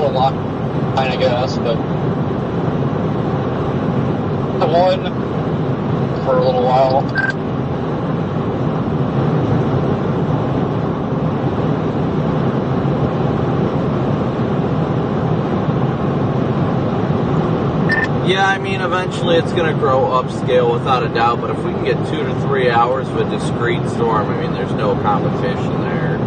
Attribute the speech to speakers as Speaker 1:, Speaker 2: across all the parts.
Speaker 1: neutral line, I guess, but the one for a little while.
Speaker 2: Yeah, I mean, eventually it's going to grow upscale without a doubt, but if we can get 2 to 3 hours of a discrete storm, I mean, there's no competition there.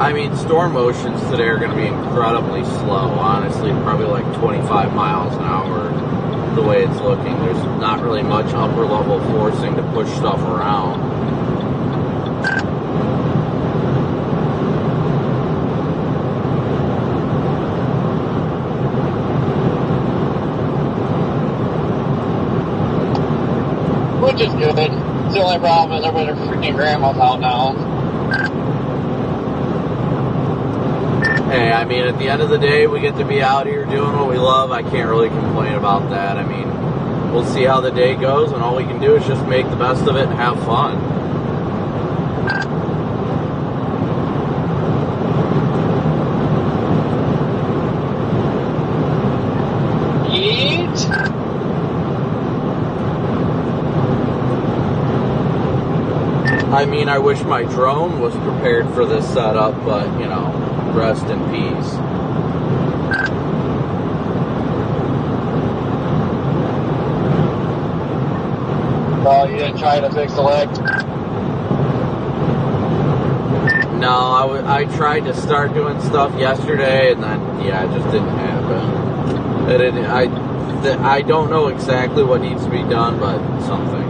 Speaker 2: I mean, storm motions today are going to be incredibly slow, honestly, probably like 25 miles an hour the way it's looking. There's not really much upper level forcing to push stuff around.
Speaker 1: Which is good. The only problem is everybody's freaking grandma's out now.
Speaker 2: Hey, I mean, at the end of the day, we get to be out here doing what we love. I can't really complain about that. I mean, we'll see how the day goes, and all we can do is just make the best of it and have fun.
Speaker 1: Yeet.
Speaker 2: I mean, I wish my drone was prepared for this setup, but, you know, rest in peace.
Speaker 1: Oh, you didn't try to fix the leg?
Speaker 2: No, I tried to start doing stuff yesterday, and then, yeah, it just didn't happen. I don't know exactly what needs to be done, but something.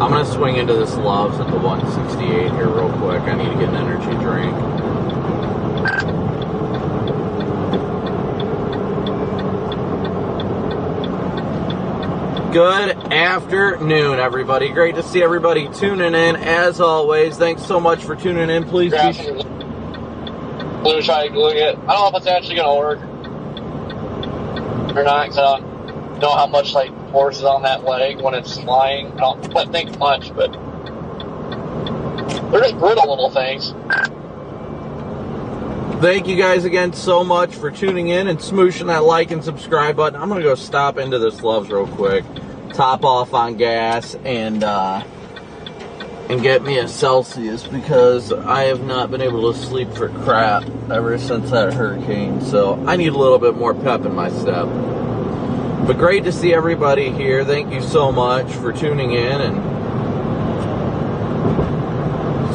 Speaker 2: I'm going to swing into this Love's at the 168 here real quick. I need to get an energy drink. Good afternoon, everybody. Great to see everybody tuning in. As always, thanks so much for tuning in. Please be sure.
Speaker 1: Blue try to glue it. I don't know if it's actually going to work or not, because I don't know how much like force is on that leg when it's flying. I don't think much, but they're just brittle little things.
Speaker 2: Thank you guys again so much for tuning in and smooshing that like and subscribe button. I'm going to go stop into this Love's real quick, top off on gas, and get me a Celsius, because I have not been able to sleep for crap ever since that hurricane. So I need a little bit more pep in my step. But great to see everybody here. Thank you so much for tuning in and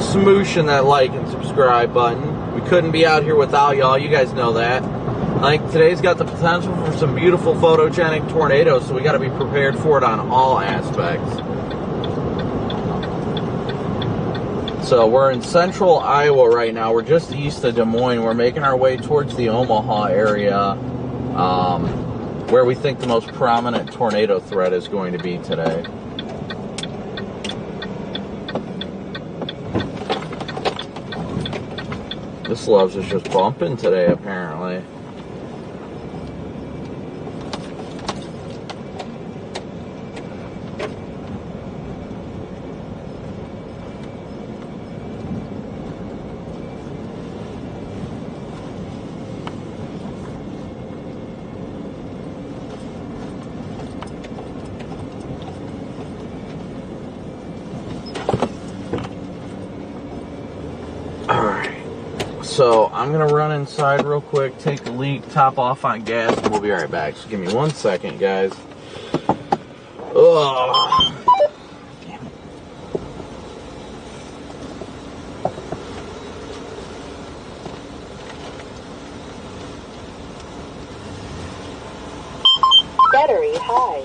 Speaker 2: smooshing that like and subscribe button. We couldn't be out here without y'all. You guys know that. I think today's got the potential for some beautiful photogenic tornadoes, so we got to be prepared for it on all aspects. So we're in central Iowa right now. We're just east of Des Moines. We're making our way towards the Omaha area, where we think the most prominent tornado threat is going to be today. This Love's is just bumping today, apparently. So I'm gonna run inside real quick, take a leak, top off on gas, and we'll be right back. So give me 1 second, guys. Ugh. Damn it.
Speaker 3: Battery high.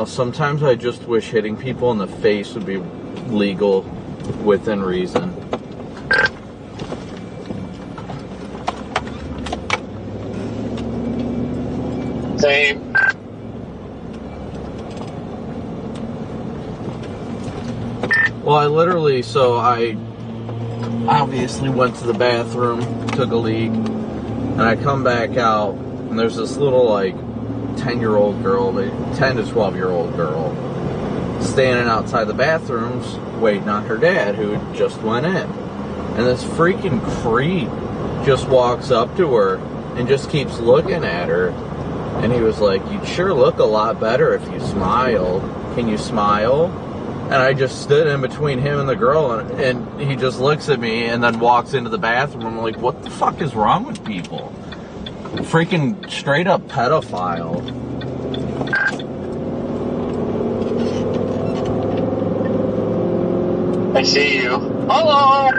Speaker 2: Sometimes I just wish hitting people in the face would be legal within reason.
Speaker 1: Same.
Speaker 2: Well, I obviously went to the bathroom, took a leak, and I come back out, and there's this little, like, 10-year-old girl, 10 to 12-year-old girl, standing outside the bathrooms waiting on her dad, who just went in. And this freaking creep just walks up to her and just keeps looking at her. And he was like, "You'd sure look a lot better if you smiled. Can you smile?" And I just stood in between him and the girl, and he just looks at me and then walks into the bathroom. I'm like, what the fuck is wrong with people? Freaking straight up pedophile.
Speaker 1: I see you. Hello!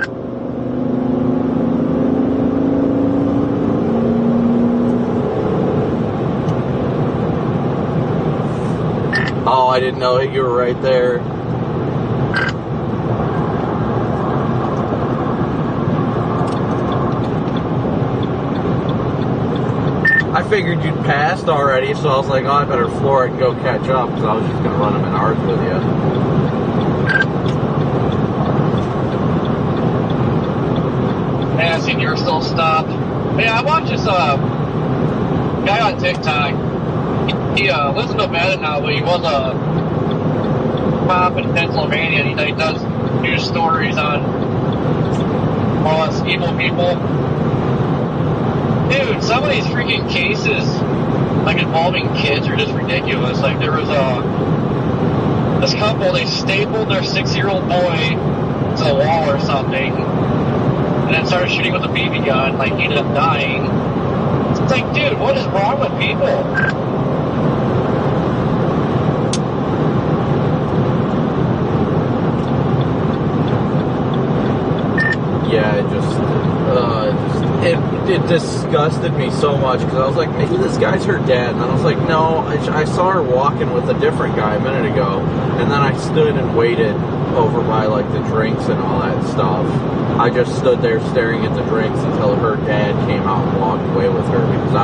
Speaker 2: Oh, I didn't know you were right there. I figured you'd passed already, so I was like, oh, I better floor it and go catch up, because I was just going to run a Menards with you.
Speaker 1: Man, I seen you were still stopped. Man, I watched this guy on TikTok. He lives in Nevada now, but he was a cop in Pennsylvania. He does news stories on all us evil people. Dude, some of these freaking cases, like involving kids, are just ridiculous. Like there was this couple, they stapled their 6-year-old boy to the wall or something, and then started shooting with a BB gun. Like he ended up dying. It's like, dude, what is wrong with people?
Speaker 2: Yeah, it disgusted me so much, because I was like, maybe this guy's her dad, and I was like, no, I saw her walking with a different guy a minute ago, and then I stood and waited over by, like, the drinks and all that stuff. I just stood there staring at the drinks until her dad came out and walked away with her, because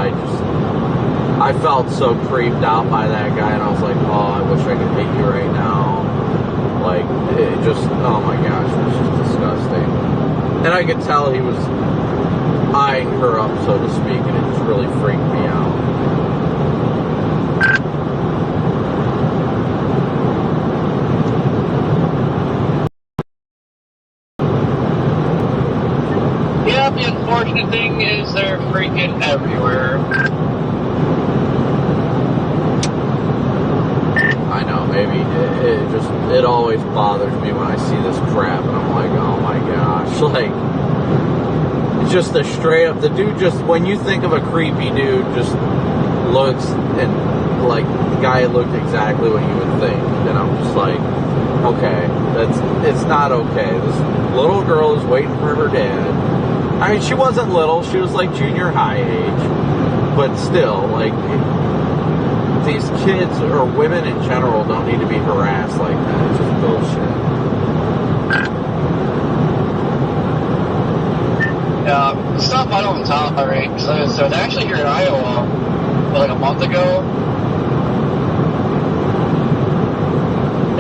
Speaker 2: I felt so creeped out by that guy, and I was like, oh, I wish I could hit you right now. Like, it just, oh my gosh, it was just disgusting. And I could tell he was eyeing her up, so to speak, and it just really freaked me out.
Speaker 1: Yeah, the unfortunate thing is they're freaking everywhere.
Speaker 2: I know, maybe it always bothers me when I see this crap, and I'm like, oh my gosh, like, it's just a straight up, the dude just, when you think of a creepy dude, just looks, and like, the guy looked exactly what you would think, and I'm just like, okay, it's not okay. This little girl is waiting for her dad. I mean, she wasn't little, she was like junior high age, but still, like, these kids, or women in general, don't need to be harassed like that. It's just bullshit.
Speaker 1: Yeah, stuff I don't tolerate. So I was actually here in Iowa like a month ago.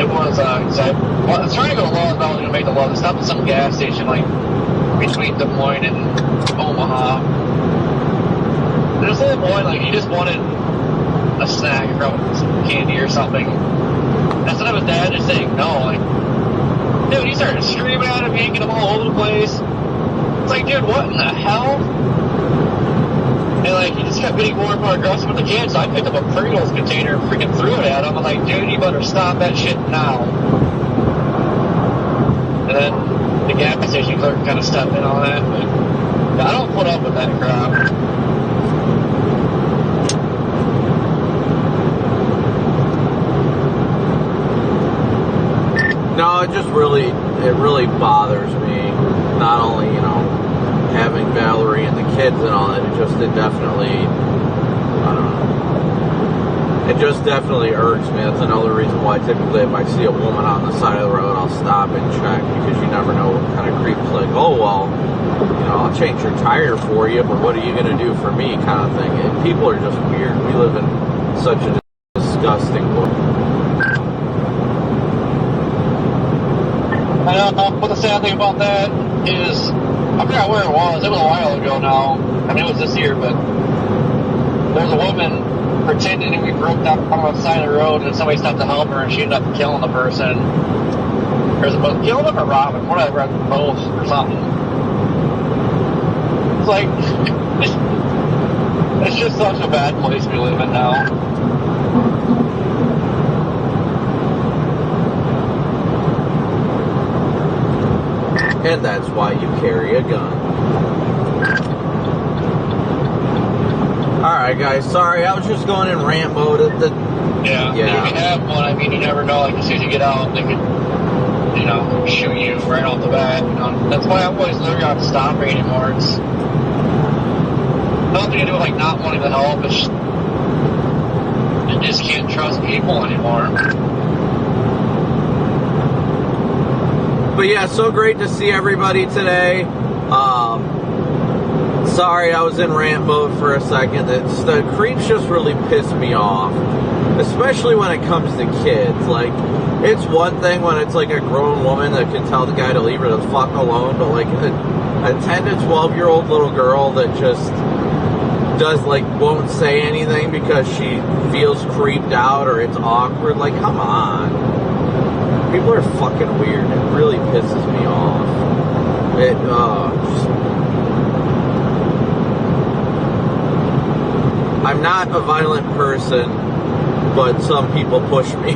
Speaker 1: It was, I was trying to go to Laws, I was going to make the law. Stop at some gas station, like, between Des Moines and Omaha. This little boy, like, he just wanted a snack, probably some candy or something. Instead of his dad just saying no, like, dude, he started screaming at him, yanking him all over the place. It's like, dude, what in the hell? And, like, he just kept getting more and more aggressive with the kid, so I picked up a Pringles container and freaking threw it at him. I'm like, dude, you better stop that shit now. And then the gas station clerk kind of stepped in on that, but I don't put up with that crap.
Speaker 2: No, it really bothers me. Not only, you know, having Valerie and the kids and all that, it definitely, I don't know. It just definitely irks me. That's another reason why typically if I see a woman on the side of the road, I'll stop and check, because you never know what kind of creep's like, oh, well, you know, I'll change your tire for you, but what are you going to do for me, kind of thing. And people are just weird. We live in such a disgusting world.
Speaker 1: But the sad thing about that is, I forgot where it was. It was a while ago now. I mean, it was this year, but there's a woman pretending to be broke down on the side of the road, and somebody stopped to help her, and she ended up killing the person. There's a both killing them or robbing, whatever, both or something. It's like, it's just such a bad place we live in now.
Speaker 2: And that's why you carry a gun. Alright guys, sorry, I was just going in rant mode.
Speaker 1: Yeah. If you have one, I mean, you never know, like, as soon as you get out, they could, you know, shoot you right off the bat. You know? That's why I always learn not to stop anymore. It's nothing to do with, like, not wanting to help. It's just, you just can't trust people anymore.
Speaker 2: But yeah, so great to see everybody today. Sorry, I was in rant mode for a second. The creeps just really piss me off, especially when it comes to kids. Like, it's one thing when it's like a grown woman that can tell the guy to leave her the fuck alone, but like a 10 to 12-year-old little girl that just won't say anything because she feels creeped out or it's awkward. Like, come on. People are fucking weird. It really pisses me off. I'm not a violent person, but some people push me.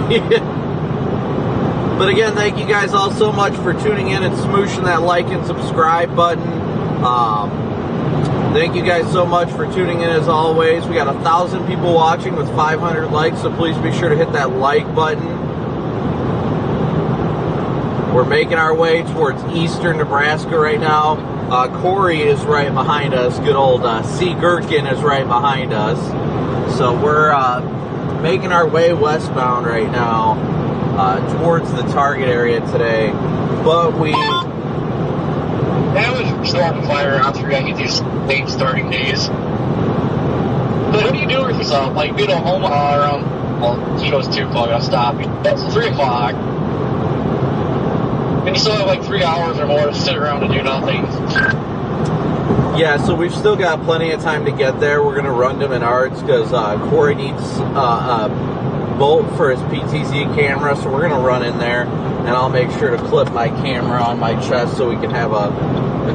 Speaker 2: But again, thank you guys all so much for tuning in and smooshing that like and subscribe button. Thank you guys so much for tuning in as always. We got 1,000 people watching with 500 likes, so please be sure to hit that like button. We're making our way towards eastern Nebraska right now. Corey is right behind us. Good old C. Gherkin is right behind us. So we're making our way westbound right now towards the target area today. But we...
Speaker 1: That was starting fire around 3. I get these late starting days. But what do you do with yourself? Like, you know, Omaha around, well, he goes 2 o'clock, I'll stop. That's 3 o'clock. And you still have like 3 hours or more to sit around and do nothing.
Speaker 2: Yeah, so we've still got plenty of time to get there. We're going to run to Menards because Corey needs a bolt for his PTZ camera, so we're going to run in there, and I'll make sure to clip my camera on my chest so we can have a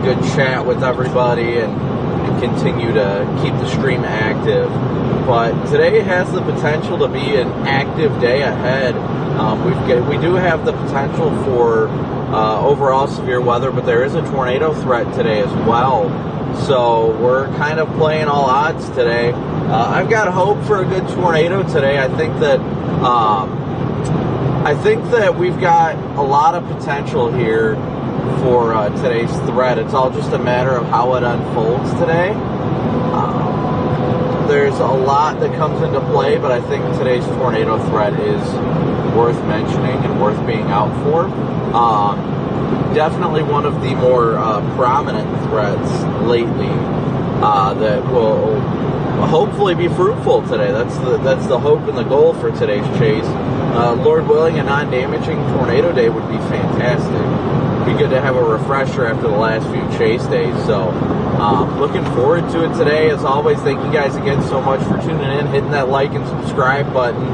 Speaker 2: good chat with everybody and continue to keep the stream active. But today has the potential to be an active day ahead. We do have the potential for overall severe weather, but there is a tornado threat today as well. So we're kind of playing all odds today. I've got hope for a good tornado today. I think that we've got a lot of potential here for today's threat. It's all just a matter of how it unfolds today. There's a lot that comes into play, but I think today's tornado threat is worth mentioning and worth being out for. Definitely one of the more prominent threats lately that will hopefully be fruitful today. That's the hope and the goal for today's chase. Lord willing, a non-damaging tornado day would be fantastic. Be good to have a refresher after the last few chase days. So looking forward to it today. As always, thank you guys again so much for tuning in, hitting that like and subscribe button.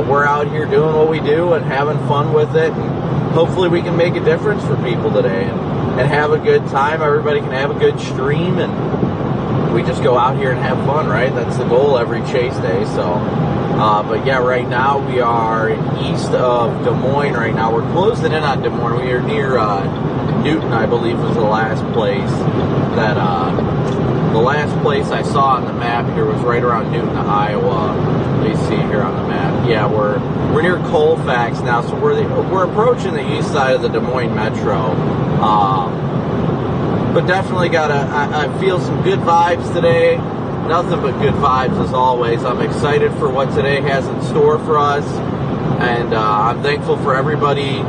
Speaker 2: We're out here doing what we do and having fun with it, and hopefully we can make a difference for people today and have a good time. Everybody can have a good stream, and we just go out here and have fun, right? That's the goal every chase day. So but yeah, right now we are east of Des Moines right now. We're closing in on Des Moines. We are near Newton, I believe, was the last place that the last place I saw on the map here was right around Newton, Iowa. Let me see here on the map. Yeah, we're near Colfax now, so we're approaching the east side of the Des Moines Metro. But definitely I feel some good vibes today. nothing but good vibes as always. I'm excited for what today has in store for us, and I'm thankful for everybody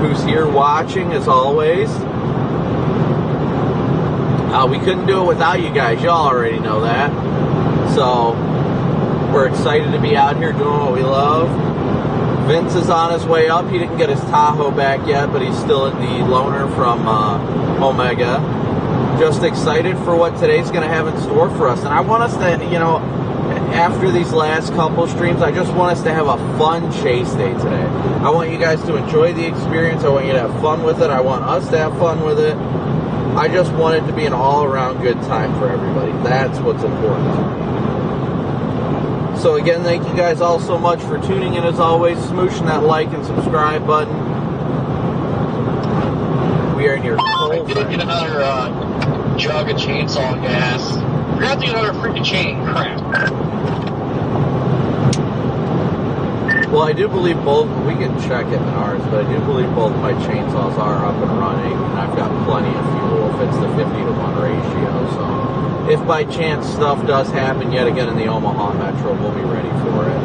Speaker 2: who's here watching as always. We couldn't do it without you guys. Y'all already know that. So we're excited to be out here doing what we love. Vince is on his way up. He didn't get his Tahoe back yet, but he's still in the loaner from Omega. Just excited for what today's going to have in store for us. And I want us to, you know, after these last couple streams, I just want us to have a fun chase day today. I want you guys to enjoy the experience. I want you to have fun with it. I want us to have fun with it. I just want it to be an all-around good time for everybody. That's what's important to me. So again, thank you guys all so much for tuning in as always. Smooshing that like and subscribe button. We are in your cold.
Speaker 1: I did get another jug of chainsaw gas. Forgot to get another freaking chain. Crap.
Speaker 2: Well, I do believe both, we can check at Menards, but I do believe both my chainsaws are up and running, and I've got plenty of fuel if it's the 50-to-1 ratio, so if by chance stuff does happen yet again in the Omaha Metro, we'll be ready for it.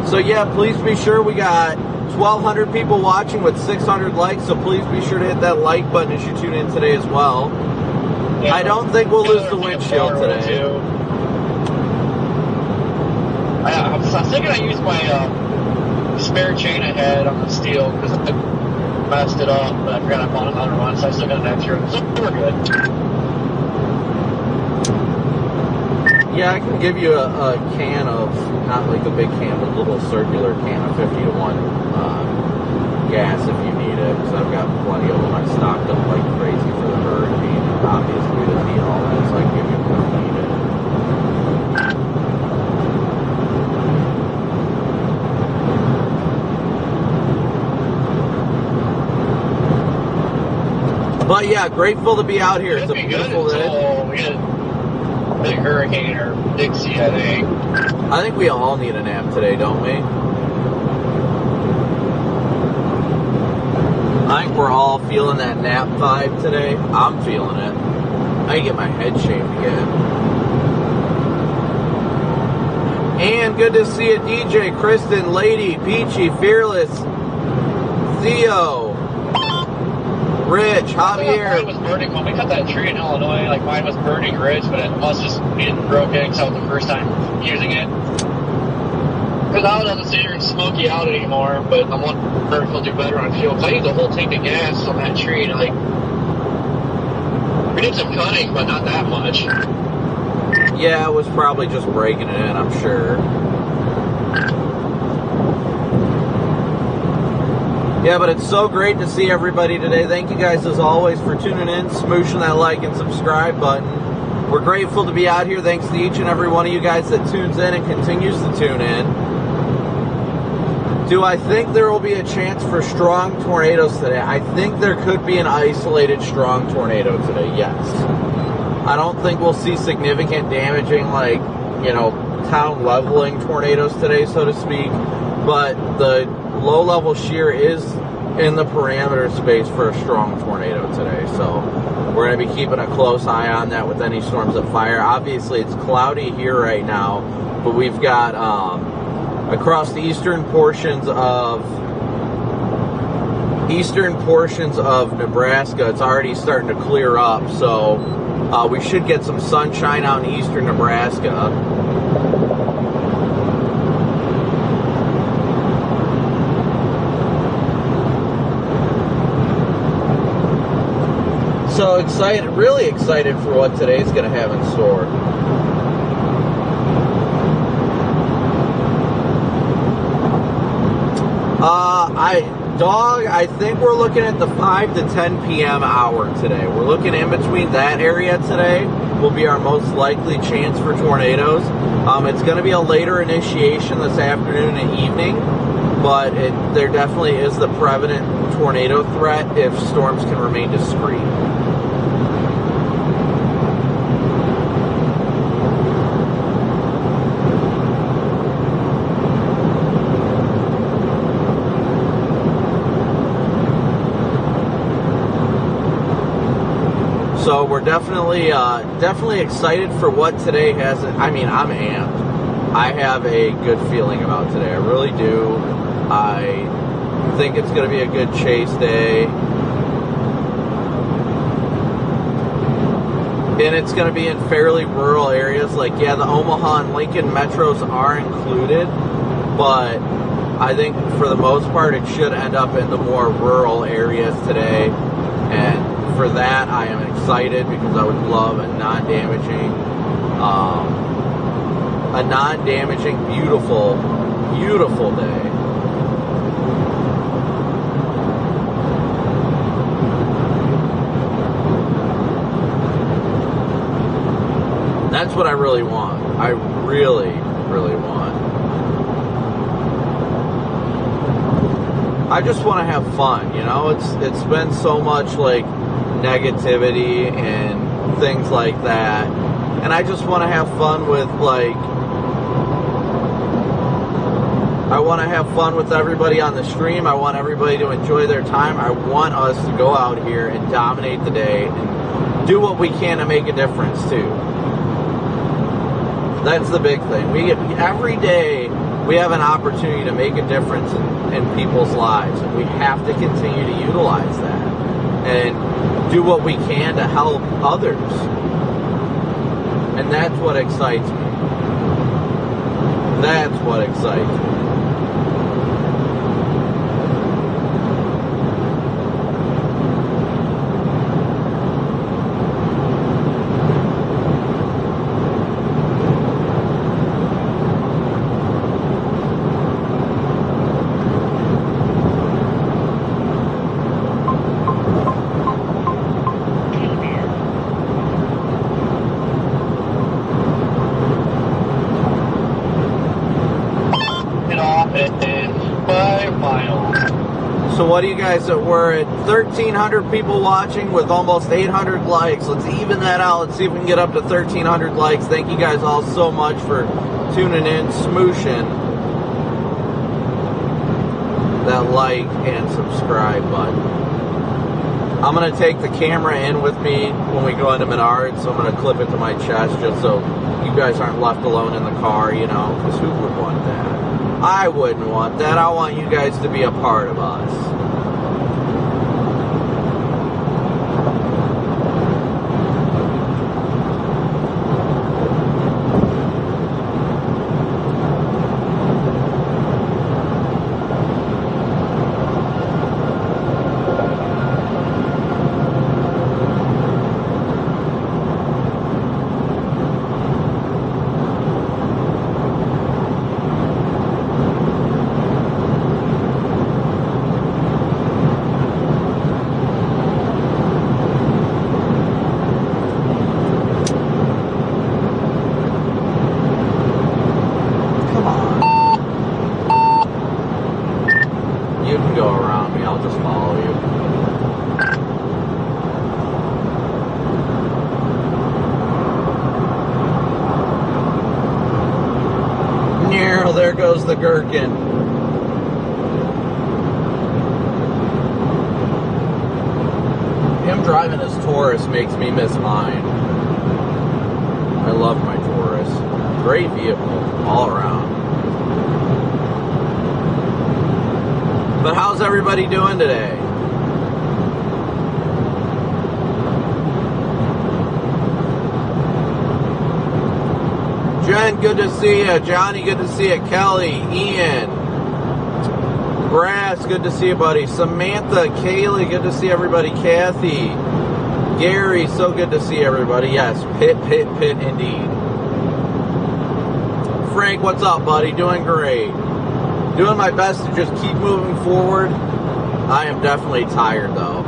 Speaker 2: So yeah, please be sure we got 1,200 people watching with 600 likes, so please be sure to hit that like button as you tune in today as well. Yeah, I don't think we'll lose the windshield today.
Speaker 1: I was thinking I used my spare chain I had on the steel because I messed it up, but I forgot I bought another one, so I still got an extra. So we're good.
Speaker 2: Yeah, I can give you a can of, not like a big can, but a little circular can of 50-to-1 gas if you need it, because I've got plenty of them. I stocked up like crazy for the hurricane, and obviously we didn't need all that, so I can give you when you need it. But yeah, grateful to be out here. It's a beautiful day.
Speaker 1: We get a big hurricane or Dixie, I think.
Speaker 2: I think we all need a nap today, don't we? I think we're all feeling that nap vibe today. I'm feeling it. I get my head shaved again. And good to see you, DJ, Kristen, Lady, Peachy, Fearless, Theo, Rich, Javier.
Speaker 1: Mine was burning when we cut that tree in Illinois. Like mine was burning rich, but it must just be broken because that was the first time using it. Because I don't sit here and smoke you out anymore. But I'm wondering if he'll do better on fuel. Because I used a whole tank of gas on that tree, and like we did some cutting, but not that much.
Speaker 2: Yeah, it was probably just breaking it in, I'm sure. Yeah, but it's so great to see everybody today. Thank you guys as always for tuning in, smooshing that like and subscribe button. We're grateful to be out here. Thanks to each and every one of you guys that tunes in and continues to tune in. Do I think there will be a chance for strong tornadoes today? I think there could be an isolated strong tornado today, yes. I don't think we'll see significant damaging, like, you know, town leveling tornadoes today, so to speak. But the low-level shear is in the parameter space for a strong tornado today. So we're going to be keeping a close eye on that with any storms of fire. Obviously, it's cloudy here right now, but we've got across the eastern portions of Nebraska, it's already starting to clear up. So we should get some sunshine out in eastern Nebraska. So excited, really excited for what today's going to have in store. I think we're looking at the 5 to 10 p.m. hour today. We're looking in between that area today will be our most likely chance for tornadoes. It's going to be a later initiation this afternoon and evening, but there definitely is the prevalent tornado threat if storms can remain discreet. So we're definitely excited for what today has. I mean, I'm amped. I have a good feeling about today. I really do. I think it's going to be a good chase day. And it's going to be in fairly rural areas. Like, yeah, the Omaha and Lincoln metros are included, but I think for the most part it should end up in the more rural areas today. And for that, I am excited because I would love a non-damaging, beautiful, beautiful day. That's what I really want. I really, really want. I just want to have fun, you know? It's been so much like negativity and things like that, and I just want to have fun with I want to have fun with everybody on the stream. I want everybody to enjoy their time. I want us to go out here and dominate the day and do what we can to make a difference too. That's the big thing. Every day we have an opportunity to make a difference in people's lives, and we have to continue to utilize that and do what we can to help others. And that's what excites me. That's what excites me. So what do you guys, we're at 1,300 people watching with almost 800 likes. Let's even that out. Let's see if we can get up to 1,300 likes. Thank you guys all so much for tuning in, smooshing that like and subscribe button. I'm going to take the camera in with me when we go into Menards, so I'm going to clip it to my chest just so you guys aren't left alone in the car, you know, because who would want that? I wouldn't want that. I want you guys to be a part of us. There goes the gherkin. Him driving his Taurus makes me miss mine. I love my Taurus. Great vehicle all around. But how's everybody doing today? Jen, good to see you. Johnny, good to see you. Kelly, Ian, Brass, good to see you, buddy. Samantha, Kaylee, good to see everybody. Kathy, Gary, so good to see everybody. Yes, pit, indeed. Frank, what's up, buddy? Doing great. Doing my best to just keep moving forward. I am definitely tired, though.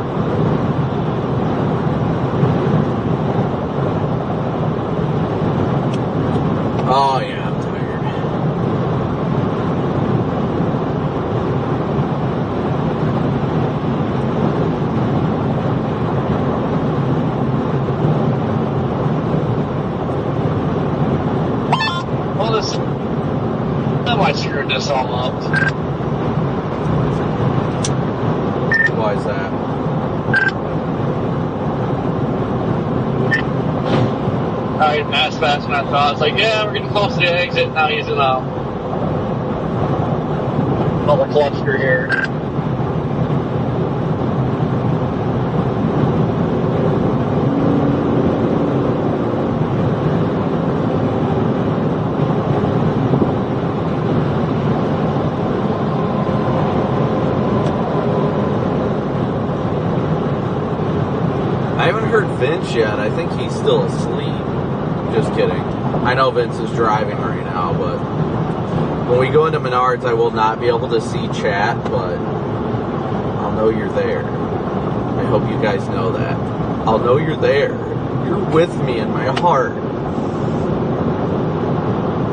Speaker 2: Oh, yeah, I'm tired.
Speaker 1: Well, that might screw this all up.
Speaker 2: Why is that?
Speaker 1: riding as fast as I thought. It's like, yeah, we're getting close to the exit. Now he's in another cluster here.
Speaker 2: I haven't heard Vince yet. I think he's still asleep. Just kidding. I know Vince is driving right now, but when we go into Menards, I will not be able to see chat, but I'll know you're there. I hope you guys know that. I'll know you're there. You're with me in my heart.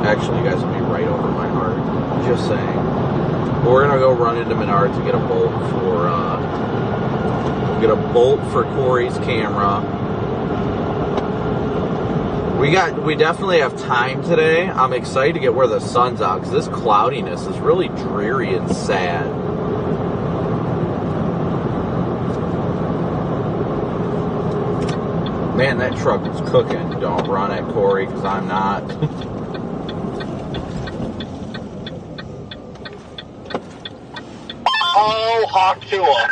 Speaker 2: Actually, you guys will be right over my heart. Just saying. But we're gonna go run into Menards and get a bolt for Corey's camera. We definitely have time today. I'm excited to get where the sun's out because this cloudiness is really dreary and sad. Man, that truck is cooking. Don't run at Corey because I'm not.
Speaker 1: Oh, Hawk Tua.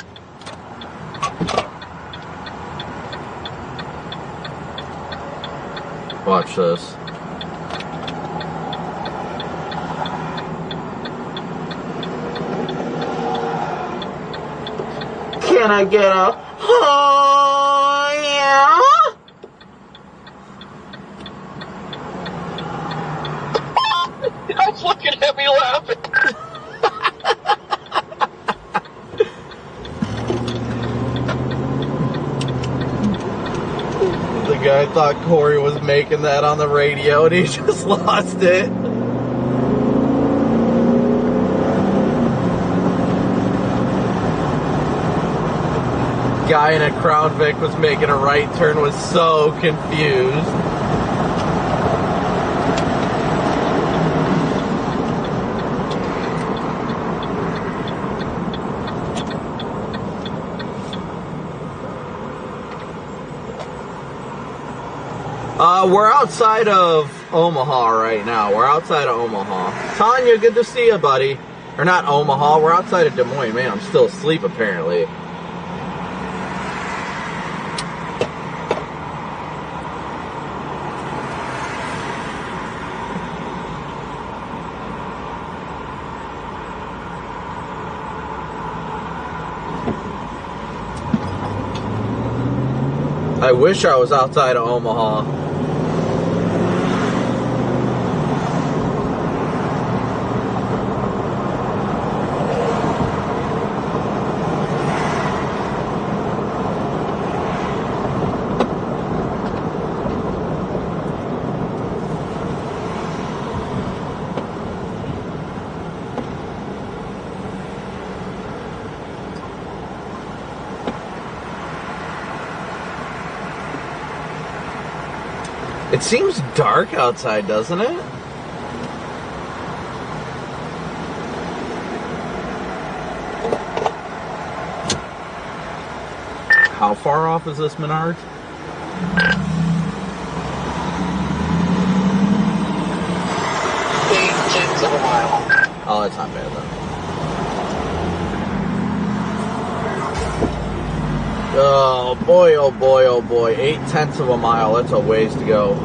Speaker 2: Watch this. Can I get a oh yeah?
Speaker 1: I was looking at me laughing.
Speaker 2: The guy thought Corey was making that on the radio and he just lost it. Guy in a Crown Vic was making a right turn, was so confused. We're outside of Omaha right now. We're outside of Omaha. Tanya, good to see you, buddy. Or not Omaha, we're outside of Des Moines. Man, I'm still asleep apparently. I wish I was outside of Omaha. It seems dark outside, doesn't it? How far off is this Menards?
Speaker 1: 8/10 of a mile.
Speaker 2: Oh, that's not bad then. Oh boy, oh boy, oh boy. 8/10 of a mile. That's a ways to go.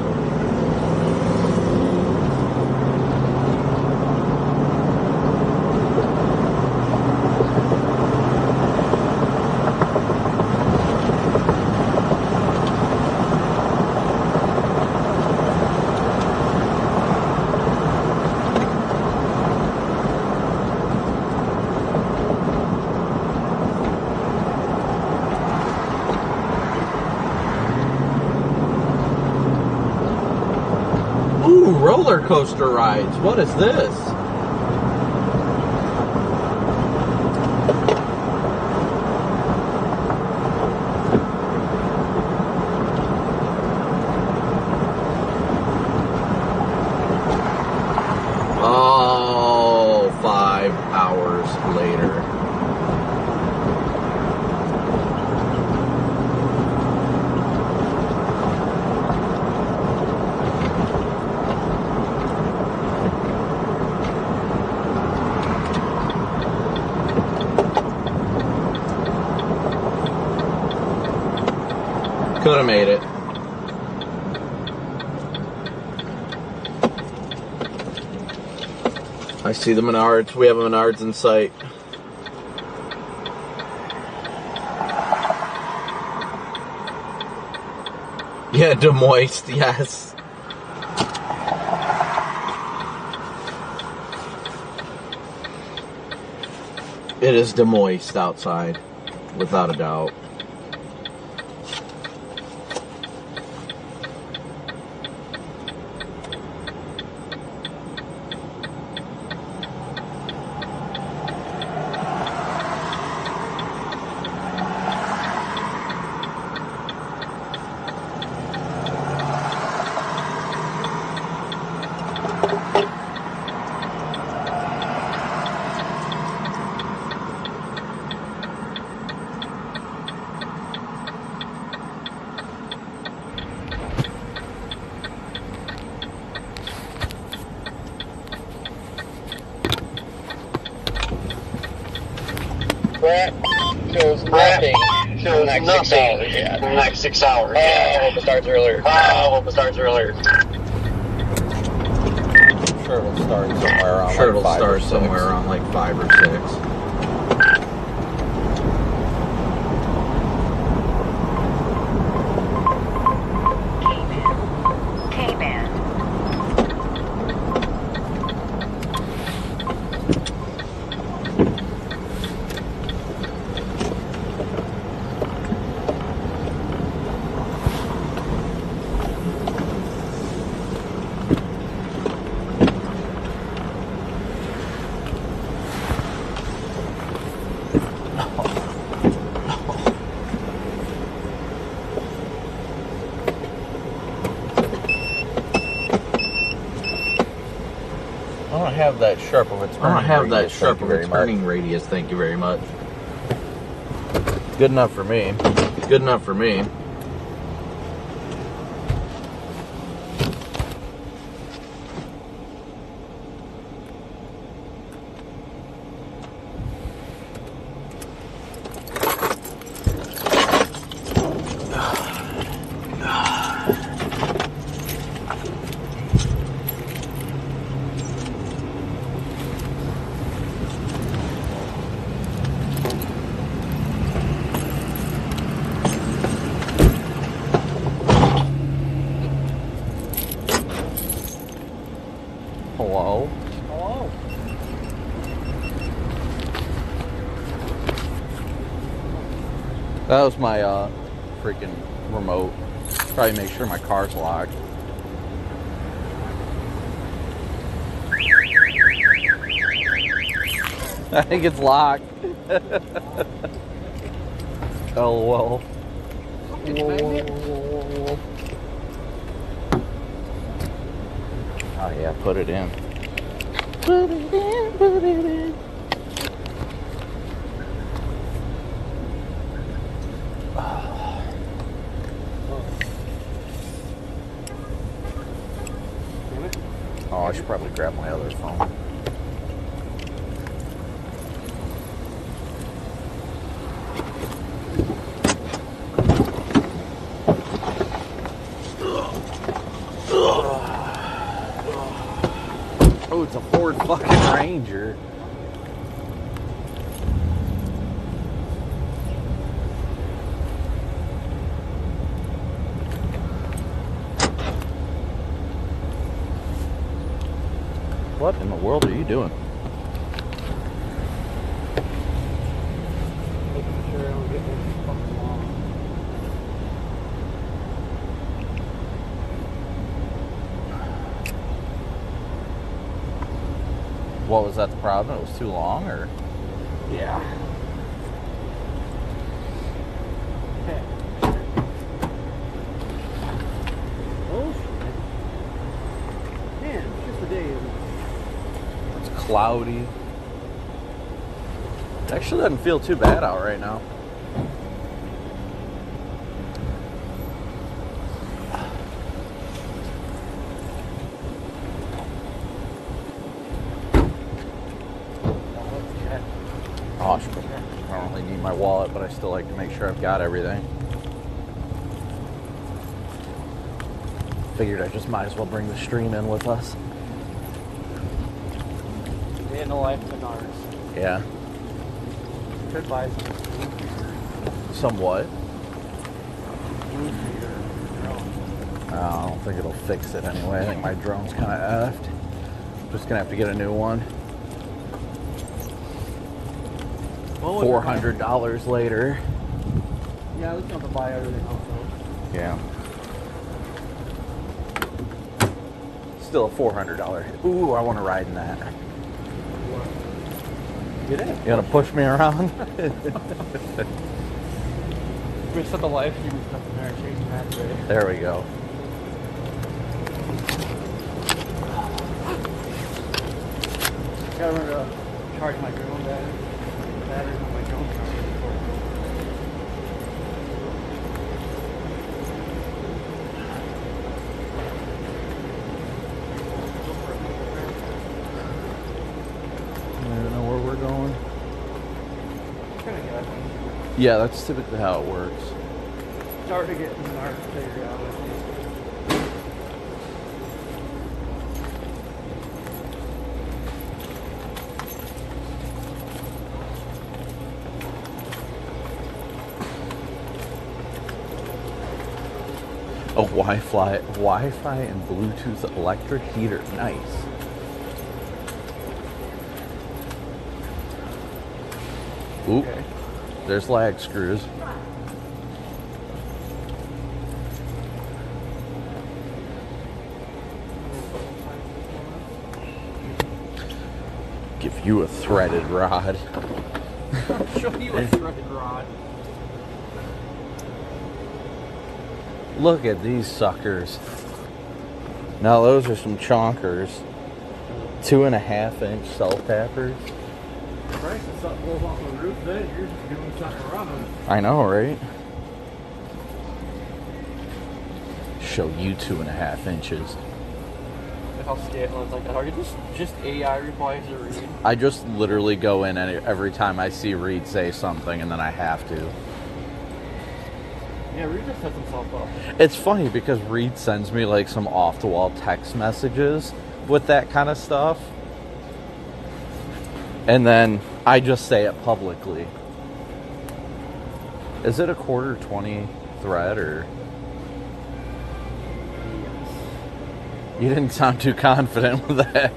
Speaker 2: Roller coaster rides. What is this? Oh, 5 hours later. Could have made it. I see the Menards. We have a Menards in sight. Yeah, demoist, yes. It is demoist outside, without a doubt.
Speaker 1: Shows nothing. Shows nothing. Yeah, the next 6 hours. Yeah, I hope it starts earlier. I hope it starts earlier.
Speaker 2: Sure, it'll start somewhere around. Sure, it'll start somewhere around like 5 or 6. I don't have that sharp of a turning radius, thank you very much. Good enough for me. Good enough for me. Hello? Hello? That was my freaking remote. Try to make sure my car's locked. I think it's locked. LOL. Whoa. Oh yeah, put it in. Put it in, put it in. Oh, I should probably grab my other phone. Oh, it's a Ford fucking Ranger. What in the world are you doing?
Speaker 4: Making sure I don't get this fucking long.
Speaker 2: What was that the problem? It was too long, or?
Speaker 4: Yeah. Okay. Oh shit. Man, it's just a day, isn't it?
Speaker 2: It's cloudy. It actually doesn't feel too bad out right now. Oh, I don't really need my wallet, but I still like to make sure I've got everything. Figured I just might as well bring the stream in with us.
Speaker 4: Day in the life of Menards.
Speaker 2: Yeah.
Speaker 4: Could buy some
Speaker 2: Somewhat.
Speaker 4: blue feeder drone.
Speaker 2: I don't think it'll fix it anyway. I think my drone's kind of effed. Just gonna have to get a new one. $400 later.
Speaker 4: Yeah, we have to buy everything also.
Speaker 2: Yeah. Still a $400. Ooh, I want to ride in that.
Speaker 4: Get in.
Speaker 2: You gonna push me around?
Speaker 4: We set the live stream stuff in there, change the map today.
Speaker 2: There we go.
Speaker 4: Gotta remember to charge my drone batteries on my drone charger.
Speaker 2: I don't know where we're going.
Speaker 4: Gonna get
Speaker 2: Yeah, that's typically how it works.
Speaker 4: start to get Menards figured out. I think.
Speaker 2: A Wi-Fi and Bluetooth electric heater. Nice. Oop.
Speaker 4: Okay.
Speaker 2: There's lag screws. Give you a threaded rod.
Speaker 4: I'll show you a threaded rod.
Speaker 2: Look at these suckers. Now those are some chonkers. 2.5-inch self-tappers.
Speaker 4: Right, if something blows off the roof, then you're just doing something wrong.
Speaker 2: I know, right? Show you 2.5 inches.
Speaker 4: How scale it's like that. Are you just AI replies to read?
Speaker 2: I just literally go in and every time I see Reed say something and then I have to.
Speaker 4: Yeah, Reed just sets himself up.
Speaker 2: It's funny because Reed sends me like some off-the-wall text messages with that kind of stuff. And then I just say it publicly. Is it a 1/4-20 thread or? You didn't sound too confident with that.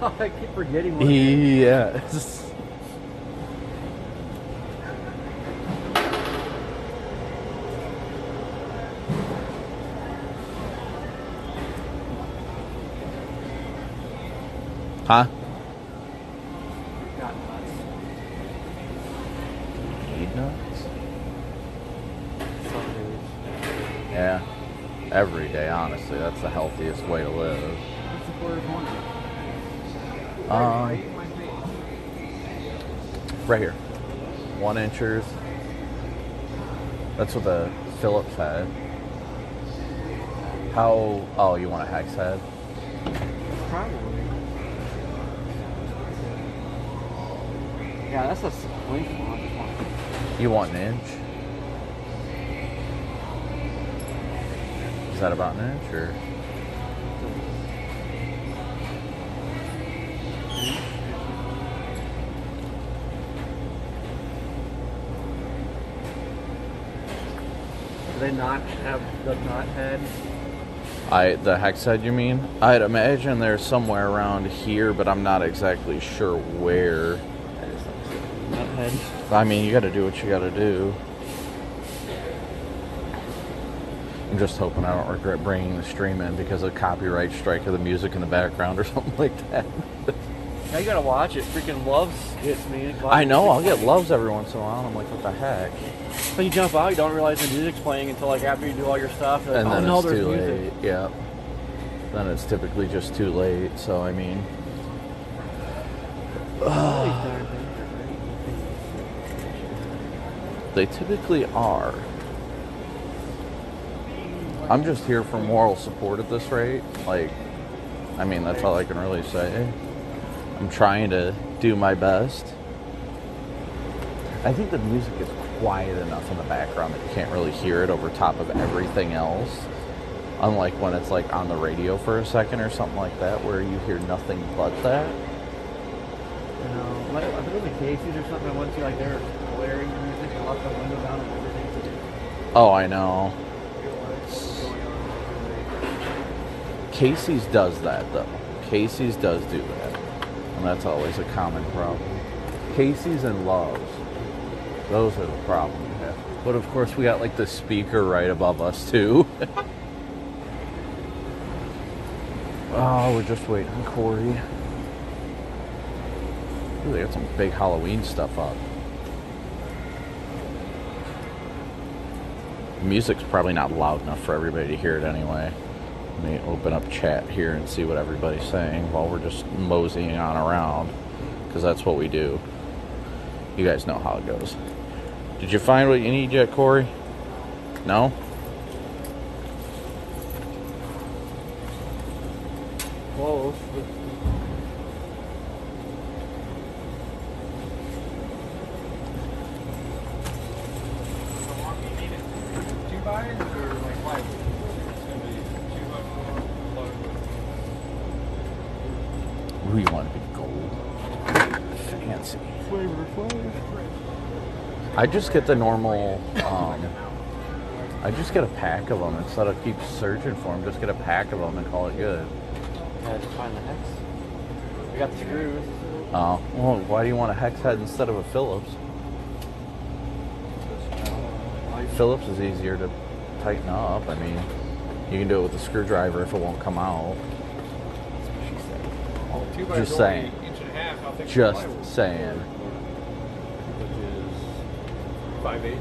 Speaker 4: I keep forgetting what it is.
Speaker 2: Yes. Huh?
Speaker 4: Got nuts.
Speaker 2: Need nuts?
Speaker 4: Some days.
Speaker 2: Yeah. Every day, honestly. That's the healthiest way to live.
Speaker 4: What's the 1/4-20?
Speaker 2: Right here. 1 inchers. That's what the Phillips had. How? Oh, you want a hex head?
Speaker 4: Probably. Yeah, that's a squint one.
Speaker 2: You want an inch? Is that about an inch or?
Speaker 4: Do they not have the nut head?
Speaker 2: The hex head, you mean? I'd imagine they're somewhere around here, but I'm not exactly sure where.
Speaker 4: Nut head.
Speaker 2: I mean, you gotta do what you gotta do. I'm just hoping I don't regret bringing the stream in because of copyright strike of the music in the background or something like that.
Speaker 4: Now you gotta watch it. Freaking Loves hits me.
Speaker 2: I know, I'll get loves every once in a while, and I'm like, what the heck?
Speaker 4: When you jump out, you don't realize the music's playing until like after you do all your stuff. Like,
Speaker 2: And then
Speaker 4: oh no,
Speaker 2: it's
Speaker 4: there's
Speaker 2: too
Speaker 4: music.
Speaker 2: late. Yeah. Then it's typically just too late, so I mean.
Speaker 4: All these darn things are
Speaker 2: They typically are. I'm just here for moral support at this rate. Like, I mean, that's all I can really say. I'm trying to do my best. I think the music is quiet enough in the background that you can't really hear it over top of everything else. Unlike when it's like on the radio for a second or something like that, where you hear nothing but that.
Speaker 4: No, like, I think it was the Casey's or something. I went to, like, they were blaring the music and left the window down and everything.
Speaker 2: Oh, I know. Casey's does that though. Casey's does do that, and that's always a common problem. Casey's and Love's, those are the problem we have. But of course, we got like the speaker right above us too. Oh, we're just waiting on Corey. Ooh, they got some big Halloween stuff up. The music's probably not loud enough for everybody to hear it anyway. Let me open up chat here and see what everybody's saying while we're just moseying on around, because that's what we do. You guys know how it goes. Did you find what you need yet, Corey? No?
Speaker 4: Close. Two buyers or like five?
Speaker 2: Ooh, you want to be gold. Fancy.
Speaker 4: Flavor.
Speaker 2: I just get the normal, I just get a pack of them instead of keep searching for them. Just get a pack of them and call it good.
Speaker 4: Yeah, just find the hex. We got the screws.
Speaker 2: Oh, well, why do you want a hex head instead of a Phillips? Phillips is easier to tighten up. I mean, you can do it with a screwdriver if it won't come out. Just saying. Just saying.
Speaker 4: Which is 5/8.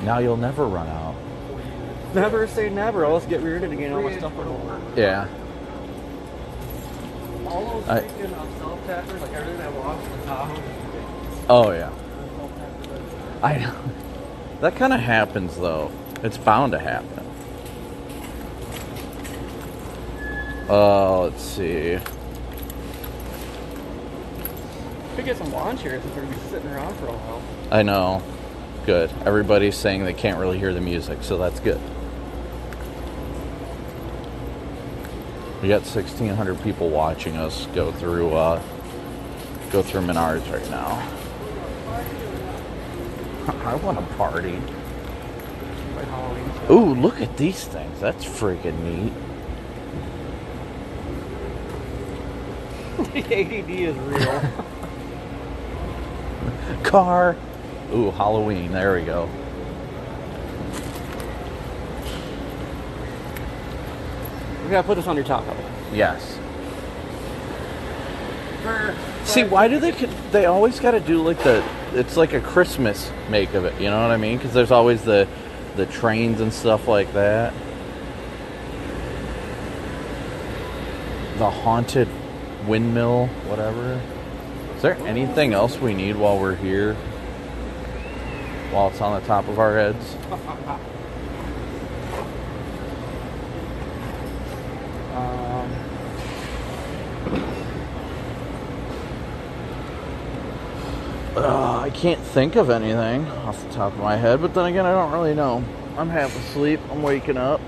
Speaker 2: Now you'll never run out.
Speaker 4: Never say never. I'll just get rear-ended again. All my stuff went over.
Speaker 2: Yeah.
Speaker 4: All those freaking self-tappers, like everything I lost in the Tahoe.
Speaker 2: Oh, yeah. I know. That kind of happens, though. It's bound to happen. Let's see.
Speaker 4: Could get some lawn chairs if we're going to be sitting around for a while.
Speaker 2: I know. Good. Everybody's saying they can't really hear the music, so that's good. We got 1,600 people watching us go through Menards right now. I want to party. Ooh, look at these things. That's freaking neat.
Speaker 4: The ADD is real.
Speaker 2: Car. Ooh, Halloween. There we go.
Speaker 4: We gotta put this on your top cover.
Speaker 2: Yes. See, why do they always got to do like it's like a Christmas make of it, you know what I mean? Because there's always the trains and stuff like that. The haunted windmill, whatever. Is there anything else we need while we're here? While it's on the top of our heads? I can't think of anything off the top of my head, but then again, I don't really know. I'm half asleep. I'm waking up.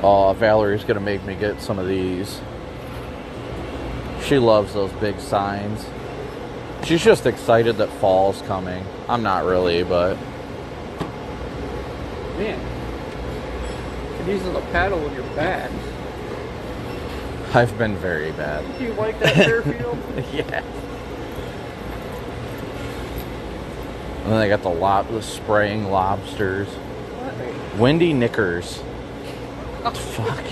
Speaker 2: Oh, Valerie's gonna make me get some of these. She loves those big signs. She's just excited that fall's coming. I'm not really, but...
Speaker 4: Man, you're using the paddle with your back.
Speaker 2: I've been very bad.
Speaker 4: Do you like that Fairfield?
Speaker 2: Yeah. And then they got the spraying lobsters.
Speaker 4: What?
Speaker 2: Windy knickers.
Speaker 4: Oh,
Speaker 2: fuck.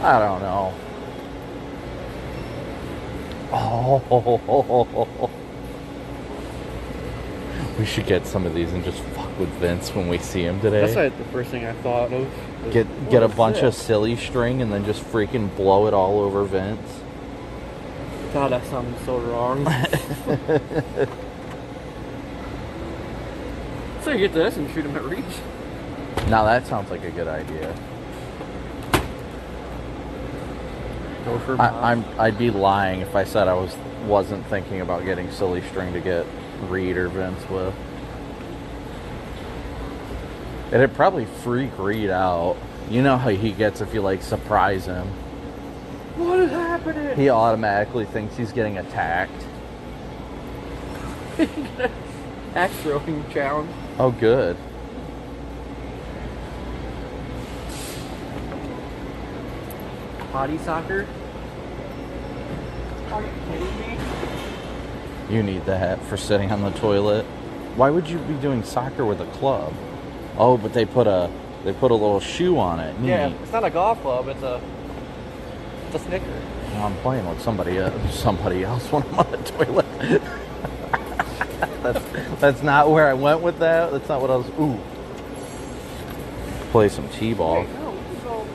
Speaker 2: I don't know. Oh. We should get some of these and just fuck with Vince when we see him today.
Speaker 4: That's like the first thing I thought of.
Speaker 2: Get a bunch of silly string and then just freaking blow it all over Vince.
Speaker 4: God, that sounds so wrong. So you get this and shoot him at reach.
Speaker 2: Now that sounds like a good idea.
Speaker 4: Go for Bob.
Speaker 2: I'd be lying if I said I wasn't thinking about getting Silly String to get Reed or Vince with. It'd probably freak Reed out. You know how he gets if you like surprise him.
Speaker 4: What is happening?
Speaker 2: He automatically thinks he's getting attacked.
Speaker 4: Axe throwing challenge.
Speaker 2: Oh, good.
Speaker 4: Potty soccer? Are you kidding me?
Speaker 2: You need that for sitting on the toilet. Why would you be doing soccer with a club? Oh, but they put a little shoe on it. Neat.
Speaker 4: Yeah, it's not a golf club. It's a snicker.
Speaker 2: Well, I'm playing with somebody else when I'm on the toilet. that's not where I went with that. That's not what I was. Ooh. Play some t-ball.
Speaker 4: Hey, no, we can go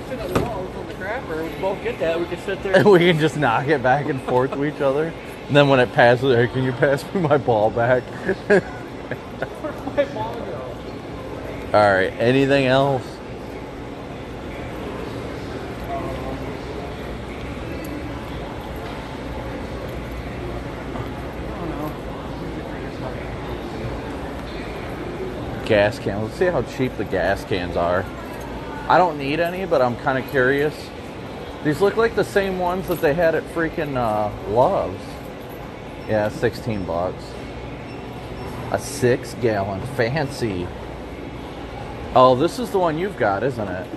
Speaker 4: sit on the wall on the crapper. We both get that. We can sit there.
Speaker 2: And we can just knock it back and forth to each other. And then when it passes, hey, can you pass me my ball back?
Speaker 4: Where'd my ball go?
Speaker 2: All right. Anything else? Gas can. Let's see how cheap the gas cans are. I don't need any, but I'm kind of curious. These look like the same ones that they had at freaking Love's. Yeah, 16 bucks. A 6-gallon, fancy. Oh, this is the one you've got, isn't it?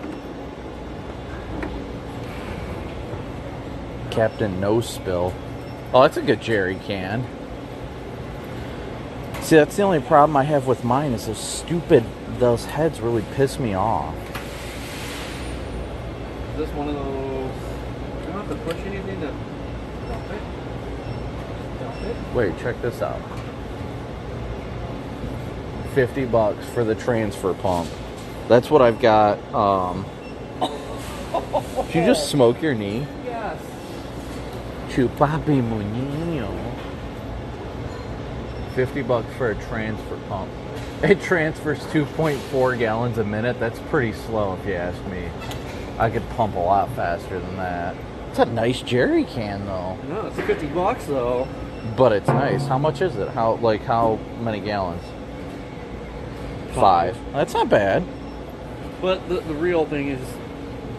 Speaker 2: Captain No Spill. Oh, that's a good jerry can. See, that's the only problem I have with mine is those heads really piss me off.
Speaker 4: Is this one of those? You don't have to push anything to dump it? Dump it?
Speaker 2: Wait, check this out. 50 bucks for the transfer pump. That's what I've got. Did you just smoke your knee?
Speaker 4: Yes.
Speaker 2: Chupapi muñeño. 50 bucks for a transfer pump. It transfers 2.4 gallons a minute. That's pretty slow if you ask me. I could pump a lot faster than that. It's a nice jerry can though.
Speaker 4: No, it's 50 bucks though.
Speaker 2: But it's nice. How much is it? How many gallons? 5. That's not bad.
Speaker 4: But the real thing is,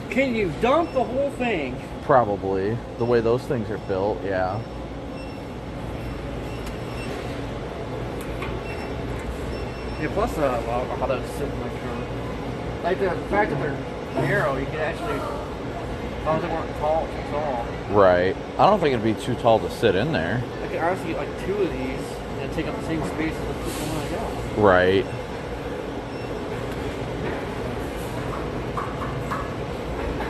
Speaker 4: can you dump the whole thing?
Speaker 2: Probably. The way those things are built, yeah.
Speaker 4: Yeah, plus how to sit in my trunk. Like the fact that they're narrow, you can actually, as long as they weren't too tall.
Speaker 2: Right. I don't think it'd be too tall to sit in there.
Speaker 4: I could honestly get like 2 of these and take up the same space as the one I got.
Speaker 2: Right.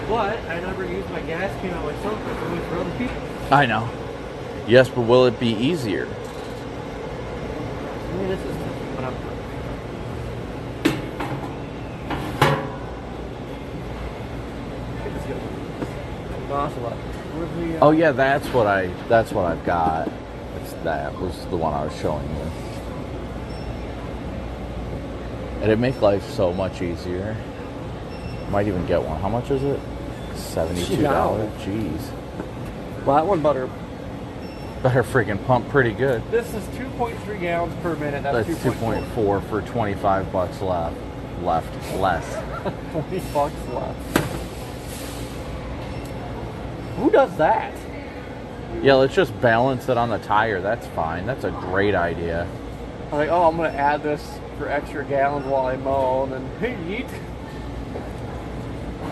Speaker 4: But I never used my gas can on myself, it's only for other people.
Speaker 2: I know. Yes, but will it be easier?
Speaker 4: I mean, this is what I'm doing.
Speaker 2: Oh yeah, that's what I've got. That was the one I was showing you. It'd make life so much easier. Might even get one. How much is it? $72. Jeez.
Speaker 4: Well, that one better
Speaker 2: freaking pump pretty good.
Speaker 4: This is 2.3 gallons per minute.
Speaker 2: That's 2.4 for 25 bucks less.
Speaker 4: 20 bucks left. Who does that?
Speaker 2: Yeah, let's just balance it on the tire. That's fine. That's a great idea.
Speaker 4: I'm like, oh, I'm going to add this for extra gallons while I mow, and then, hey, yeet.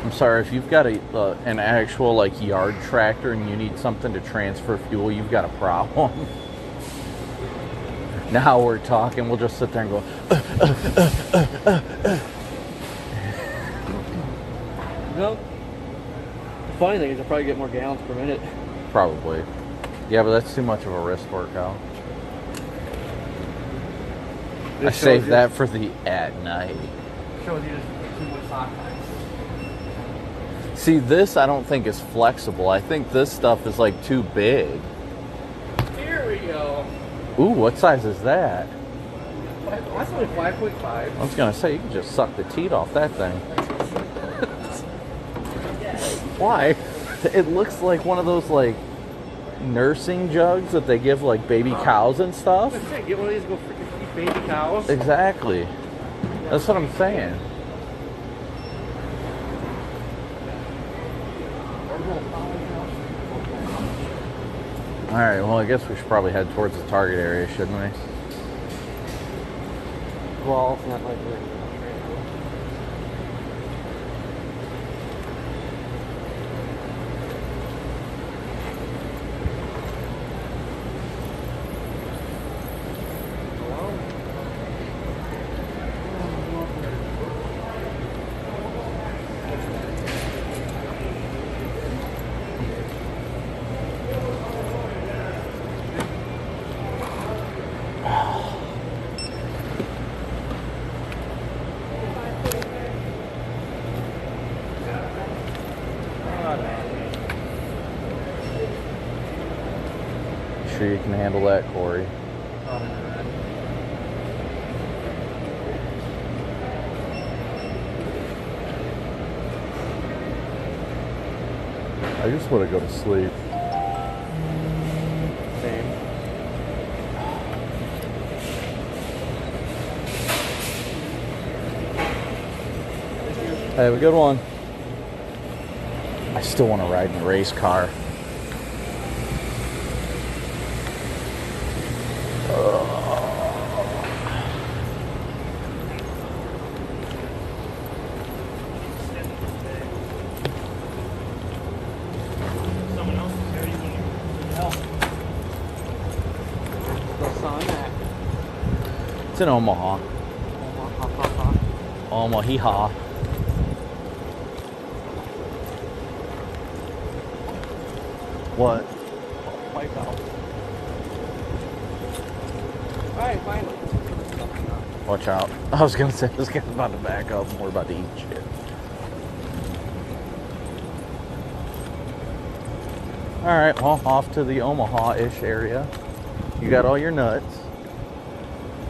Speaker 2: I'm sorry, if you've got an actual like yard tractor and you need something to transfer fuel, you've got a problem. Now we're talking, we'll just sit there and go,
Speaker 4: No. The funny thing is I'll probably get more gallons per minute.
Speaker 2: Probably. Yeah, but that's too much of a wrist workout. I saved that for the at night.
Speaker 4: Shows you just too much sock ice.
Speaker 2: See, this I don't think is flexible. I think this stuff is like too big.
Speaker 4: Here we go.
Speaker 2: Ooh, what size is that?
Speaker 4: That's only 5.5.
Speaker 2: I was going to say, you can just suck the teat off that thing. Why? It looks like one of those like nursing jugs that they give like baby cows and stuff.
Speaker 4: Get one of these and go freaking feed baby cows.
Speaker 2: Exactly. That's what I'm saying. Alright, well I guess we should probably head towards the target area, shouldn't we?
Speaker 4: Well, it's not like we're...
Speaker 2: Sure you can handle that, Corey. I just want to go to sleep.
Speaker 4: Same.
Speaker 2: Have a good one. I still want to ride in a race car. It's in Omaha. Omaha. What?
Speaker 4: Wipe out. Alright, finally.
Speaker 2: Watch out. I was going to say, this guy's about to back up and we're about to eat shit. Alright, well, off to the Omaha-ish area. You got all your nuts.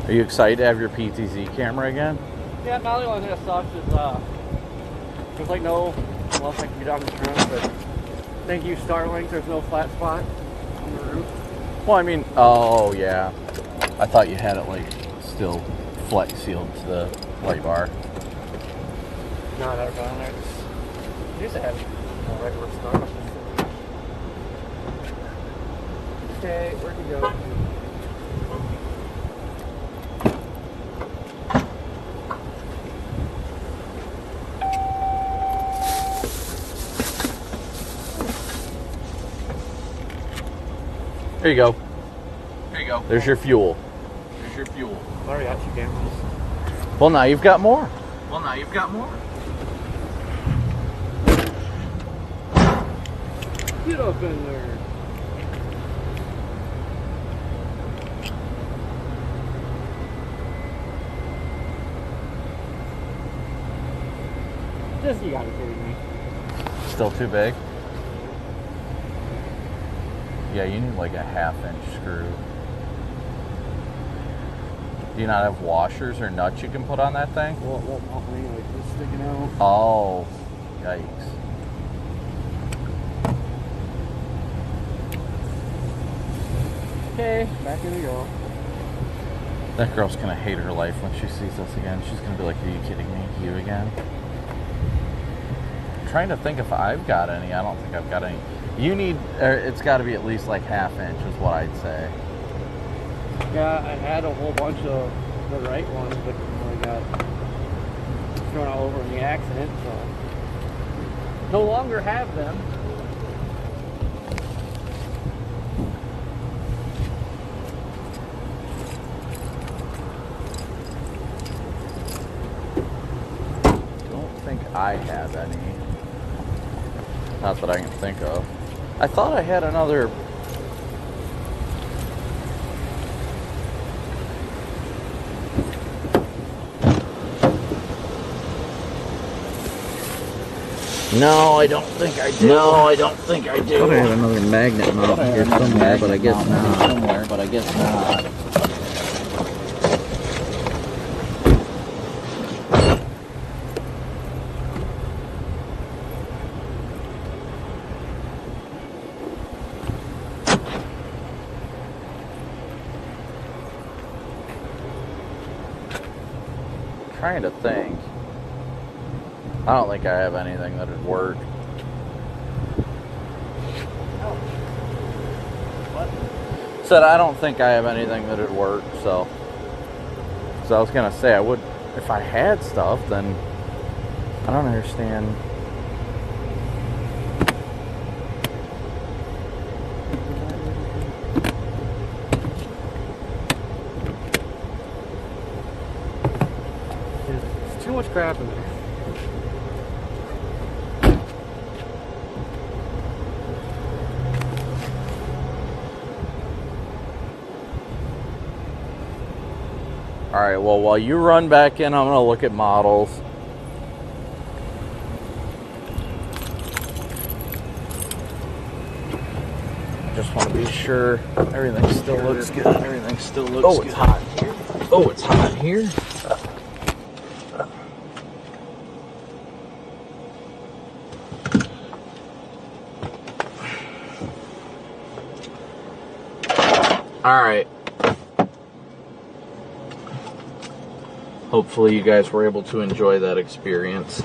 Speaker 2: Are you excited to have your PTZ camera again?
Speaker 4: Yeah, not the only thing that sucks is, there's like no, unless I can get on the trunk, but thank you Starlink, there's no flat spot on the roof.
Speaker 2: Well, I mean, oh yeah. I thought you had it like still flex sealed to the light bar.
Speaker 4: No, I never got on there. I used to have a regular Starlink. Okay, where'd you go?
Speaker 2: There you go.
Speaker 1: There you go.
Speaker 2: There's your fuel.
Speaker 1: There's your fuel.
Speaker 4: I already got 2 cameras.
Speaker 2: Well, now you've got more.
Speaker 1: Well, now you've got more.
Speaker 4: Get up in there. This, you gotta be kidding me.
Speaker 2: Still too big? Yeah, you need like a 1/2-inch screw. Do you not have washers or nuts you can put on that thing?
Speaker 4: Well, it won't pop anyway, it's sticking out.
Speaker 2: Oh, yikes.
Speaker 4: Okay, back in we go.
Speaker 2: That girl's gonna hate her life when she sees us again. She's gonna be like, are you kidding me? You again? I'm trying to think if I've got any. I don't think I've got any. You need, it's got to be at least like 1/2 inch is what I'd say.
Speaker 4: Yeah, I had a whole bunch of the right ones, but I got thrown all over in the accident, so no longer have them.
Speaker 2: Don't think I have any. Not that I can think of. I thought I had another. No, I don't think I do. No, I don't think I do.
Speaker 5: I thought I had another magnet mount here somewhere, but I guess not.
Speaker 2: Somewhere, but I guess not. trying to think. I don't think I have anything that would work.
Speaker 4: What?
Speaker 2: Said I don't think I have anything that would work, so I was gonna say I would if I had stuff, then I don't understand.
Speaker 4: There's too much crap in there.
Speaker 2: Alright, well, while you run back in, I'm going to look at models. Just want to be sure everything still looks good. Everything still looks good. Oh, it's hot here. Oh, it's hot here. Alright. Hopefully you guys were able to enjoy that experience.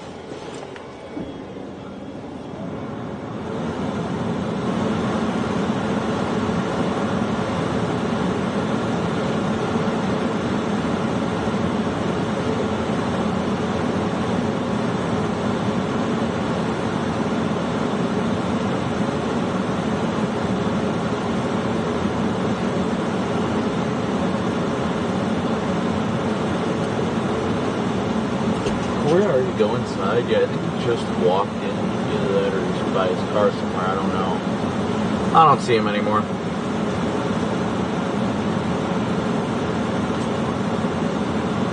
Speaker 2: Go inside? Yeah, I think he just walked in either that or he's by his car somewhere. I don't know. I don't see him anymore.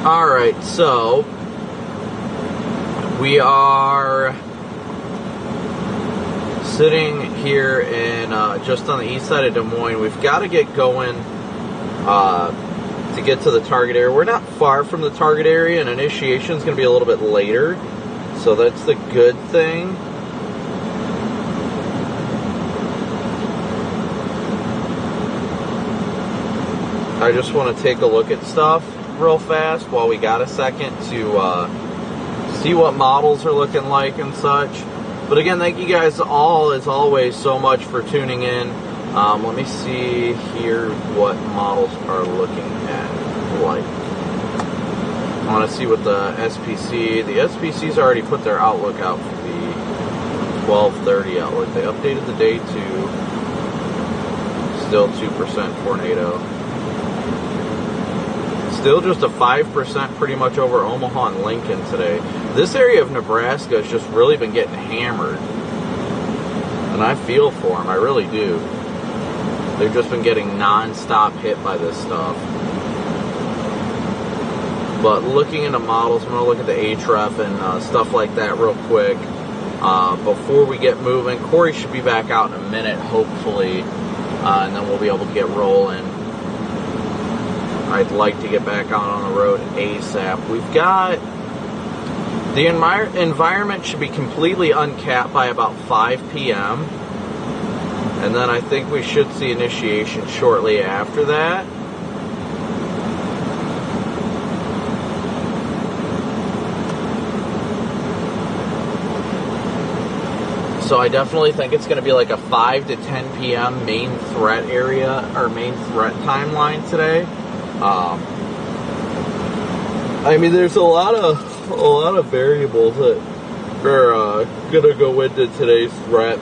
Speaker 2: Alright, so we are sitting here in just on the east side of Des Moines. We've got to get going to get to the target area. We're not far from the target area, and initiation is going to be a little bit later, so that's the good thing. I just want to take a look at stuff real fast while we got a second to see what models are looking like and such. But again, thank you guys all, as always, so much for tuning in. Let me see here what models are looking at like. I want to see what the SPC's already put their outlook out for the 1230 outlook. They updated the day to still 2% tornado. Still just a 5% pretty much over Omaha and Lincoln today. This area of Nebraska has just really been getting hammered. And I feel for them, I really do. They've just been getting non-stop hit by this stuff. But looking into models, I'm going to look at the HREF and stuff like that real quick. Before we get moving, Corey should be back out in a minute, hopefully. And then we'll be able to get rolling. I'd like to get back out on the road ASAP. We've got... The environment should be completely uncapped by about 5 p.m. And then I think we should see initiation shortly after that. So I definitely think it's going to be like a 5 to 10 p.m. main threat area, or main threat timeline today. I mean, there's a lot of variables that are gonna go into today's threat.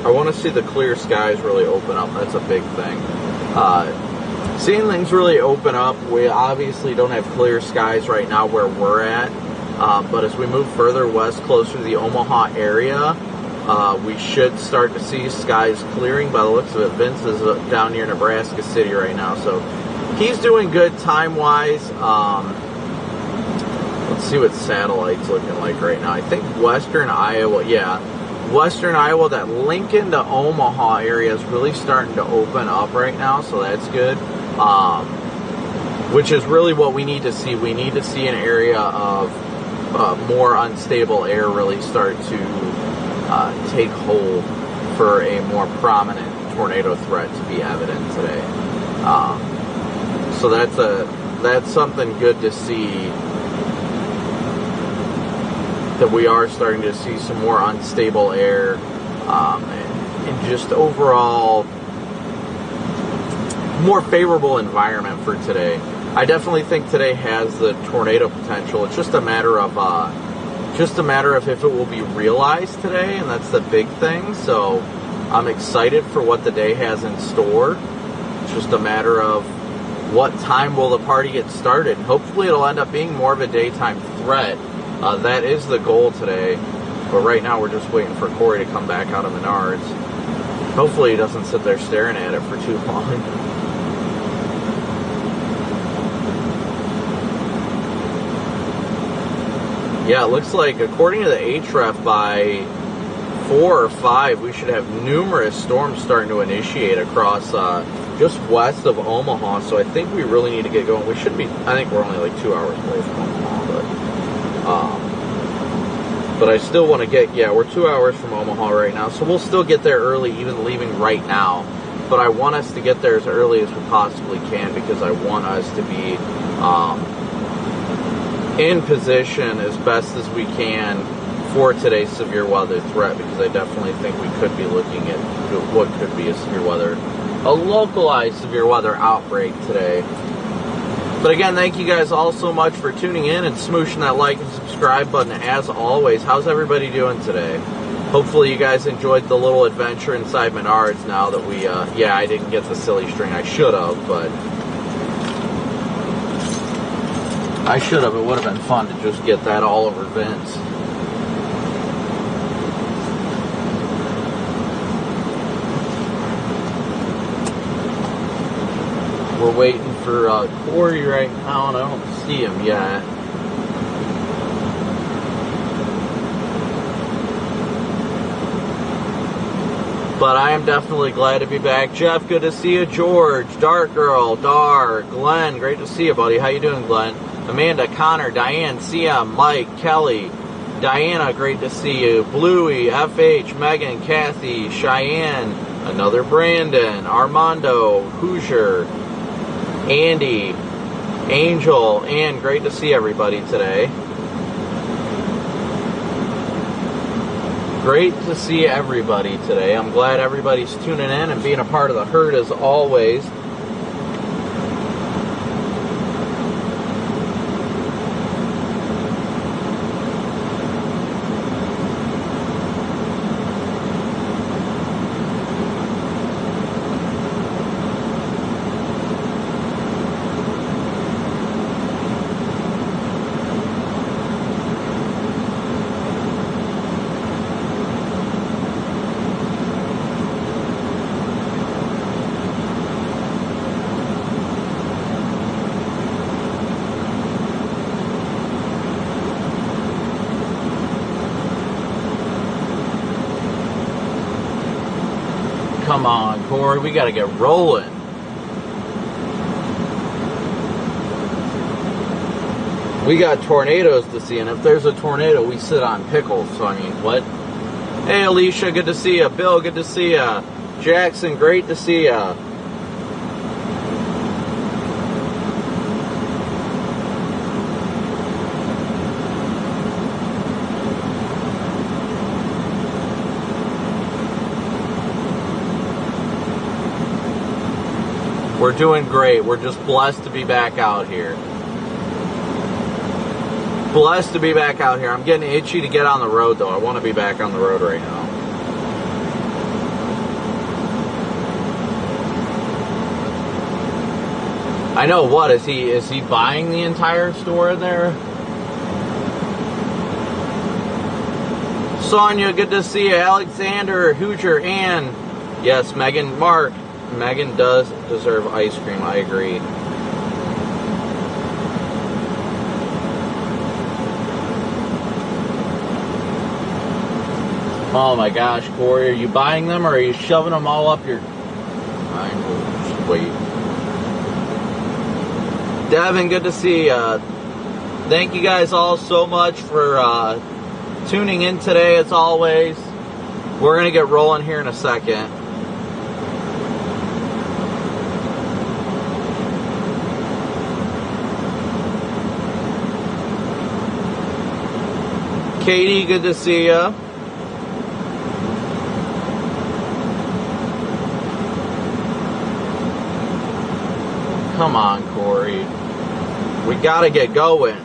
Speaker 2: I want to see the clear skies really open up. That's a big thing. Seeing things really open up. We obviously don't have clear skies right now where we're at, but as we move further west, closer to the Omaha area, we should start to see skies clearing. By the looks of it, Vince is down near Nebraska City right now, so he's doing good time-wise. Let's see what satellite's looking like right now. I think western Iowa, yeah. Western Iowa, that Lincoln to Omaha area is really starting to open up right now, so that's good. Which is really what we need to see. We need to see an area of more unstable air really start to take hold for a more prominent tornado threat to be evident today. So that's something good to see that we are starting to see some more unstable air, and just overall more favorable environment for today. I definitely think today has the tornado potential. It's just a matter of if it will be realized today, and that's the big thing. So I'm excited for what the day has in store. It's just a matter of what time will the party get started. Hopefully it'll end up being more of a daytime threat. That is the goal today. But right now we're just waiting for Corey to come back out of Menards. Hopefully he doesn't sit there staring at it for too long. Yeah, it looks like according to the HREF by 4 or 5, we should have numerous storms starting to initiate across just west of Omaha. So I think we really need to get going. We should be, I think we're only like 2 hours away from Omaha, but I still want to get, yeah, we're 2 hours from Omaha right now. So we'll still get there early, even leaving right now. But I want us to get there as early as we possibly can, because I want us to be in position as best as we can for today's severe weather threat, because I definitely think we could be looking at what could be a localized severe weather outbreak today. But again, thank you guys all so much for tuning in and smooshing that like and subscribe button as always. How's everybody doing today? Hopefully you guys enjoyed the little adventure inside Menards now that we, yeah, I didn't get the silly string. I should have, but it would have been fun to just get that all over Vince. We're waiting for Corey right now, and I don't see him yet. But I am definitely glad to be back. Jeff, good to see you. George, Dark Girl, Dar, Glenn, great to see you, buddy. How you doing, Glenn? Amanda, Connor, Diane, CM, Mike, Kelly, Diana, great to see you. Bluey, FH, Megan, Kathy, Cheyenne, another Brandon, Armando, Hoosier, Andy, Angel, and great to see everybody today. Great to see everybody today. I'm glad everybody's tuning in and being a part of the herd as always. Come on, Corey, we got to get rolling. We got tornadoes to see, and if there's a tornado, we sit on pickles. So, I mean, what? Hey, Alicia, good to see you. Bill, good to see you. Jackson, great to see you. We're doing great. We're just blessed to be back out here. Blessed to be back out here. I'm getting itchy to get on the road, though. I want to be back on the road right now. I know what, is he buying the entire store there? Sonia, good to see you. Alexander, Hoosier, Ann. Yes, Megan, Mark. Megan does deserve ice cream, I agree. Oh my gosh, Corey, are you buying them or are you shoving them all up your... I will just wait. Devin, good to see you. Thank you guys all so much for tuning in today, as always. We're going to get rolling here in a second. Katie, good to see ya. Come on, Corey. We gotta get going.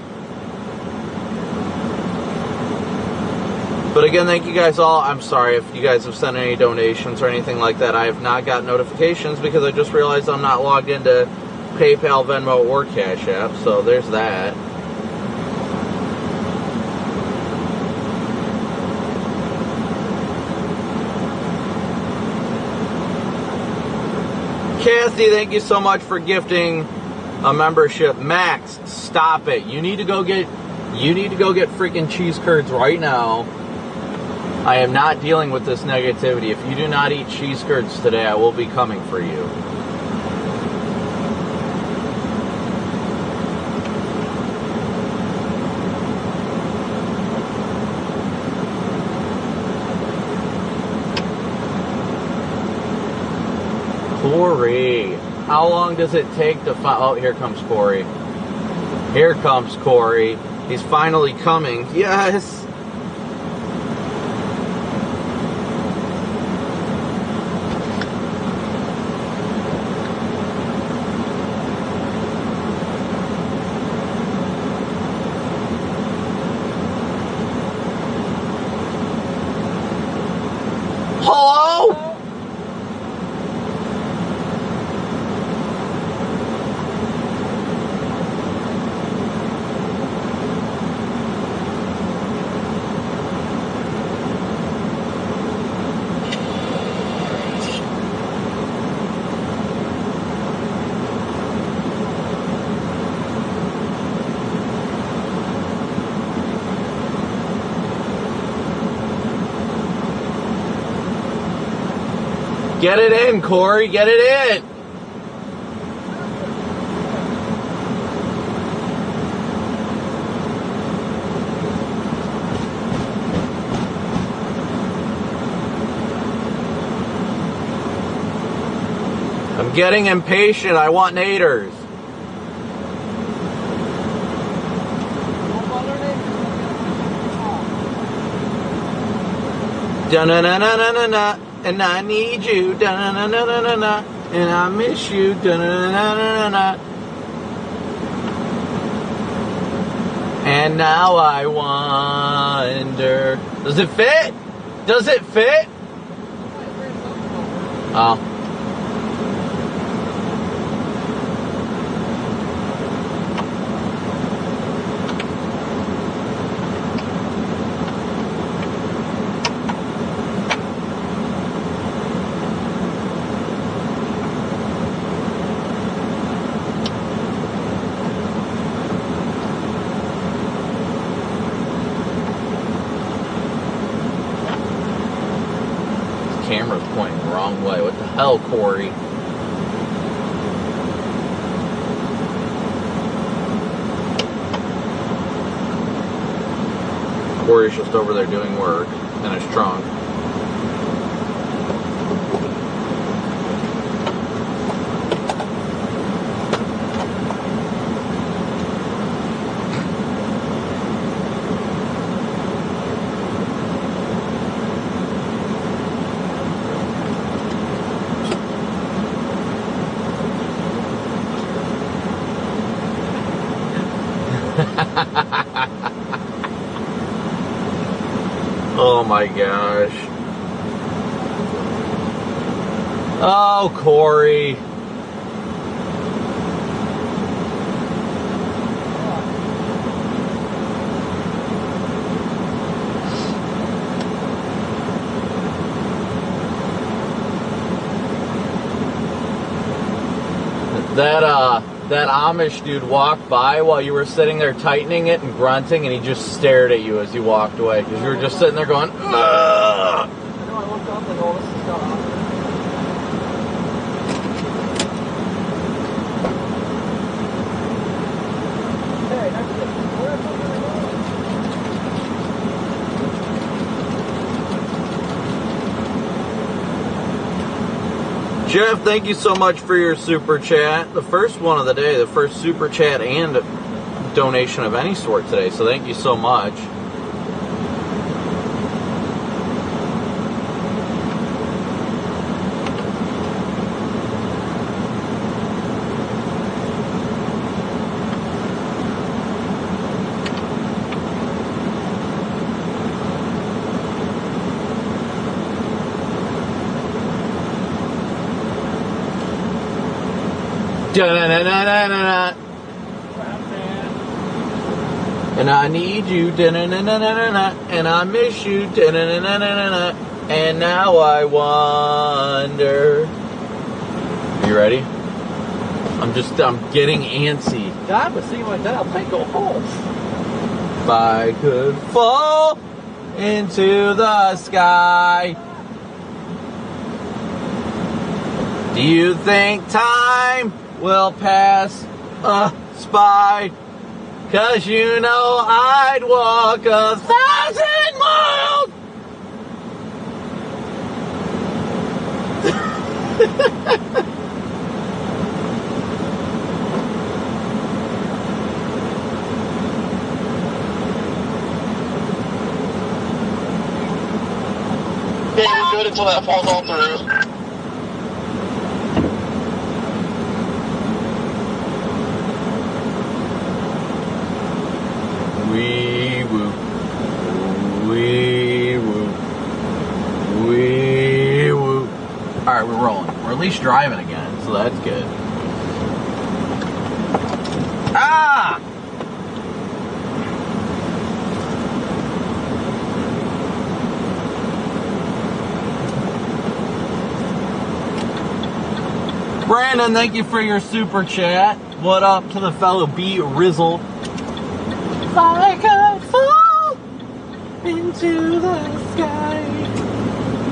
Speaker 2: But again, thank you guys all. I'm sorry if you guys have sent any donations or anything like that. I have not got notifications because I just realized I'm not logged into PayPal, Venmo, or Cash App. So there's that. Kathy, thank you so much for gifting a membership. Max, stop it. You need to go get freaking cheese curds right now. I am not dealing with this negativity. If you do not eat cheese curds today, I will be coming for you. Corey, how long does it take to find... Oh, here comes Corey. Here comes Corey. He's finally coming. Yes! Get it in, Corey. Get it in. I'm getting impatient. I want naders. Da-na-na-na-na-na-na. And I need you, da-na-na-na-na-na, and I miss you, da-na-na-na-na-na. And now I wonder, does it fit? Does it fit? Oh. Camera's pointing the wrong way. What the hell, Corey? Corey's just over there doing work in his trunk. Oh my gosh. Oh, Corey. That Amish dude walked by while you were sitting there tightening it and grunting, and he just stared at you as you walked away because you were just sitting there going, ugh!
Speaker 4: I know, I looked up and all this is stuff. Hey, that's it. Where the fuck am I
Speaker 2: Jeff, thank you so much for your super chat. The first one of the day, the first super chat and donation of any sort today, so thank you so much. Da-na-na-na-na-na. And I need you, da-na-na-na-na-na. And I miss you, da-na-na-na-na-na. And now I wonder. You ready? I'm getting antsy.
Speaker 5: God, but see like that, I'll take go home.
Speaker 2: If I could fall into the sky, do you think time will pass us by? 'Cause you know I'd walk 1,000 miles.
Speaker 1: Yeah, you're good until that falls all through.
Speaker 2: Wee woo. Wee woo. Wee woo. Alright, we're rolling. We're at least driving again, so that's good. Ah! Brandon, thank you for your super chat. What up to the fellow B Rizzle? If I could fall into the sky,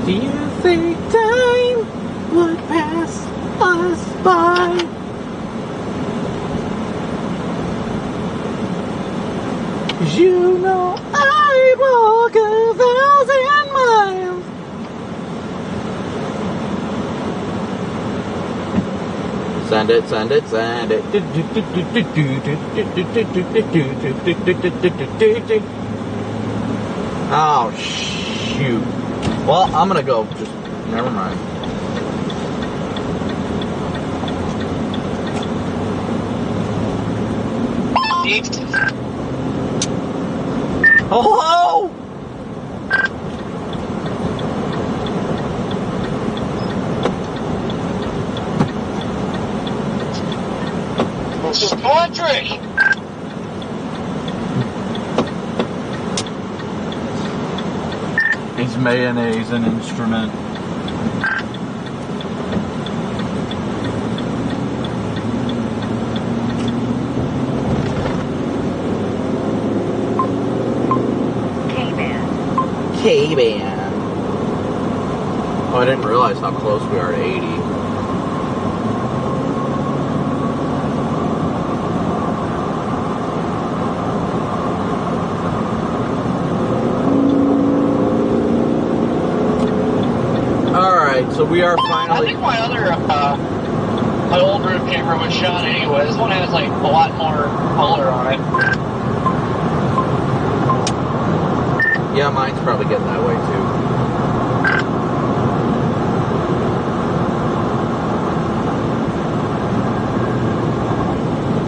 Speaker 2: do you think time would pass us by? Cause you know I'd walk 1,000 miles. Send it, send it, send it. Oh, shoot. Well, I'm gonna go. Just, never mind. Hello?
Speaker 1: This is poetry.
Speaker 2: Is mayonnaise an instrument? K-Band. Oh, I didn't realize how close we are to 80. So we are finally.
Speaker 1: I think my other, my old group camera was shot anyway. This one has like a lot more color on it.
Speaker 2: Yeah, mine's probably getting that way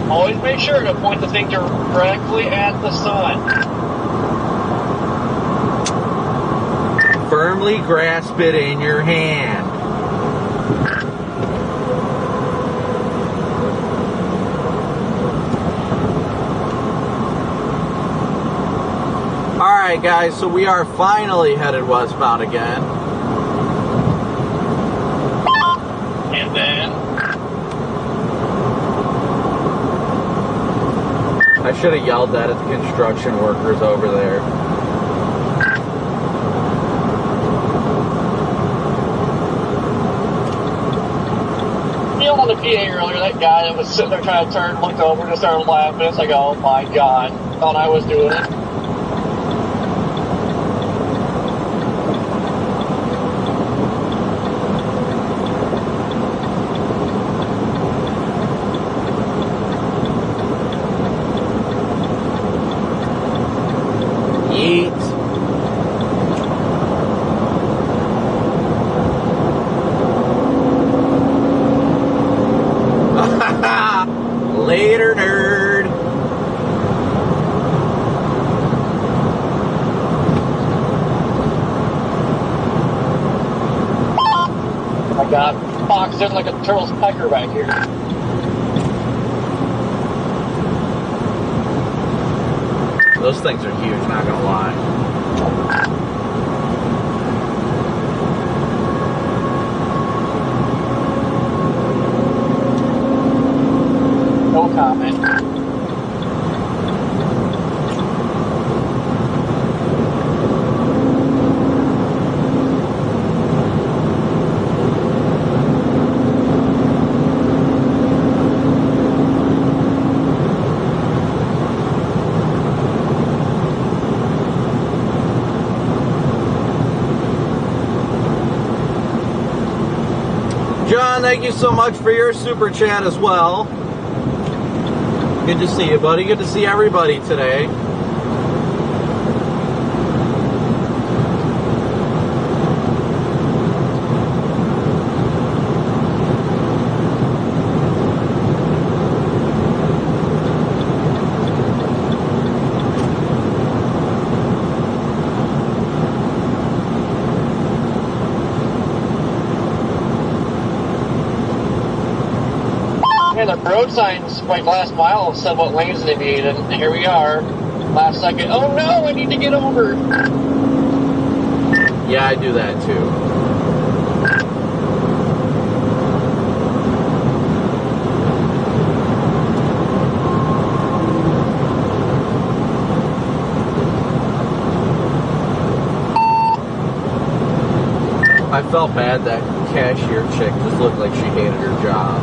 Speaker 2: too.
Speaker 1: Always make sure to point the thing directly at the sun.
Speaker 2: Firmly grasp it in your hand. Alright guys, so we are finally headed westbound again.
Speaker 1: And then
Speaker 2: I should have yelled that at the construction workers over there.
Speaker 1: On the PA earlier, that guy that was sitting there trying to turn, looked over and just started laughing. It's like, oh my god, thought I was doing it.
Speaker 2: Later, nerd.
Speaker 1: I got boxed in like a turtle's pecker back here.
Speaker 2: Those things are huge, not gonna lie.
Speaker 1: No comment.
Speaker 2: John, thank you so much for your super chat as well. Good to see you, buddy. Good to see everybody today.
Speaker 1: Yeah, the road signs, like last mile, said what lanes they need, and here we are. Last second, oh no, I need to get over.
Speaker 2: Yeah, I do that too. I felt bad that cashier chick just looked like she hated her job.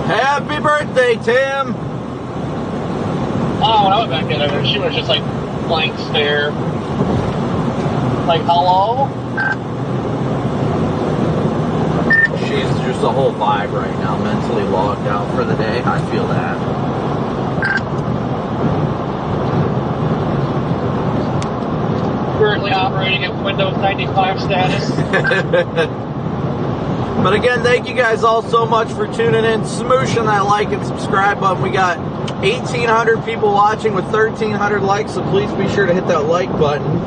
Speaker 2: Happy birthday, Tim!
Speaker 1: Oh, when I went back in there, she was just like blank stare. Like, hello?
Speaker 2: She's just a whole vibe right now, mentally logged out for the day. I feel that.
Speaker 1: Currently operating at Windows 95 status.
Speaker 2: But again, thank you guys all so much for tuning in, smooshing that like and subscribe button. We got 1,800 people watching with 1,300 likes, so please be sure to hit that like button.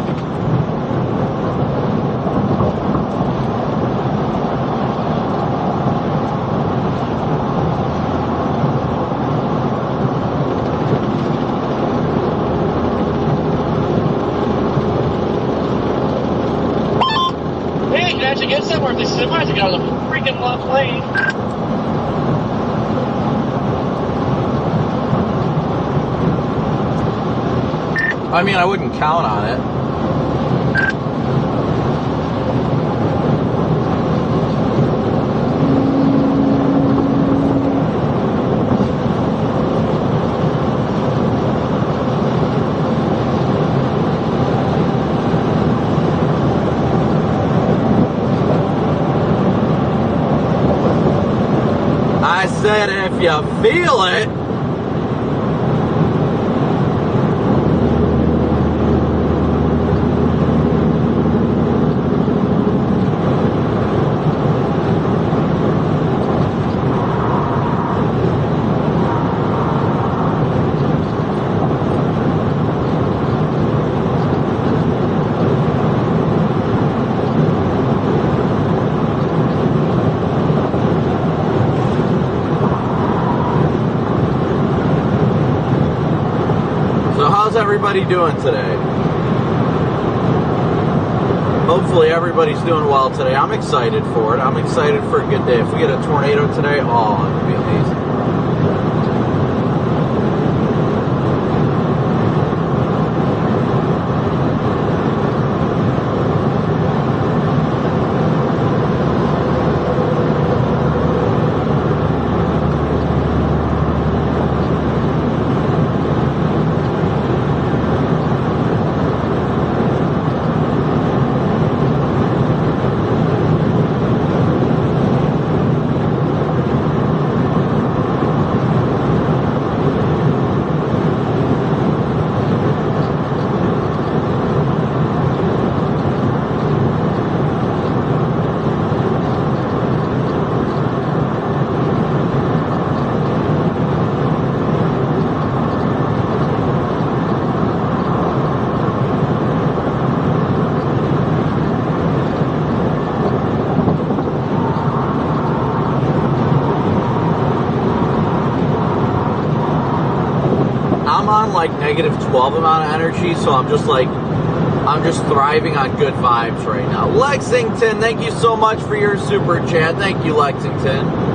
Speaker 1: Hey, you can actually get somewhere if they semis to get on the freaking left lane.
Speaker 2: I mean, I wouldn't count on it. I said if you feel it. How's everybody doing today? Hopefully everybody's doing well today. I'm excited for it. I'm excited for a good day. If we get a tornado today, oh, it would be amazing. like -12 amount of energy, so I'm just thriving on good vibes right now. Lexington, thank you so much for your super chat. Thank you, Lexington.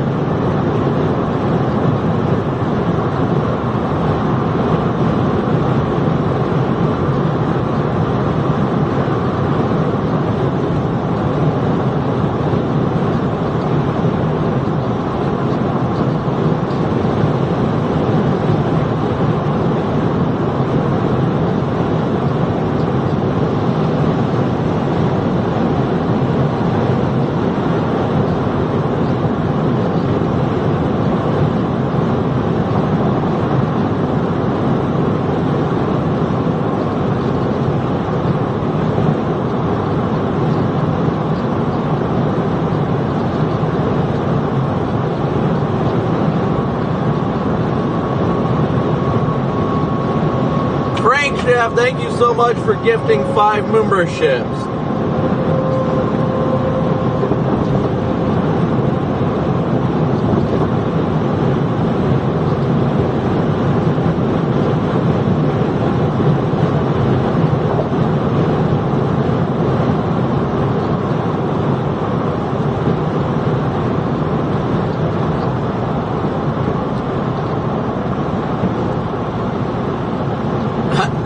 Speaker 2: Thank you so much for gifting 5 memberships.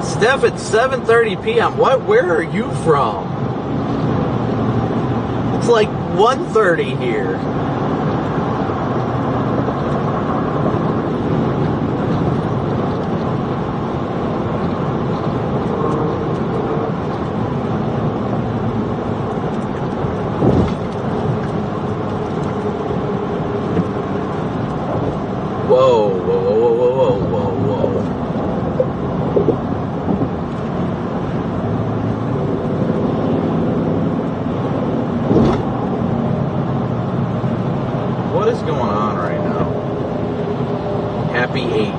Speaker 2: Steph, it's 7:30 p.m. Where are you from? It's like 1:30 here. Whoa, whoa, whoa, whoa, whoa, whoa, whoa. What is going on right now? Happy 8.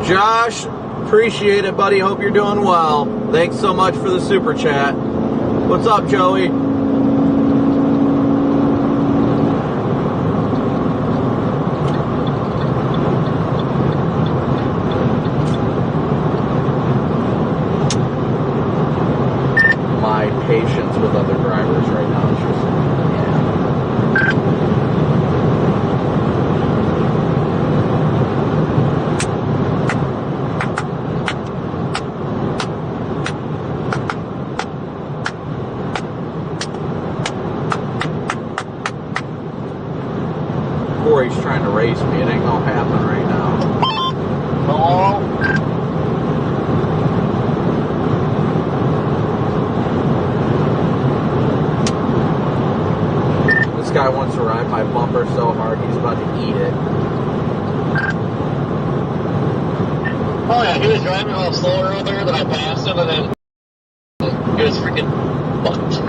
Speaker 2: Josh, appreciate it, buddy. Hope you're doing well. Thanks so much for the super chat. What's up, Joey? My patience with other drivers right now is just, Corey's trying to race me. It ain't gonna happen right now.
Speaker 1: Hello?
Speaker 2: This guy wants to ride my bumper so hard he's about to eat it.
Speaker 1: Oh yeah, he was driving a little slower earlier than I passed him, and then he was freaking fucked.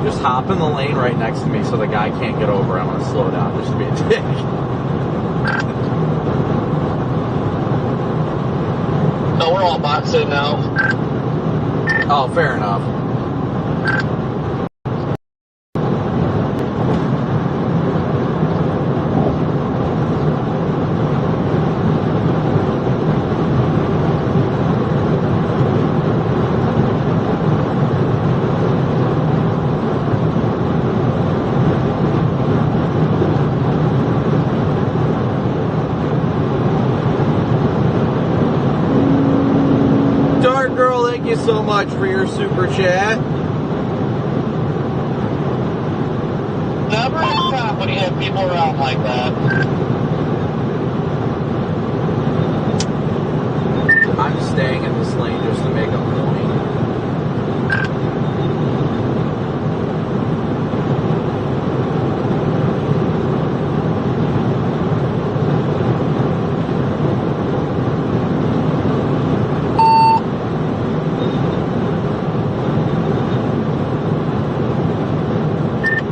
Speaker 2: Just hop in the lane right next to me so the guy can't get over. I'm going to slow down just to be a dick.
Speaker 1: No, we're all boxing now.
Speaker 2: Oh, fair enough. Thank you so much for your super chat.
Speaker 1: Never stop when you have people around like that.
Speaker 2: this lane just to make a point.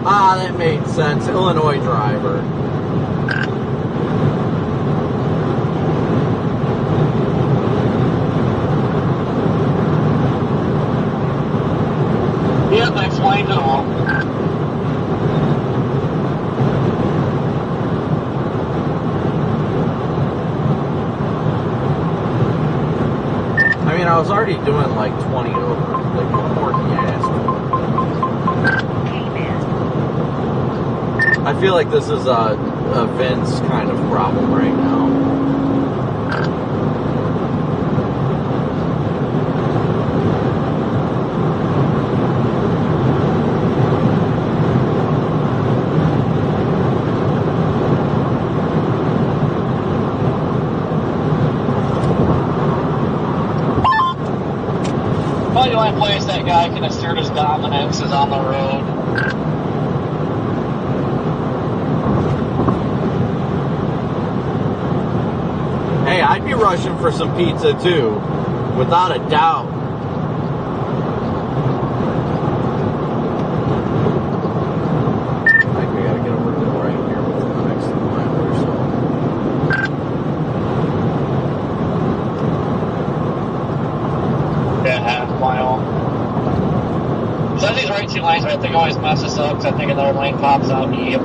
Speaker 2: Ah, that made sense. Illinois driver.
Speaker 1: Yep, I explained it all.
Speaker 2: I mean, I was already doing like 20 over. Like, what more can you ask for? I feel like this is a Vince kind of problem right now.
Speaker 1: Probably the only place that guy can assert his dominance is on the road.
Speaker 2: Hey, I'd be rushing for some pizza too, without a doubt. I think we gotta get over to the right here with the next mile or so.
Speaker 1: Yeah, half mile. So these right two lanes, I think always mess us up because I think another lane pops out and you.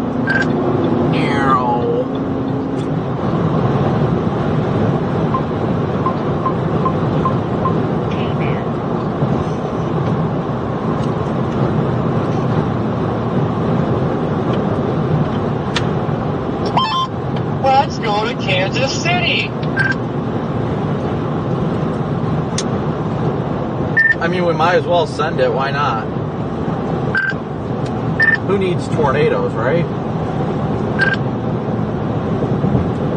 Speaker 1: Let's go to Kansas City.
Speaker 2: I mean, we might as well send it. Why not? Who needs tornadoes, right?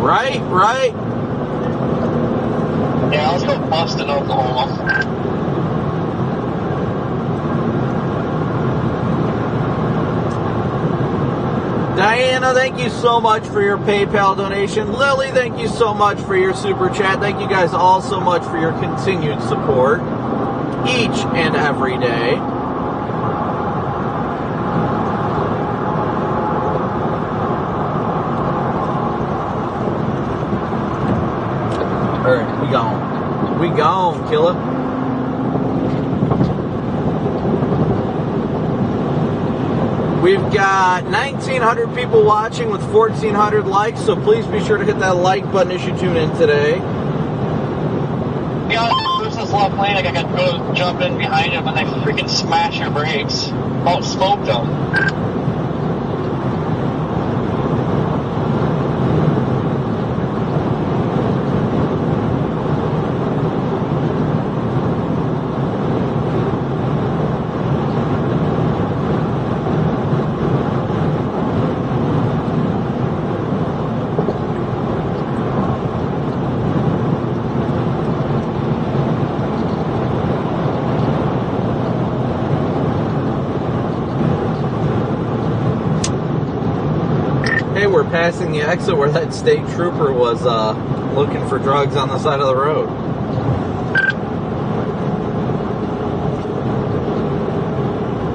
Speaker 2: Right?
Speaker 1: Yeah, let's go bust in Oklahoma.
Speaker 2: Diana, thank you so much for your PayPal donation. Lily, thank you so much for your super chat. Thank you guys all so much for your continued support each and every day. All right, we gone, killer. We've got 1,900 people watching with 1,400 likes, so please be sure to hit that like button as you tune in today.
Speaker 1: Yeah, there's this left lane, I gotta go jump in behind him and they freaking smash your brakes. About smoked them.
Speaker 2: We're passing the exit where that state trooper was looking for drugs on the side of the road.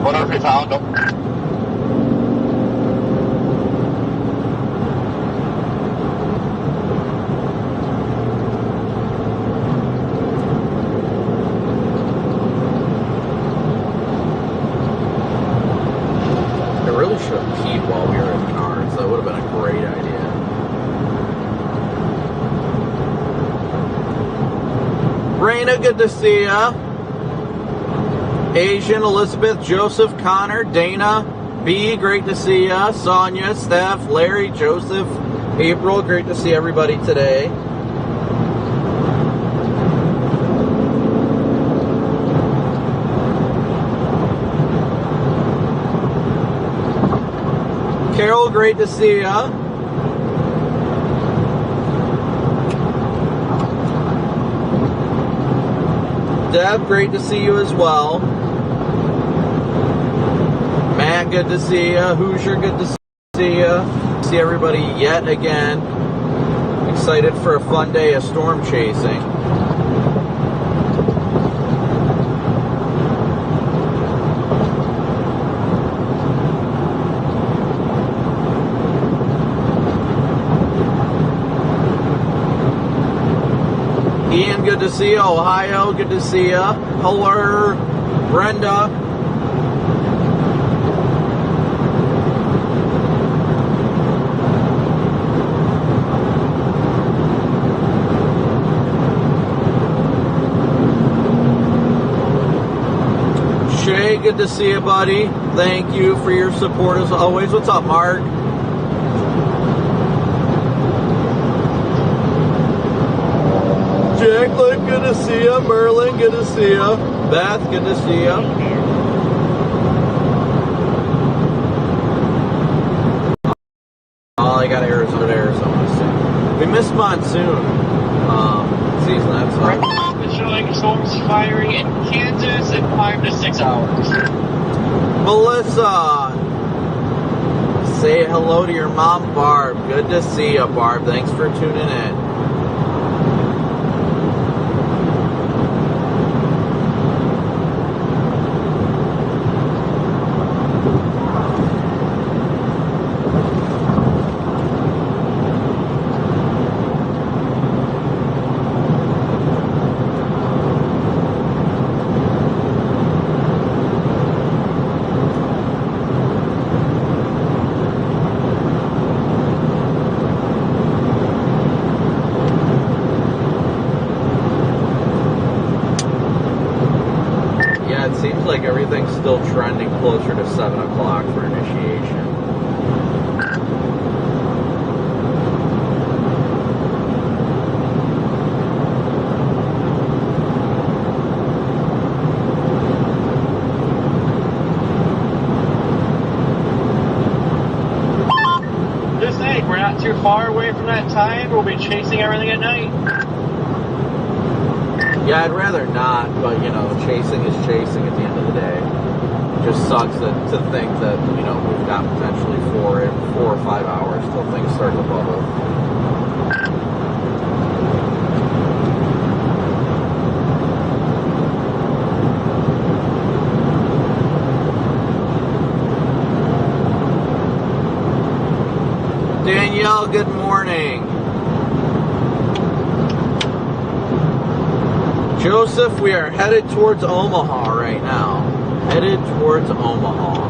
Speaker 1: Wonder if we found them.
Speaker 2: I really should have peed while we were at Menards. That would have been a great idea. Raina, good to see ya. Asian, Elizabeth, Joseph, Connor, Dana, B, great to see ya. Sonia, Steph, Larry, Joseph, April, great to see everybody today. Carol, great to see ya. Deb, great to see you as well. Matt, good to see you. Hoosier, good to see you. See everybody yet again. Excited for a fun day of storm chasing. Ian, good to see you. Ohio, good to see you. Hello, Brenda. Shay, good to see you, buddy. Thank you for your support as always. What's up, Mark? Jacqueline, good to see you. Merlin, good to see you. Beth, good to see you. Oh, I got Arizona to Arizona soon. We missed monsoon season. That's
Speaker 1: right now it's showing storms firing in Kansas in 5 to 6 hours.
Speaker 2: Melissa, say hello to your mom, Barb. Good to see you, Barb. Thanks for tuning in. Everything's still trending closer to 7 o'clock for initiation.
Speaker 1: Just think, we're not too far away from that time. We'll be chasing everything at night.
Speaker 2: Yeah, I'd rather not, but, you know, chasing is chasing at the end of the day. It just sucks to think that, you know, we've got potentially 4 or 5 hours till things start to bubble. Danielle, good morning. Joseph, we are headed towards Omaha right now. Headed towards Omaha.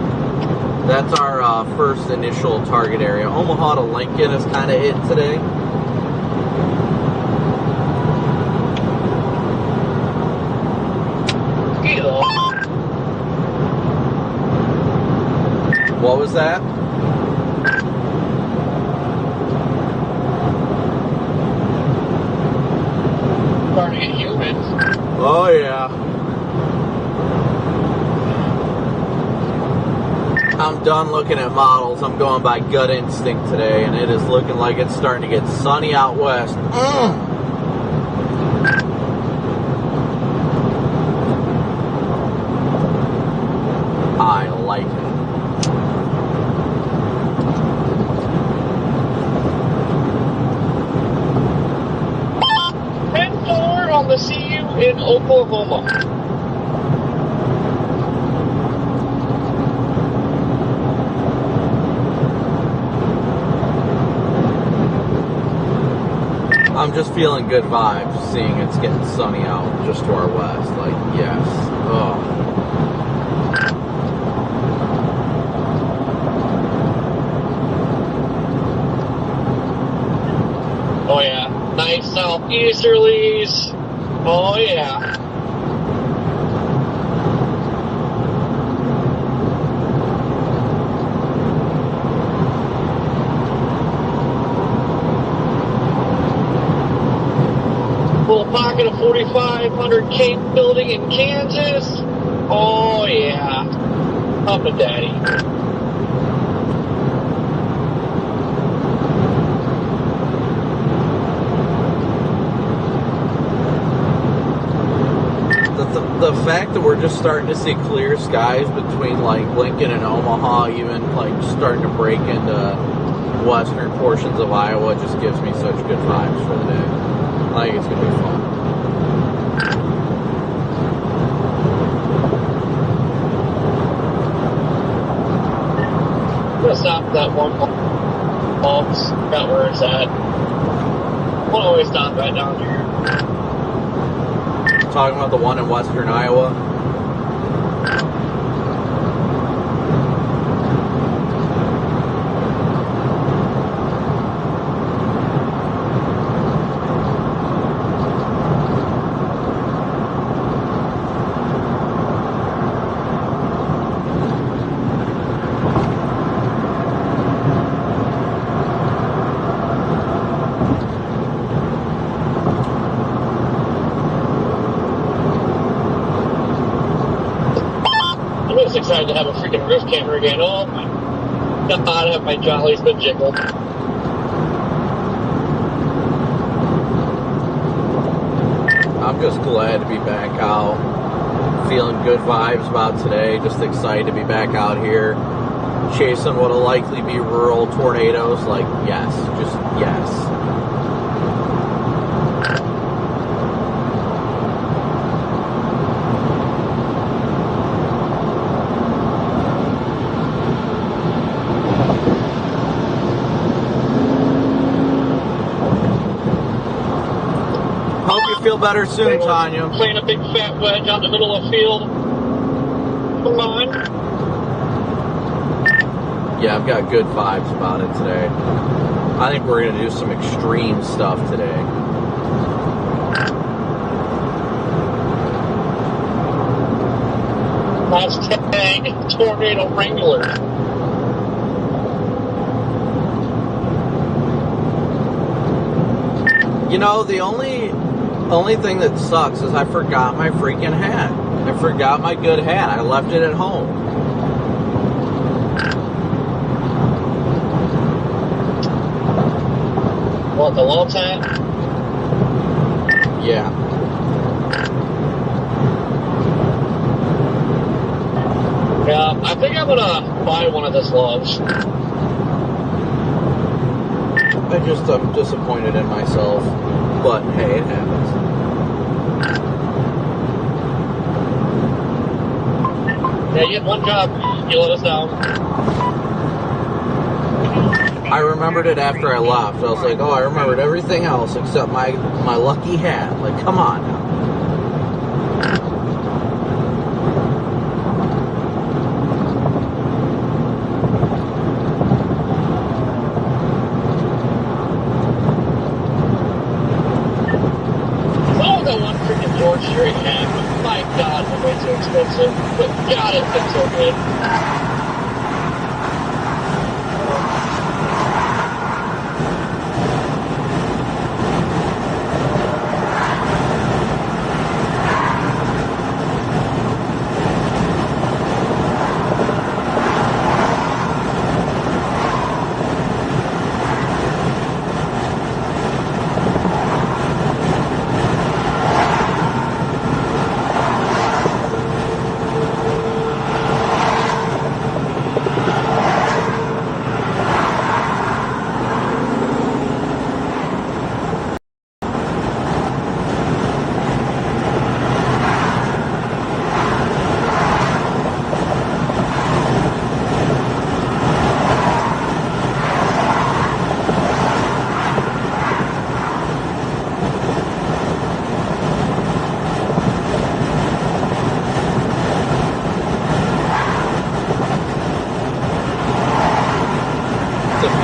Speaker 2: That's our first initial target area. Omaha to Lincoln is kind of it today. What was that?
Speaker 1: Starting to get humid.
Speaker 2: Oh yeah. I'm done looking at models. I'm going by gut instinct today, and it is looking like it's starting to get sunny out west. I like it.
Speaker 1: On the CU in Oklahoma.
Speaker 2: I'm just feeling good vibes seeing it's getting sunny out just to our west. Like, yes. Oh.
Speaker 1: Oh yeah. Nice southeasterlies. Oh yeah. Little pocket of 4,500 Cape building in Kansas. Oh yeah. Up and daddy.
Speaker 2: fact that we're just starting to see clear skies between like Lincoln and Omaha, even like starting to break into western portions of Iowa, just gives me such good vibes for the day. I think it's gonna be fun.
Speaker 1: I'm gonna stop at that one Bob's, forgot where it's at. We'll always stop right down here.
Speaker 2: Talking about the one in western Iowa.
Speaker 1: I'm just excited to have a freaking roof camera again. Oh my God, have my jollies been jiggled.
Speaker 2: I'm just glad to be back out. Feeling good vibes about today. Just excited to be back out here. Chasing what'll likely be rural tornadoes. Like, yes. Just yes. Feel better soon, Tanya.
Speaker 1: Playing a big fat wedge out in the middle of the field. Come on.
Speaker 2: Yeah, I've got good vibes about it today. I think we're going to do some extreme stuff today.
Speaker 1: Mustang Tornado Wrangler.
Speaker 2: You know, the only thing that sucks is I forgot my freaking hat. I forgot my good hat. I left it at home.
Speaker 1: What, the Waltz hat?
Speaker 2: Yeah.
Speaker 1: Yeah, I think I'm gonna buy one of the gloves.
Speaker 2: I'm disappointed in myself. But hey, it happens.
Speaker 1: Yeah, you had one job. You let us down.
Speaker 2: I remembered it after I left. I was like, oh, I remembered everything else except my lucky hat. Like, come on now.
Speaker 1: Straight hat, but my God, the way too expensive. But God, it fits so good.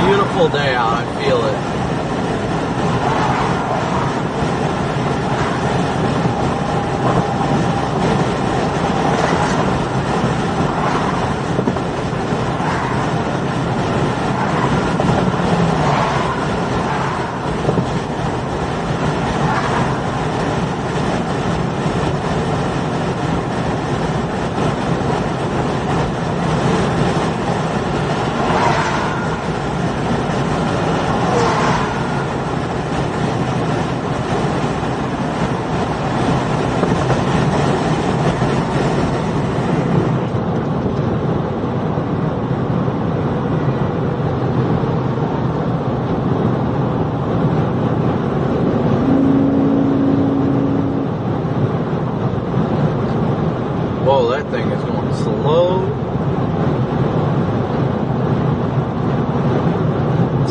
Speaker 1: Beautiful day out, I feel it.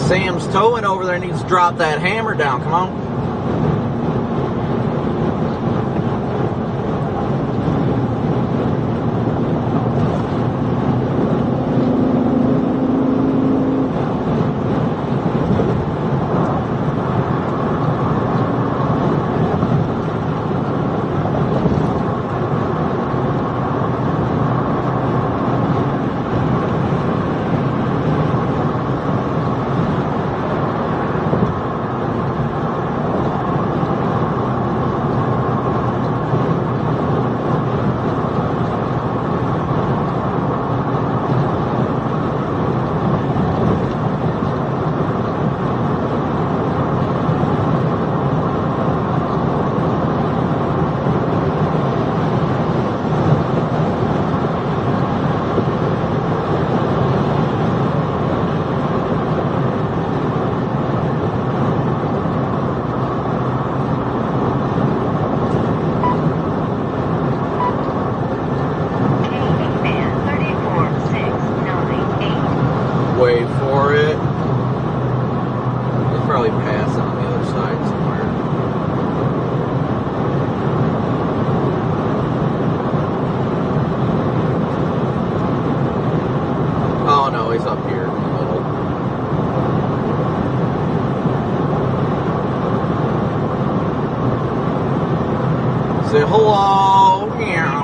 Speaker 2: Sam's towing over there needs to drop that hammer down. Come on. Wait for it. It's probably passing on the other side somewhere. Oh no, he's up here in the middle. Say hello. Meow.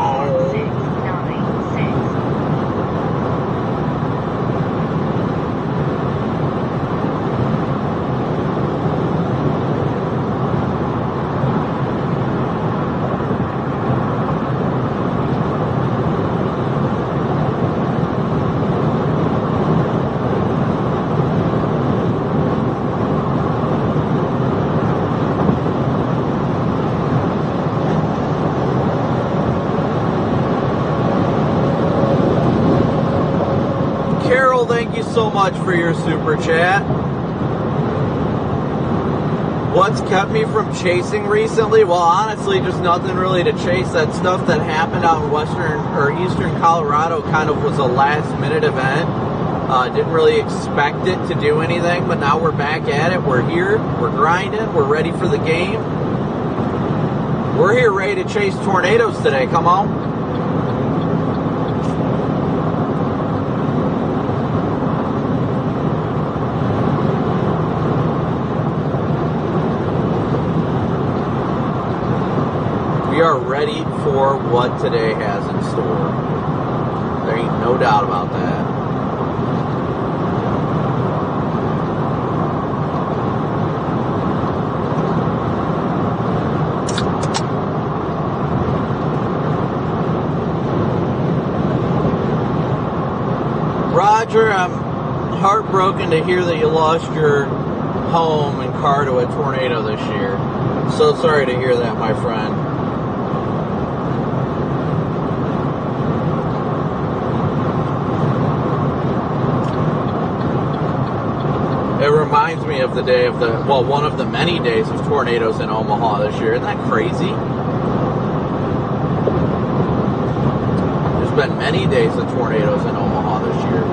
Speaker 2: Thank you so much for your super chat. What's kept me from chasing recently? Well, honestly, just nothing really to chase. That stuff that happened out in western or eastern Colorado kind of was a last minute event. Didn't really expect it to do anything, but now we're back at it. We're here, we're grinding, we're ready for the game. We're here ready to chase tornadoes today. Come on. We are ready for what today has in store. There ain't no doubt about that. Roger, I'm heartbroken to hear that you lost your home and car to a tornado this year. So sorry to hear that, my friend. It reminds me of the day of one of the many days of tornadoes in Omaha this year. Isn't that crazy? There's been many days of tornadoes in Omaha this year.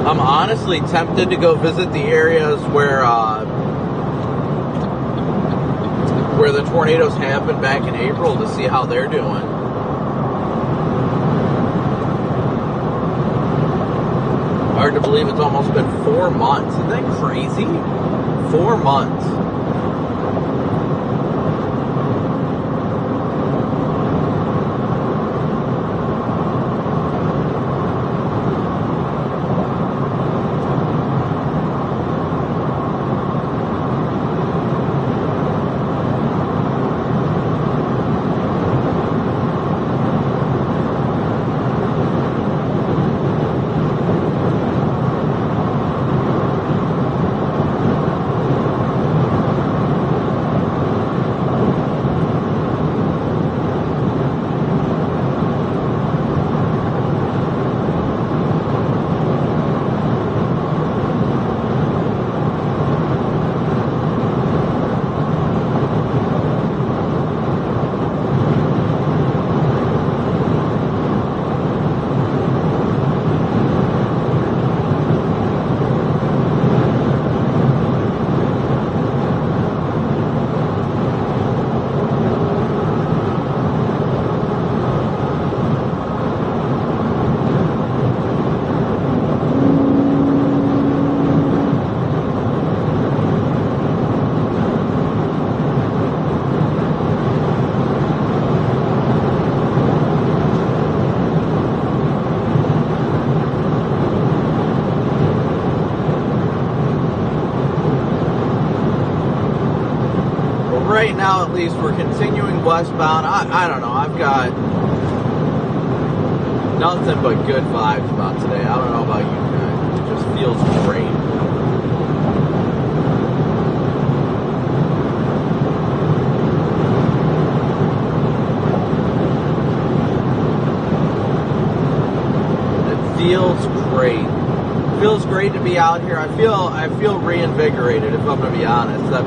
Speaker 2: I'm honestly tempted to go visit the areas where the tornadoes happened back in April to see how they're doing. Hard to believe it's almost been 4 months. Isn't that crazy? 4 months. right now, at least, we're continuing westbound. I don't know. I've got nothing but good vibes about today. I don't know about you guys. It just feels great. Feels great. Feels great to be out here. I feel reinvigorated, if I'm gonna be honest. I've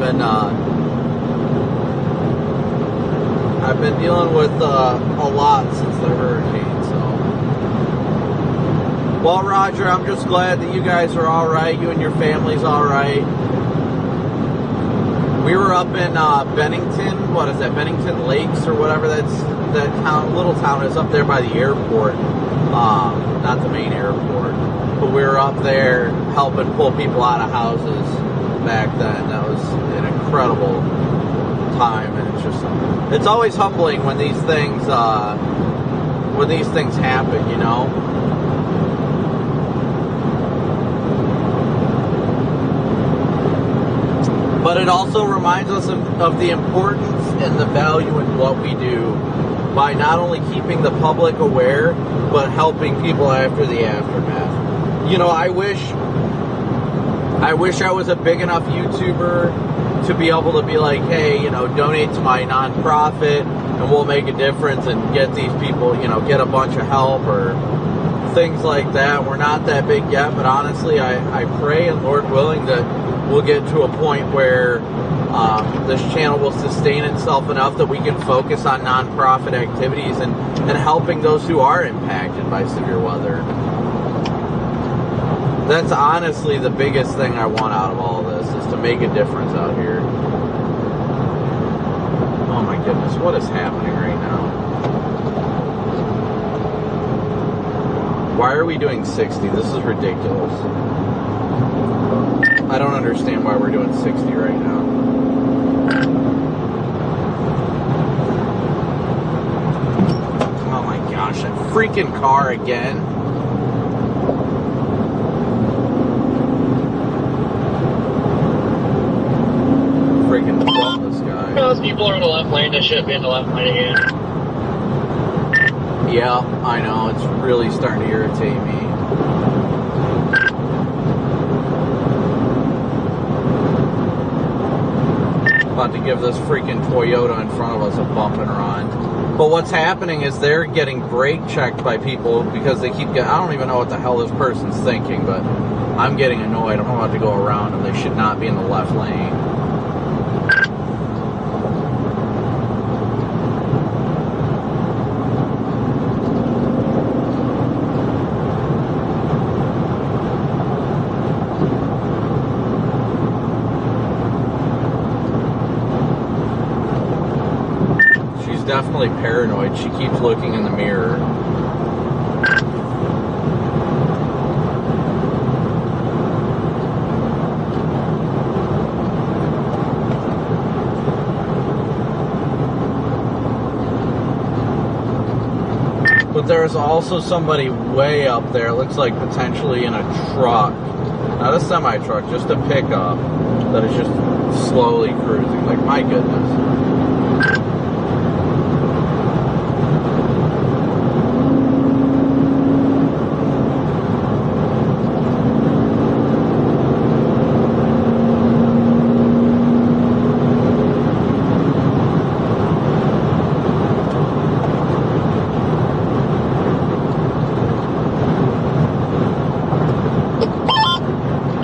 Speaker 2: been dealing with a lot since the hurricane. So, well, Roger, I'm just glad that you guys are all right. You and your family's all right. We were up in Bennington. What is that? Bennington Lakes or whatever that little town is up there by the airport. Not the main airport, but we were up there helping pull people out of houses back then. That was an incredible time, and it's always humbling when these things happen, you know. But it also reminds us of the importance and the value in what we do by not only keeping the public aware, but helping people after the aftermath. You know, I wish I was a big enough YouTuber to be able to be like, hey, you know, donate to my nonprofit and we'll make a difference and get these people, you know, get a bunch of help or things like that. We're not that big yet, but honestly, I pray, and Lord willing, that we'll get to a point where this channel will sustain itself enough that we can focus on nonprofit activities and helping those who are impacted by severe weather. That's honestly the biggest thing I want out of all of this, is to make a difference out here. Oh my goodness, what is happening right now? Why are we doing 60? This is ridiculous. I don't understand why we're doing 60 right now. Oh my gosh, that freaking car again. Freaking love this guy.
Speaker 1: Those people are in the left lane, they should be in the left lane again.
Speaker 2: Yeah, I know, it's really starting to irritate me. About to give this freaking Toyota in front of us a bump and run. But what's happening is they're getting brake checked by people because they keep getting, I don't even know what the hell this person's thinking, but I'm getting annoyed. I'm about to go around them. They should not be in the left lane. Definitely paranoid. She keeps looking in the mirror. But there's also somebody way up there, looks like potentially in a truck. Not a semi-truck, just a pickup that is just slowly cruising. Like, my goodness.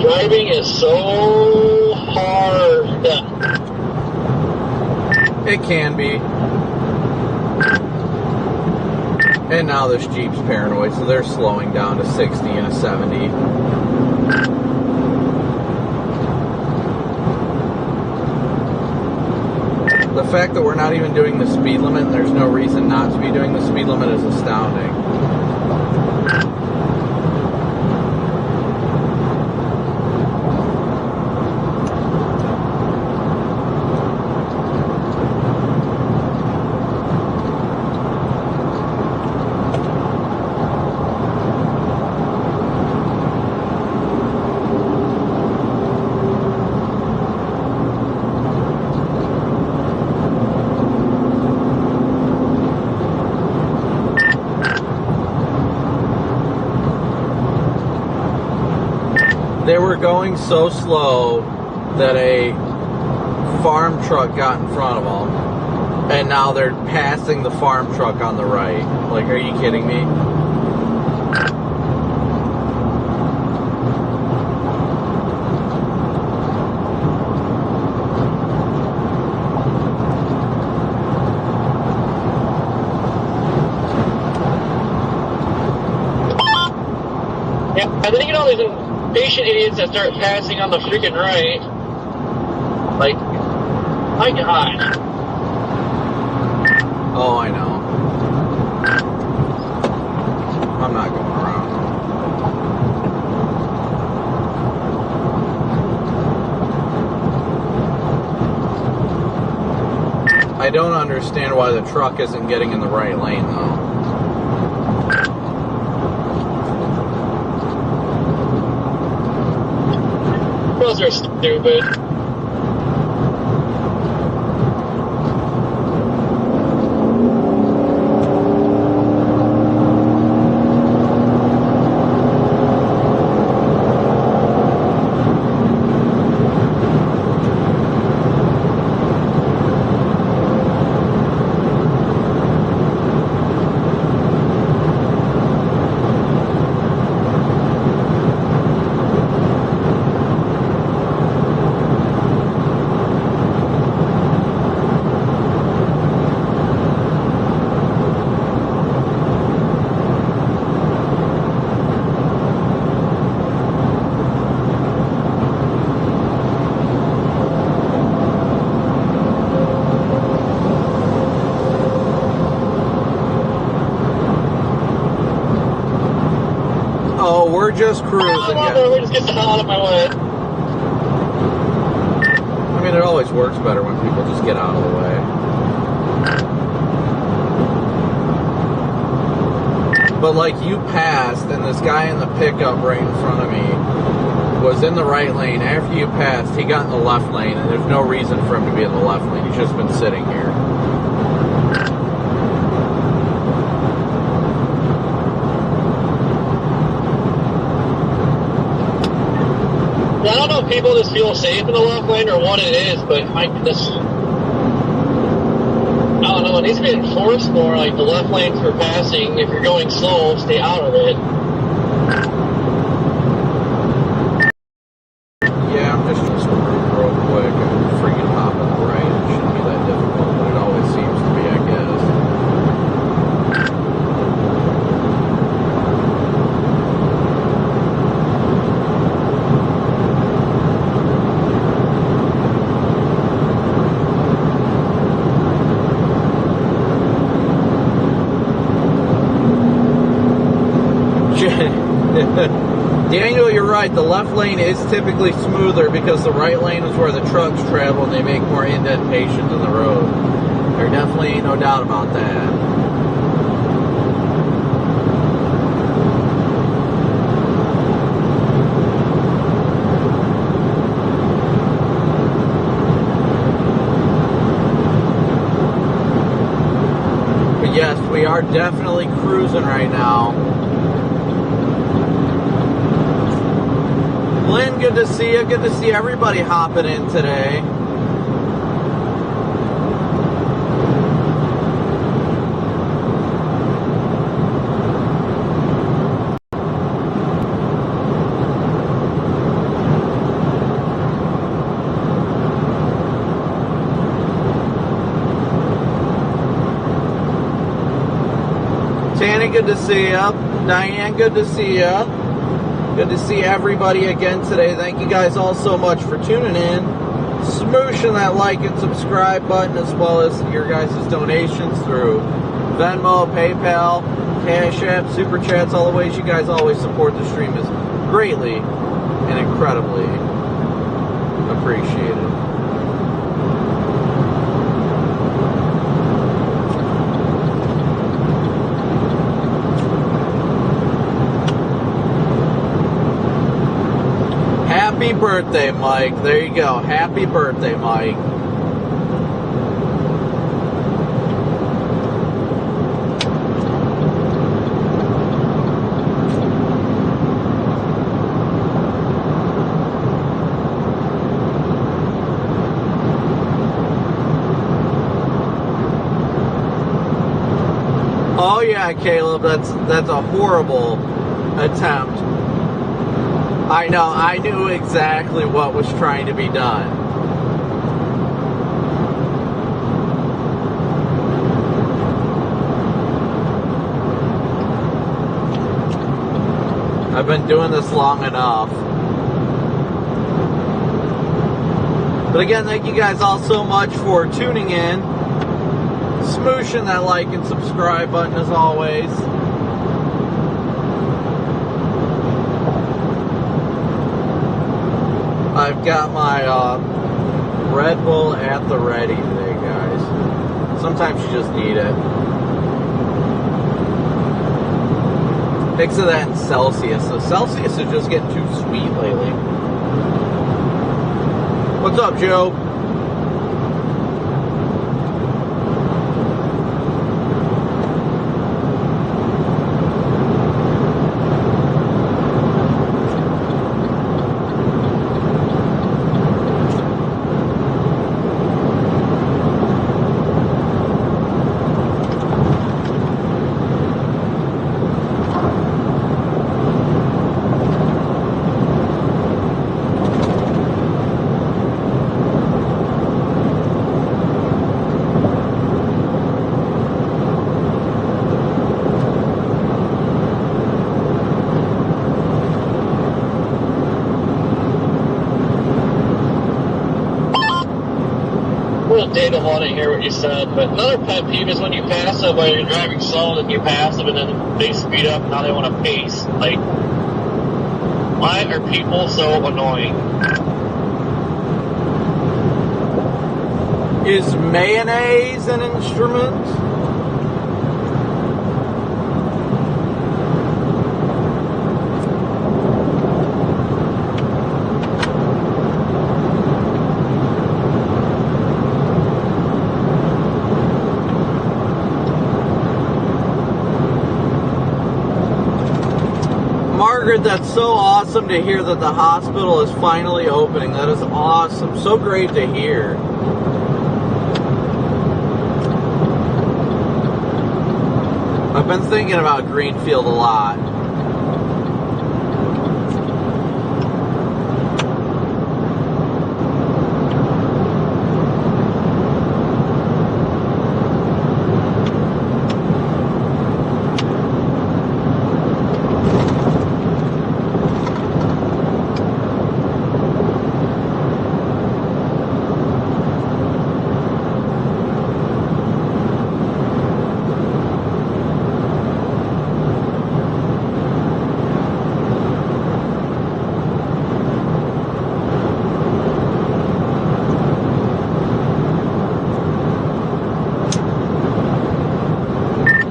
Speaker 1: Driving is so hard.
Speaker 2: It can be. And now this Jeep's paranoid, so they're slowing down to 60 and a 70. The fact that we're not even doing the speed limit and there's no reason not to be doing the speed limit is astounding. going so slow that a farm truck got in front of them, and now they're passing the farm truck on the right. Like, are you kidding me?
Speaker 1: Yeah, and then you get all these impatient idiots that start passing on the freaking right. Like, my God.
Speaker 2: Oh, I know. I'm not going around. I don't understand why the truck isn't getting in the right lane, though.
Speaker 1: Those are stupid.
Speaker 2: Oh, we're just cruising.
Speaker 1: We just get the hell out of my way.
Speaker 2: I mean, it always works better when people just get out of the way. But like, you passed, and this guy in the pickup right in front of me was in the right lane. After you passed, he got in the left lane, and there's no reason for him to be in the left lane. He's just been sitting here.
Speaker 1: I don't know if people just feel safe in the left lane or what it is, but I don't know, it needs to be enforced more, like the left lanes for passing. If you're going slow, stay out of it.
Speaker 2: Yeah, I'm just screwed real quick and freaking hop on the right. It shouldn't be that difficult, but it always seems to be, I guess. Daniel, you're right. The left lane is typically smoother because the right lane is where the trucks travel and they make more indentation in the road. There definitely ain't no doubt about that. But yes, we are definitely cruising right now. Lynn, good to see you. Good to see everybody hopping in today. Tanny, good to see you. Diane, good to see you. Good to see everybody again today. Thank you guys all so much for tuning in. Smooshing that like and subscribe button, as well as your guys' donations through Venmo, PayPal, Cash App, Super Chats. All the ways you guys always support the stream is greatly and incredibly appreciated. Happy birthday, Mike. There you go. Happy birthday, Mike. Oh yeah, Caleb, that's a horrible attempt. I know, I knew exactly what was trying to be done. I've been doing this long enough. But again, thank you guys all so much for tuning in. Smooshing that like and subscribe button as always. I've got my Red Bull at the ready today, guys. Sometimes you just need it. Mix of that in Celsius. So Celsius is just getting too sweet lately. What's up, Joe?
Speaker 1: Data want to hear what you said, but another pet peeve is when you pass them while you're driving slow and you pass them and then they speed up and now they want to pace. Like, why are people so annoying?
Speaker 2: Is mayonnaise an instrument? That's so awesome to hear that the hospital is finally opening. That is awesome. So great to hear. I've been thinking about Greenfield a lot.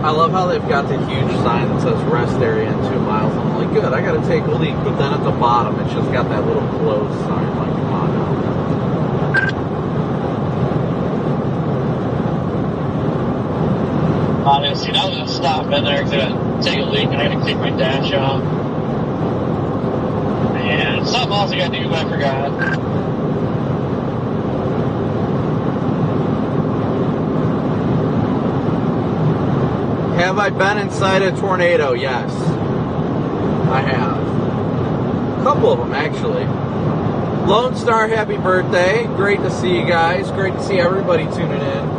Speaker 2: I love how they've got the huge sign that says rest area in 2 miles. I'm like, good, I gotta take a leak. But then at the bottom, it's just got that little closed sign. Like, come on now.
Speaker 1: Honestly, I was gonna stop in there because I gotta take a leak and I gotta take my dash off. And something else I gotta do, but I forgot.
Speaker 2: Have I been inside a tornado? Yes, I have. A couple of them, actually. Lone Star, happy birthday. Great to see you guys. Great to see everybody tuning in.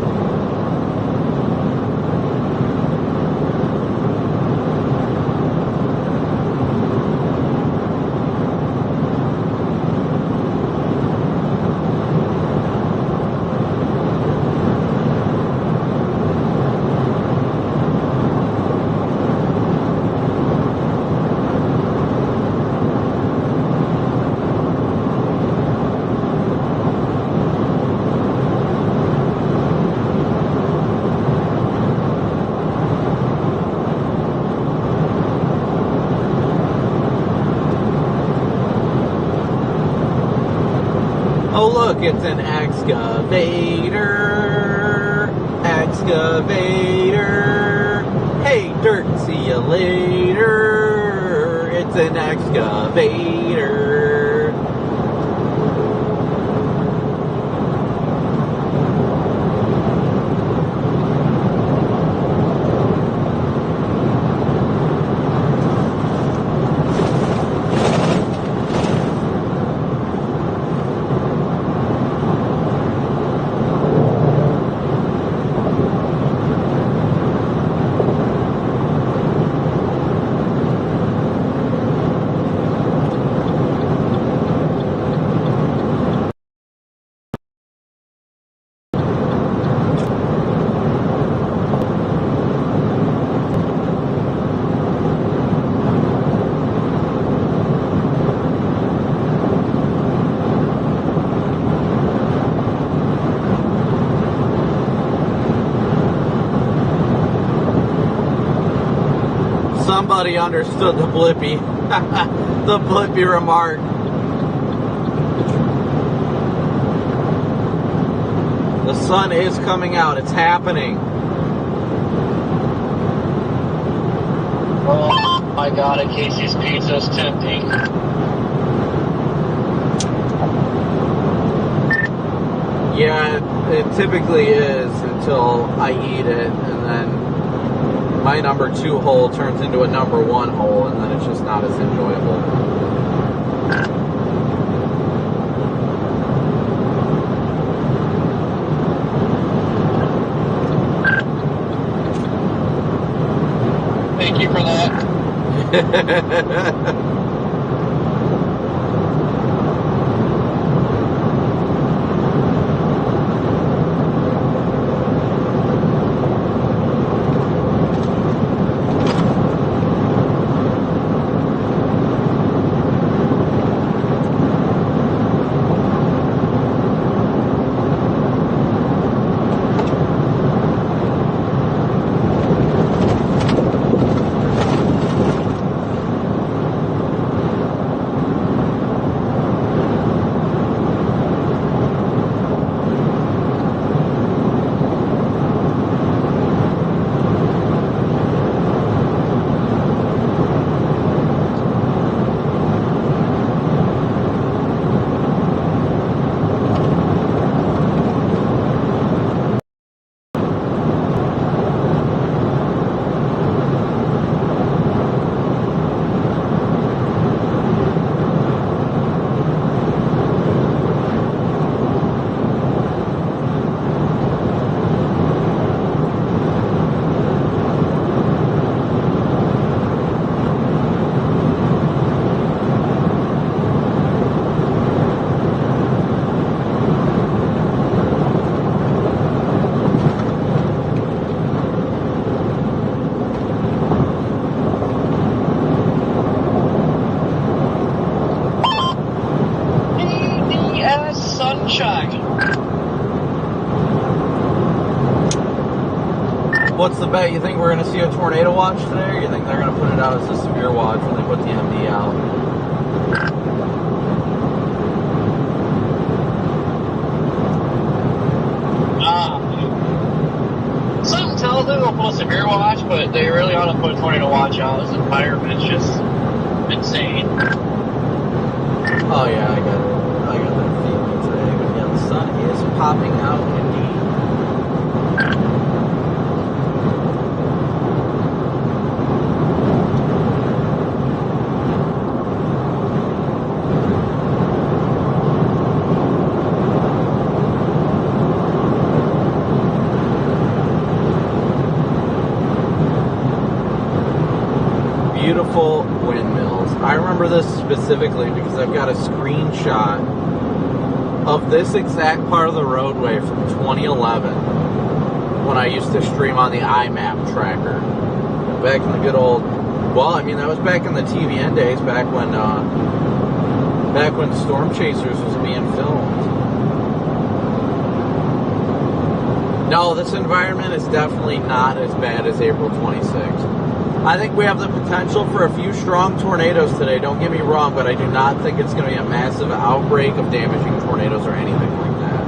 Speaker 2: Oh look, it's an excavator, excavator. Hey dirt, see you later. It's an excavator. Somebody understood the blippy. The blippy remark. The sun is coming out. It's happening.
Speaker 1: Oh my god, a Casey's Pizza is tempting.
Speaker 2: Yeah, it typically is until I eat it, and then my number 2 hole turns into a number 1 hole, and then it's just not as enjoyable.
Speaker 1: Thank you for that.
Speaker 2: What's the bet? You think we're going to see a tornado watch today, or you think they're going to put it out as a severe watch when they put the MD out?
Speaker 1: Something tells me they'll put a severe watch, but they really ought to put a tornado watch out. This environment's just insane.
Speaker 2: Oh yeah, I got that feeling today. But yeah, the sun is popping out indeed. Beautiful windmills. I remember this specifically because I've got a screenshot of this exact part of the roadway from 2011 when I used to stream on the iMap tracker. Back in the good old, well, I mean, that was back in the TVN days, back when Storm Chasers was being filmed. No, this environment is definitely not as bad as April 26th. I think we have the potential for a few strong tornadoes today, don't get me wrong, but I do not think it's going to be a massive outbreak of damaging tornadoes or anything like that.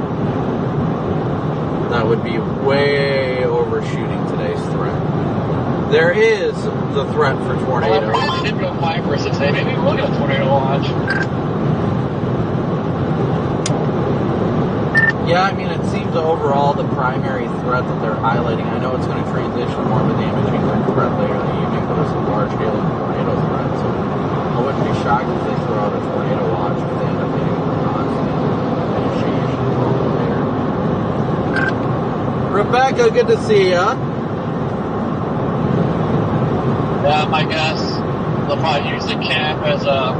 Speaker 2: That would be way overshooting today's threat. There is the threat for tornadoes.
Speaker 1: Well, I did go 5% today. Maybe we'll get a tornado watch.
Speaker 2: Yeah, I mean, it seems overall the primary threat that they're highlighting, I know it's going to transition more of a damaging threat later in the evening, but it's a large-scale tornado threat, so I wouldn't be shocked if they throw out a tornado watch if they end up getting more constant initiation later. Rebecca, good to see ya.
Speaker 1: Yeah, my guess, they'll probably use the cap as a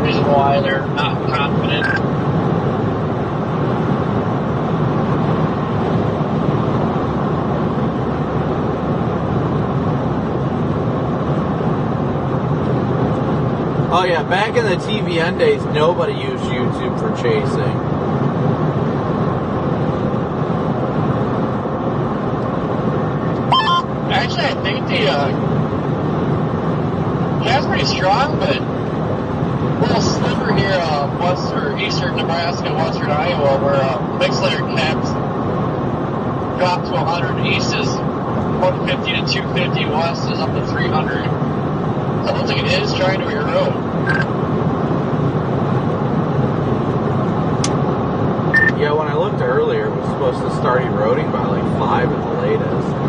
Speaker 1: reason why they're not confident.
Speaker 2: Oh yeah, back in the TVN days, nobody used YouTube for chasing.
Speaker 1: Actually, I little bit. A little sliver here, west or eastern Nebraska, western Iowa, where mixed layer caps drop to 100. East is 150 to 250. West is up to 300. So it looks like it is trying to erode.
Speaker 2: Yeah, when I looked earlier, it was supposed to start eroding by like 5 at the latest.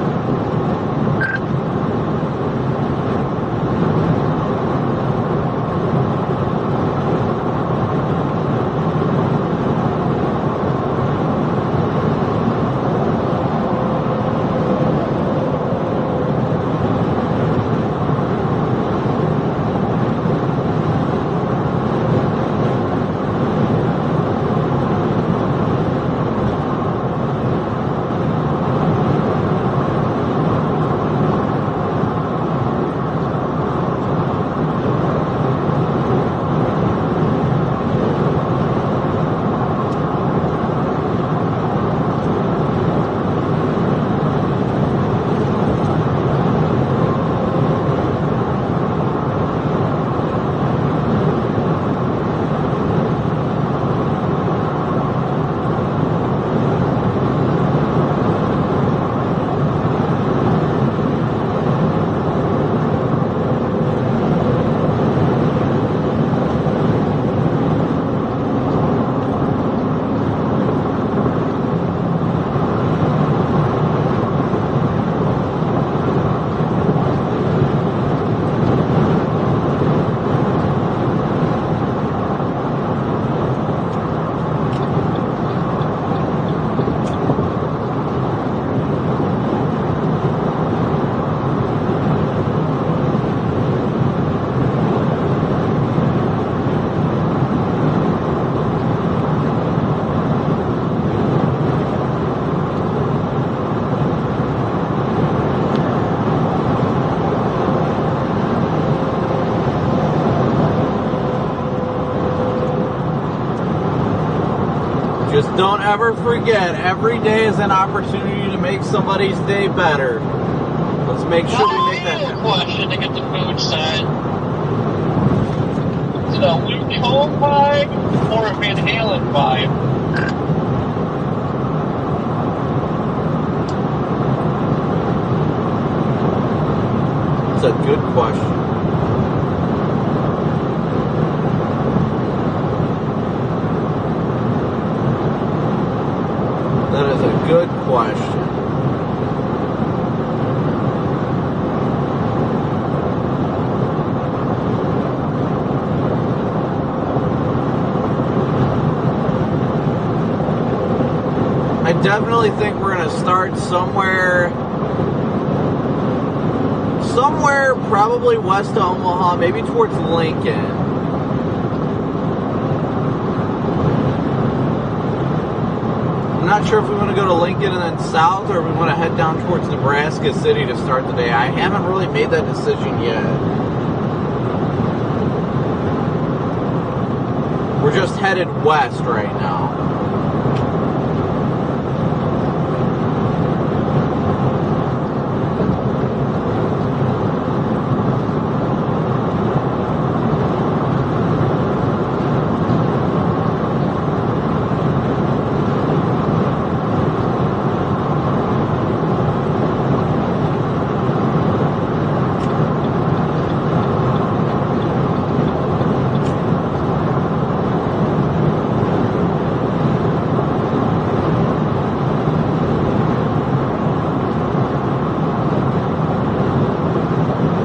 Speaker 2: Just don't ever forget, every day is an opportunity to make somebody's day better. Let's make sure we make that happen.
Speaker 1: Question to get the food set. Is it a Luke Combs vibe or a Van Halen vibe?
Speaker 2: It's a good question. That is a good question. I definitely think we're going to start somewhere probably west of Omaha, maybe towards Lincoln. I'm not sure if we want to go to Lincoln and then south, or if we want to head down towards Nebraska City to start the day. I haven't really made that decision yet. We're just headed west right now.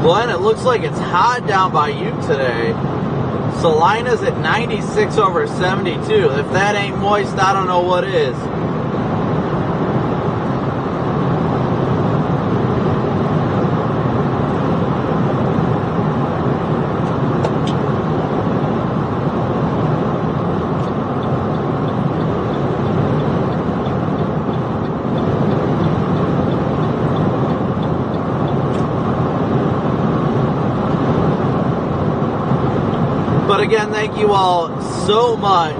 Speaker 2: Glenn, it looks like it's hot down by you today. Salina's at 96 over 72. If that ain't moist, I don't know what is. But again, thank you all so much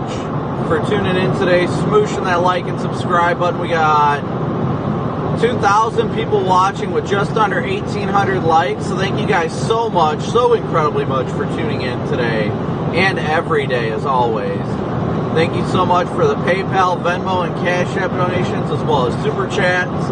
Speaker 2: for tuning in today, smooshing that like and subscribe button. We got 2,000 people watching with just under 1,800 likes. So thank you guys so much, so incredibly much for tuning in today and every day as always. Thank you so much for the PayPal, Venmo, and Cash App donations as well as Super Chats.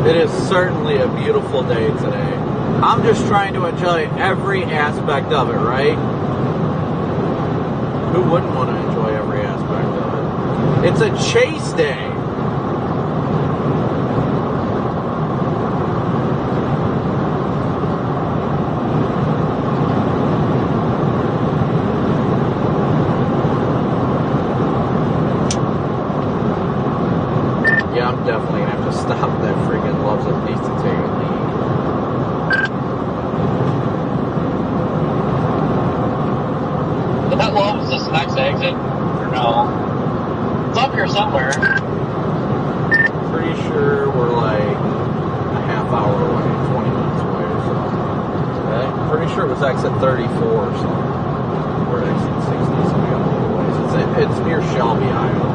Speaker 2: It is certainly a beautiful day today. I'm just trying to enjoy every aspect of it, right? Who wouldn't want to enjoy every aspect of it? It's a chase day. Yeah, I'm definitely gonna have to stop that freaking Loves It needs to take a lead.
Speaker 1: That Loves this next exit? Or no? It's up here somewhere.
Speaker 2: Pretty sure we're like a half hour away, 20 minutes away or so. I'm pretty sure it was exit 34 or something. We're at exit 60, so we got a little ways. It's near Shelby, Iowa.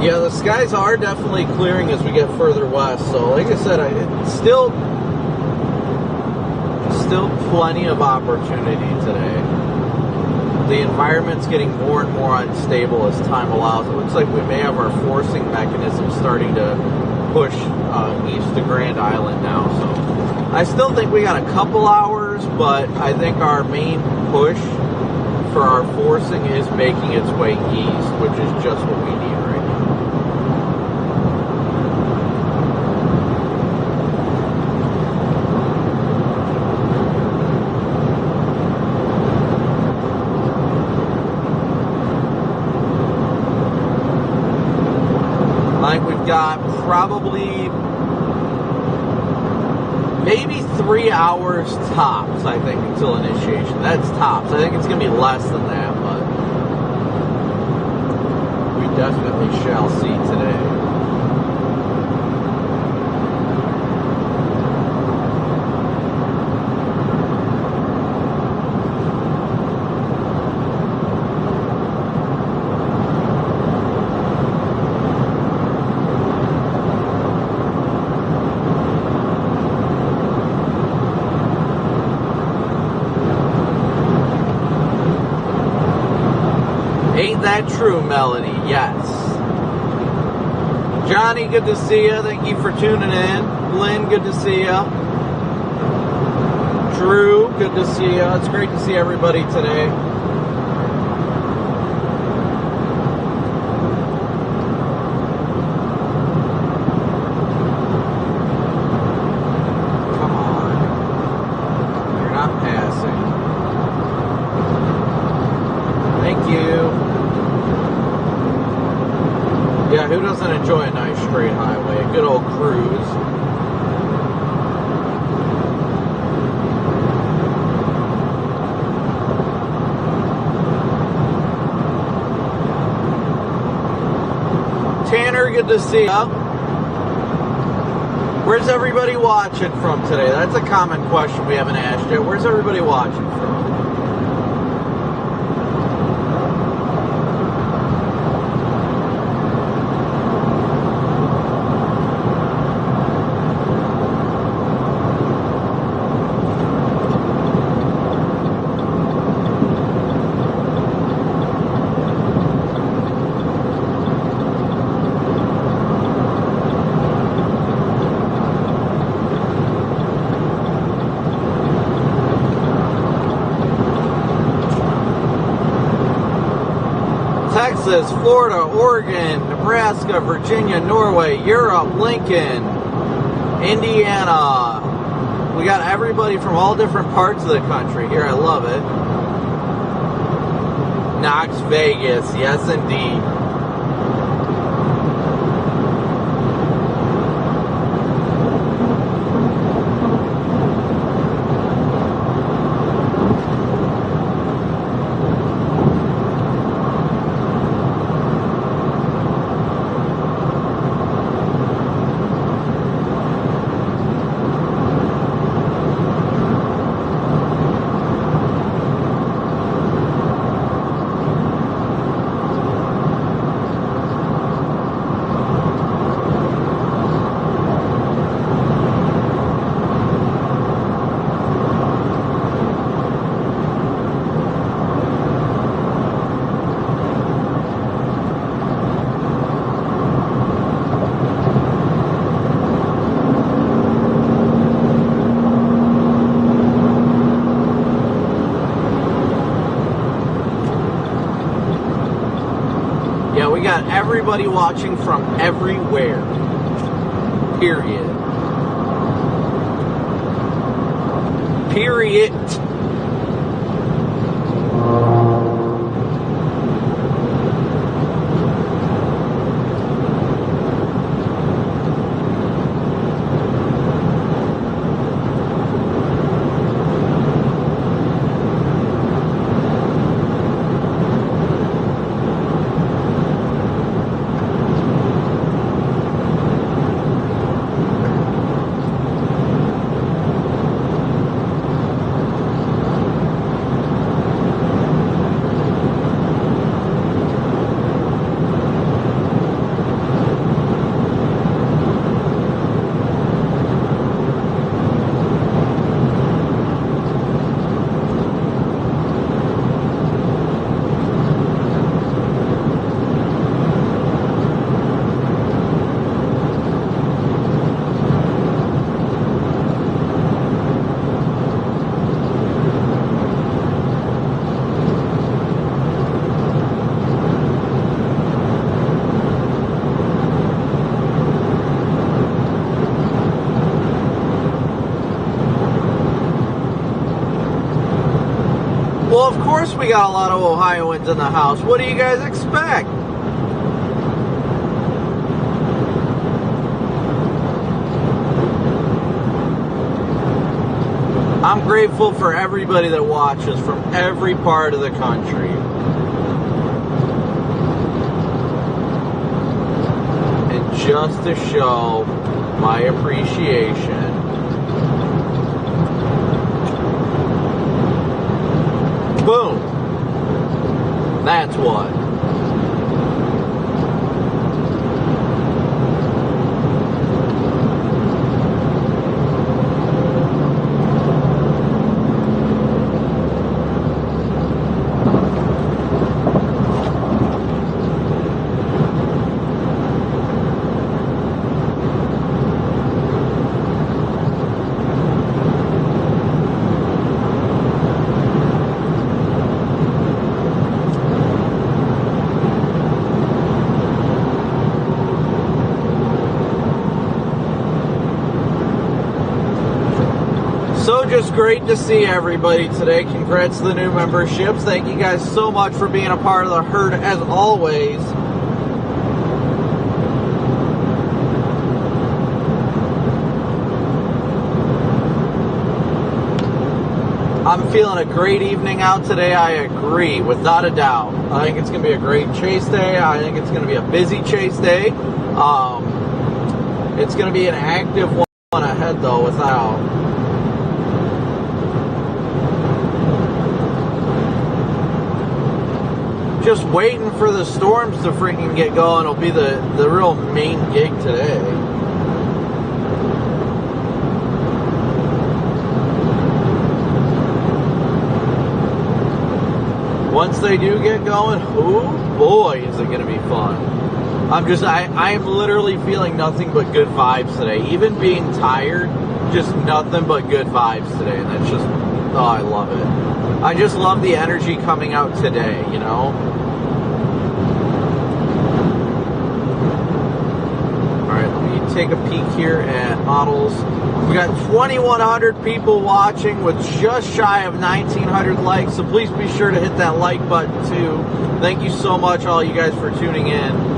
Speaker 2: Yeah, the skies are definitely clearing as we get further west. So, like I said, it's still plenty of opportunity today. The environment's getting more and more unstable as time allows. It looks like we may have our forcing mechanism starting to push east to Grand Island now. So, I still think we got a couple hours, but I think our main push for our forcing is making its way east, which is just what we need right now. I think we've got probably maybe 3 hours tops, I think, until initiation. That's tops. I think it's going to be less than that, but we definitely shall see today. Ain't that true, Melody? Yes. Johnny, good to see you. Thank you for tuning in. Lynn, good to see you. Drew, good to see you. It's great to see everybody today. Come on. You're not passing. Thank you. Yeah, who doesn't enjoy a nice straight highway? A good old cruise. Tanner, good to see you. Where's everybody watching from today? That's a common question we haven't asked yet. Where's everybody watching from? Texas, Florida, Oregon, Nebraska, Virginia, Norway, Europe, Lincoln, Indiana. We got everybody from all different parts of the country here. I love it. Knox Vegas, yes indeed. We got everybody watching from everywhere. Period. Period. Well, of course we got a lot of Ohioans in the house. What do you guys expect? I'm grateful for everybody that watches from every part of the country. And just to show my appreciation, boom. That's what. So just great to see everybody today. Congrats to the new memberships. Thank you guys so much for being a part of the herd as always. I'm feeling a great evening out today. I agree, without a doubt. I think it's going to be a great chase day. I think it's going to be a busy chase day. It's going to be an active one ahead, though, without. Just waiting for the storms to freaking get going will be the real main gig today. Once they do get going, oh boy, is it going to be fun. I am literally feeling nothing but good vibes today. Even being tired, just nothing but good vibes today. And that's just, oh, I love it. I just love the energy coming out today, you know? Alright, let me take a peek here at models. We got 2,100 people watching with just shy of 1,900 likes, so please be sure to hit that like button too. Thank you so much, all you guys, for tuning in.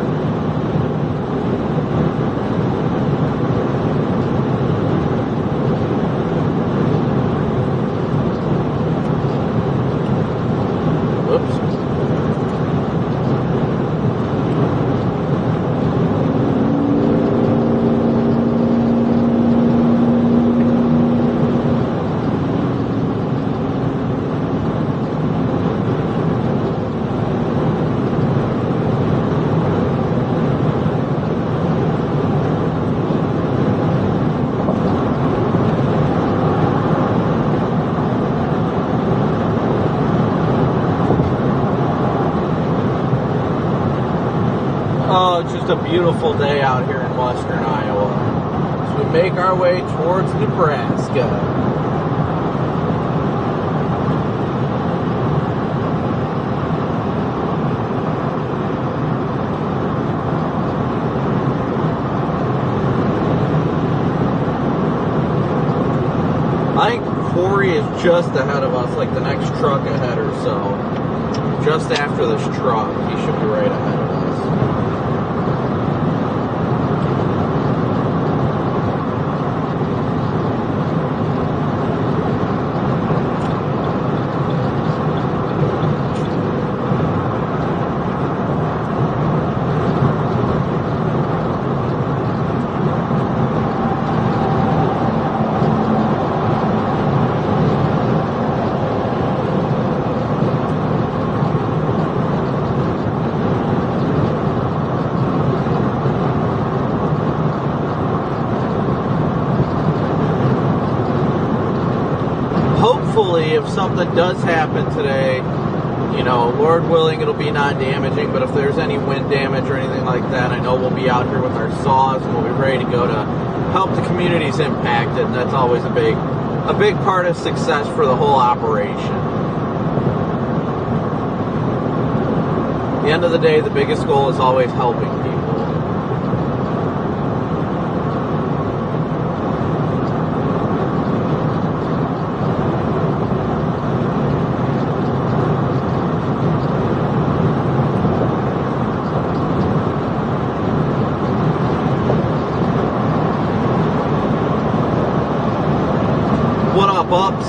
Speaker 2: Oh, it's just a beautiful day out here in western Iowa. As we make our way towards Nebraska. I think Corey is just ahead of us, like the next truck ahead or so. Just after this truck, he should be right ahead of us. Hopefully, if something does happen today, you know, Lord willing, it'll be non-damaging, but if there's any wind damage or anything like that, I know we'll be out here with our saws and we'll be ready to go to help the communities impacted, and that's always a big part of success for the whole operation. At the end of the day, the biggest goal is always helping people. Ups.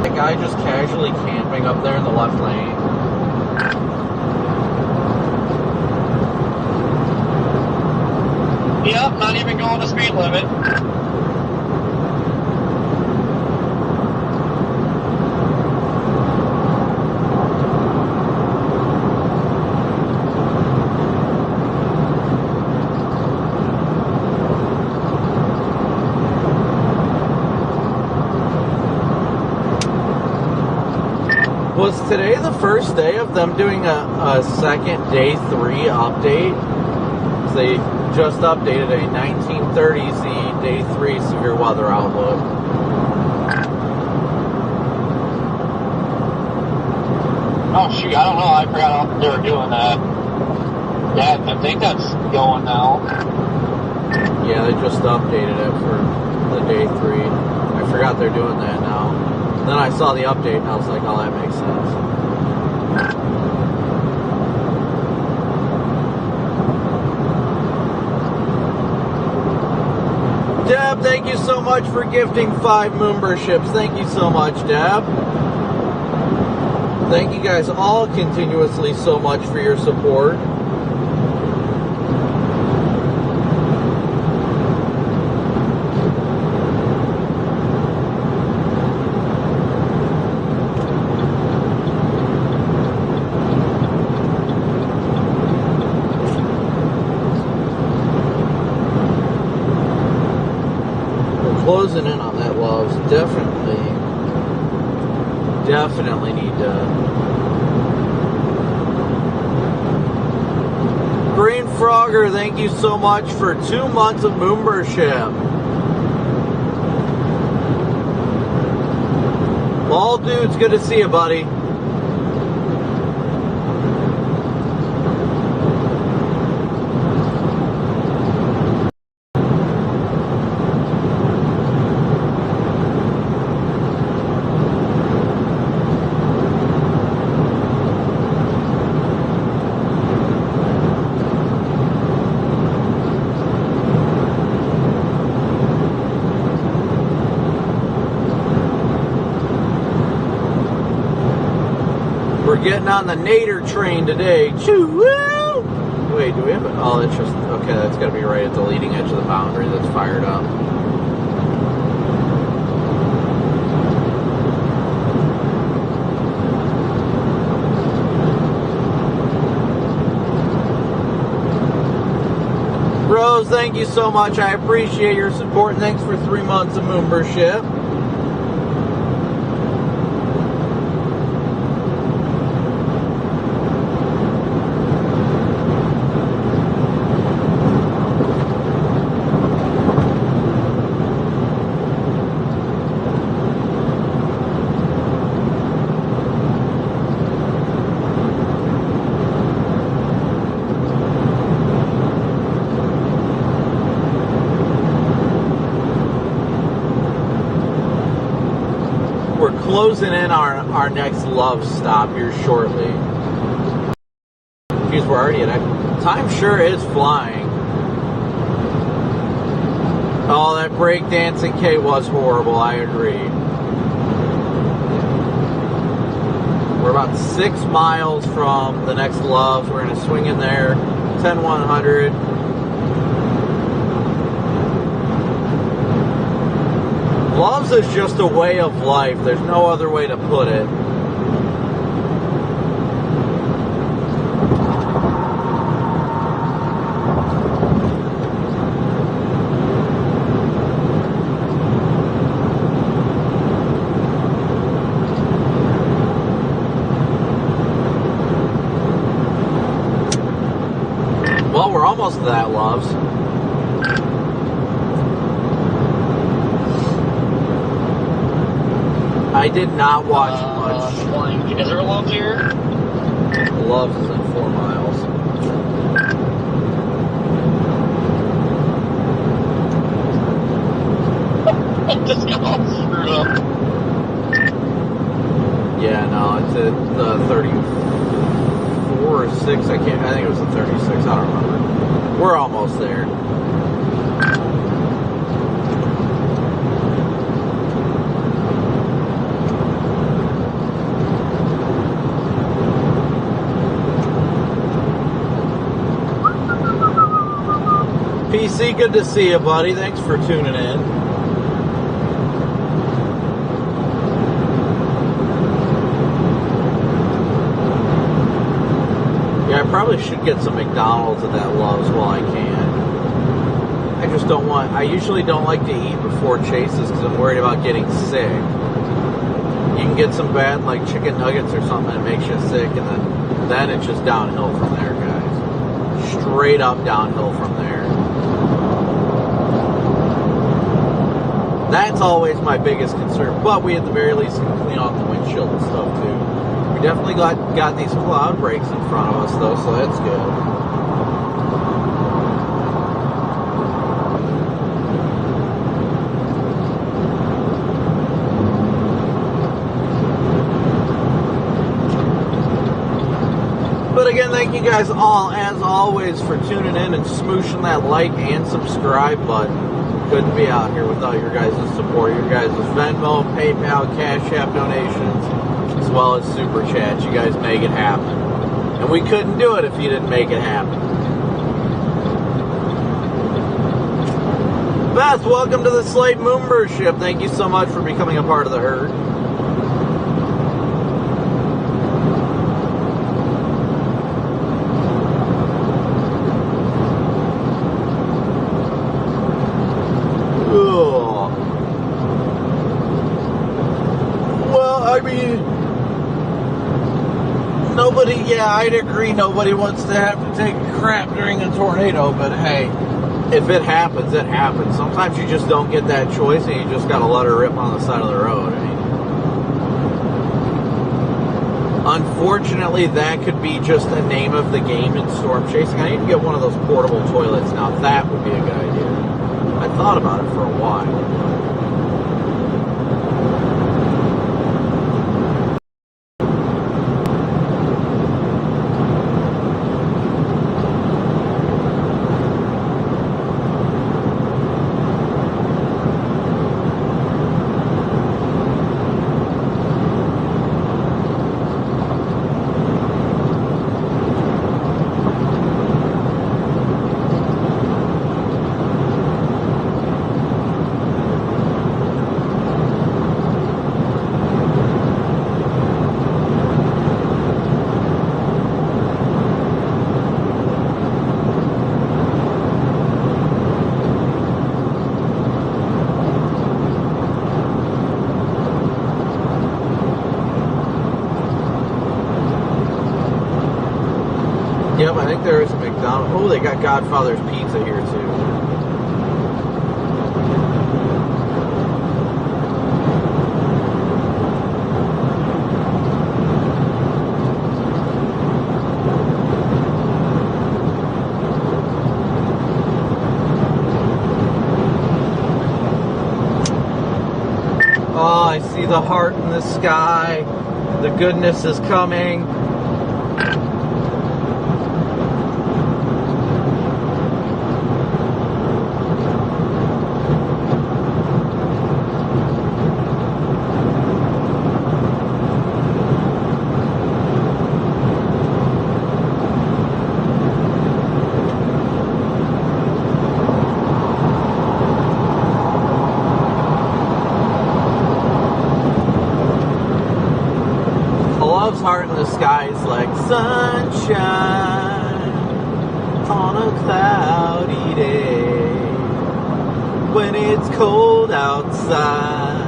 Speaker 2: The guy just casually camping up there in the left lane.
Speaker 1: Yep, not even going the speed limit.
Speaker 2: Was today the first day of them doing a second day 3 update? So they just updated a 1930Z day 3 severe weather outlook.
Speaker 1: Oh shoot, I don't know, I forgot they were doing that. Yeah, I think that's going now.
Speaker 2: Yeah, they just updated it for the day 3. I forgot they're doing that now. Then I saw the update and I was like, oh, that makes sense. Deb, thank you so much for gifting 5 memberships. Thank you so much, Deb. Thank you guys all continuously so much for your support. Closing in on that Loves. Definitely need to. Green Frogger, thank you so much for 2 months of membership. Ball Dude's good to see you, buddy. Getting on the Nader train today. Choo-woo! Wait, do we have it? Oh, it's just, okay, that's got to be right at the leading edge of the boundary that's fired up. Rose, thank you so much. I appreciate your support, and thanks for 3 months of membership. Closing in our next Love stop here shortly. Geez, we're already at. Time sure is flying. Oh, that breakdancing K was horrible. I agree. We're about 6 miles from the next Loves. We're gonna swing in there. 10-100. Loves is just a way of life. There's no other way to put it. Well, we're almost to that, Loves. I did not watch much.
Speaker 1: Is there a Loves here?
Speaker 2: Loves is in 4 miles.
Speaker 1: I just got all screwed up.
Speaker 2: Yeah, no, it's at the 34 or 6. I think it was the 36. I don't remember. We're almost there. PC, good to see you, buddy. Thanks for tuning in. Yeah, I probably should get some McDonald's at that Loves while I can. I just don't want, I usually don't like to eat before chases because I'm worried about getting sick. You can get some bad, like, chicken nuggets or something that makes you sick, and then it's just downhill from there, guys. Straight up downhill from there. That's always my biggest concern, but we at the very least can clean off the windshield and stuff too. We definitely got these cloud breaks in front of us though, so that's good. guys all, as always, for tuning in and smooshing that like and subscribe button. Couldn't be out here without your guys' support. Your guys' Venmo, PayPal, Cash App donations, as well as Super Chat. You guys make it happen. And we couldn't do it if you didn't make it happen. Beth, welcome to the Slate membership. Thank you so much for becoming a part of the herd. I'd agree nobody wants to have to take a crap during a tornado, but hey, if it happens, it happens. Sometimes you just don't get that choice and you just gotta let her rip on the side of the road. I mean, unfortunately, that could be just the name of the game in storm chasing. I need to get one of those portable toilets now. That would be a good idea. I thought about it for a while. Yep, I think there is a McDonald's. Oh, they got Godfather's Pizza here, too. Oh, I see the heart in the sky. The goodness is coming. Heart in the sky is like sunshine on a cloudy day when it's cold outside.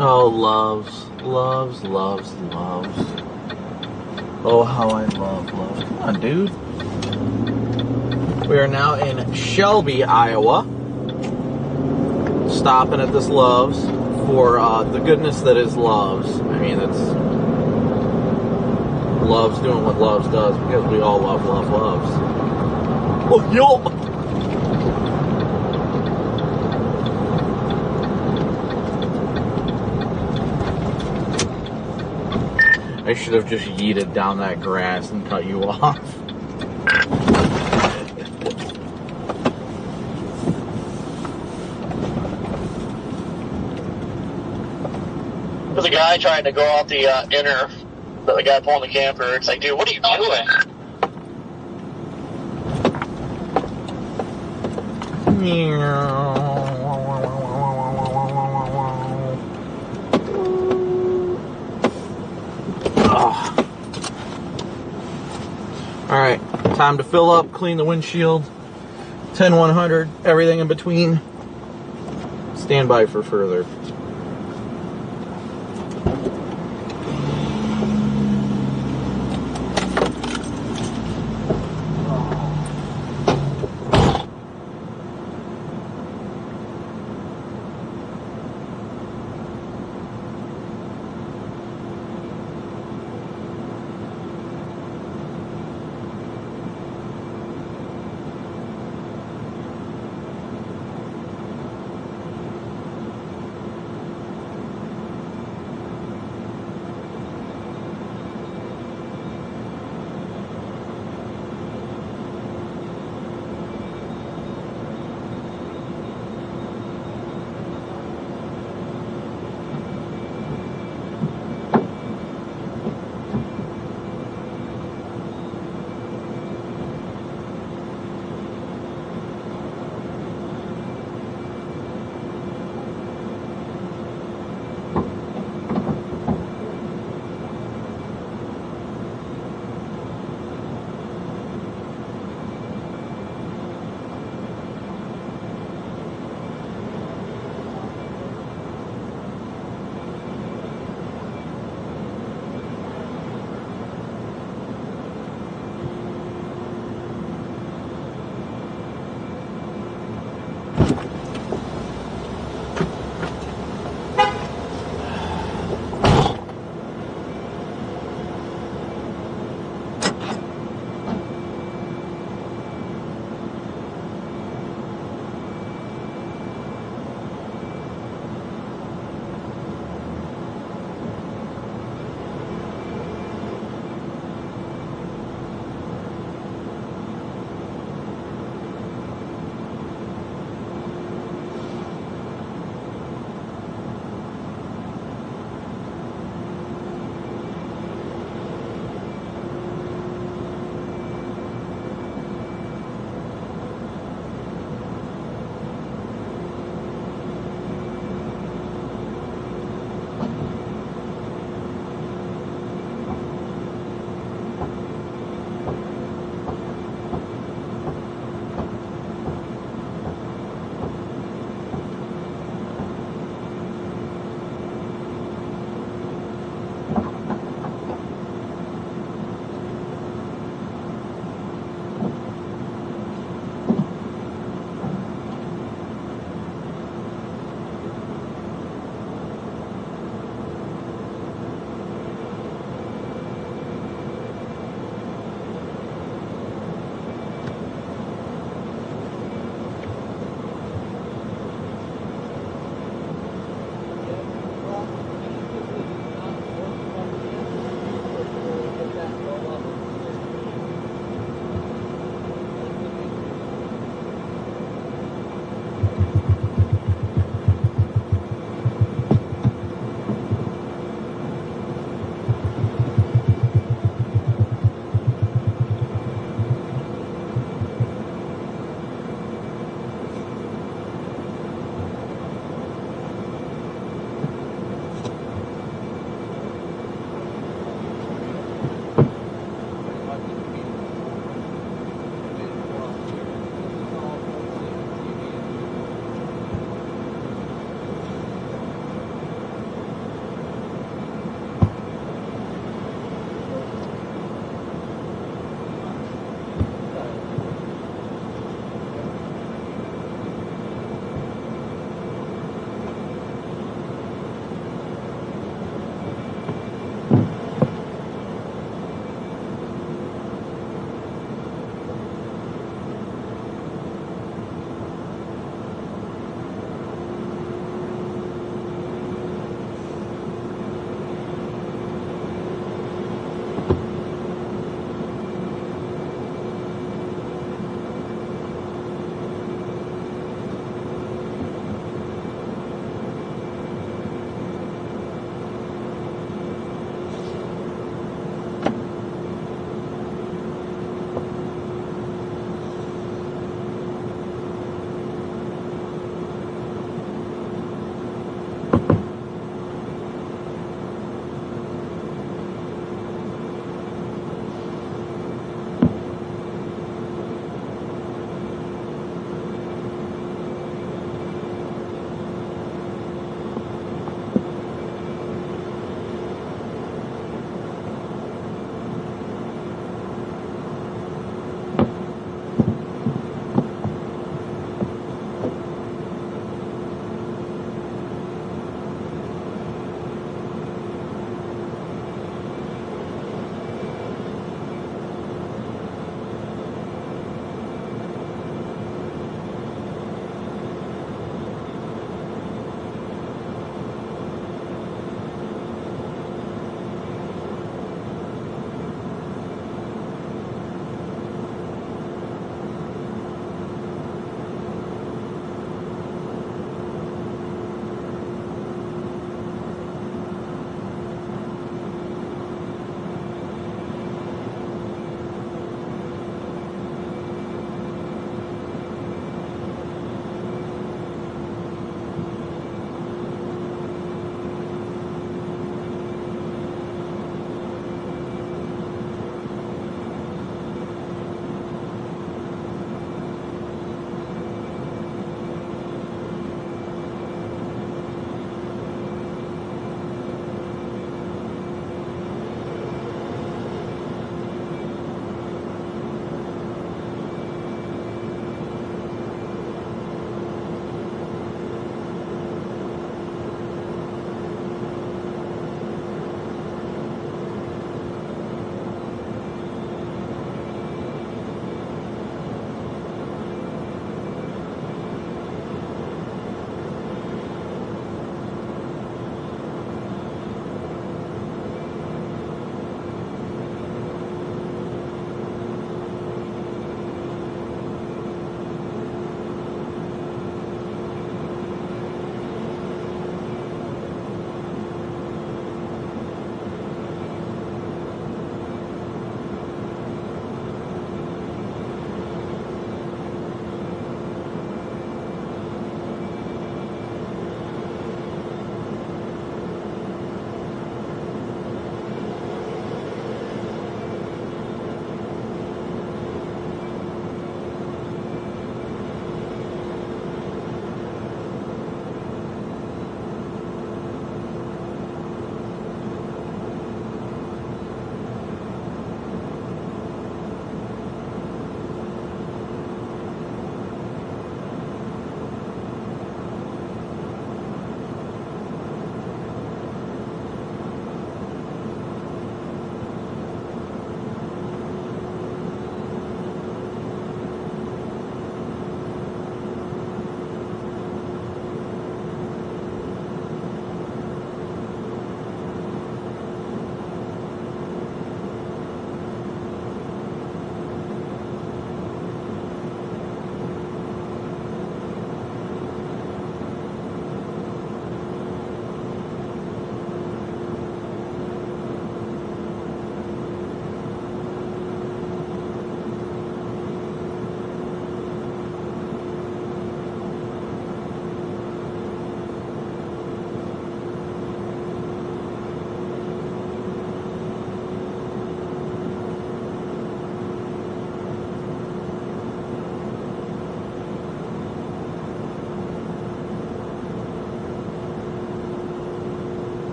Speaker 2: Oh, loves. Oh, how I love. Come on, dude. We are now in Shelby, Iowa. Stopping at this Love's for the goodness that is Love's. I mean, it's Love's doing what Love's does because we all love Love's. Oh, yo! I should have just yeeted down that grass and cut you off.
Speaker 1: There's a guy trying to go out the inner, the guy pulling the camper. It's like, dude, what are you doing?
Speaker 2: Alright, time to fill up, clean the windshield, 10-100, everything in between. Stand by for further.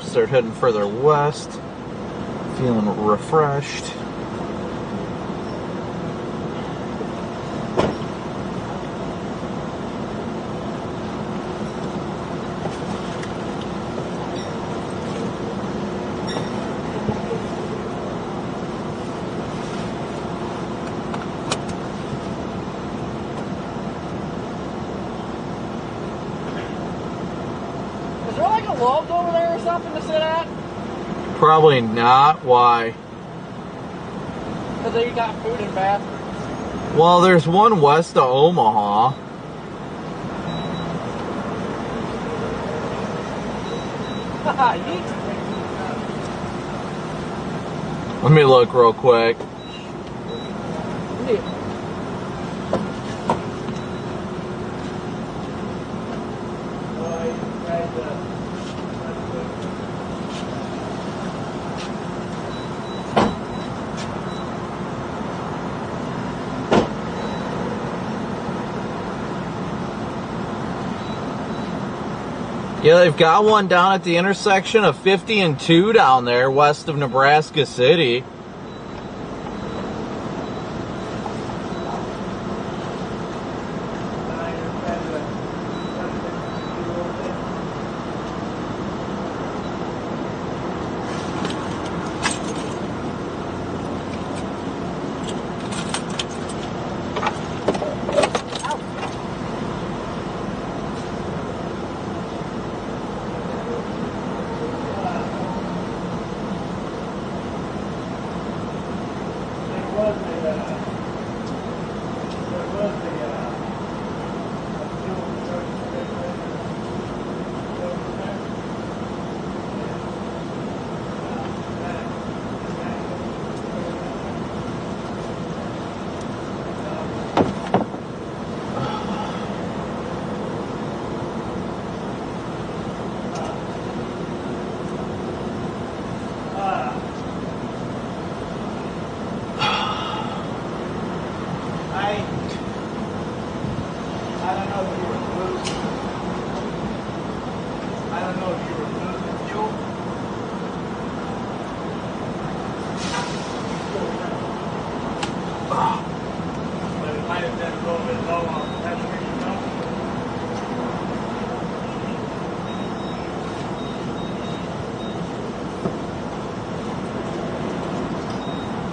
Speaker 2: start heading further west. Feeling refreshed.
Speaker 4: Is there like a Lowe's over there or something to sit at?
Speaker 2: Probably not. Why?
Speaker 4: Because they got food and bathrooms.
Speaker 2: Well, there's one west of Omaha.
Speaker 4: Yeet.
Speaker 2: Let me look real quick.
Speaker 4: Yeah.
Speaker 2: Yeah, they've got one down at the intersection of 50 and 2 down there, west of Nebraska City.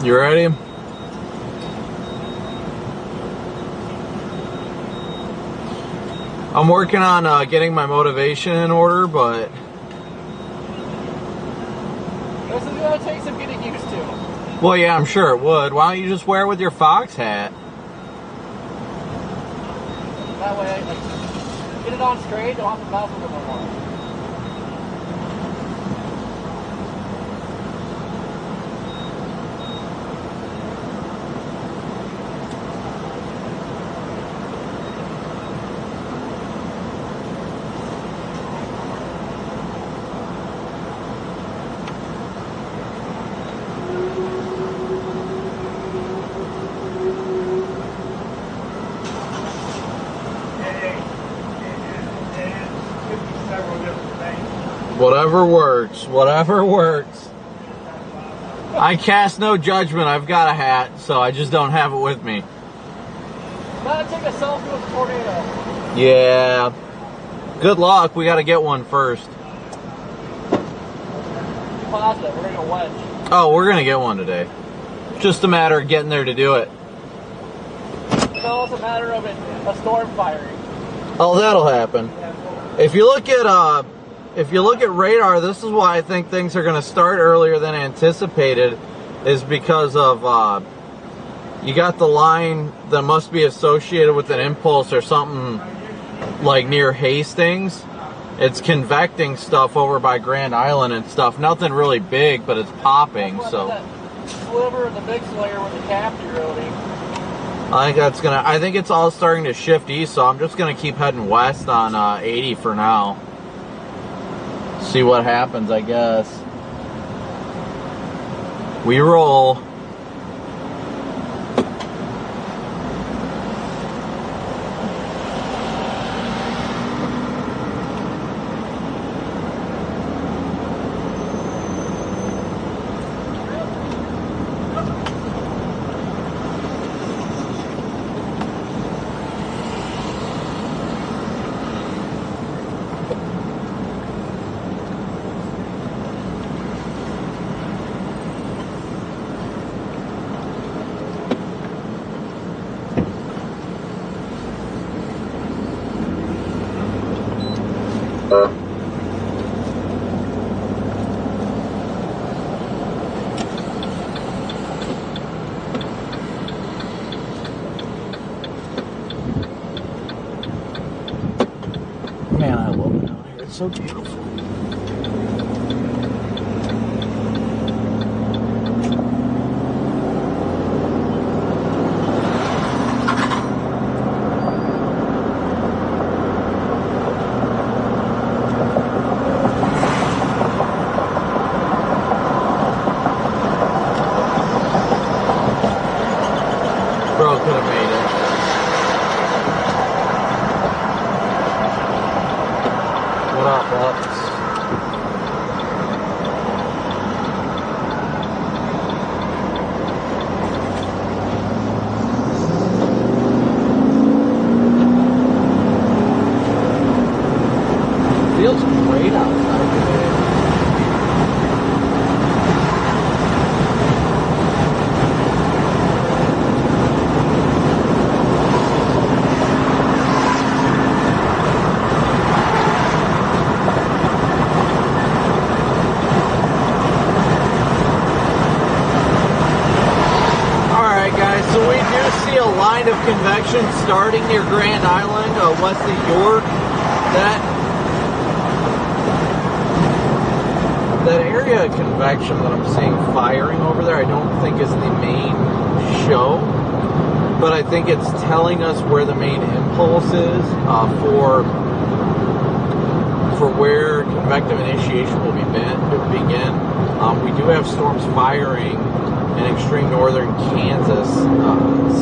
Speaker 2: You ready? I'm working on getting my motivation in order, but
Speaker 4: This is going to take some getting used to.
Speaker 2: well, yeah, I'm sure it would. Why don't you just wear it with your Fox hat?
Speaker 4: That way, like, get it on straight, don't have to bounce with it no more.
Speaker 2: Whatever works, whatever works. I cast no judgment. I've got a hat, so I just don't have it with me.
Speaker 4: Gotta take a selfie with the tornado.
Speaker 2: Yeah. Good luck. We got to get one first.
Speaker 4: Positive, we're gonna wedge.
Speaker 2: Oh, we're going to get one today. Just a matter of getting there to do it.
Speaker 4: No, it's a matter of a storm firing.
Speaker 2: Oh, that'll happen. If you look at radar, this is why I think things are going to start earlier than anticipated, is because of you got the line that must be associated with an impulse or something like near Hastings. It's convecting stuff over by Grand Island and stuff. Nothing really big, but it's popping. So
Speaker 4: That sliver of the big slayer with the cap eroding.
Speaker 2: I think it's all starting to shift east, so I'm just gonna keep heading west on 80 for now. See what happens, I guess. We roll.
Speaker 5: so beautiful.
Speaker 2: Bro could have made it. What up, Bucks? Feels great outside today. Line of convection starting near Grand Island, west of York. That area of convection that I'm seeing firing over there, I don't think is the main show, but I think it's telling us where the main impulse is for where convective initiation will begin. We do have storms firing in extreme northern Kansas,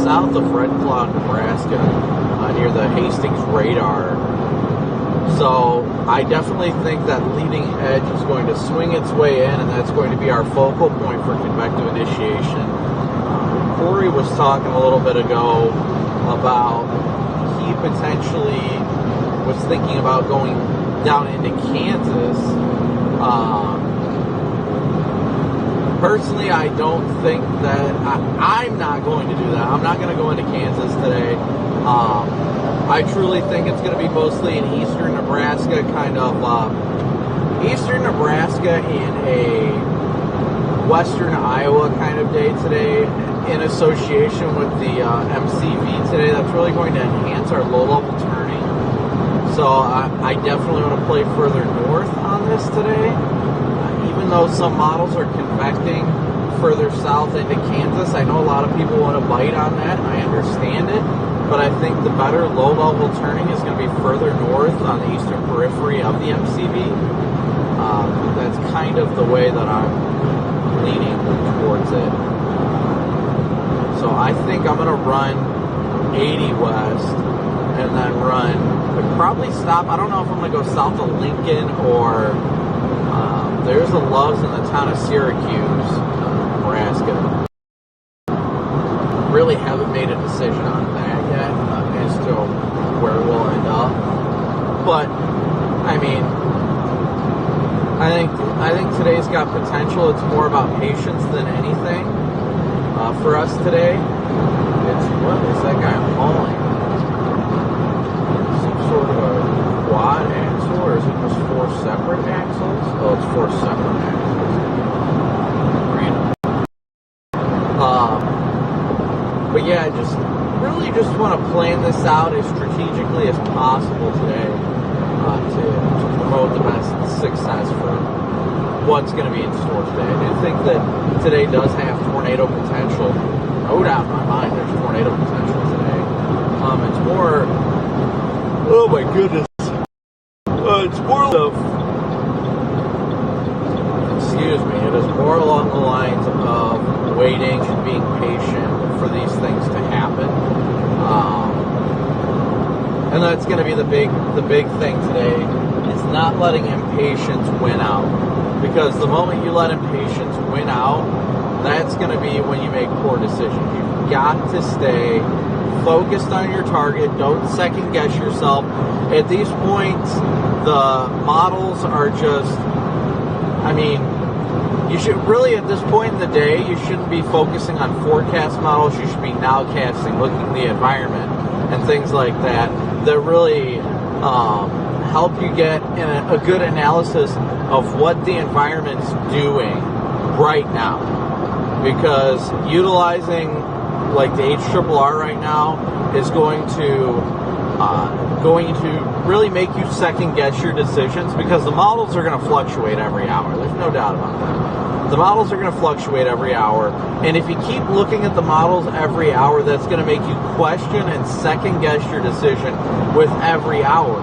Speaker 2: south of Red Cloud, Nebraska, near the Hastings radar. So I definitely think that leading edge is going to swing its way in, and that's going to be our focal point for convective initiation. Corey was talking a little bit ago about he potentially was thinking about going down into Kansas. Personally, I don't think that I'm not going to do that. I'm not going to go into Kansas today. I truly think it's going to be mostly in eastern Nebraska, kind of eastern Nebraska in a western Iowa kind of day today, in association with the MCV today. That's really going to enhance our low-level turning. So I definitely want to play further north on this today. Even though some models are convecting further south into Kansas, I know a lot of people want to bite on that, and I understand it, but I think the better low-level turning is going to be further north on the eastern periphery of the MCV. That's kind of the way that I'm leaning towards it. So I think I'm going to run 80 west and then probably stop. I don't know if I'm going to go south of Lincoln or there's the loves in the town of Syracuse, Nebraska. Really haven't made a decision on that yet as to where we'll end up. But I mean, I think today's got potential. It's more about patience than anything for us today. What is that guy hauling? Some sort of a quad axle, or is it just 4 separate axles? Oh, it's 4 separate axles. Random. But yeah, really just want to plan this out as strategically as possible today to promote the best success for what's going to be in store today. I do think that today does have tornado potential. No doubt in my mind there's tornado potential today. It's more, oh my goodness, it's more of, excuse me, it is more along the lines of waiting and being patient for these things to happen. And that's going to be the big thing today, is not letting impatience win out. Because the moment you let impatience win out, that's going to be when you make poor decisions. You've got to stay focused on your target. Don't second guess yourself. At these points, the models are just, I mean, you should really, at this point in the day, you shouldn't be focusing on forecast models. You should be nowcasting, looking at the environment and things like that really help you get a good analysis of what the environment's doing right now. Because utilizing like the HRRR right now is going to going to really make you second guess your decisions, because the models are going to fluctuate every hour. There's no doubt about that. The models are going to fluctuate every hour, and if you keep looking at the models every hour, that's going to make you question and second guess your decision with every hour.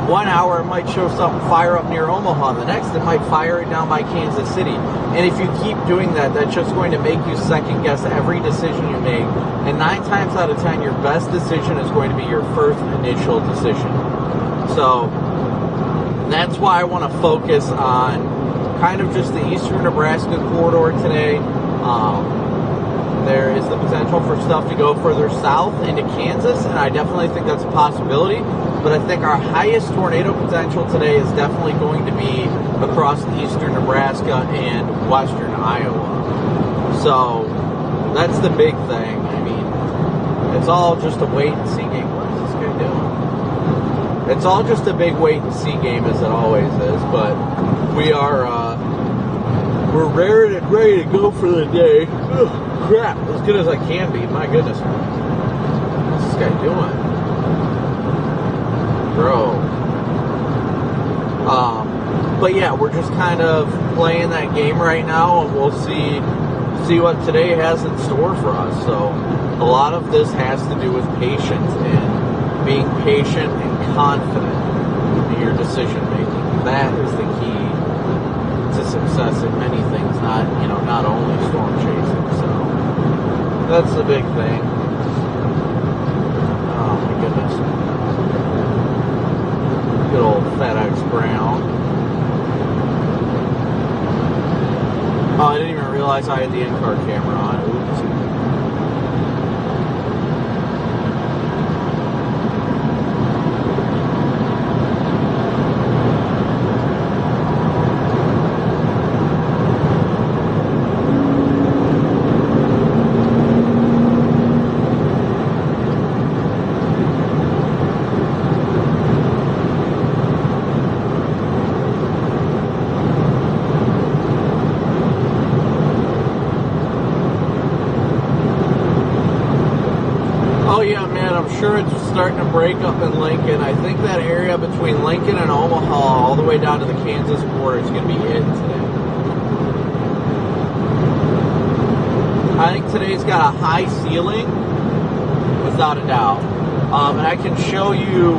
Speaker 2: 1 hour it might show something fire up near Omaha, the next it might fire it down by Kansas City. And if you keep doing that, that's just going to make you second guess every decision you make. And 9 times out of 10, your best decision is going to be your first initial decision. So that's why I want to focus on kind of just the eastern Nebraska corridor today. There is the potential for stuff to go further south into Kansas, and I definitely think that's a possibility. But I think our highest tornado potential today is definitely going to be across eastern Nebraska and western Iowa. So that's the big thing. I mean, it's all just a wait and see game. What is this guy doing? It's all just a big wait and see game, as it always is. But we are we're raring and ready to go for the day. Ugh. Crap, as good as I can be. My goodness. What's this guy doing? Bro. But yeah, we're just kind of playing that game right now, and we'll see what today has in store for us. So a lot of this has to do with patience and being patient and confident in your decision making. That is the key to success in many things, not only storm chasing. So that's the big thing. Oh my goodness. Good old FedEx Brown. Oh, I didn't even realize I had the in-car camera on. Oops. Sure, it's starting to break up in Lincoln. I think that area between Lincoln and Omaha all the way down to the Kansas border is going to be it today. I think today's got a high ceiling, without a doubt. And I can show you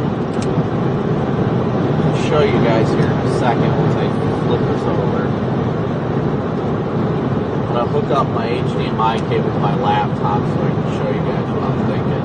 Speaker 2: guys here in a second once I flip this over. I'm going to hook up my HDMI cable to my laptop so I can show you guys what I'm thinking.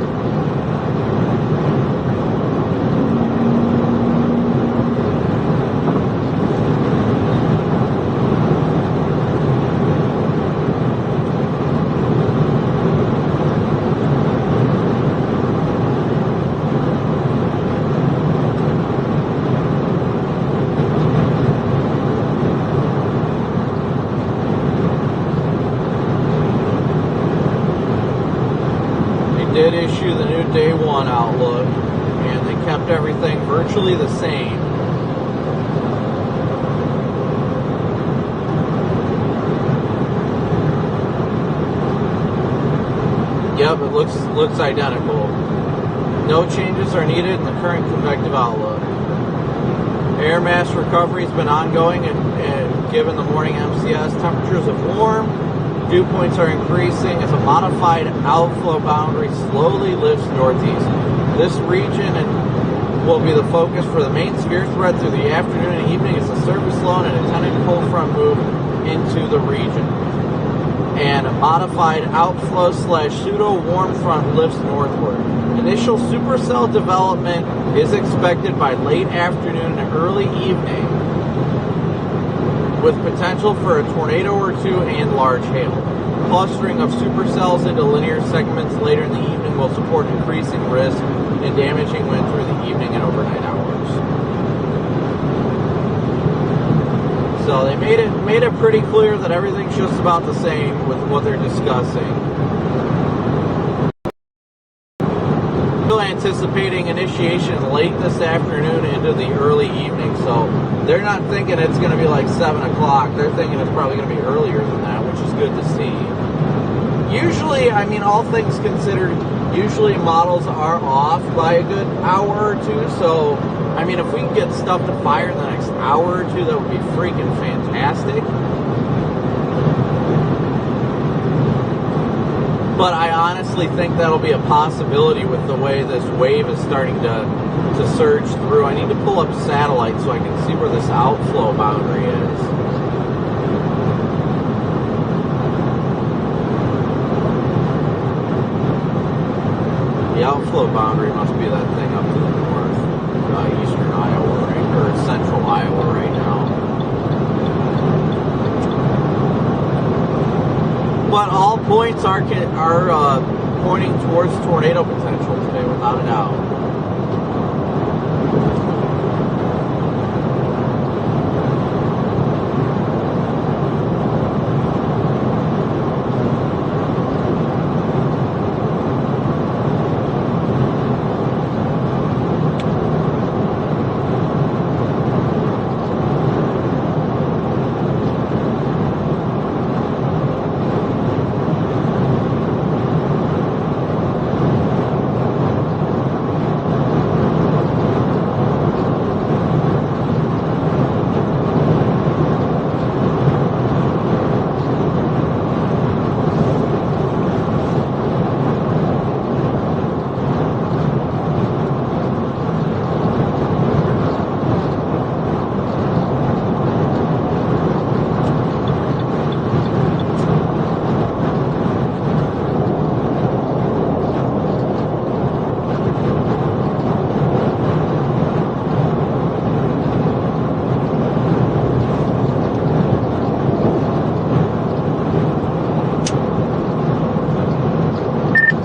Speaker 2: Did issue the new day one outlook, and they kept everything virtually the same. Yep, it looks identical. No changes are needed in the current convective outlook. Air mass recovery has been ongoing, and given the morning MCS, temperatures have warmed. Dew points are increasing as a modified outflow boundary slowly lifts northeast. This region will be the focus for the main severe threat through the afternoon and evening as the surface low and an attendant cold front move into the region. And a modified outflow / pseudo warm front lifts northward. Initial supercell development is expected by late afternoon and early evening, with potential for a tornado or two and large hail. Clustering of supercells into linear segments later in the evening will support increasing risk and damaging wind through the evening and overnight hours. So they made it pretty clear that everything's just about the same with what they're discussing. Still anticipating initiation late this afternoon into the early evening, so they're not thinking it's going to be like 7 o'clock. They're thinking it's probably going to be earlier than that, which is good to see. Usually, I mean, all things considered, Usually models are off by a good hour or two, so I mean, if we can get stuff to fire in the next hour or two, that would be freaking fantastic. But I honestly think that'll be a possibility with the way this wave is starting to surge through. I need to pull up satellite so I can see where this outflow boundary is. The outflow boundary must be that thing up to the north, eastern Iowa, right, or central Iowa right now. But all points are pointing towards tornado potential today, without a doubt.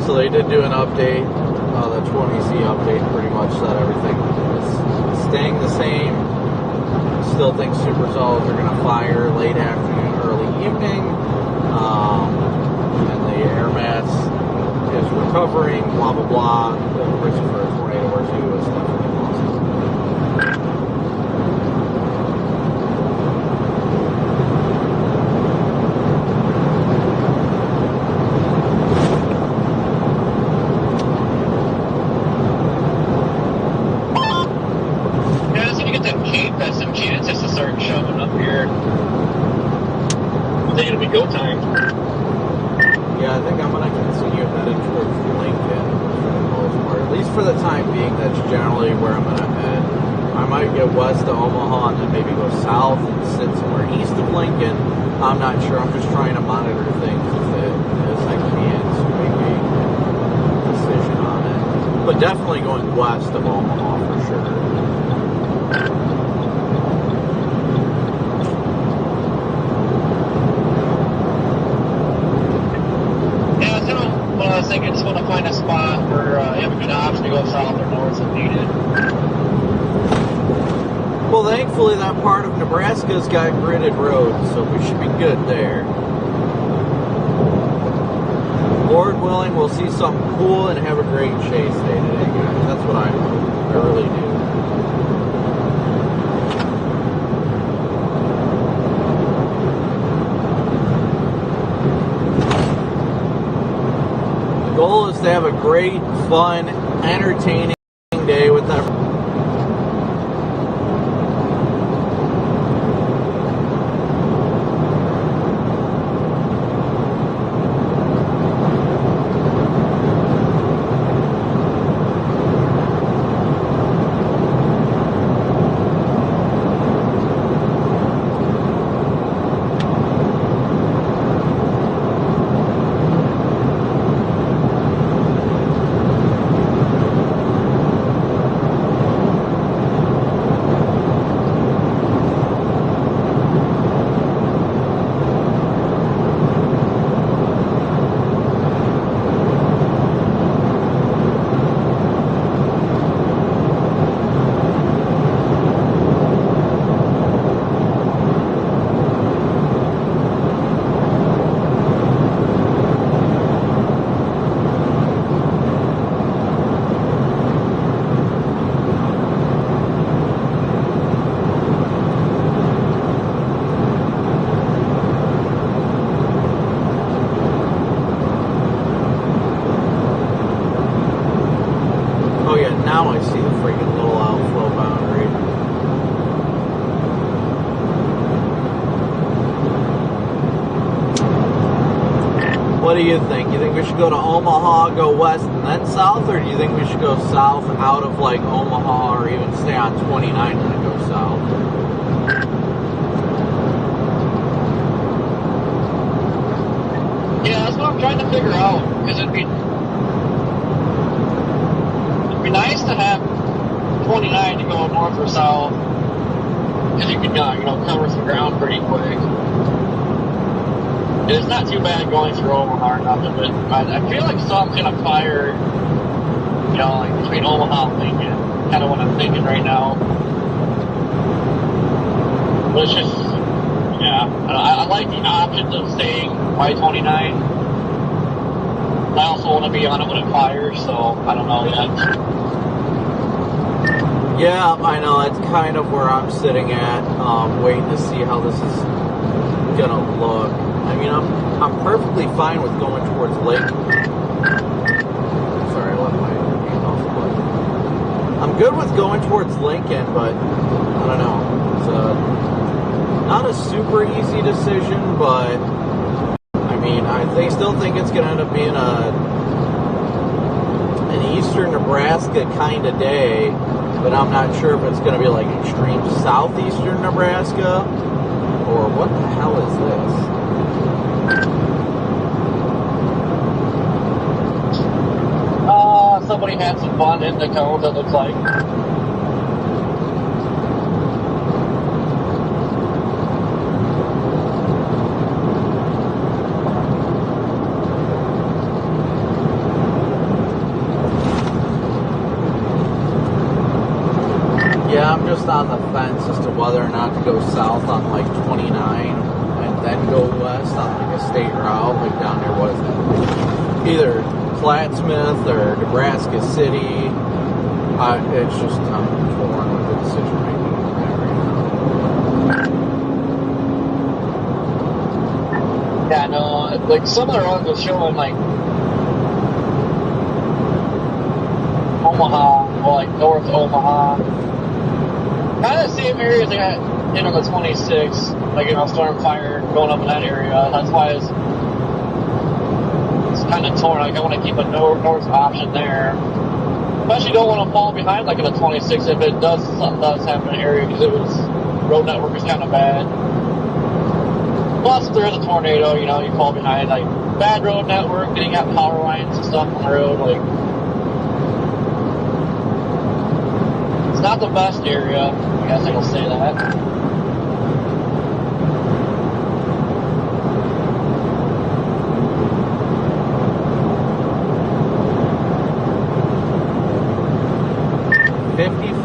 Speaker 2: They did do an update, the 20Z update pretty much said everything is staying the same. Still think supercells are going to fire late afternoon, early evening, and the air mass is recovering, blah blah blah. The risk for a tornado or two is definitely possible.
Speaker 1: Go time.
Speaker 2: Yeah, I think I'm going to continue heading towards Lincoln for the most part. At least for the time being, that's generally where I'm going to head. I might get west of Omaha and then maybe go south and sit somewhere east of Lincoln. I'm not sure. I'm just trying to monitor things as I can to make a decision on it. But definitely going west of Omaha for sure.
Speaker 1: I think I just want to find a spot where you have a good option to go south or north if needed.
Speaker 2: Well, thankfully that part of Nebraska's got gridded roads, so we should be good there. Lord willing, we'll see something cool and have a great chase day today, guys. That's what I hope. I really do. The goal is to have a great, fun, entertaining day with that. What do you think? You think we should go to Omaha, go west and then south, or do you think we should go south out of like Omaha, or even stay on 29 and then go south?
Speaker 1: Yeah, that's what I'm trying to figure out. Because it'd be nice to have 29 to go north or south, because you could cover some ground pretty quick. It's not too bad going through Omaha or nothing, but I feel like something's gonna fire, like between Omaha and Lincoln. Kind of what I'm thinking right now. But it's just, yeah, I like the options of staying by 29. I also want to be on it when it fires, so I don't know yet.
Speaker 2: Yeah, I know, that's kind of where I'm sitting at, waiting to see how this is gonna look. I mean, I'm perfectly fine with going towards Lake. Sorry, I left my hand off the button. I'm good with going towards Lincoln, but I don't know. It's not a super easy decision, but I mean, still think it's gonna end up being an eastern Nebraska kind of day, but I'm not sure if it's gonna be like extreme southeastern Nebraska or what the hell is this?
Speaker 1: Somebody had some fun in the cones, it looks like.
Speaker 2: Yeah, I'm just on the fence as to whether or not to go south on like 29 and then go west on like a state route, like down there, what is that? Either Plattsmouth or Nebraska City. It's just, I'm torn with the decision making right now.
Speaker 1: Yeah, no, like some of the roads are showing like Omaha, or like North Omaha. Kind of the same areas they got, the 26, like, storm fire going up in that area. That's why it's kind of torn. Like, I want to keep a north option there. Especially don't want to fall behind, like, in the 26 if something does happen in the area, because road network is kind of bad. Plus, if there is a tornado, you fall behind, like, bad road network, then you got power lines and stuff on the road, like, it's not the best area, I guess I will say that.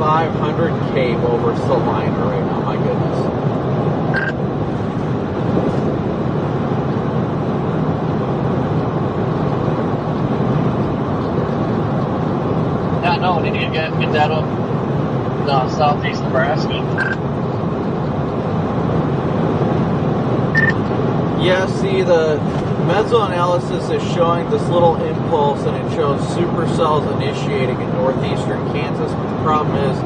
Speaker 2: $5,500 over Salina right now, my goodness.
Speaker 1: Yeah, no, they need to get that up southeast Nebraska.
Speaker 2: Yeah, see, the mesoanalysis is showing this little impulse, and it shows supercells initiating in northeastern Kansas. But the problem is,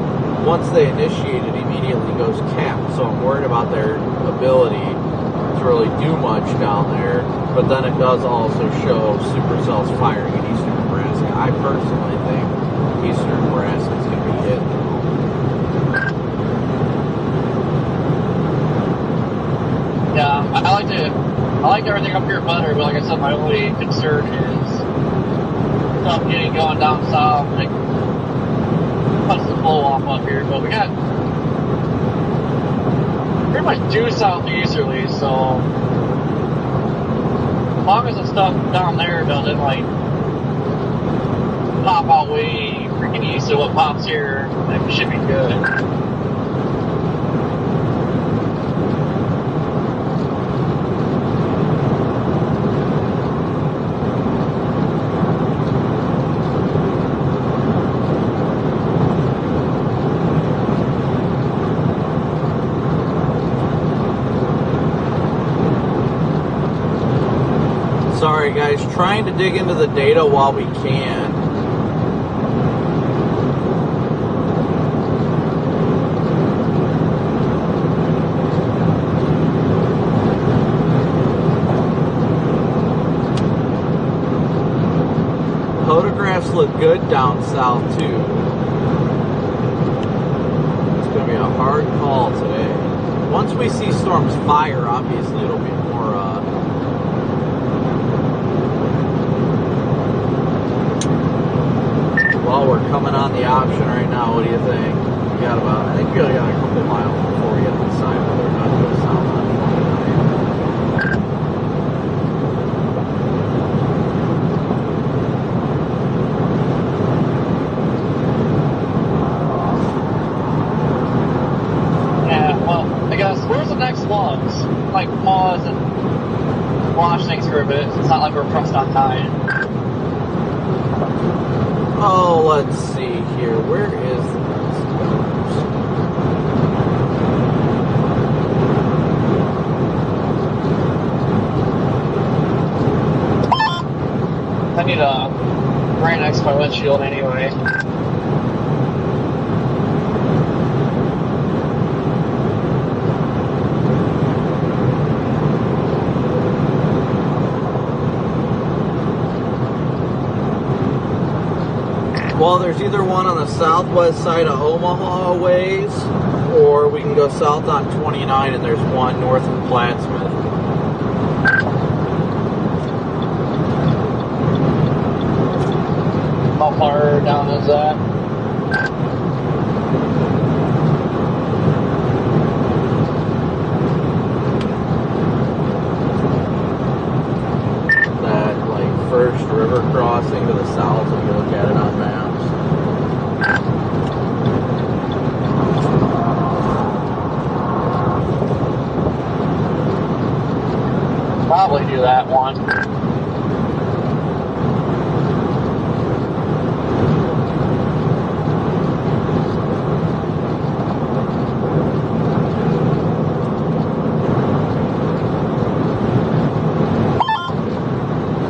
Speaker 2: once they initiate, it immediately goes capped. So I'm worried about their ability to really do much down there. But then it does also show supercells firing in eastern Nebraska. I personally think eastern Nebraska is going to be hit.
Speaker 1: Yeah, I like everything up here better, but like I said, my only concern is stuff getting going down south, like cuts the flow off up here. But we got pretty much due southeasterly, so as long as the stuff down there doesn't like pop out way freaking east of what pops here, like, we should be good.
Speaker 2: Sorry guys, trying to dig into the data while we can. look good down south too. It's going to be a hard call today. Once we see storms fire, obviously it'll be more, well, we're coming on the option right now. What do you think? We got about, I think we got a couple miles before we get to decide whether or not to go south on
Speaker 1: 29. Yeah, well, I guess, where's the next ones? Like, pause and watch things for a bit. It's not like we're pressed on time.
Speaker 2: Oh, let's see here. Where is the next
Speaker 1: I need a rain next to my windshield anyway.
Speaker 2: Well, there's either one on the southwest side of Omaha a ways, or we can go south on 29 and there's one north of Plattsmouth.
Speaker 1: How far down is that?
Speaker 2: That, like, first river crossing to the south if you look at it on maps.
Speaker 1: Probably do that one.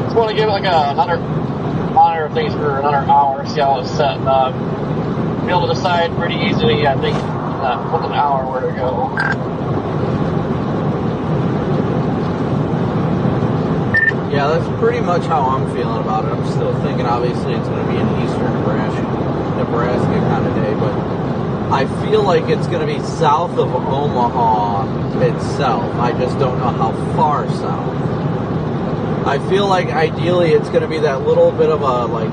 Speaker 1: Just want to give it like another monitor things for another hour, see how it's setting up. Be able to decide pretty easily, I think, within an hour where to go.
Speaker 2: Yeah, that's pretty much how I'm feeling about it. I'm still thinking, obviously, it's going to be an eastern Nebraska kind of day, but I feel like it's going to be south of Omaha itself. I just don't know how far south. I feel like ideally it's going to be that little bit of a, like,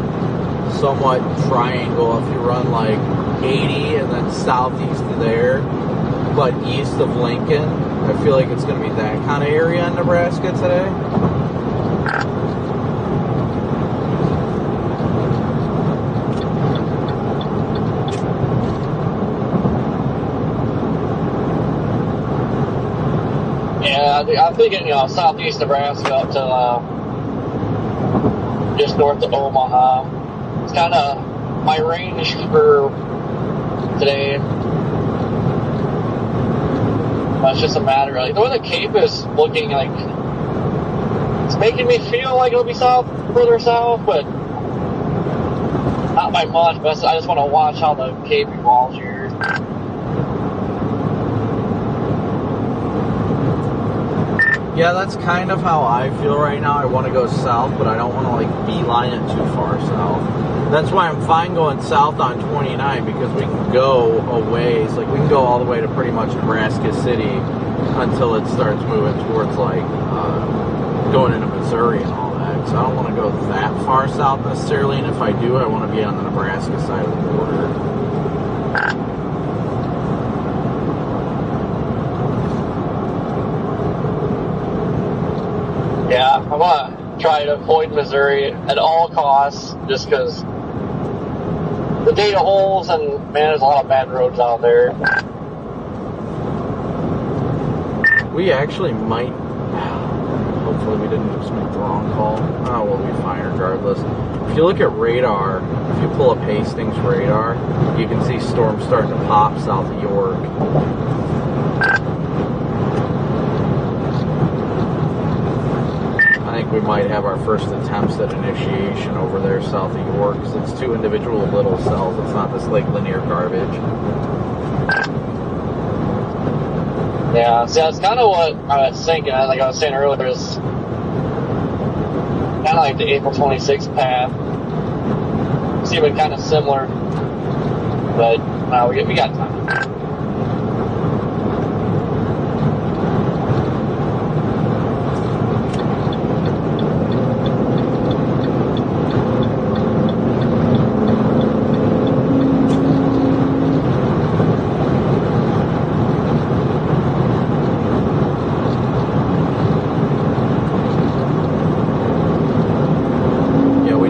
Speaker 2: somewhat triangle if you run, like, 80 and then southeast of there, but east of Lincoln. I feel like it's going to be that kind of area in Nebraska today.
Speaker 1: I'm thinking, southeast Nebraska up to just north of Omaha. It's kind of my range for today. But it's just a matter of, like, the way the Cape is looking, like, it's making me feel like it'll be further south, but not by much. But I just want to watch how the Cape evolves here.
Speaker 2: Yeah, that's kind of how I feel right now. I want to go south, but I don't want to, like, beeline it too far south. That's why I'm fine going south on 29, because we can go a ways. Like, we can go all the way to pretty much Nebraska City until it starts moving towards, like, going into Missouri and all that. So I don't want to go that far south necessarily, and if I do, I want to be on the Nebraska side of the border.
Speaker 1: Yeah, I want to try to avoid Missouri at all costs, just because the data holes, and man, there's a lot of bad roads out there.
Speaker 2: We actually might, hopefully we didn't just make the wrong call. Oh, we'll be fine regardless. If you look at radar, if you pull up Hastings radar, you can see storms starting to pop south of York. I think we might have our first attempts at initiation over there south of York, because it's two individual little cells. It's not this, like, linear garbage.
Speaker 1: Yeah, see, that's kind of what I was thinking. Like I was saying earlier, is kind of like the April 26th path. seeming kind of similar, but we got time.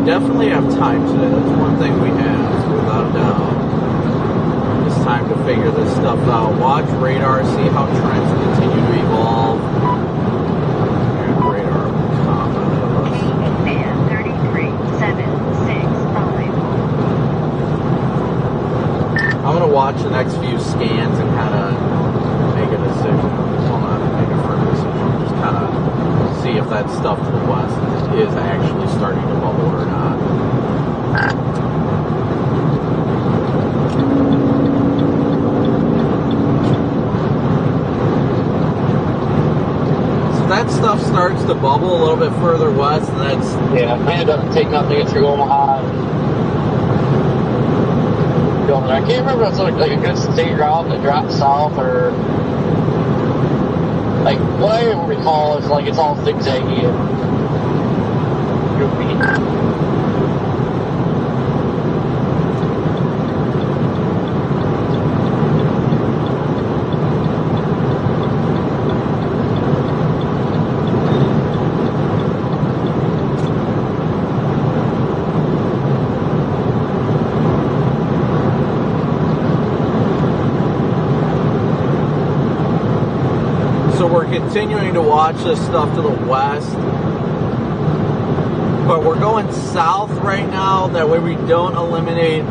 Speaker 2: Definitely have time today. That's one thing we have, without a doubt. It's time to figure this stuff out. Watch radar, see how trends continue to evolve. And radar will come out of us.
Speaker 3: KFN 33765.
Speaker 2: I'm going to watch the next few scans and kind of make a decision. Well, not make a firm decision. Just kind of see if that stuff to the west is actually starting to bubble or not. So that stuff starts to bubble a little bit further west, and that's...
Speaker 1: Yeah, I ended up taking up to get through Omaha and going there. I can't remember if it's like a good state route that drops south or... Like, what I recall is like it's all zigzaggy and goofy.
Speaker 2: Continuing to watch this stuff to the west, but we're going south right now. That way we don't eliminate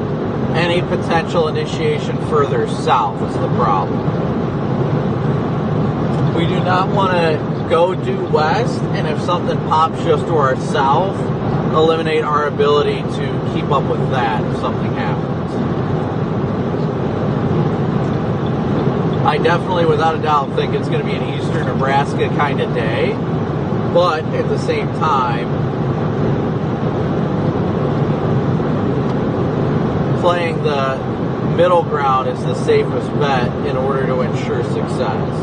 Speaker 2: any potential initiation further south is the problem. We do not want to go due west, and if something pops just to our south, eliminate our ability to keep up with that if something happens. I definitely, without a doubt, think it's going to be an eastern Nebraska kind of day, but at the same time, playing the middle ground is the safest bet in order to ensure success.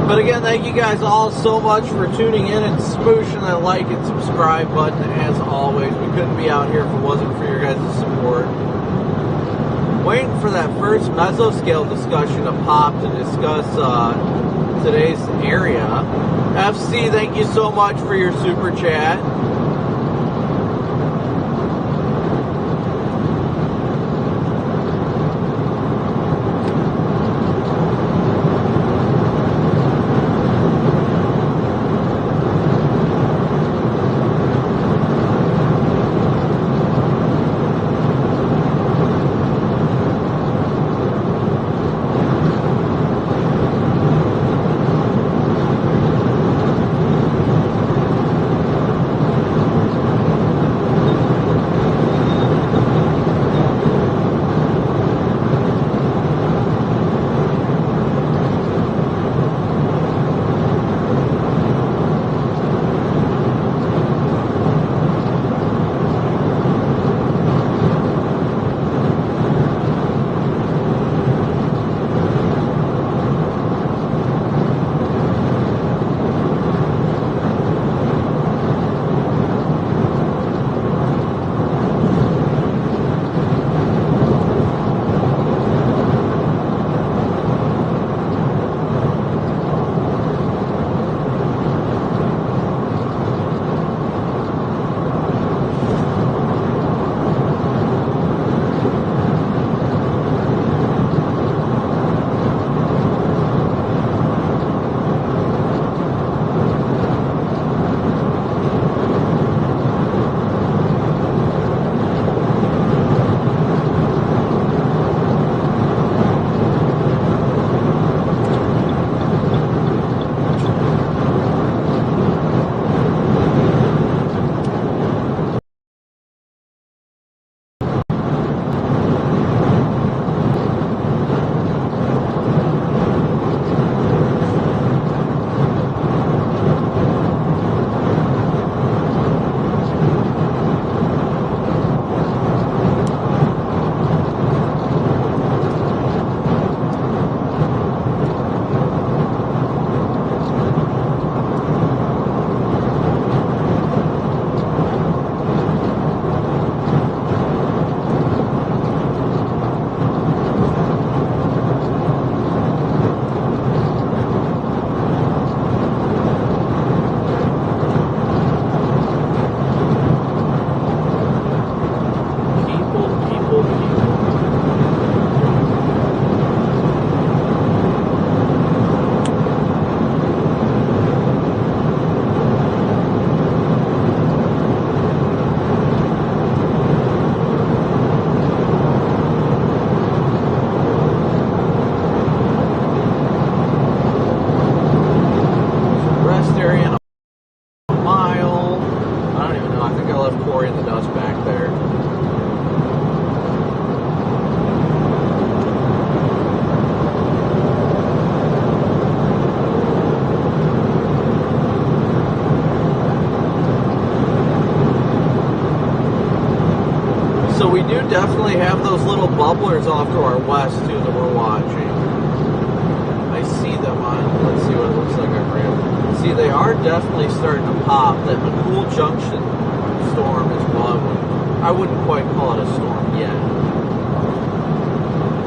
Speaker 2: But again, thank you guys all so much for tuning in and smooshing that like and subscribe button. As always, we couldn't be out here if it wasn't for your guys' support. Waiting for that first mesoscale discussion to pop to discuss today's area. FC, thank you so much for your super chat. do definitely have those little bubblers off to our west too that we're watching. I see them on, let's see what it looks like on radar. See, they are definitely starting to pop. That McCool Junction storm is one. I wouldn't quite call it a storm yet.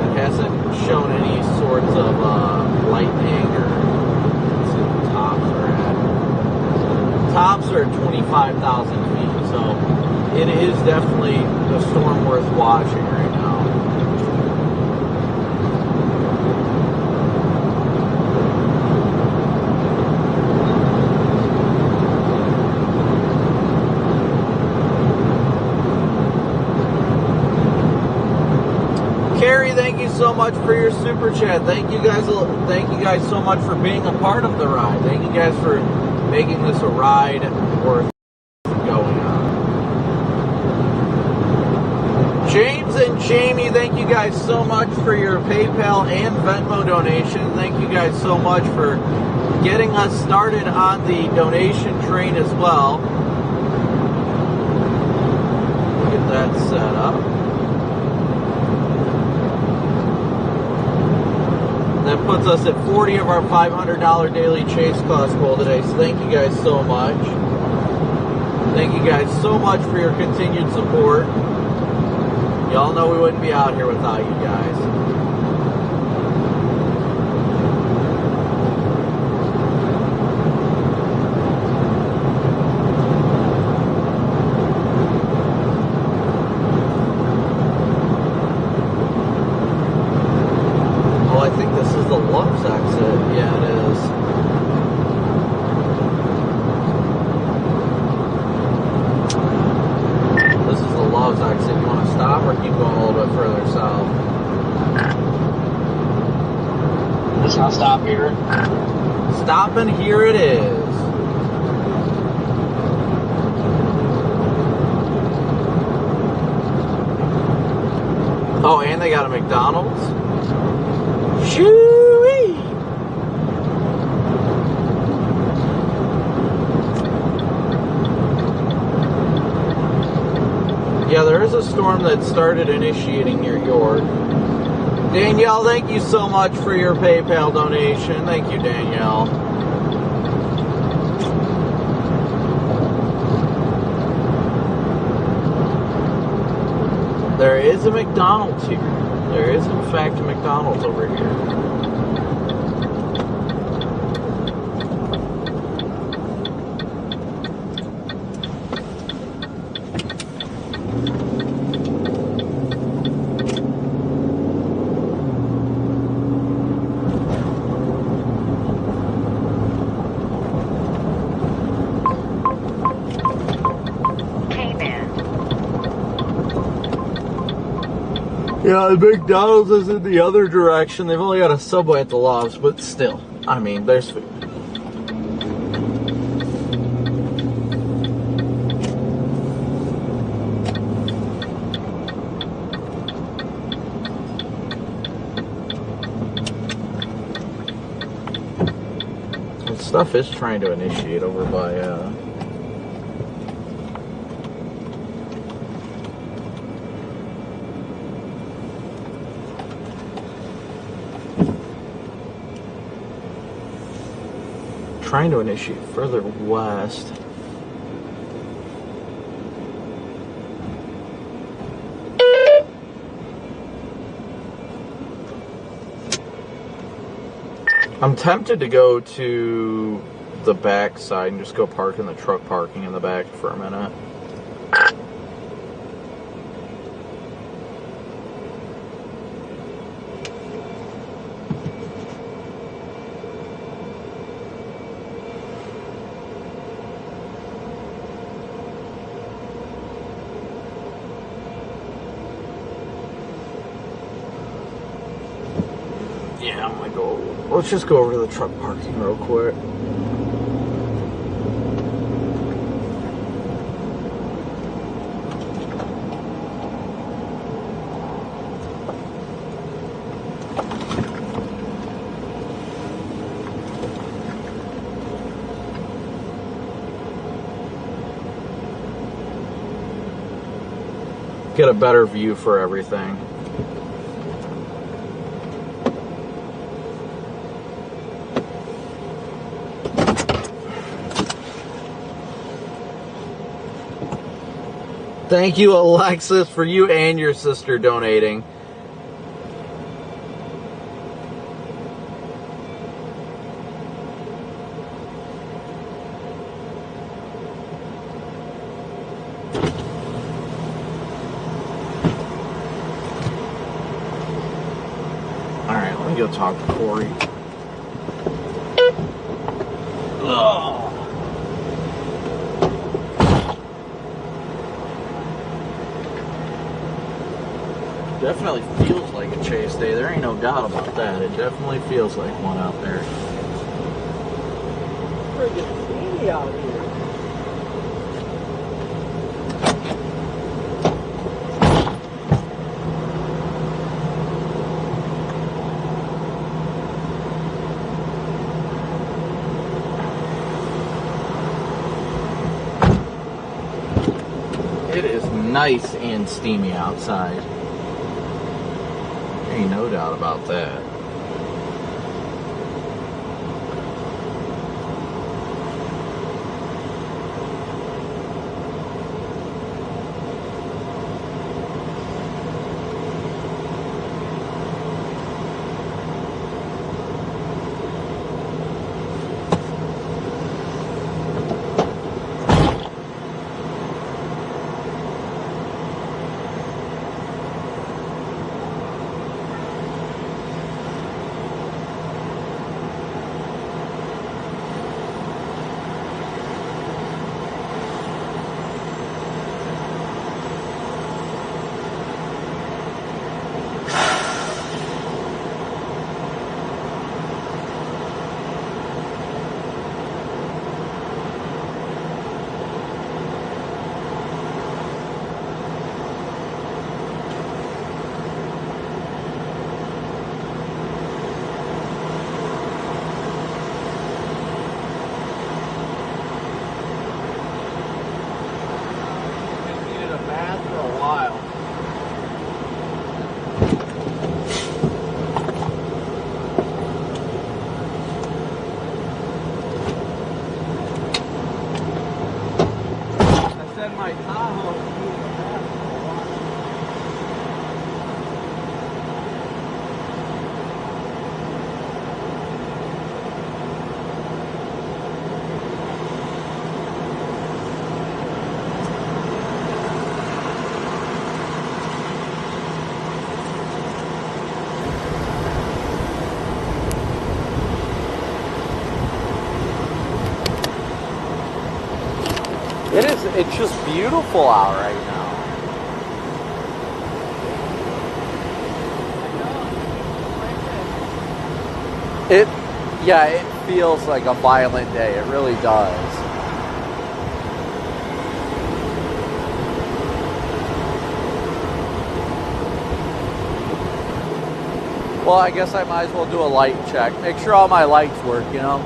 Speaker 2: It hasn't shown any sorts of lightning or, let's see what tops are at. Tops are at 25,000 feet, so it is definitely a storm worth watching right now. Carrie, thank you so much for your super chat. Thank you guys so much for being a part of the ride. Thank you guys for making this a ride worth going on. James and Jamie, thank you guys so much for your PayPal and Venmo donation. Thank you guys so much for getting us started on the donation train as well. Get that set up. That puts us at 40 of our $500 daily chase cost goal today. So thank you guys so much. Thank you guys so much for your continued support. Y'all know we wouldn't be out here without you guys. Oh, I think this is the Love's exit. Yeah, it is. This is the Love's exit. You want to stop or keep going a little bit further south?
Speaker 1: Just gonna stop here.
Speaker 2: Stop, and here it is. Oh, and they got a McDonald's? Shoo-wee! Yeah, there is a storm that started initiating near York. Danielle, thank you so much for your PayPal donation. Thank you, Danielle. There is a McDonald's here. There is, in fact, a McDonald's over here. Yeah, the McDonald's is in the other direction. They've only got a Subway at the Loves, but still, I mean, there's food. And stuff is trying to initiate over by, trying to initiate further west. I'm tempted to go to the back side and just go park in the truck parking in the back for a minute. Yeah, I'm gonna go. Let's just go over to the truck parking real quick. get a better view for everything. Thank you, Alexis, for you and your sister donating. Alright, let me go talk to Corey. Ugh. Definitely feels like a chase day. There ain't no doubt about that. It definitely feels like one out there.
Speaker 4: Friggin' steamy out here.
Speaker 2: It is nice and steamy outside. Ain't no doubt about that. It's just beautiful out right now. It feels like a violent day. It really does. Well, I guess I might as well do a light check. Make sure all my lights work, you know?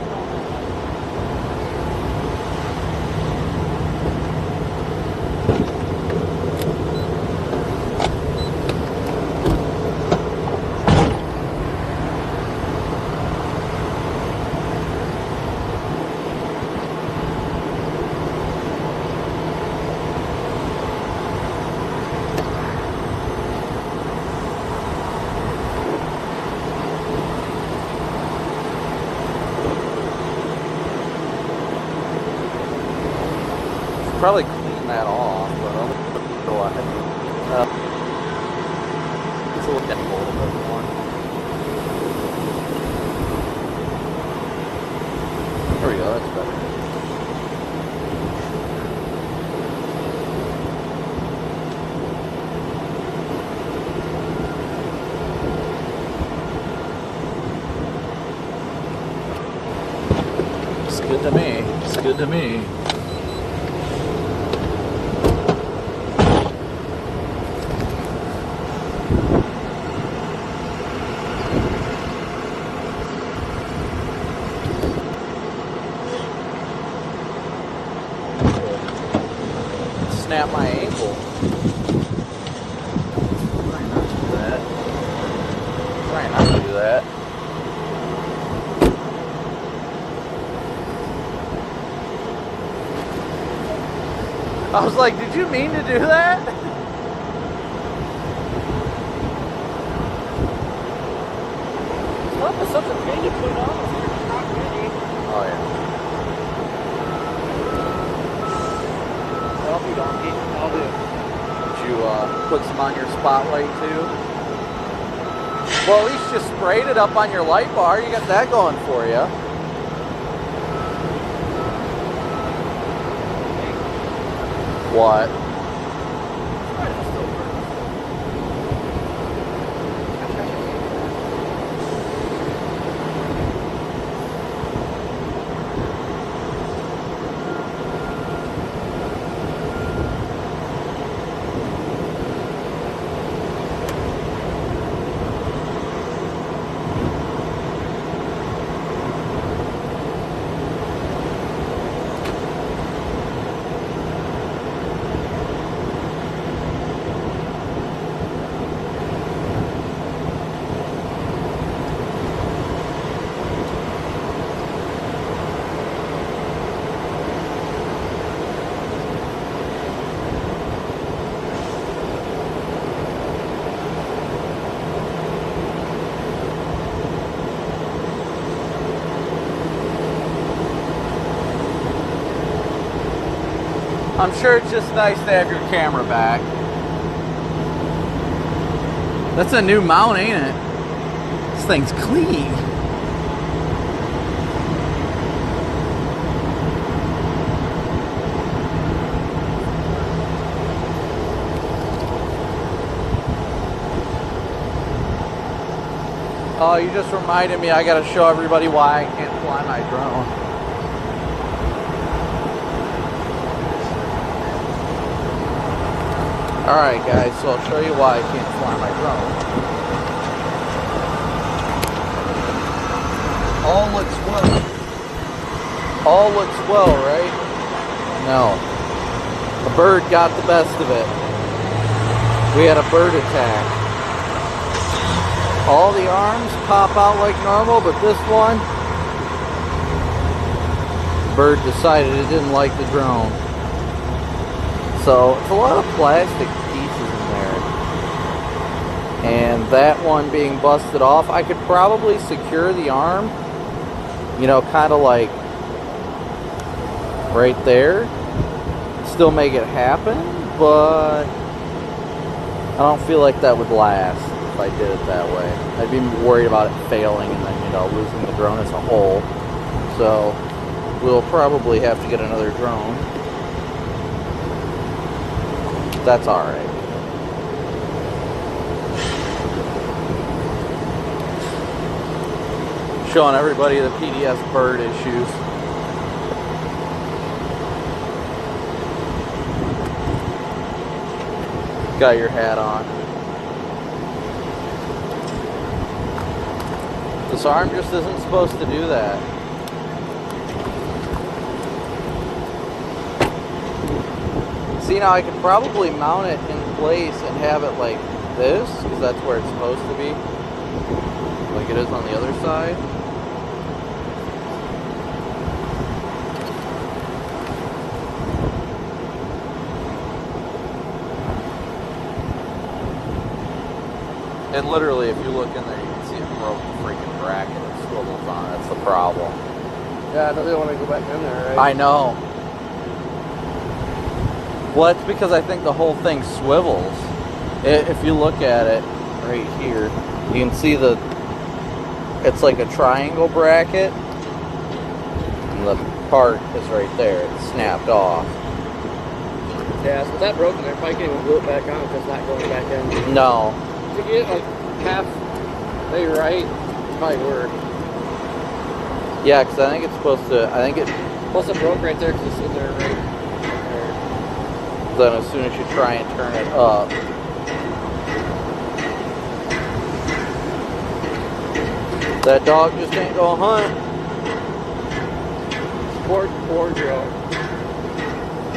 Speaker 2: Probably clean that off, but I'll go ahead. It's a little bit more. There we go, that's better. It's good to me. It's good to me. Snap my ankle. I was like, did you mean to do that?
Speaker 4: Stuff is such a pain to put on if you're not ready.
Speaker 2: Oh yeah.
Speaker 4: I'll be donkey. I'll do.
Speaker 2: Did you put some on your spotlight too? Well, at least you sprayed it up on your light bar. You got that going for you. What? I'm sure it's just nice to have your camera back. That's a new mount, ain't it? This thing's clean. Oh, you just reminded me I gotta show everybody why I can't fly my drone. Alright guys, so I'll show you why I can't fly my drone. All looks well. All looks well, right? No. A bird got the best of it. We had a bird attack. All the arms pop out like normal, but this one, the bird decided it didn't like the drone. So it's a lot of plastic pieces in there. And that one being busted off, I could probably secure the arm, you know, kind of like right there. Still make it happen, but I don't feel like that would last if I did it that way. I'd be worried about it failing and then, you know, losing the drone as a whole. So we'll probably have to get another drone. That's alright. Showing everybody the PDS bird issues. Got your hat on. This arm just isn't supposed to do that. See, now I could probably mount it in place and have it like this, because that's where it's supposed to be. Like it is on the other side. And literally, if you look in there, you can see it broke the freaking bracket. It swivels on. That's the problem.
Speaker 4: Yeah, I don't really want to go back in there, right?
Speaker 2: I know. Well, it's because I think the whole thing swivels. If you look at it right here, you can see it's like a triangle bracket. And the part is right there. It's snapped off.
Speaker 4: Yeah, so if that broken there, if I can't even glue it back on because it's not going back in.
Speaker 2: No.
Speaker 4: To get like half way right, it might work.
Speaker 2: Yeah, because I think it's supposed to,
Speaker 4: Plus it broke right there because it's in there right there.
Speaker 2: Then as soon as you try and turn it up, that dog just ain't gonna hunt.
Speaker 4: Poor drone.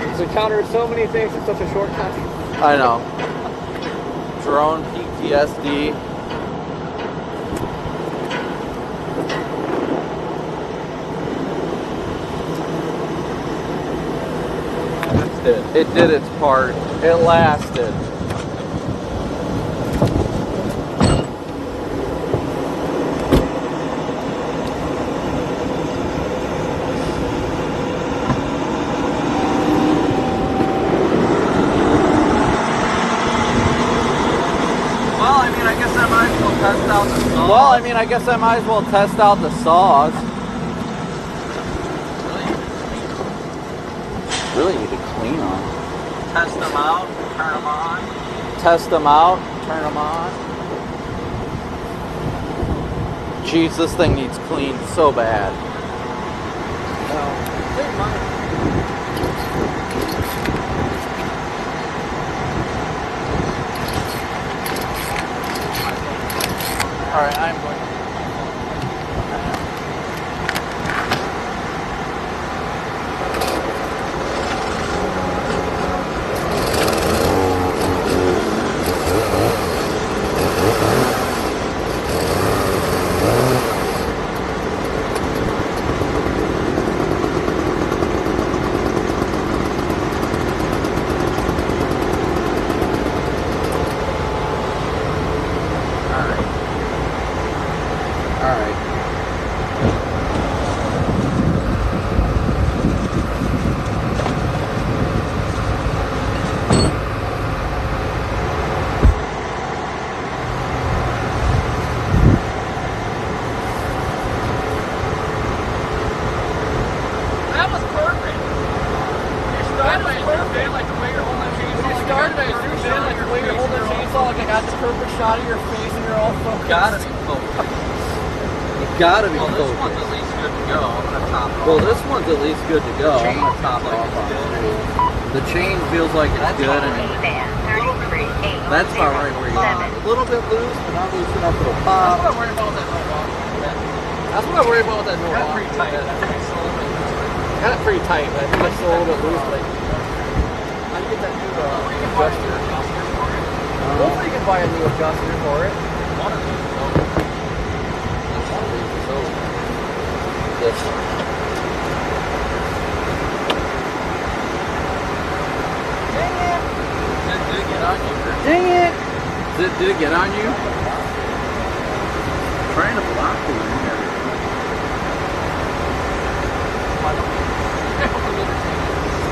Speaker 4: It's encountered so many things in such a short time.
Speaker 2: I know. Drone PTSD. lasted. It did its part. It lasted. Well, I mean, I guess I might as well test out the saws. Really need to clean them.
Speaker 5: Test them out, turn them on.
Speaker 2: Test them out, turn them on. Jeez, this thing needs cleaned so bad. Alright, I'm going. Gotta be focused.
Speaker 5: This one's at least good to go. I'm gonna top it off.
Speaker 2: Well, this one's at least good to go. I'm gonna top it off. The chain feels like it's good, and that's about right where you want it. A little bit loose, but not loose enough it'll pop.
Speaker 5: That's what I worry about with that no-walk.
Speaker 2: That's what I worry about with that no-walk.
Speaker 5: Got it pretty tight.
Speaker 2: Got it pretty tight, but I think it's still a little bit loose. Like, how do you get that new adjuster? Hopefully you can buy a new adjuster for it.
Speaker 5: One of these.
Speaker 2: This.
Speaker 5: Dang it! Did it get on you?
Speaker 2: Dang it! Did it get on you? I'm trying to block the wind and everything.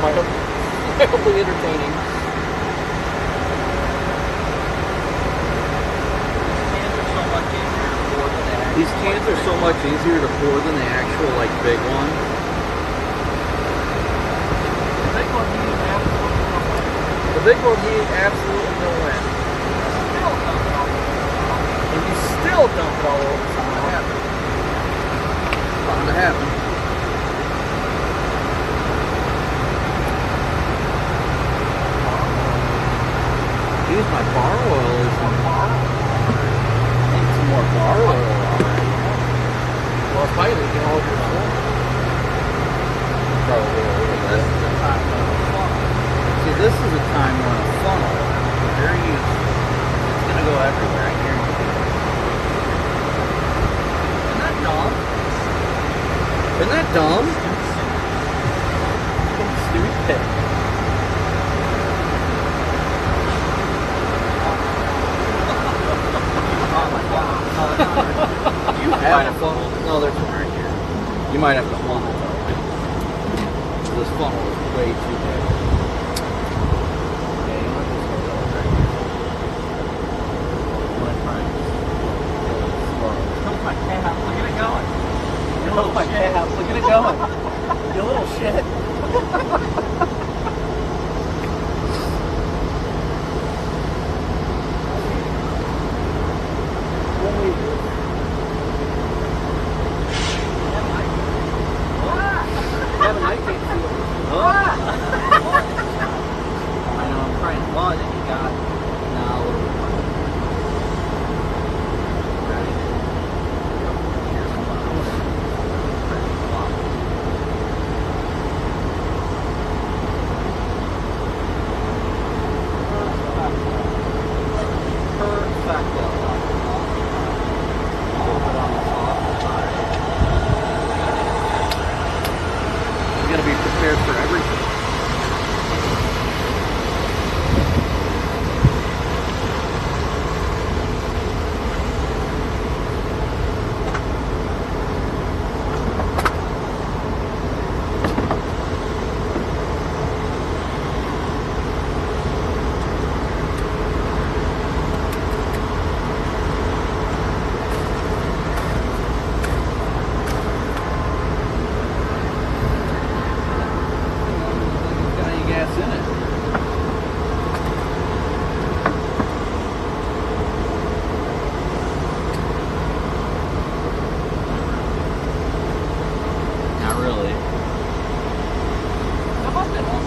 Speaker 2: Mildly entertaining. These cans are so much easier to pour than the actual, like, big one. The big one needs absolutely no wind. And you still dump it all over somehow. Bound to happen. Use my bar oil is some bar oil. I need some more bar oil. Well, it's probably leaking all over your floor. Probably a little bit. See, this is a time when a funnel, very useful. It's going to go everywhere, I guarantee you. Isn't that dumb? Isn't that dumb? Stupid. You have a funnel? No, there's one right here. You might have to funnel it though. This funnel is way too big. Yeah, you might just go right here. I'm gonna try and slow.
Speaker 5: Oh my God, look at it going.
Speaker 2: Oh my God, look at it going. You little shit.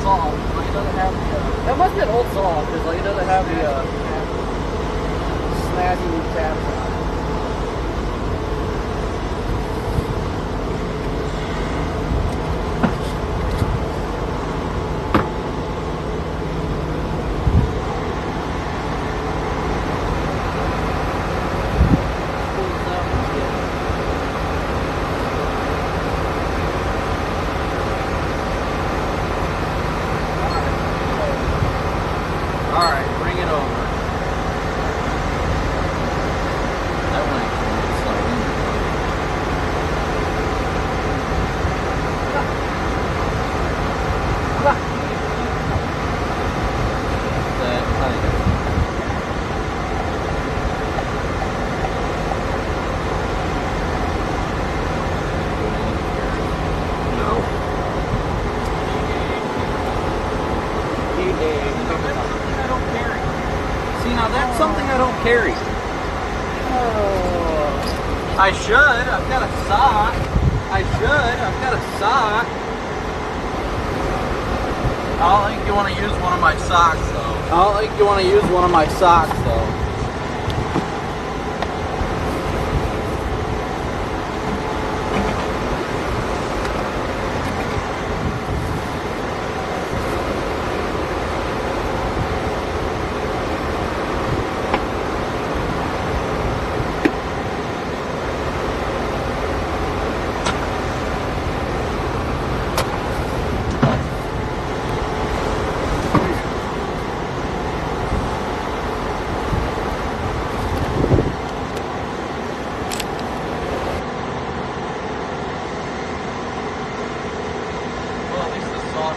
Speaker 2: saw. Like, it doesn't have the...
Speaker 4: That must be an old saw, because like, it doesn't have the snazzy tabs on it.
Speaker 2: Alright, bring it over. That one actually slide in. That kind of. No. See, now that's something I don't carry.
Speaker 4: Oh.
Speaker 2: I should. I've got a sock. I should. I've got a sock. I don't think you want to use one of my socks, though. I don't think you want to use one of my socks, though.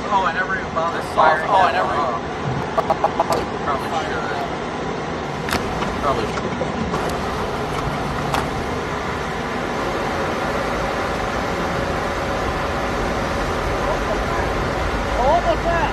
Speaker 2: Oh, I never even bothered firing. Oh, I never even. Probably should.
Speaker 4: Oh, what's that?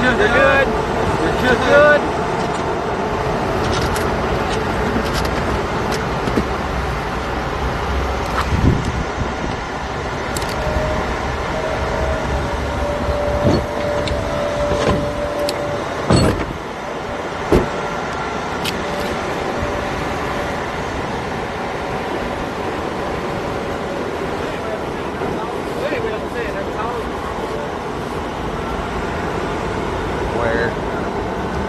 Speaker 4: You're good. You're good.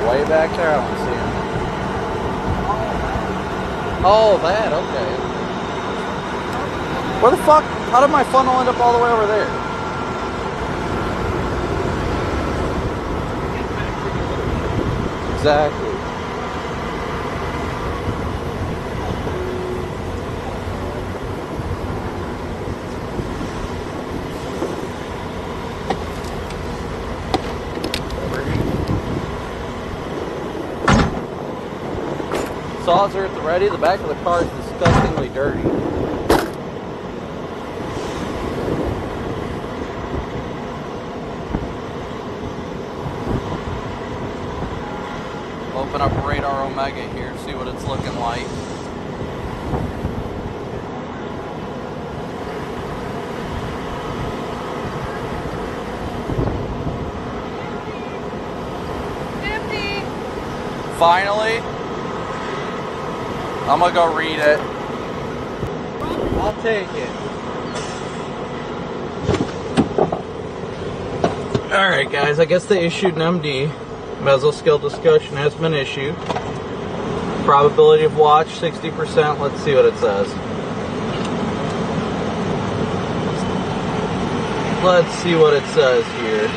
Speaker 2: Way back there, I don't see him. Oh, that, okay. Where the fuck? How did my funnel end up all the way over there? Exactly. Saws are at the ready. The back of the car is disgustingly dirty. Open up Radar Omega here, see what it's looking like.
Speaker 3: Empty.
Speaker 2: Finally. I'm gonna go read it. I'll take it. Alright guys, I guess they issued an MD. Bezel skill discussion has been issued. Probability of watch 60%. Let's see what it says. Let's see what it says here.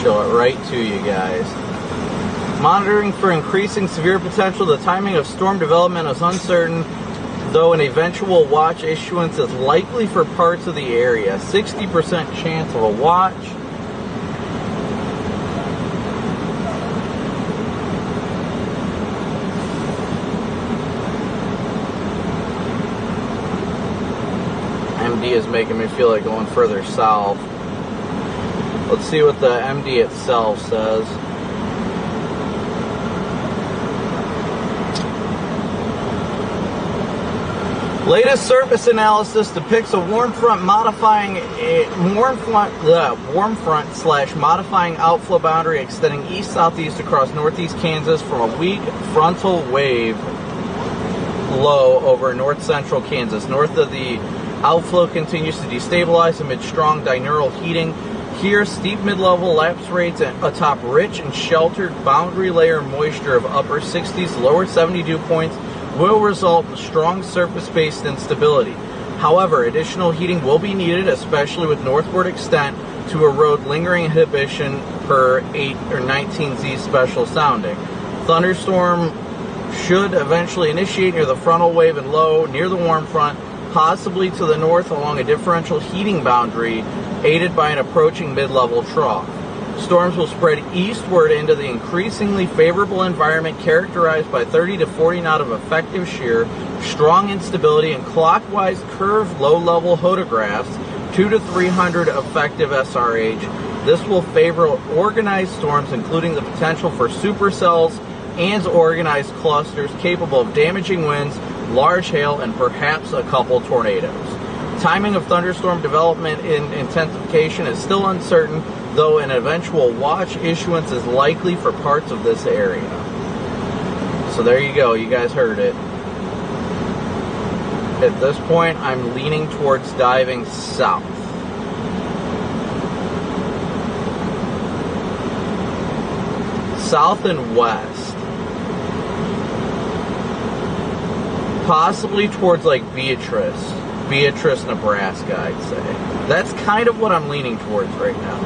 Speaker 2: Show it right to you guys. Monitoring for increasing severe potential. The timing of storm development is uncertain, though an eventual watch issuance is likely for parts of the area. 60% chance of a watch. MD is making me feel like going further south. Let's see what the MD itself says. Latest surface analysis depicts a warm front slash modifying outflow boundary extending east-southeast across northeast Kansas from a weak frontal wave low over north-central Kansas. North of the outflow continues to destabilize amid strong diurnal heating. Here, steep mid-level lapse rates atop rich and sheltered boundary layer moisture of upper 60s, lower 70 dew points will result in strong surface-based instability. However, additional heating will be needed, especially with northward extent, to erode lingering inhibition per 8 or 19Z special sounding. Thunderstorm should eventually initiate near the frontal wave and low, near the warm front, possibly to the north along a differential heating boundary, aided by an approaching mid-level trough. Storms will spread eastward into the increasingly favorable environment characterized by 30 to 40 knot of effective shear, strong instability, and clockwise curved low-level hodographs, 2 to 300 effective SRH. This will favor organized storms, including the potential for supercells and organized clusters capable of damaging winds, large hail, and perhaps a couple tornadoes. Timing of thunderstorm development and intensification is still uncertain, though an eventual watch issuance is likely for parts of this area. So there you go, you guys heard it. At this point, I'm leaning towards diving south. South and west. Possibly towards like Beatrice, Nebraska, I'd say. That's kind of what I'm leaning towards right now.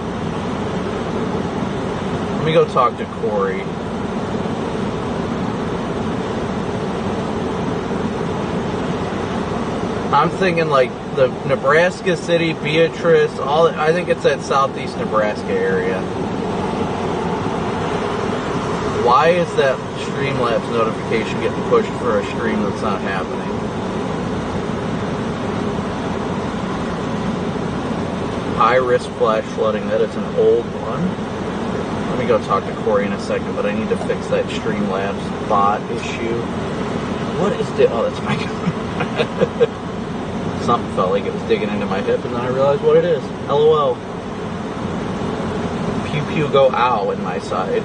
Speaker 2: Let me go talk to Corey. I'm thinking like the Nebraska City, Beatrice, I think it's that southeast Nebraska area. Why is that Streamlabs notification getting pushed for a stream that's not happening? High risk flash flooding, that is an old one. Let me go talk to Corey in a second, but I need to fix that Streamlabs bot issue. What is the, oh, that's my something felt like it was digging into my hip, and then I realized what it is. LOL. Pew pew go ow in my side.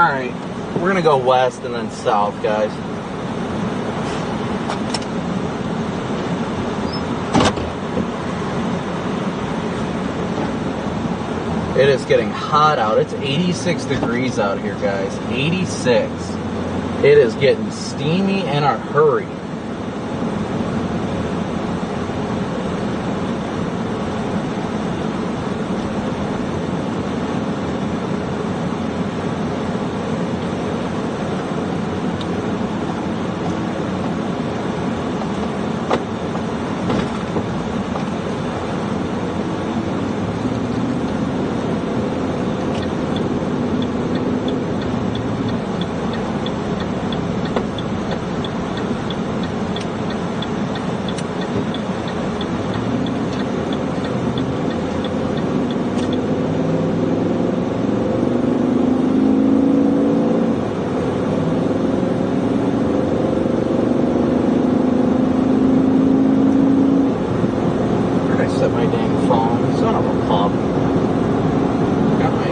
Speaker 2: Alright, we're gonna go west and then south, guys. It is getting hot out. It's 86 degrees out here, guys. 86. It is getting steamy in a hurry. My dang phone, son of a pup. Got my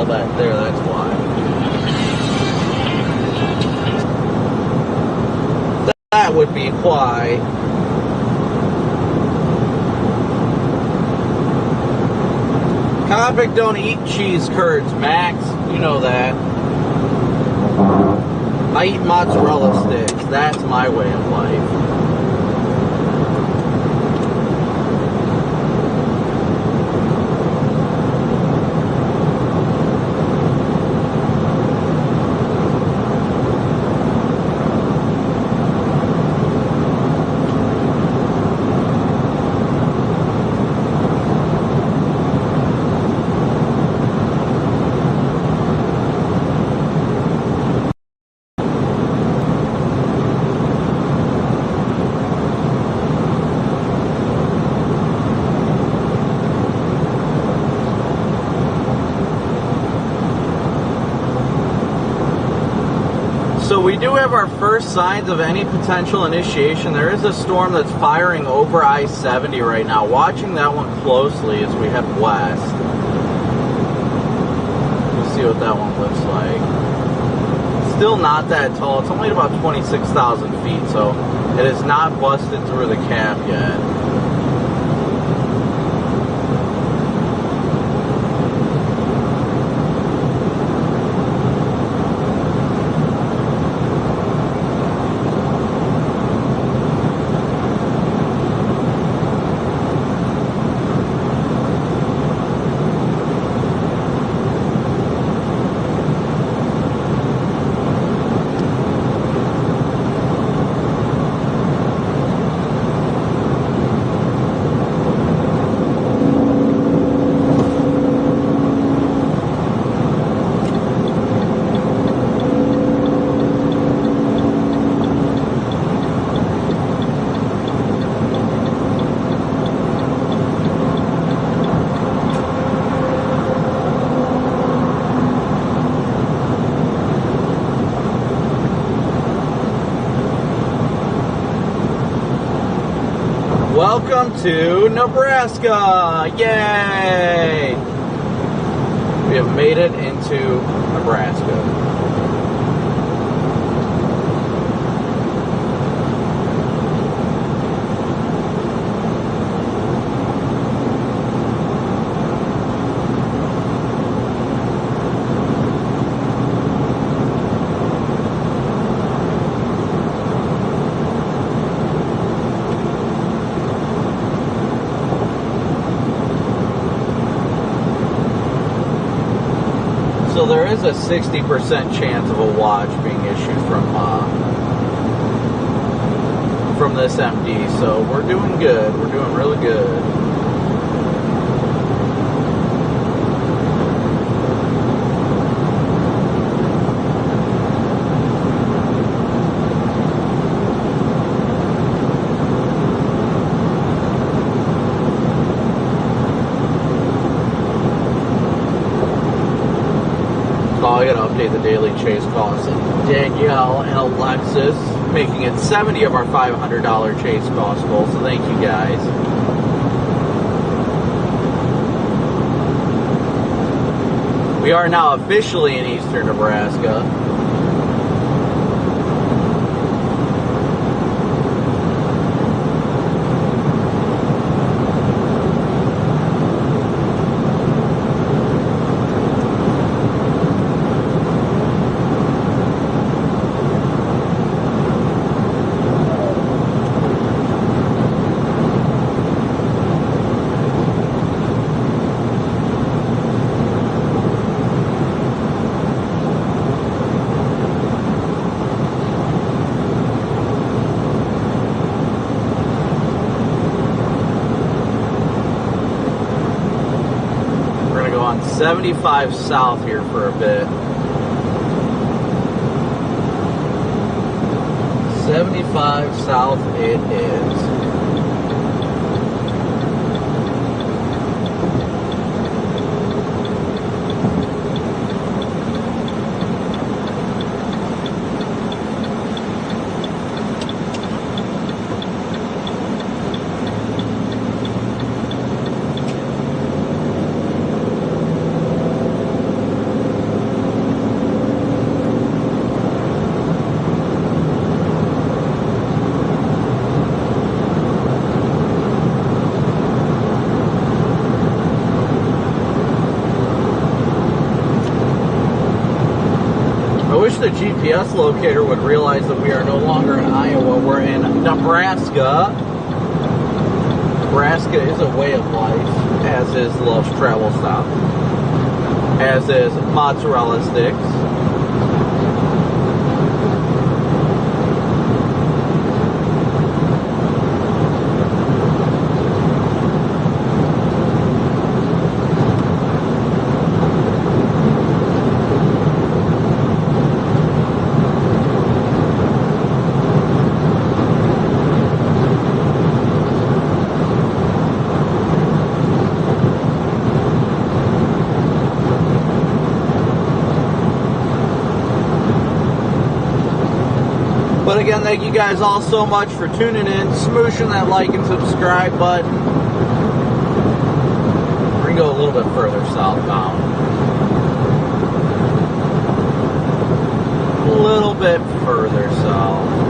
Speaker 2: back there, that's why. That would be why. Copic don't eat cheese curds, Max. You know that. I eat mozzarella sticks. That's my way of life. So we do have our first signs of any potential initiation. There is a storm that's firing over I-70 right now. Watching that one closely as we head west. We'll see what that one looks like. Still not that tall. It's only about 26,000 feet, so it has not busted through the cap yet. Welcome to Nebraska! Yay! We have made it into Nebraska. So there is a 60% chance of a watch being issued from this MD. So we're doing good. We're doing really good. I gotta update the daily chase costs. Danielle and Alexis making it 70 of our $500 chase cost goal. So thank you guys. We are now officially in eastern Nebraska. We're gonna go on 75 south here for a bit. 75 south it is. I wish the GPS locator would realize that we are no longer in Iowa, we're in Nebraska. Nebraska is a way of life, as is Love's Travel Stop, as is Mozzarella Sticks. But again, thank you guys all so much for tuning in, smooshing that like and subscribe button. We're going to go a little bit further southbound. A little bit further south.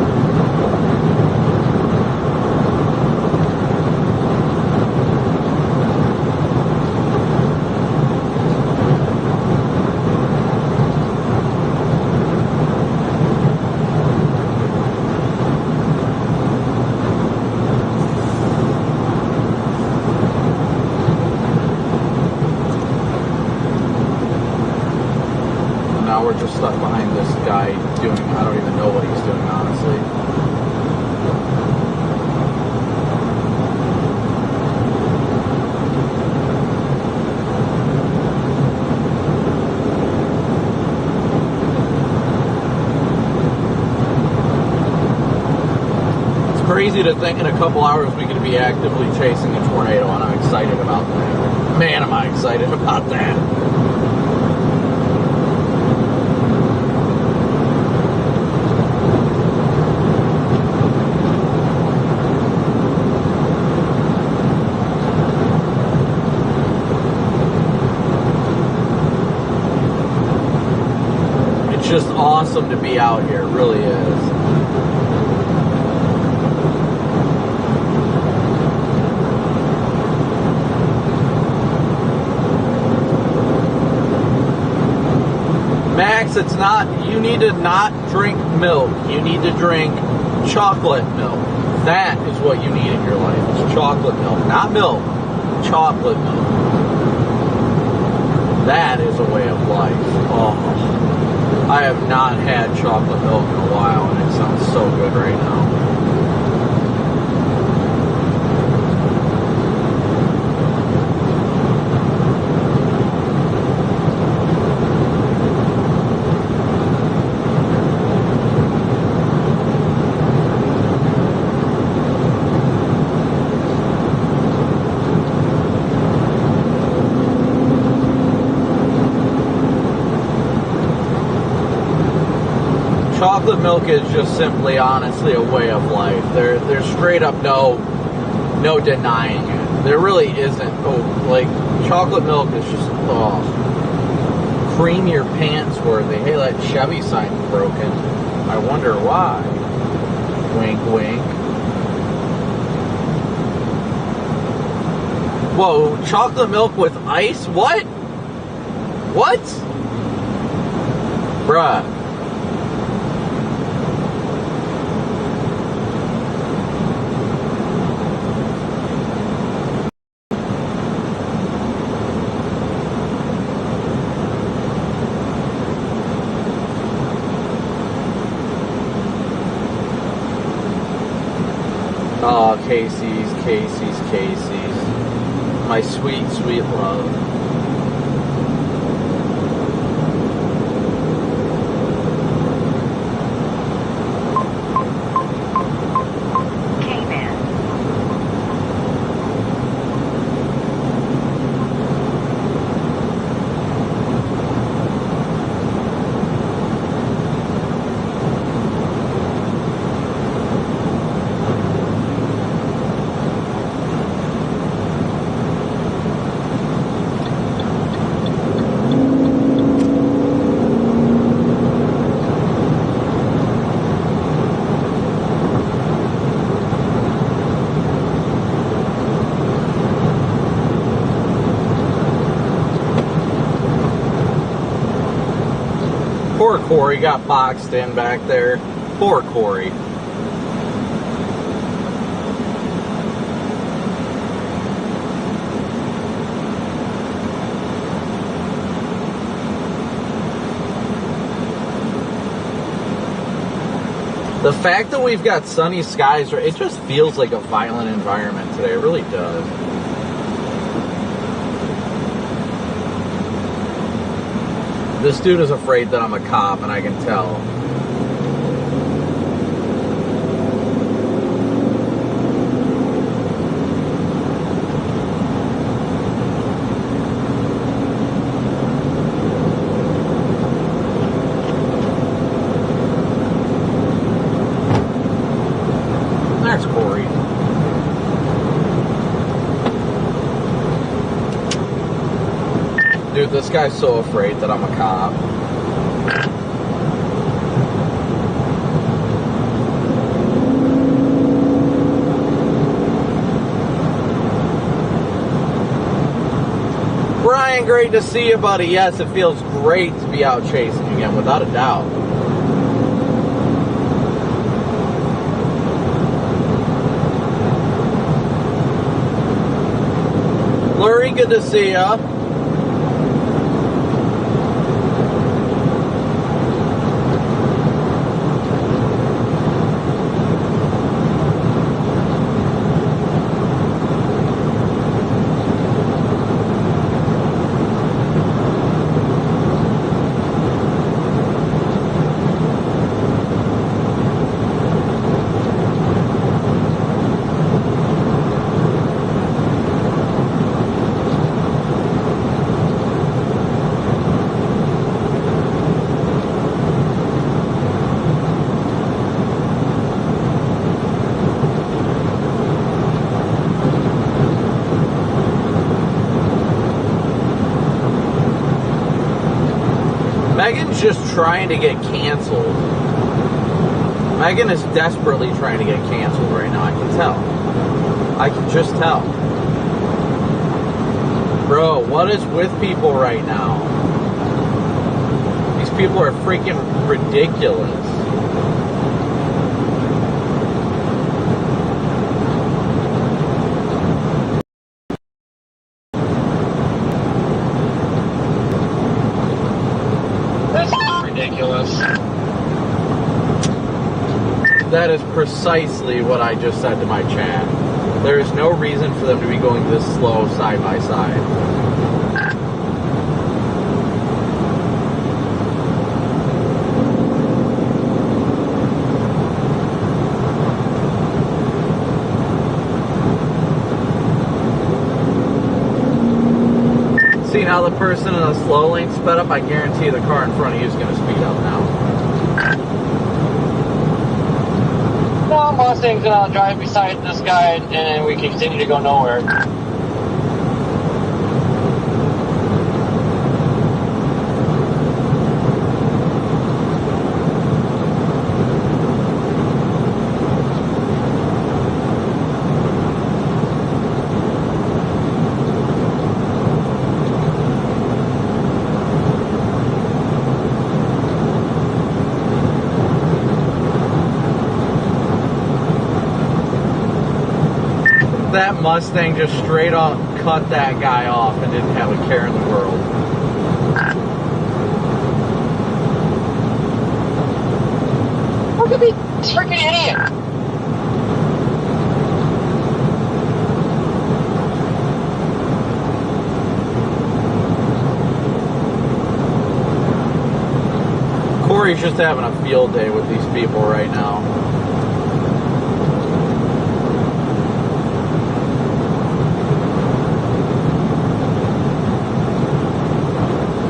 Speaker 2: Now we're just stuck behind this guy doing, I don't even know what he's doing, honestly. It's crazy to think in a couple hours we could be actively chasing a tornado, and I'm excited about that. Man, am I excited about that. It's just awesome to be out here, it really is. Max, it's not, you need to not drink milk. You need to drink chocolate milk. That is what you need in your life. It's chocolate milk. Not milk. Chocolate milk. That is a way of life. Oh, I have not had chocolate milk in a while, and it sounds so good right now. chocolate milk is just simply, honestly, a way of life. There's straight up no denying it. There really isn't. Like, chocolate milk is just, cream your pants worthy. Hey, that Chevy sign's broken. I wonder why. Wink, wink. Whoa, chocolate milk with ice? What? What? Bruh. Oh, Casey's. My sweet, sweet love. Poor Corey got boxed in back there. Poor Corey. The fact that we've got sunny skies, it just feels like a violent environment today. It really does. This dude is afraid that I'm a cop, and I can tell. There's Corey. Dude, this guy's so afraid that I'm a cop. Brian, great to see you, buddy. Yes, it feels great to be out chasing again, without a doubt. Lurie, good to see ya. Megan's just trying to get canceled. Megan is desperately trying to get canceled right now. I can tell. I can just tell. Bro, what is with people right now? These people are freaking ridiculous. That is precisely what I just said to my chat. There is no reason for them to be going this slow side by side. See, now the person in the slow lane sped up, I guarantee the car in front of you is going to speed up now.
Speaker 1: no, Mustang's gonna drive beside this guy and we can continue to go nowhere.
Speaker 2: That Mustang just straight up cut that guy off and didn't have a care in the world.
Speaker 1: Look at this freaking idiot!
Speaker 2: Corey's just having a field day with these people right now.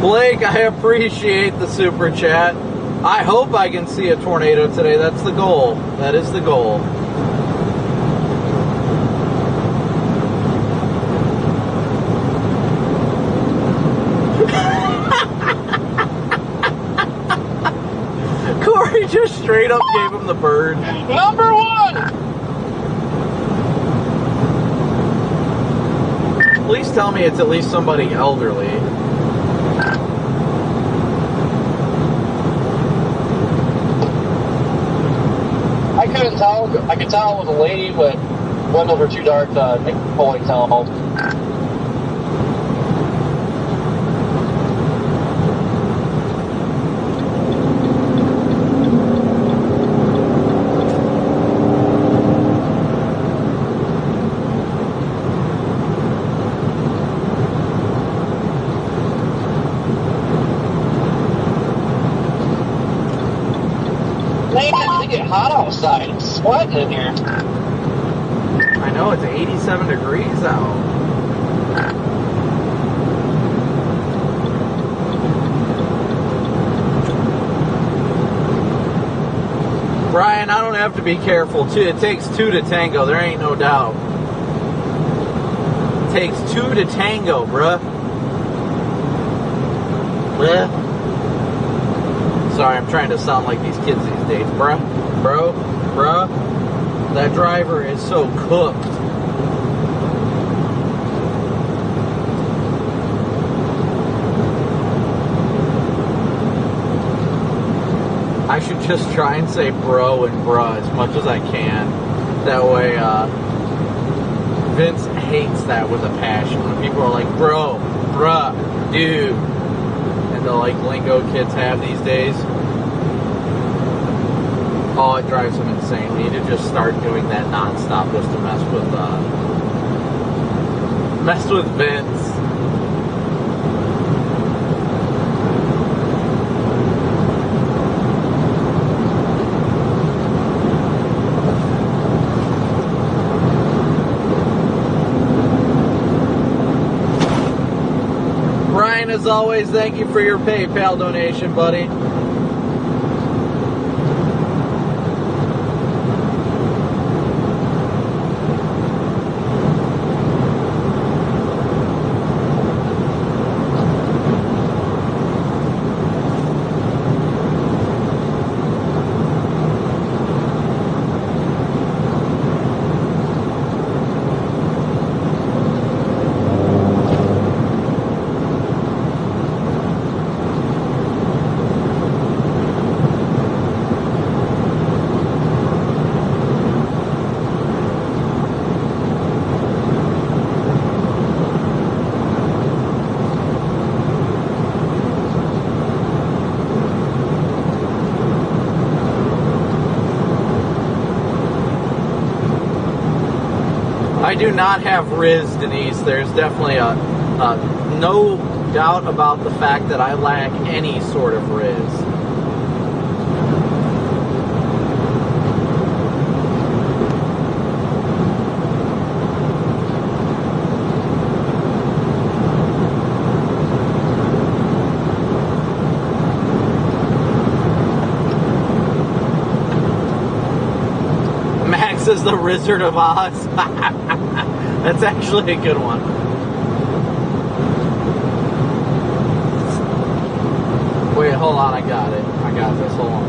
Speaker 2: Blake, I appreciate the super chat. I hope I can see a tornado today. That's the goal. That is the goal. Corey just straight up gave him the bird.
Speaker 1: Number one!
Speaker 2: Please tell me it's at least somebody elderly.
Speaker 1: I couldn't tell. I could tell it was a lady, but windows were too dark to fully tell. It get hot outside. It's sweating in here.
Speaker 2: I know, it's 87 degrees out. Brian, I don't have to be careful. It takes two to tango. There ain't no doubt. It takes two to tango, bruh. Bruh. Sorry, I'm trying to sound like these kids these days. Bruh, bruh. That driver is so cooked. I should just try and say bro and bruh as much as I can. That way, Vince hates that with a passion. When people are like, bro, bruh, dude. And the like lingo kids have these days. Oh, it drives them insane. We need to just start doing that nonstop just to mess with Vince. Brian, as always, thank you for your PayPal donation, buddy. I do not have Riz, Denise. There's definitely no doubt about the fact that I lack any sort of Riz. says the Wizard of Oz. That's actually a good one. Wait, hold on, I got it. I got this, hold on.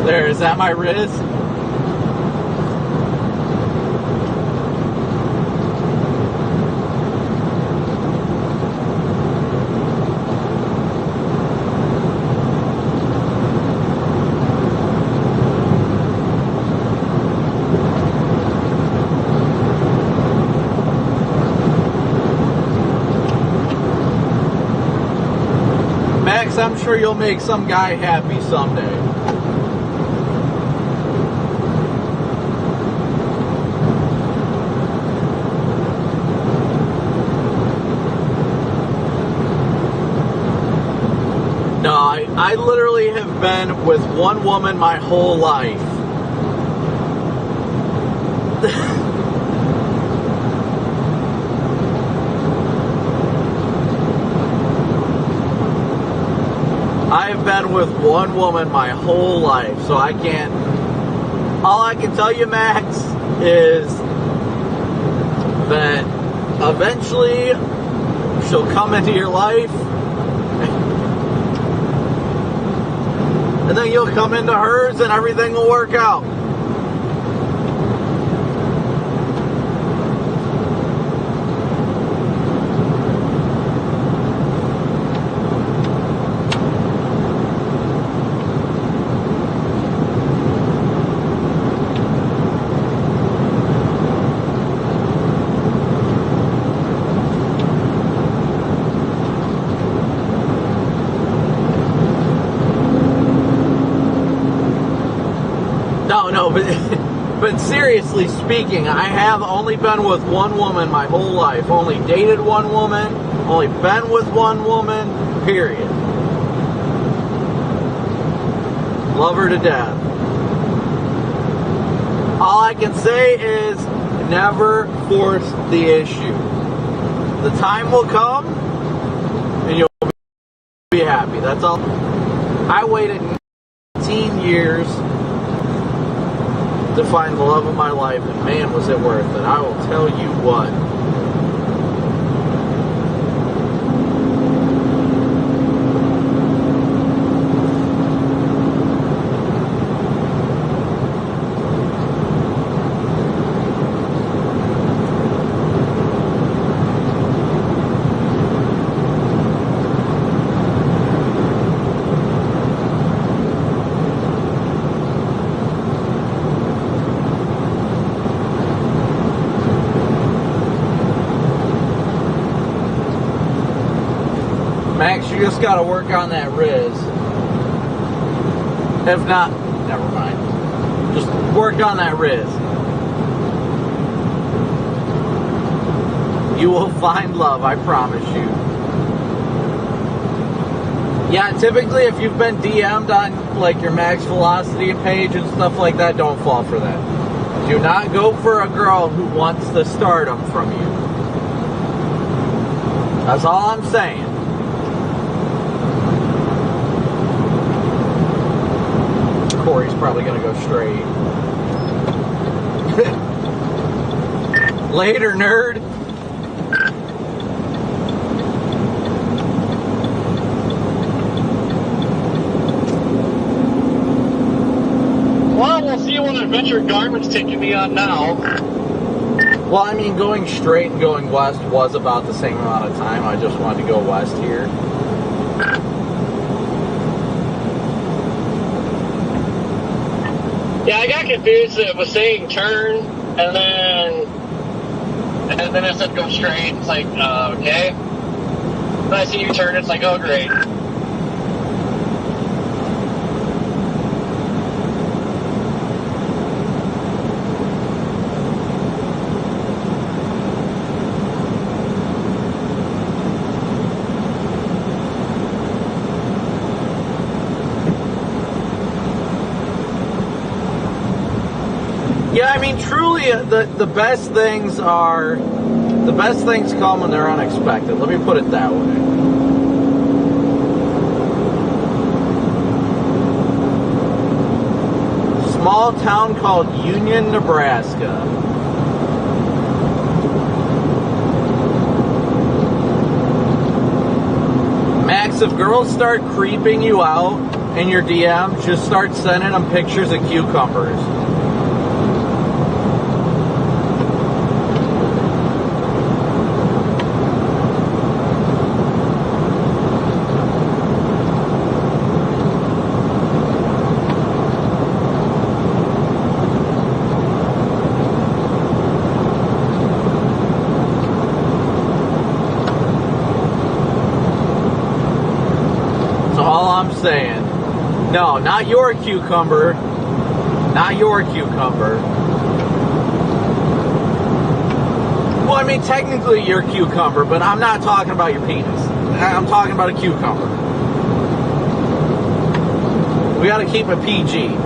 Speaker 2: There, is that my Riz? Max, I'm sure you'll make some guy happy someday. No, I literally have been with one woman my whole life. I've been with one woman my whole life, so I can't. All I can tell you, Max, is that eventually she'll come into your life, and then you'll come into hers, and everything will work out. No, but seriously speaking, I have only been with one woman my whole life. Only dated one woman, only been with one woman, period. Love her to death. All I can say is never force the issue. The time will come and you'll be happy. That's all. I waited 19 years to find the love of my life, and man, was it worth it. I will tell you what. Max, you just gotta work on that Riz. If not, never mind. Just work on that Riz. You will find love, I promise you. Yeah, typically if you've been DM'd on like your Max Velocity page and stuff like that, don't fall for that. Do not go for a girl who wants the stardom from you. That's all I'm saying. Corey's probably going to go straight. Later, nerd.
Speaker 1: Well, we'll see what adventure Garmin's taking me on now.
Speaker 2: Well, I mean, going straight and going west was about the same amount of time. I just wanted to go west here.
Speaker 1: Yeah, I got confused. It was saying turn, and then it said go straight. It's like, okay. Then I see you turn, it's like, oh, great.
Speaker 2: Yeah, I mean, truly, the best things are The best things come when they're unexpected. Let me put it that way. Small town called Union, Nebraska. Max, if girls start creeping you out in your DMs, just start sending them pictures of cucumbers. Saying, no, not your cucumber, not your cucumber. Well, I mean, technically your cucumber, but I'm not talking about your penis. I'm talking about a cucumber. We got to keep it PG.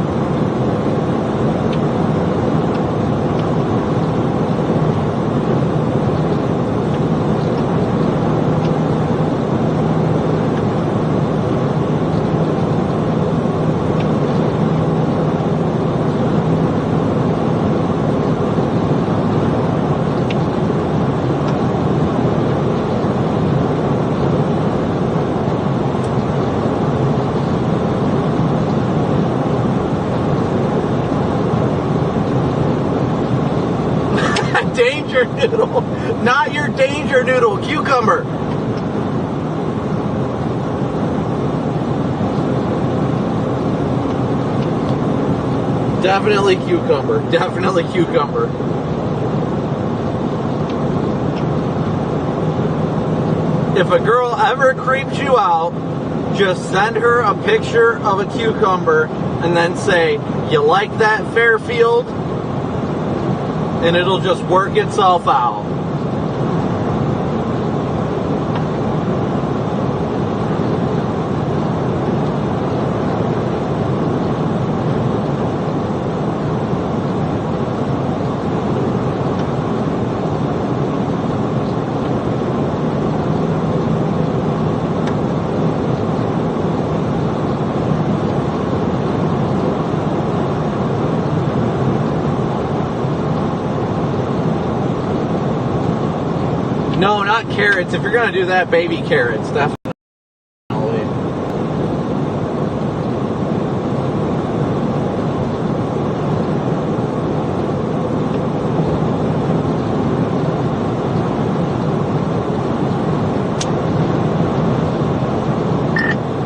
Speaker 2: Danger noodle, not your danger noodle, cucumber. Definitely cucumber, definitely cucumber. If a girl ever creeps you out, just send her a picture of a cucumber and then say, you like that, Fairfield? And it'll just work itself out. No, not carrots. If you're going to do that, baby carrots, definitely.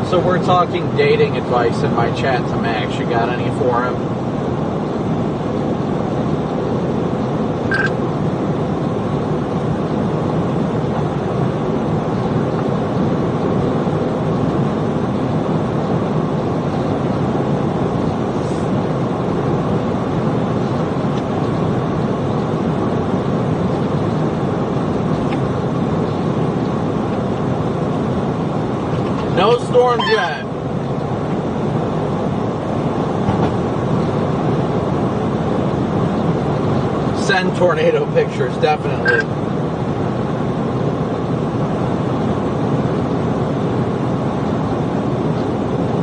Speaker 2: So we're talking dating advice in my chat to Max. You got any for him? No storm jet. Send tornado pictures, definitely.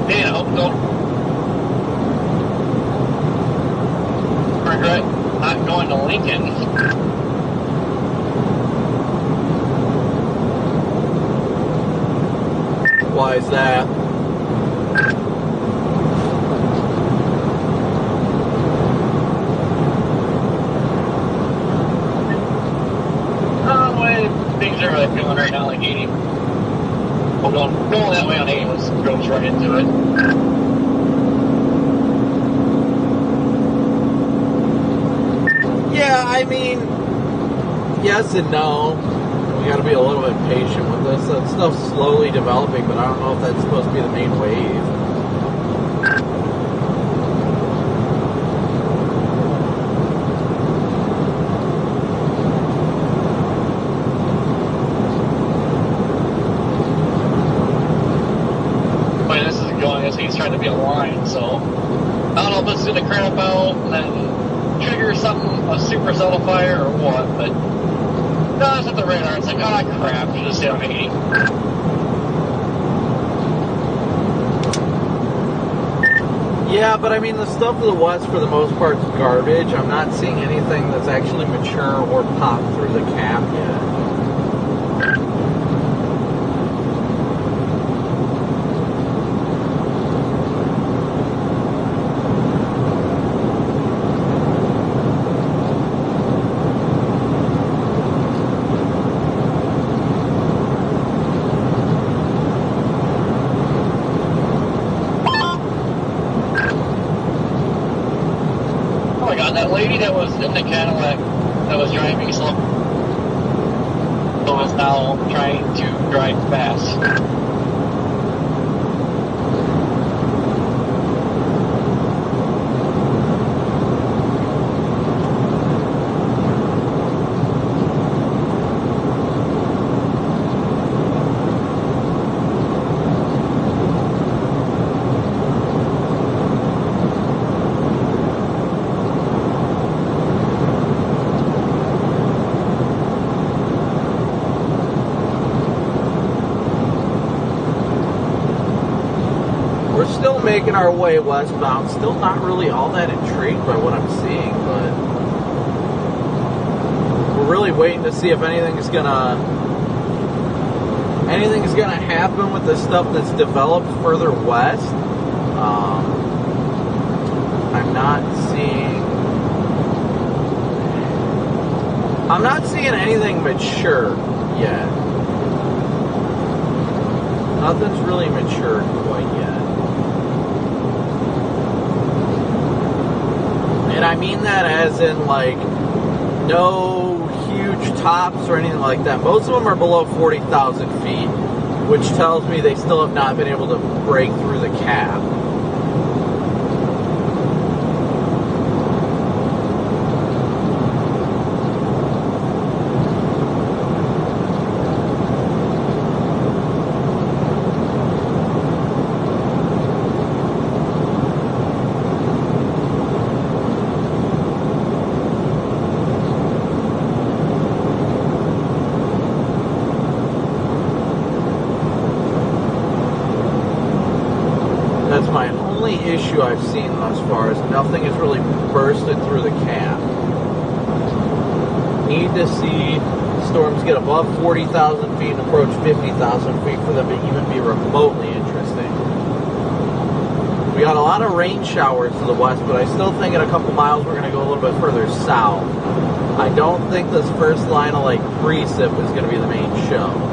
Speaker 1: Man, I hope don't regret not going to Lincoln.
Speaker 2: Why is that?
Speaker 1: The way things are feeling right now, like 80. Well, going that way on 80 goes right into it.
Speaker 2: Yeah, I mean, yes and no. We got to be a little bit patient with this. That stuff's slowly developing, but I don't know if that's supposed to be the main wave.
Speaker 1: The way this is going is he's trying to be a line, so I don't know if it's going to crap out and then trigger something, a supercell fire or what, but No, it's at the radar. It's like, oh crap, you just stay on 80.
Speaker 2: Yeah, but I mean, the stuff to the west for the most part is garbage. I'm not seeing anything that's actually mature or popped through the cap yet.
Speaker 1: That lady that was in the Cadillac that was driving slow is now trying to drive fast.
Speaker 2: Making our way westbound, still not really all that intrigued by what I'm seeing, but we're really waiting to see if anything's gonna happen with the stuff that's developed further west. I'm not seeing anything mature yet. Nothing's really matured quite yet. And I mean that as in, like, no huge tops or anything like that. Most of them are below 40,000 feet, which tells me they still have not been able to break through the cap. Issue I've seen thus far is nothing has really bursted through the cap. Need to see storms get above 40,000 feet and approach 50,000 feet for them to even be remotely interesting. We got a lot of rain showers to the west, but I still think in a couple miles we're going to go a little bit further south. I don't think this first line of like precip is going to be the main show.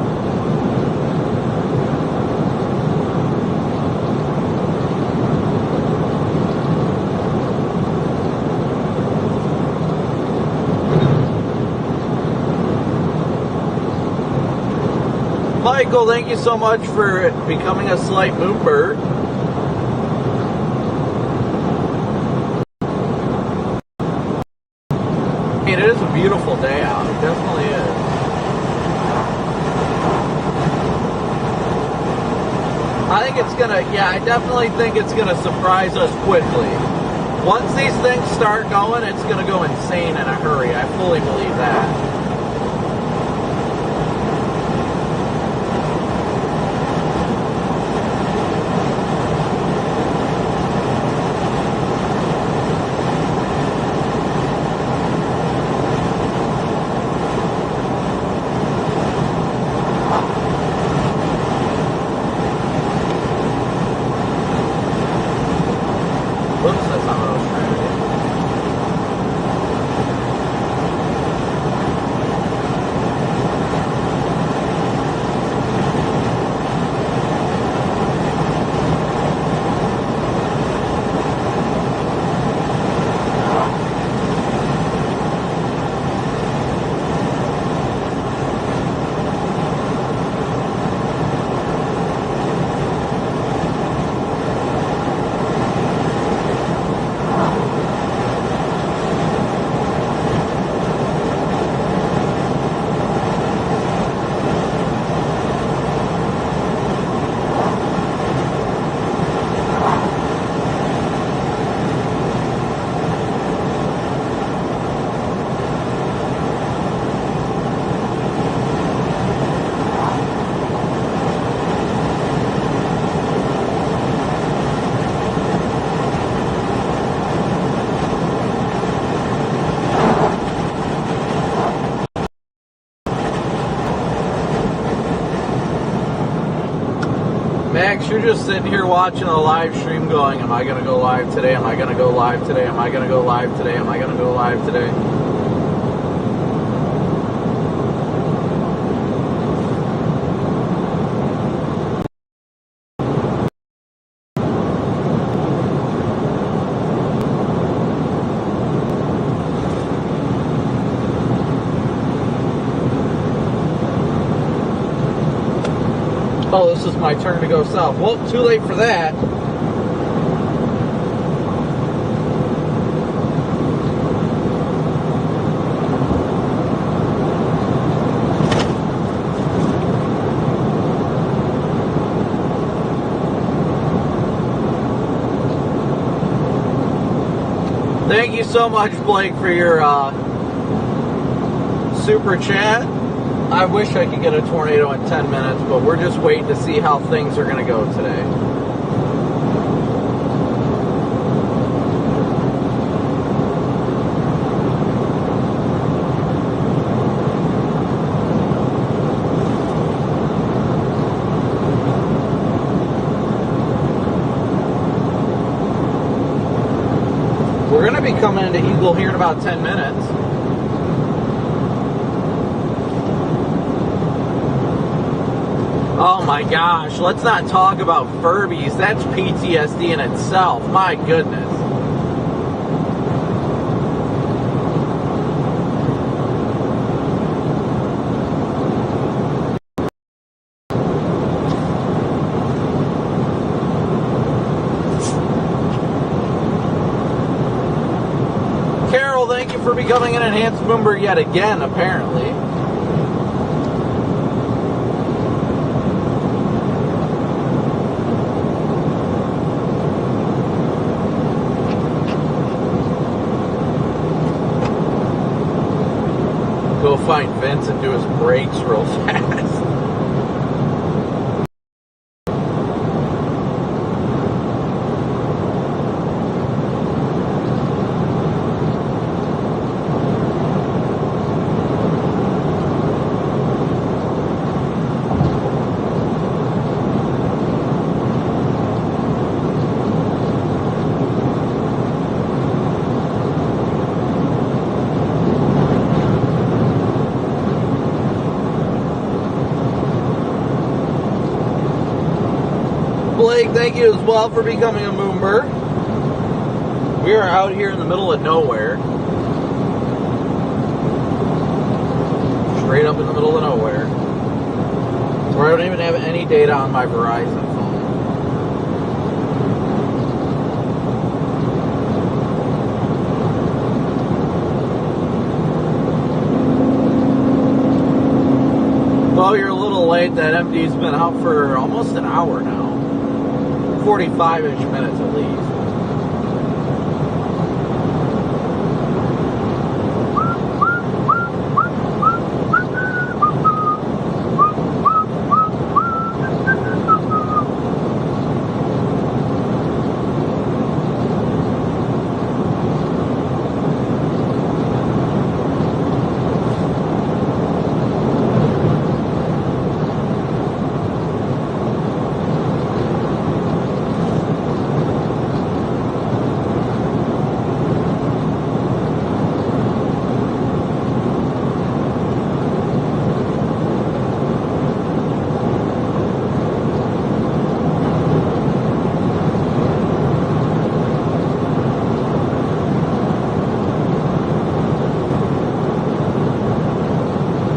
Speaker 2: Michael, thank you so much for becoming a slight moonbird. I mean, it is a beautiful day out. It definitely is. I definitely think it's gonna surprise us quickly. Once these things start going, it's gonna go insane in a hurry. I fully believe that. you're just sitting here watching a live stream going, am I going to go live today? Am I going to go live today? Am I going to go live today? Am I going to go live today? Oh, this is my turn to go south. Well, too late for that. Thank you so much, Blake, for your super chat. I wish I could get a tornado in 10 minutes, but we're just waiting to see how things are going to go today. We're going to be coming into Eagle here in about 10 minutes. Oh my gosh, let's not talk about Furbies. That's PTSD in itself. My goodness. Carol, thank you for becoming an enhanced member yet again, apparently. Go find Vince and do his brakes real fast. Blake, thank you as well for becoming a member. We are out here in the middle of nowhere. Straight up in the middle of nowhere. Where I don't even have any data on my Verizon phone. Well, you're a little late. That MD's been out for almost an hour now. 45-ish minutes at least.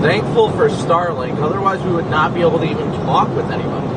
Speaker 2: Thankful for Starlink, otherwise we would not be able to even talk with anybody.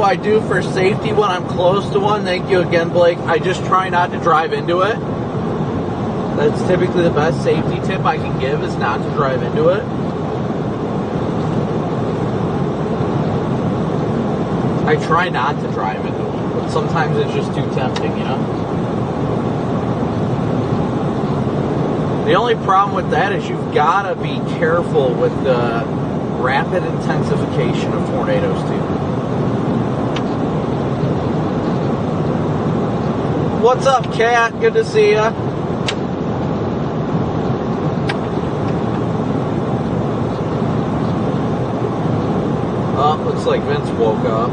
Speaker 2: do I do for safety when I'm close to one? Thank you again, Blake. I just try not to drive into it. That's typically the best safety tip I can give, is not to drive into it. I try not to drive into it, but sometimes it's just too tempting, you know? The only problem with that is you've got to be careful with the rapid intensification of tornadoes, too. What's up, Kat? Good to see ya. Oh, looks like Vince woke up.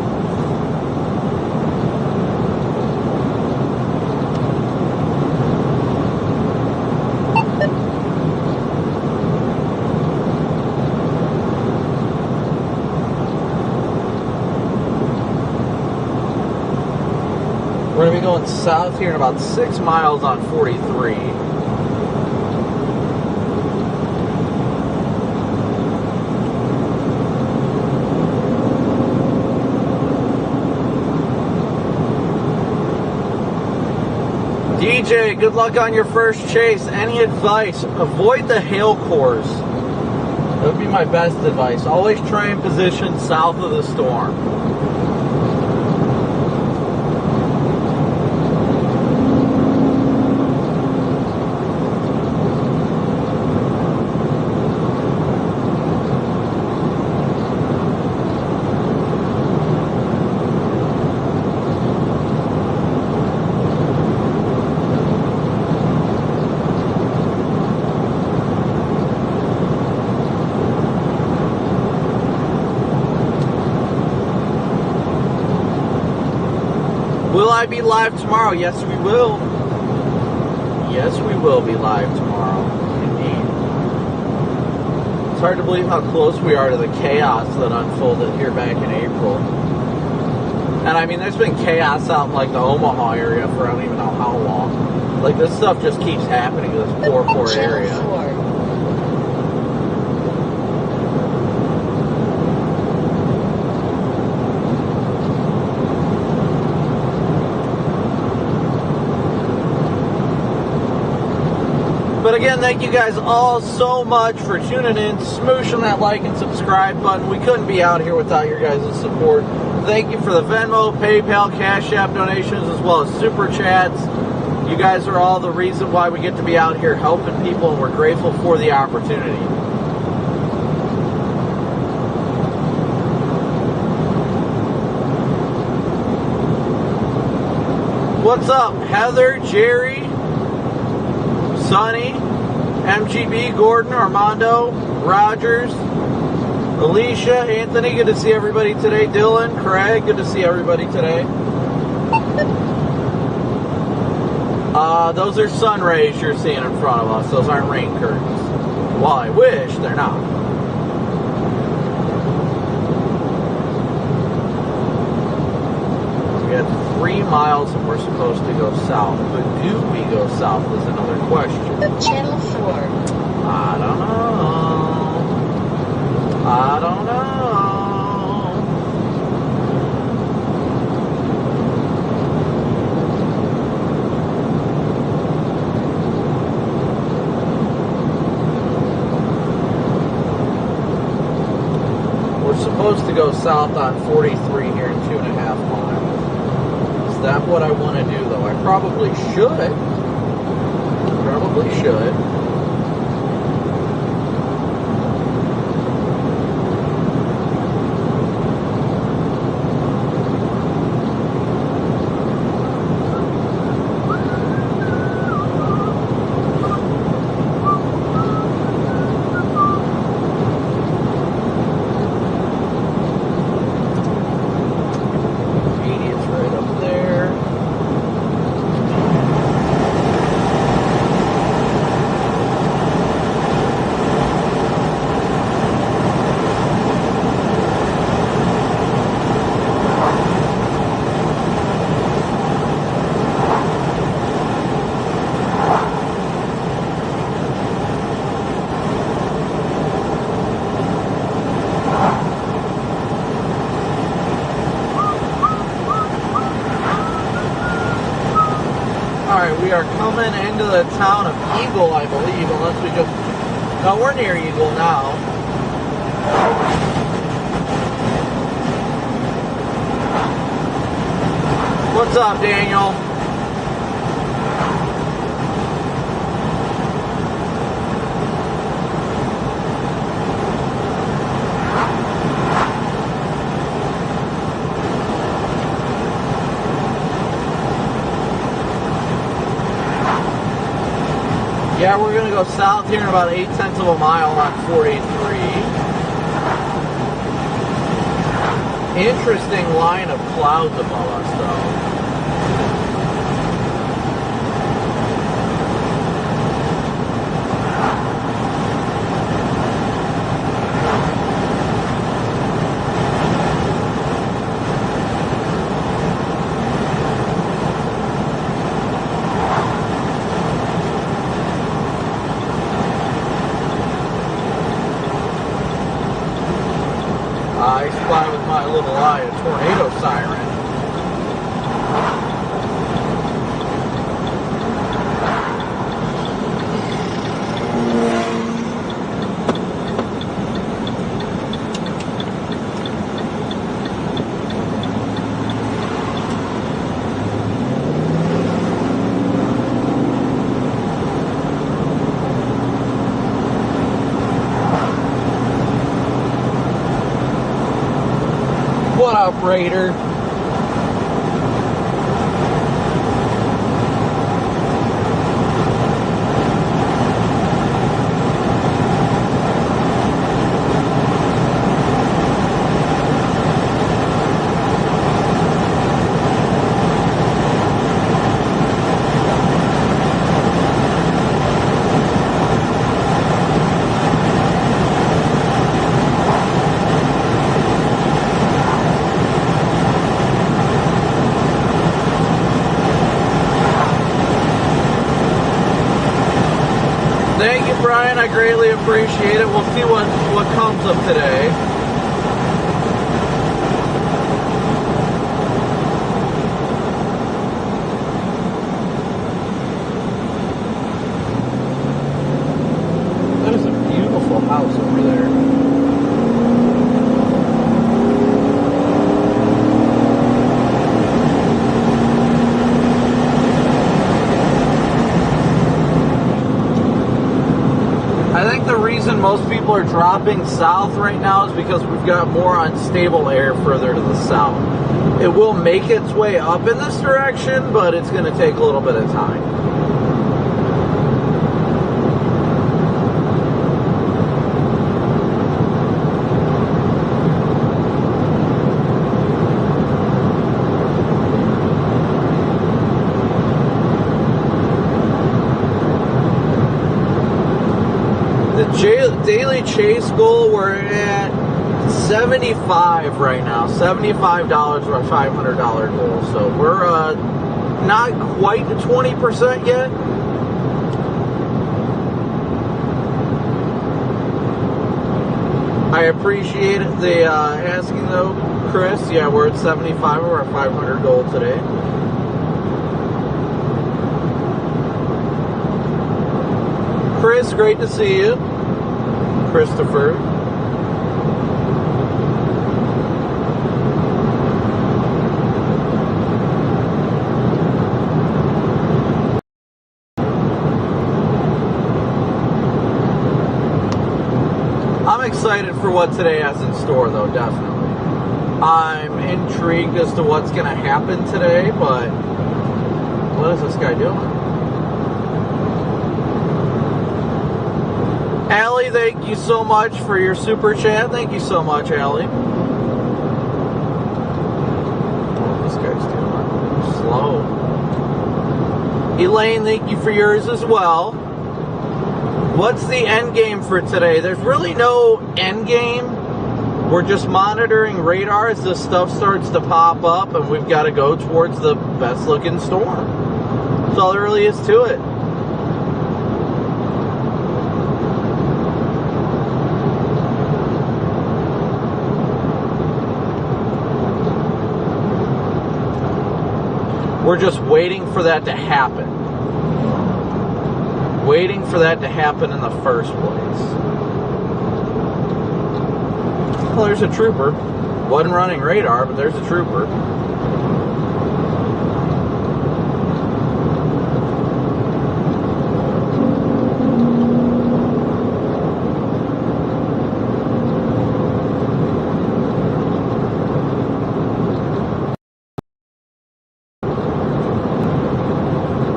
Speaker 2: We're going to be going south here in about 6 miles on 43. DJ, good luck on your first chase. Any advice? Avoid the hail cores. That would be my best advice. Always try and position south of the storm. Will I be live tomorrow? Yes, we will. Yes, we will be live tomorrow. Indeed. It's hard to believe how close we are to the chaos that unfolded here back in April. And I mean, there's been chaos out in like the Omaha area for I don't even know how long. Like, this stuff just keeps happening to this poor area. But again, thank you guys all so much for tuning in, smooshing that like and subscribe button. We couldn't be out here without your guys' support. Thank you for the Venmo, PayPal, Cash App donations, as well as Super Chats. You guys are all the reason why we get to be out here helping people, and we're grateful for the opportunity. What's up, Heather, Jerry, Sonny, MGB, Gordon, Armando, Rogers, Alicia, Anthony, good to see everybody today. Dylan, Craig, good to see everybody today. Those are sun rays you're seeing in front of us. Those aren't rain curtains. Well, I wish they're not. We have 3 miles and we're supposed to go south. But do we go south is another question.
Speaker 6: Channel 4.
Speaker 2: I don't know. I don't know. We're supposed to go south on 43 here in 2.5 miles. Is that what I want to do, though? I probably should. Probably should. Alright, we are coming into the town of Eagle, I believe, unless we just... No, we're near Eagle now. What's up, Daniel? Yeah, we're going to go south here in about 0.8 of a mile on 483. Interesting line of clouds above us, though. I spy with my little eye a tornado siren. What up, Raider? Thank you, Brian. I greatly appreciate it. We'll see what comes of today. That is a beautiful house over there. I think the reason most people are dropping south right now is because we've got more unstable air further to the south. It will make its way up in this direction, but it's going to take a little bit of time. Daily chase goal, we're at 75 right now. $75 for a $500 goal. So we're not quite to 20% yet. I appreciate the asking though, Chris. Yeah, we're at 75 of our 500 goal today. Chris, great to see you. Christopher. I'm excited for what today has in store, though, definitely. I'm intrigued as to what's going to happen today, but what is this guy doing? Allie, thank you so much for your super chat. Thank you so much, Allie. Oh, this guy's doing slow. Elaine, thank you for yours as well. What's the end game for today? There's really no end game. We're just monitoring radar as this stuff starts to pop up, and we've got to go towards the best looking storm. That's all there really is to it. We're just waiting for that to happen. waiting for that to happen in the first place. Well, there's a trooper. Wasn't running radar, but there's a trooper.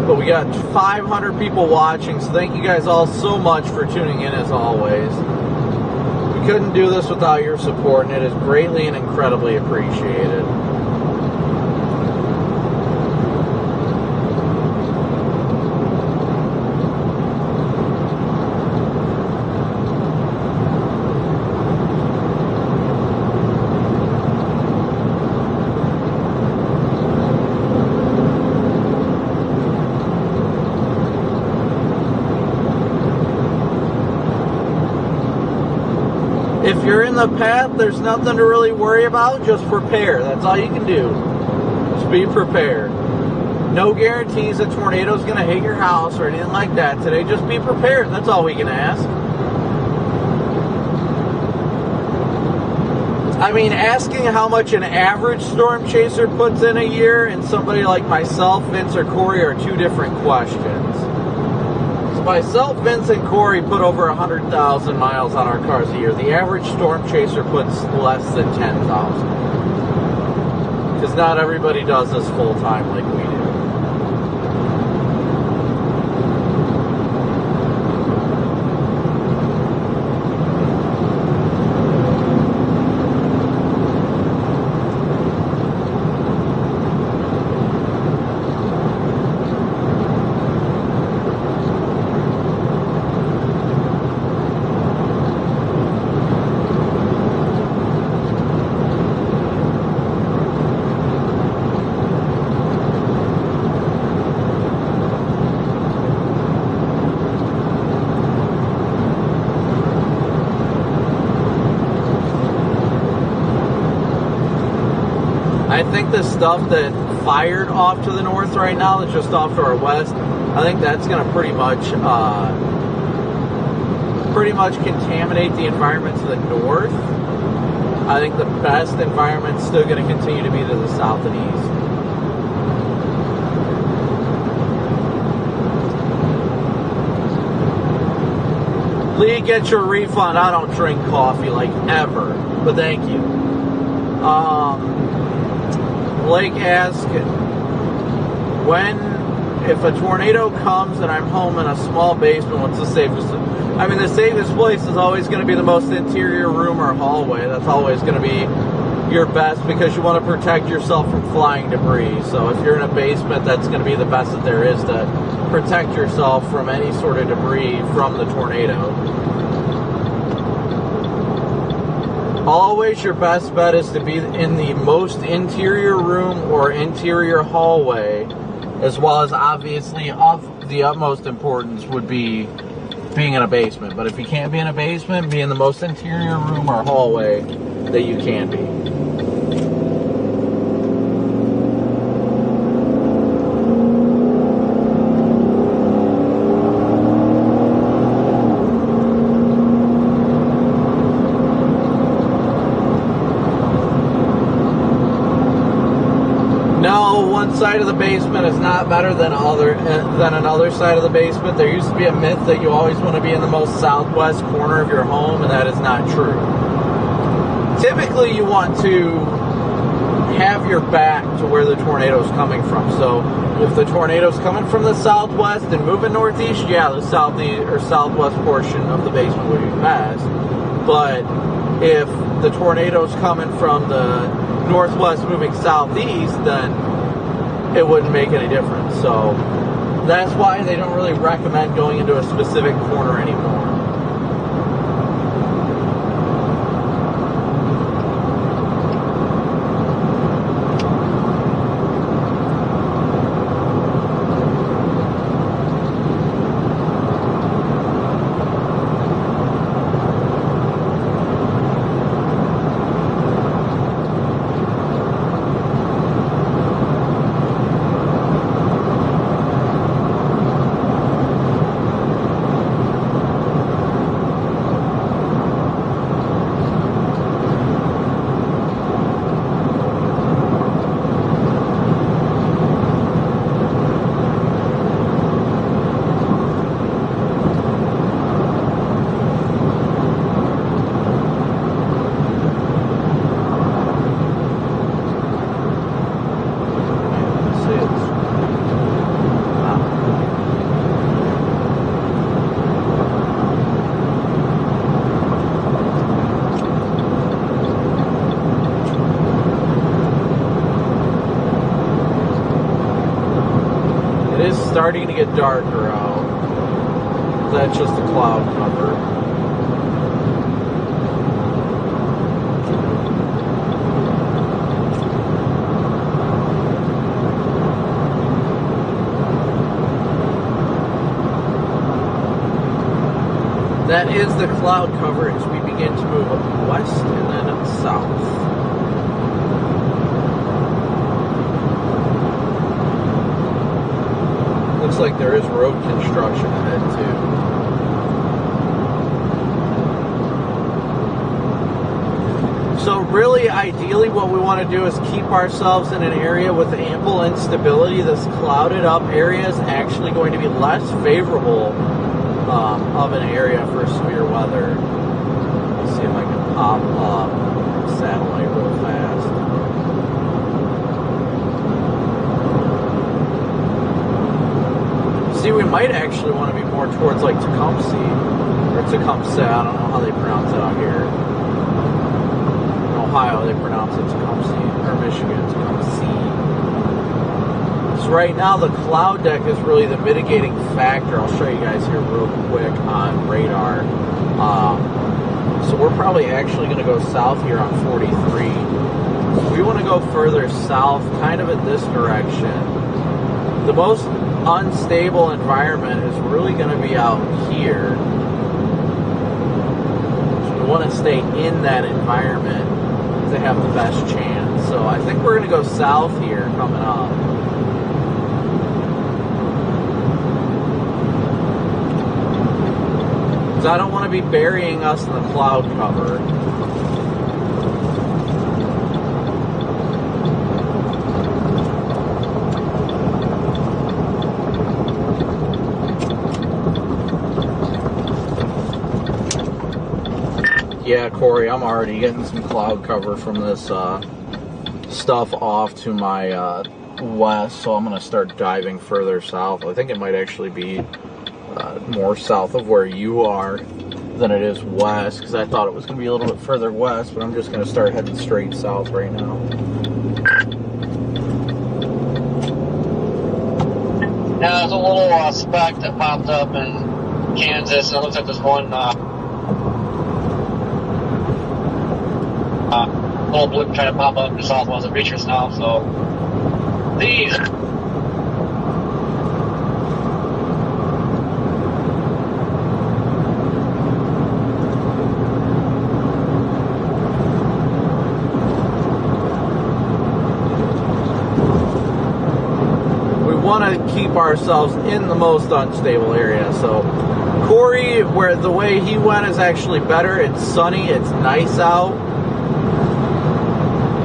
Speaker 2: But we got 500 people watching, so thank you guys all so much for tuning in as always. We couldn't do this without your support, and it is greatly and incredibly appreciated. If you're in the path, there's nothing to really worry about. Just prepare. That's all you can do. Just be prepared. No guarantees a tornado's going to hit your house or anything like that today. Just be prepared. That's all we can ask. I mean, asking how much an average storm chaser puts in a year and somebody like myself, Vince, or Corey are two different questions. Myself, Vince, and Corey put over 100,000 miles on our cars a year. The average storm chaser puts less than 10,000. Because not everybody does this full time like we do. I think the stuff that fired off to the north right now, that's just off to our west, I think that's going to pretty much contaminate the environment to the north. I think the best environment's still going to continue to be to the south and east. Lee, get your refund. I don't drink coffee, like, ever. But thank you. Blake asked, if a tornado comes and I'm home in a small basement, what's the safest? I mean, the safest place is always going to be the most interior room or hallway. That's always going to be your best because you want to protect yourself from flying debris. So if you're in a basement, that's going to be the best that there is to protect yourself from any sort of debris from the tornado. Always your best bet is to be in the most interior room or interior hallway, as well as obviously of the utmost importance would be being in a basement. But if you can't be in a basement, be in the most interior room or hallway that you can be. One side of the basement is not better than another side of the basement. There used to be a myth that you always want to be in the most southwest corner of your home, and that is not true. Typically, you want to have your back to where the tornado is coming from. So, if the tornado is coming from the southwest and moving northeast, yeah, the southeast or southwest portion of the basement would be best. But if the tornado is coming from the northwest moving southeast, then it wouldn't make any difference. So that's why they don't really recommend going into a specific corner anymore. starting to get darker out. That's just the cloud cover. That is the cloud cover as we begin to move west and then south. Looks like there is road construction ahead too. So really, ideally, what we want to do is keep ourselves in an area with ample instability. This clouded up area is actually going to be less favorable of an area for severe weather. Let's see if I can pop up satellite real fast. See, we might actually want to be more towards like Tecumseh, or Tecumseh, I don't know how they pronounce it out here. In Ohio, they pronounce it Tecumseh, or Michigan, Tecumseh. So right now, the cloud deck is really the mitigating factor. I'll show you guys here real quick on radar. So we're probably actually going to go south here on 43. We want to go further south, kind of in this direction. The most unstable environment is really going to be out here. So we want to stay in that environment to have the best chance. So I think we're going to go south here coming up. Because I don't want to be burying us in the cloud cover. Yeah, Corey, I'm already getting some cloud cover from this stuff off to my west, so I'm going to start diving further south. I think it might actually be more south of where you are than it is west, because I thought it was going to be a little bit further west, but I'm just going to start heading straight south right now.
Speaker 1: Now, there's a little speck that popped up in Kansas, and it looks like there's one little blip trying to pop up in the southwest of Beatrice now, so these.
Speaker 2: We want to keep ourselves in the most unstable area. So Corey, where the way he went is actually better. It's sunny, it's nice out.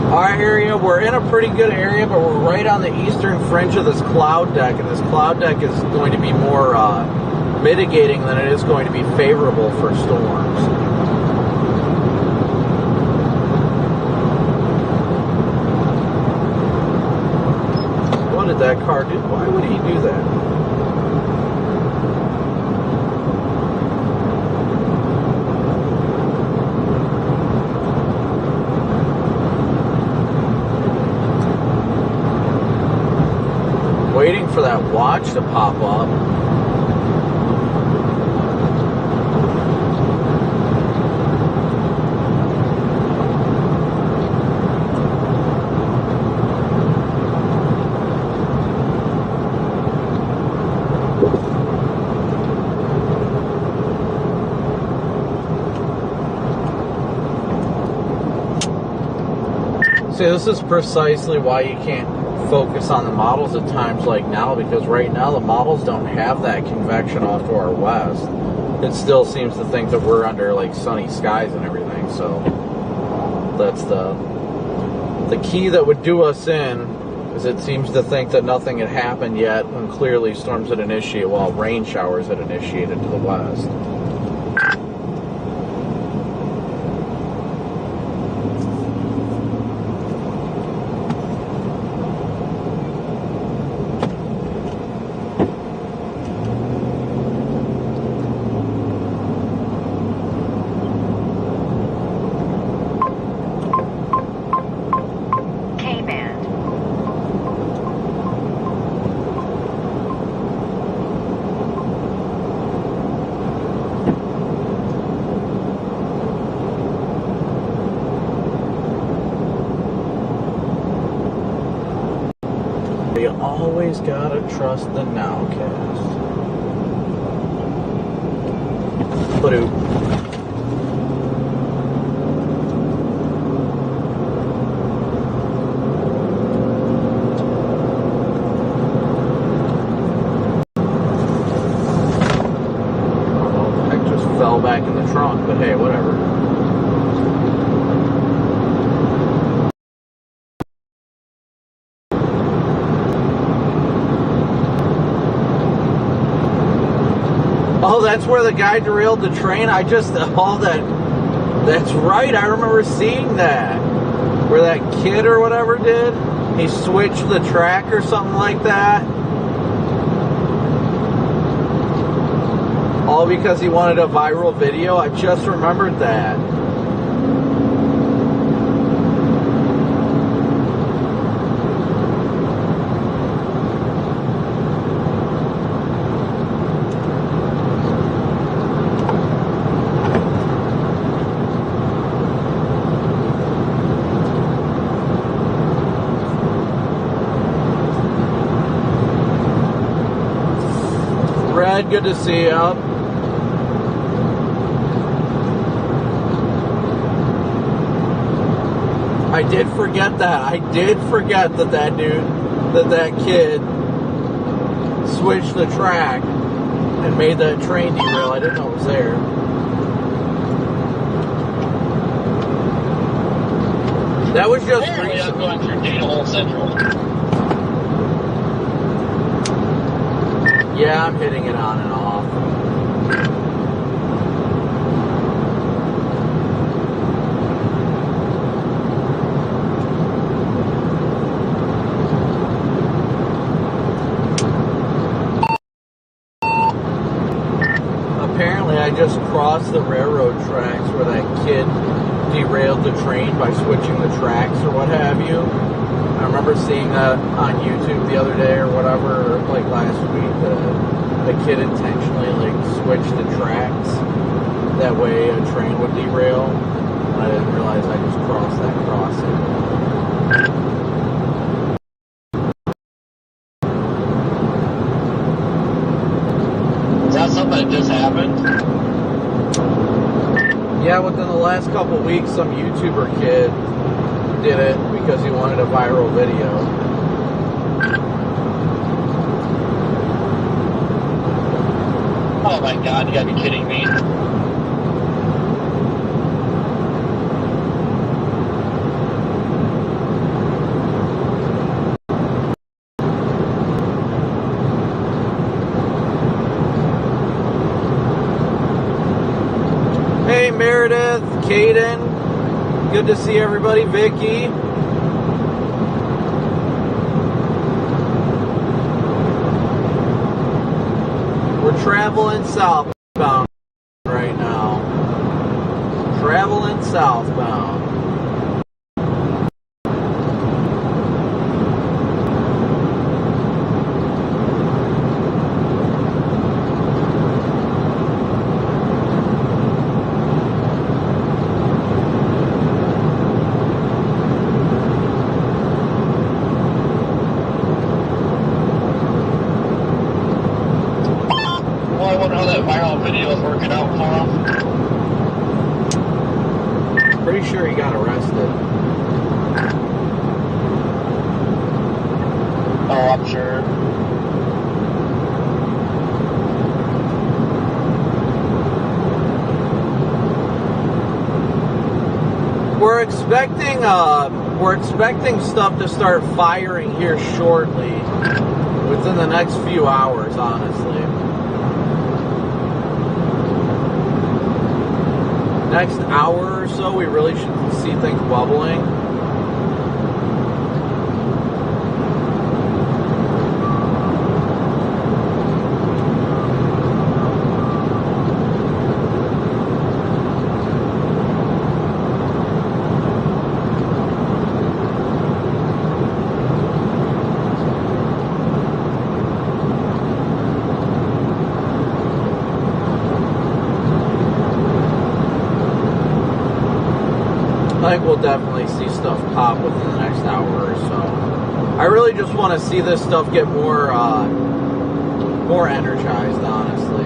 Speaker 2: Our area, we're in a pretty good area, but we're right on the eastern fringe of this cloud deck, and this cloud deck is going to be more mitigating than it is going to be favorable for storms. What did that car do? Why would he do that? Waiting for that watch to pop up. See, this is precisely why you can't focus on the models at times like now, because right now the models don't have that convection off to our west. It still seems to think that we're under like sunny skies and everything, so that's the key that would do us in, is it seems to think that nothing had happened yet when clearly storms had initiated, well, rain showers had initiated to the west. always gotta trust the nowcast. Ba-doop. Back in the trunk, but hey, whatever. Oh, that's where the guy derailed the train. That's right, I remember seeing that. Where that kid or whatever did. He switched the track or something like that. All because he wanted a viral video. I just remembered that. Red, good to see you. I did forget that. I did forget that kid switched the track and made that train derail. I didn't know it was there. That was just recently.
Speaker 1: I'm going through Data Central.
Speaker 2: Yeah, I'm hitting it on and off. I just crossed the railroad tracks where that kid derailed the train by switching the tracks or what have you. I remember seeing that on YouTube the other day or whatever, like last week. The kid intentionally switched the tracks. That way a train would derail. And I didn't realize I just crossed that crossing.
Speaker 1: Is that something that just happened?
Speaker 2: Yeah, within the last couple weeks, some YouTuber kid did it because he wanted a viral video.
Speaker 1: Oh my god, you gotta be kidding me.
Speaker 2: Hey Meredith, Caden, good to see everybody. Vicky. We're traveling southbound right now. Traveling southbound. Pretty sure he got arrested.
Speaker 1: Oh, I'm sure.
Speaker 2: We're expecting stuff to start firing here shortly, within the next few hours, honestly. Next hour or so, we really should see things bubbling. I think we'll definitely see stuff pop within the next hour or so. I really just want to see this stuff get more energized, honestly.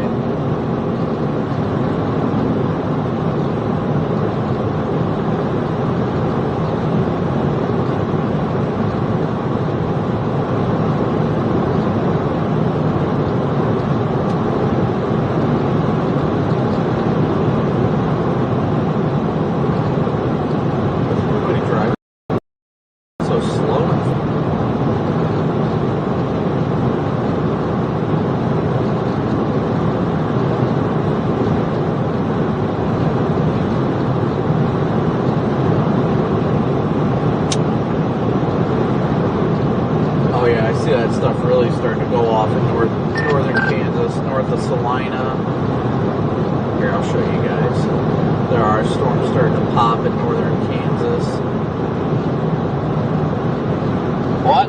Speaker 2: Everybody driving so slow. Oh yeah, I see that stuff really starting to go off in northern Kansas, north of Salina. Here, I'll show you guys. There are storms starting to pop in northern Kansas.
Speaker 1: What?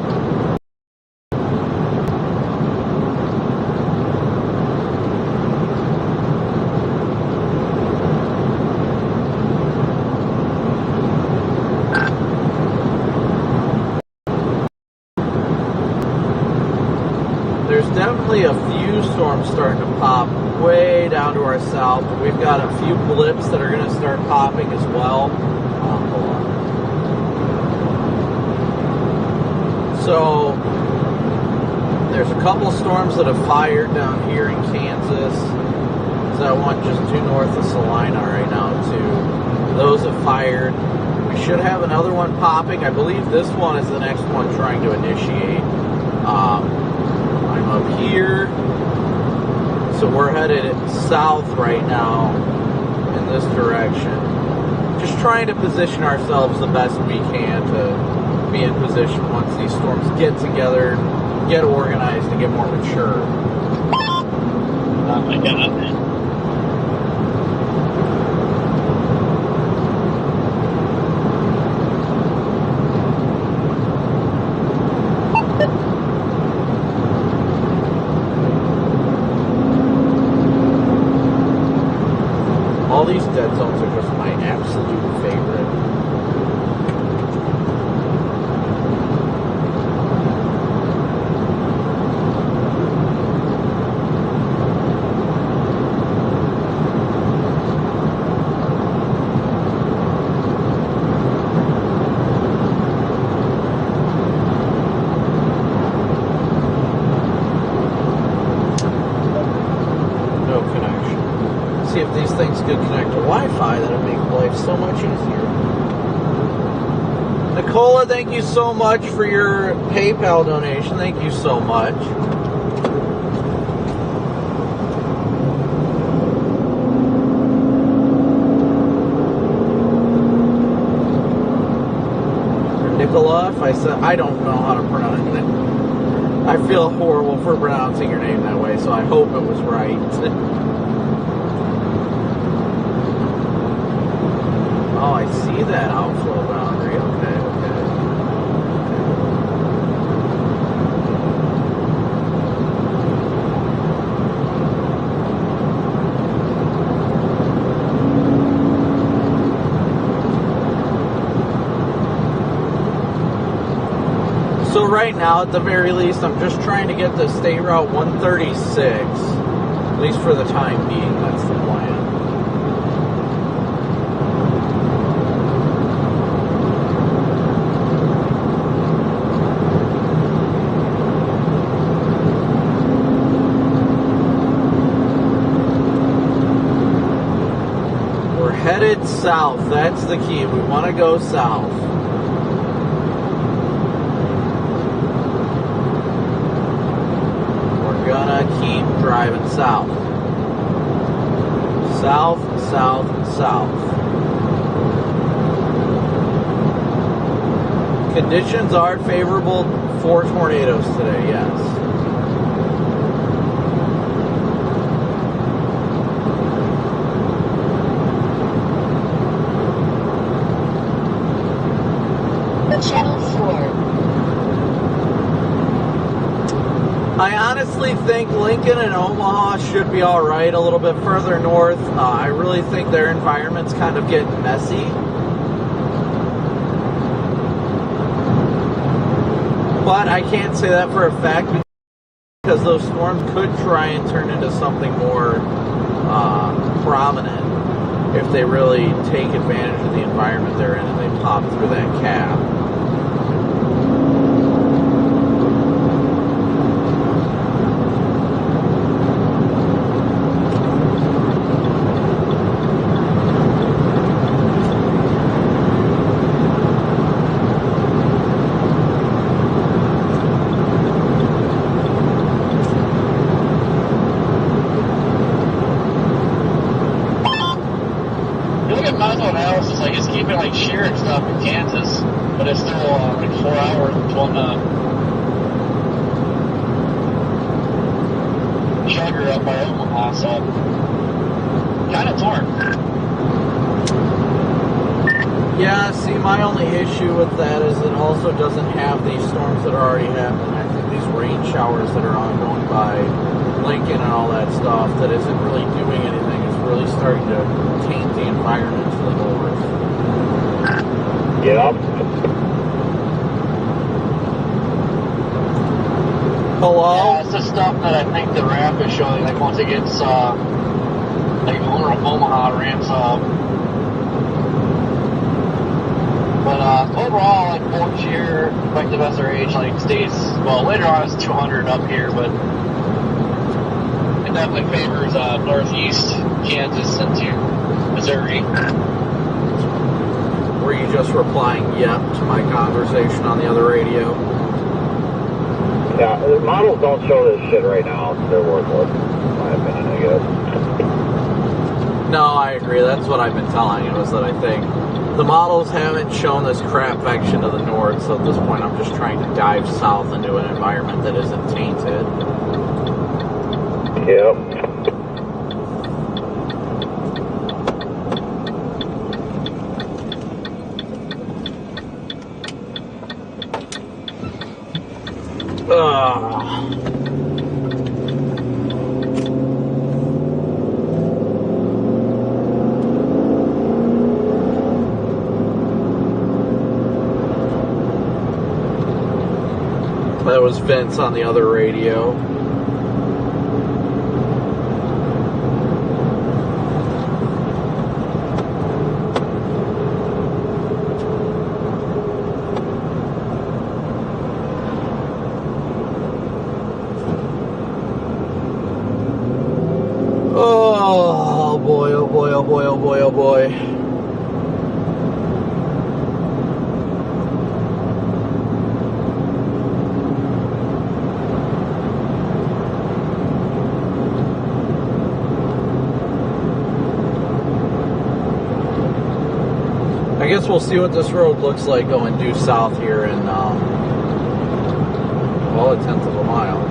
Speaker 2: There's definitely a few storms starting to pop way down to our south. We've got a few blips that are going to start popping as well. Hold on. So there's a couple storms that have fired down here in Kansas. There's that one just due north of Salina right now too. Those have fired. We should have another one popping. I believe this one is the next one trying to initiate. I'm up here. So we're headed south right now in this direction. Just trying to position ourselves the best we can to be in position once these storms get together, get organized, and get more mature.
Speaker 1: Oh my God.
Speaker 2: All these dead zones are just my absolute favorite. No connection. See if these things could connect to Wi-Fi. That would make life so much easier. Nicola, thank you so much for your PayPal donation. Thank you so much. Or Nicola, if I said, I don't know how to pronounce it. I feel horrible for pronouncing your name that way, so I hope it was right. Oh, I see that outflow boundary. Okay. So right now, at the very least, I'm just trying to get to State Route 136, at least for the time being. That's the plan. Headed south. That's the key. We want to go south. We're gonna keep driving south. South, south, south. Conditions are favorable for tornadoes today, yes.
Speaker 6: Channel 4.
Speaker 2: I honestly think Lincoln and Omaha should be alright a little bit further north. I really think their environment's kind of getting messy. But I can't say that for a fact because those storms could try and turn into something more prominent if they really take advantage of the environment they're in and they pop through that cap.
Speaker 1: Like sheer and stuff in Kansas, but it's still like 4 hours between sugar up by Omaha, so kind of torn.
Speaker 2: Yeah, see, my only issue with that is it also doesn't have these storms that are already happening. I think these rain showers that are ongoing by Lincoln and all that stuff that isn't really doing anything. It's really starting to taint the environment to the north.
Speaker 7: Yep.
Speaker 2: Hello?
Speaker 1: Yeah, it's the stuff that I think the ramp is showing, like once it gets, like Omaha ramps up. But, overall, like Fort Shear, effective SRH, like stays, well, later on it's 200 up here, but it definitely favors, northeast Kansas into Missouri.
Speaker 2: Were you just replying yep to my conversation on the other radio?
Speaker 7: Yeah, the models don't show this shit right now. They're worthless, in my opinion, I guess.
Speaker 2: No, I agree. That's what I've been telling you, is that I think the models haven't shown this crap vection to the north, so at this point I'm just trying to dive south into an environment that isn't tainted.
Speaker 7: Yep.
Speaker 2: That was Vince on the other radio. Oh boy, oh boy, oh boy, oh boy, oh boy. I guess we'll see what this road looks like going due south here in, well, 1/10 of a mile.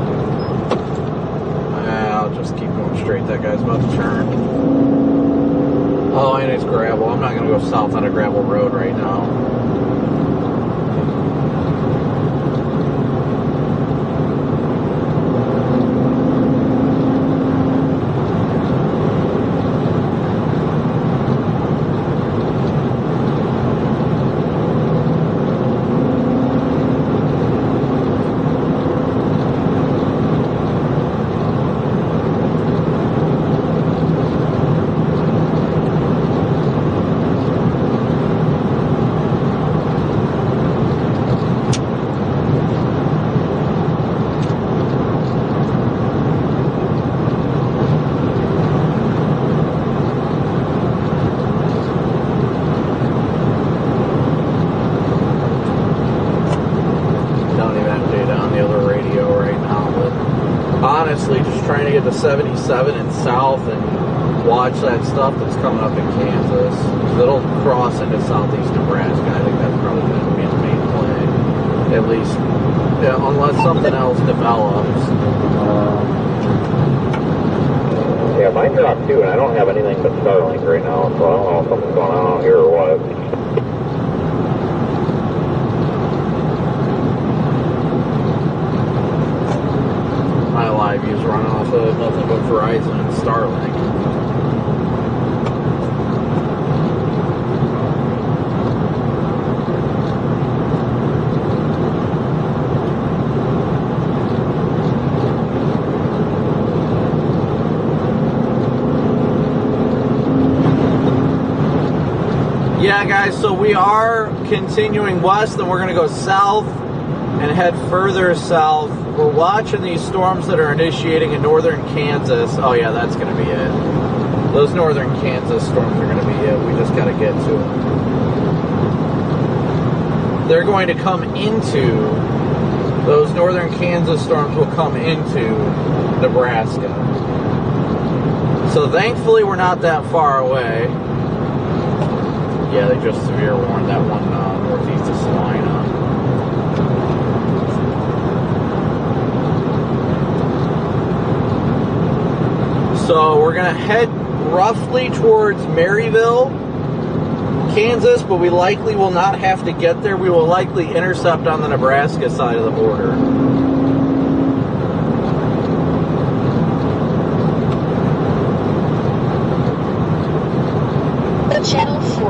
Speaker 2: I'll just keep going straight. That guy's about to turn. Oh, and it's gravel. I'm not going to go south on a gravel road right now. Honestly, just trying to get to 77 and south and watch that stuff that's coming up in Kansas. It'll cross into southeast Nebraska. I think that's probably going to be the main play. At least, yeah, unless something else develops.
Speaker 7: Yeah, mine dropped too, and I don't have anything but Starlink right now, so I don't know if something's going on out here or what.
Speaker 2: My live views run off of nothing but Verizon and Starlink. Yeah, guys, so we are continuing west, and we're going to go south and head further south. We're watching these storms that are initiating in northern Kansas. Oh, yeah, that's going to be it. Those northern Kansas storms are going to be it. We just got to get to them. They're going to come into, those northern Kansas storms will come into Nebraska. So thankfully we're not that far away. Yeah, they just severe warned that one northeast of Salina. So we're going to head roughly towards Maryville, Kansas, but we likely will not have to get there. We will likely intercept on the Nebraska side of the border.
Speaker 6: Channel 4.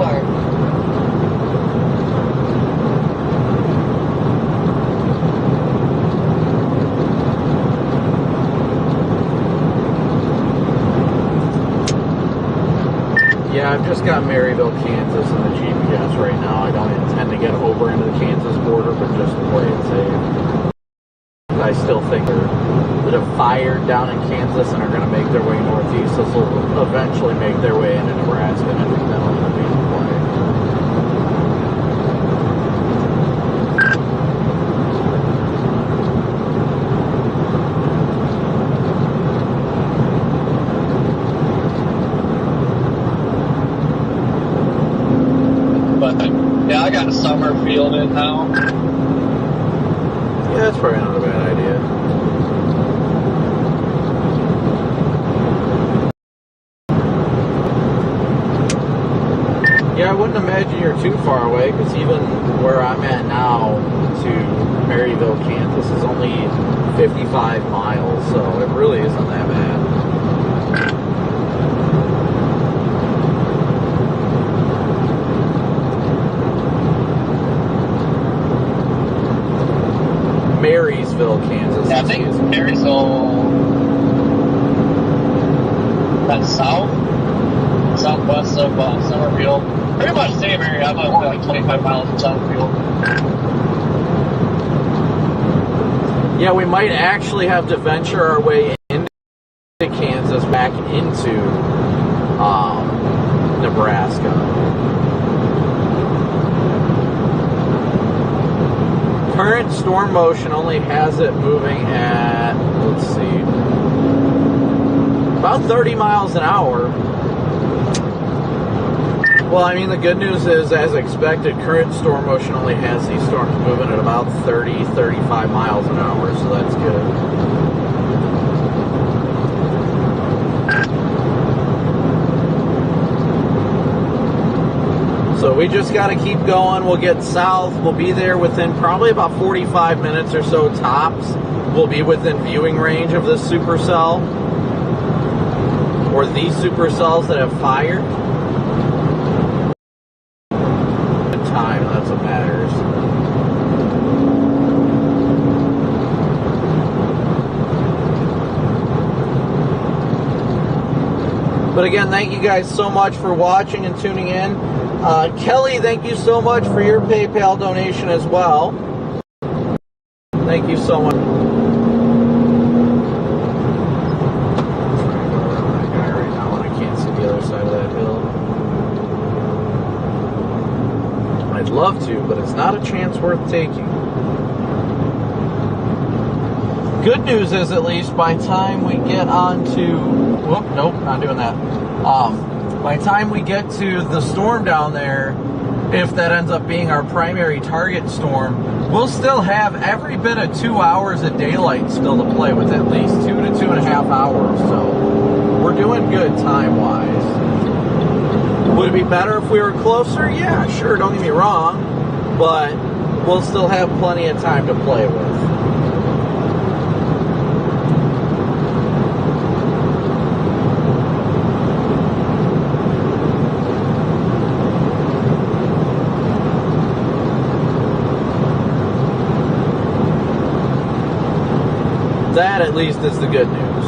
Speaker 2: Yeah, I've just got Maryville, Kansas in the GPS right now. I don't intend to get over into the Kansas border, but just to play it safe. I still think they're that have fired down in Kansas and are going to make their way northeast. This will eventually make their way into Nebraska, and I think that'll end up being the play.
Speaker 1: Yeah, I got a summer field in now.
Speaker 2: Yeah, that's probably not a bad idea. Yeah, I wouldn't imagine you're too far away, because even where I'm at now to Maryville, Kansas is only 55 miles, so it really isn't that bad. Marysville, Kansas.
Speaker 1: Yeah, I think Marysville. That's southwest of Summerfield. Pretty much the same area. I'm only like 25 miles from Summerfield.
Speaker 2: Yeah, we might actually have to venture our way into Kansas, back into Nebraska. Current storm motion only has it moving at, let's see, about 30 miles an hour. Well, I mean, the good news is, as expected, current storm motion only has these storms moving at about 30, 35 miles an hour, so that's good. So we just got to keep going. We'll get south. We'll be there within probably about 45 minutes or so tops. We'll be within viewing range of this supercell, or these supercells that have fired. Good time, that's what matters. But again, thank you guys so much for watching and tuning in. Kelly, thank you so much for your PayPal donation as well. Thank you so much. I'm trying to go around that guy right now and I can't see the other side of that hill. I'd love to, but it's not a chance worth taking. Good news is, at least, by the time we get on to... Whoop, nope, not doing that. By the time we get to the storm down there, if that ends up being our primary target storm, we'll still have every bit of 2 hours of daylight still to play with, at least 2 to 2.5 hours. So we're doing good time-wise. Would it be better if we were closer? Yeah, sure, don't get me wrong. But we'll still have plenty of time to play with. That, at least, is the good news.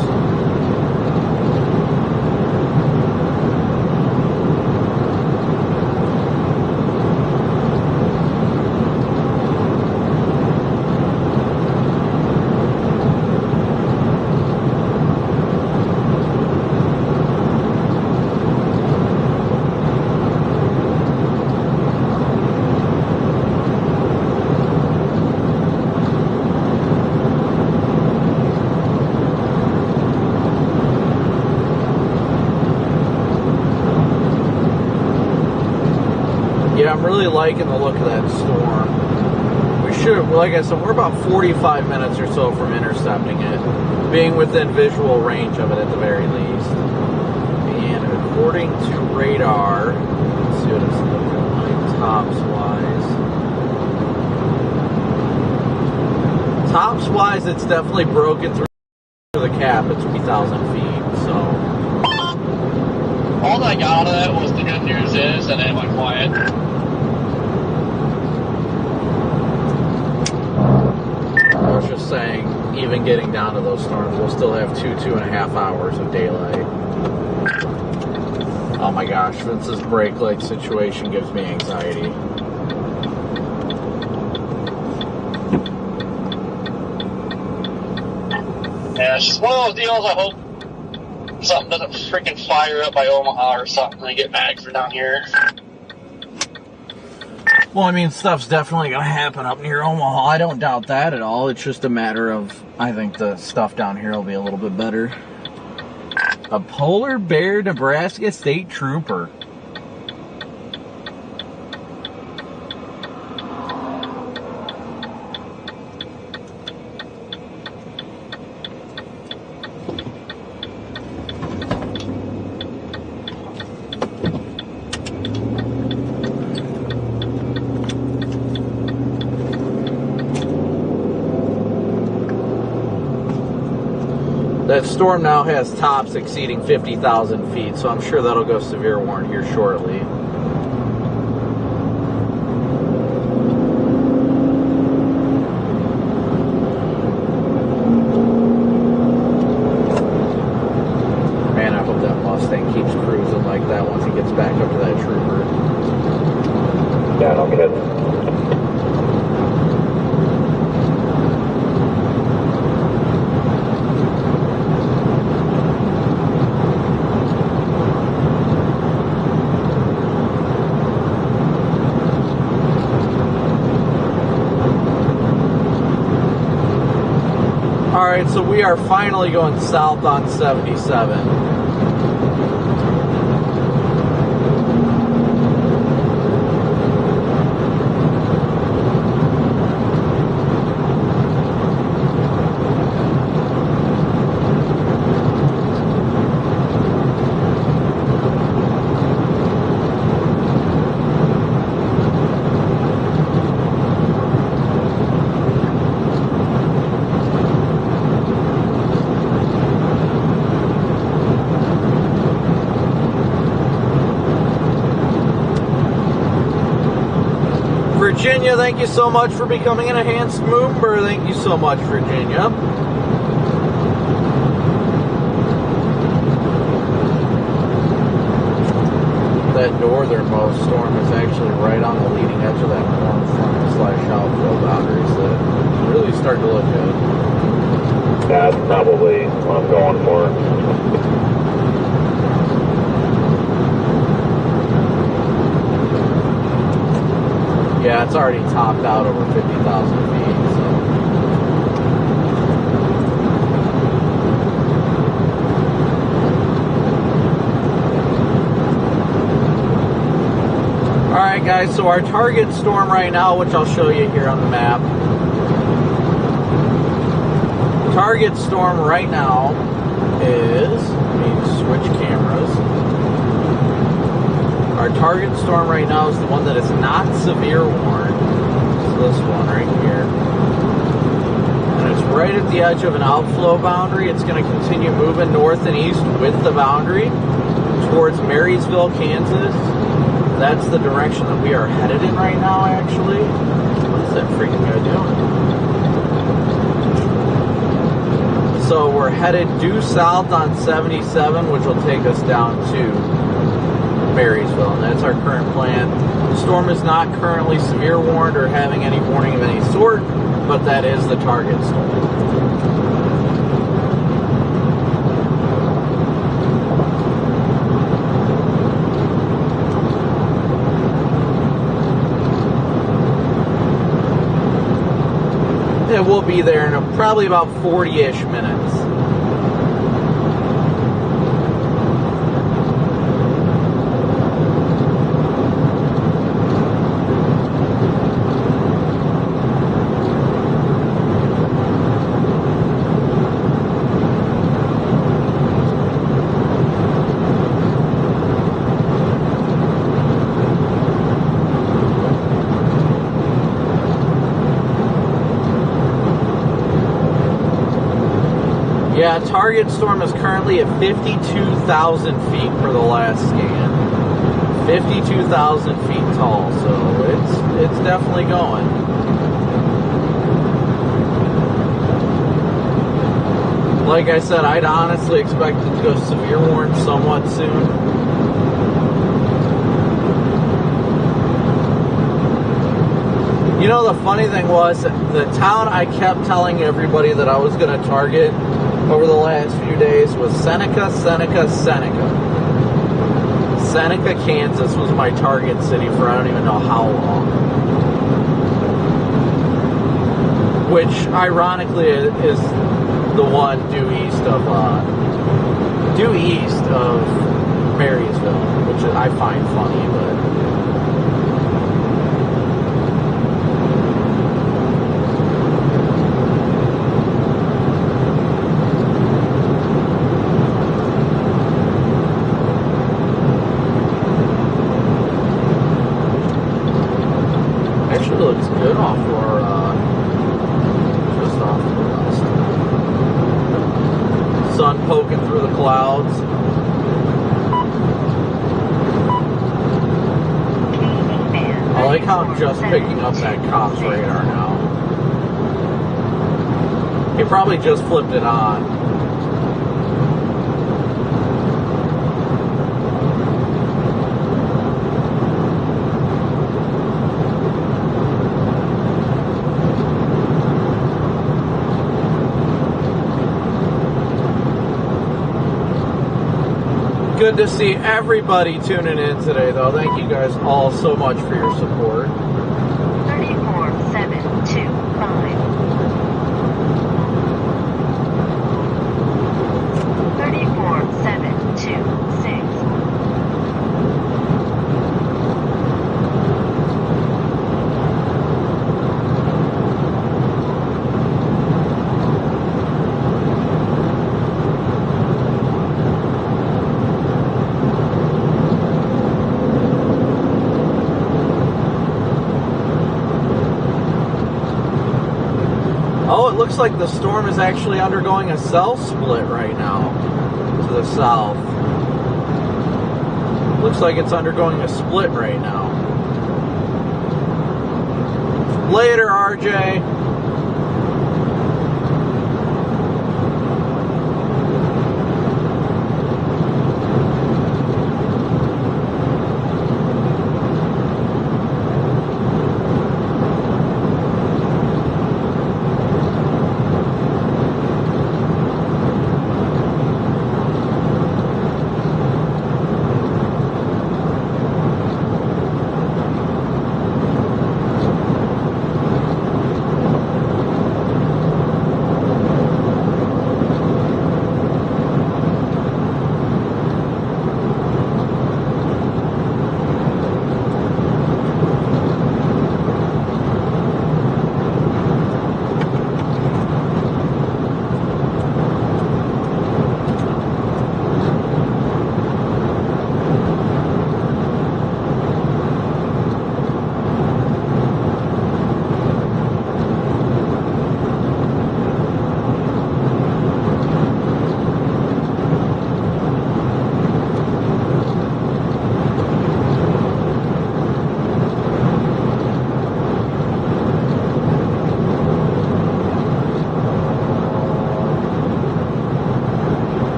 Speaker 2: I'm really liking the look of that storm. We should, like I said, we're about 45 minutes or so from intercepting it, being within visual range of it at the very least. And according to radar, let's see what it's looking like tops-wise. Tops-wise, it's definitely broken through the cap at 3,000 feet, so.
Speaker 1: All that I got out of that was the good news is, and then it went quiet.
Speaker 2: I was just saying, even getting down to those storms, we'll still have 2.5 hours of daylight. Oh my gosh, Vince's brake light situation gives me anxiety.
Speaker 1: Yeah, it's just one of those deals. I hope something doesn't freaking fire up by Omaha or something and I get mad for down here.
Speaker 2: Well, I mean, stuff's definitely going to happen up near Omaha. I don't doubt that at all. It's just a matter of, I think the stuff down here will be a little bit better. A polar bear Nebraska state trooper. That storm now has tops exceeding 50,000 feet, so I'm sure that'll go severe warning here shortly. Man, I hope that Mustang keeps cruising like that once he gets back up to that trooper.
Speaker 7: Yeah, no kidding.
Speaker 2: Alright, so we are finally going south on 77. Virginia, thank you so much for becoming an enhanced member. Thank you so much, Virginia. That northernmost storm is actually right on the leading edge of that warm front/outflow boundaries that really start to look good.
Speaker 7: That's probably what I'm going for.
Speaker 2: Yeah, it's already topped out over 50,000 feet, so. Alright guys, so our target storm right now, which I'll show you here on the map. Target storm right now is, let me switch cameras. Our target storm right now is the one that is not severe warned. It's this one right here. And it's right at the edge of an outflow boundary. It's going to continue moving north and east with the boundary towards Marysville, Kansas. That's the direction that we are headed in right now, actually. What is that freaking guy doing? So we're headed due south on 77, which will take us down to Marysville, and that's our current plan. The storm is not currently severe warned or having any warning of any sort, but that is the target storm. It will be there in probably about 40-ish minutes. target storm is currently at 52,000 feet per the last scan. 52,000 feet tall, so it's definitely going. Like I said, I'd honestly expect it to go severe warning somewhat soon. You know, the funny thing was, the town I kept telling everybody that I was going to target over the last few days was Seneca. Seneca, Kansas was my target city for I don't even know how long. Which, ironically, is the one due east of Marysville, which I find funny, but... looks good off for just off to the west. Sun poking through the clouds. I like how I'm just picking up that cop's radar now. He probably just flipped it on. Good to see everybody tuning in today, though. Thank you guys all so much for your support.
Speaker 6: 34725. 34726.
Speaker 2: Looks like the storm is actually undergoing a cell split right now to the south. Looks like it's undergoing a split right now. Later, RJ.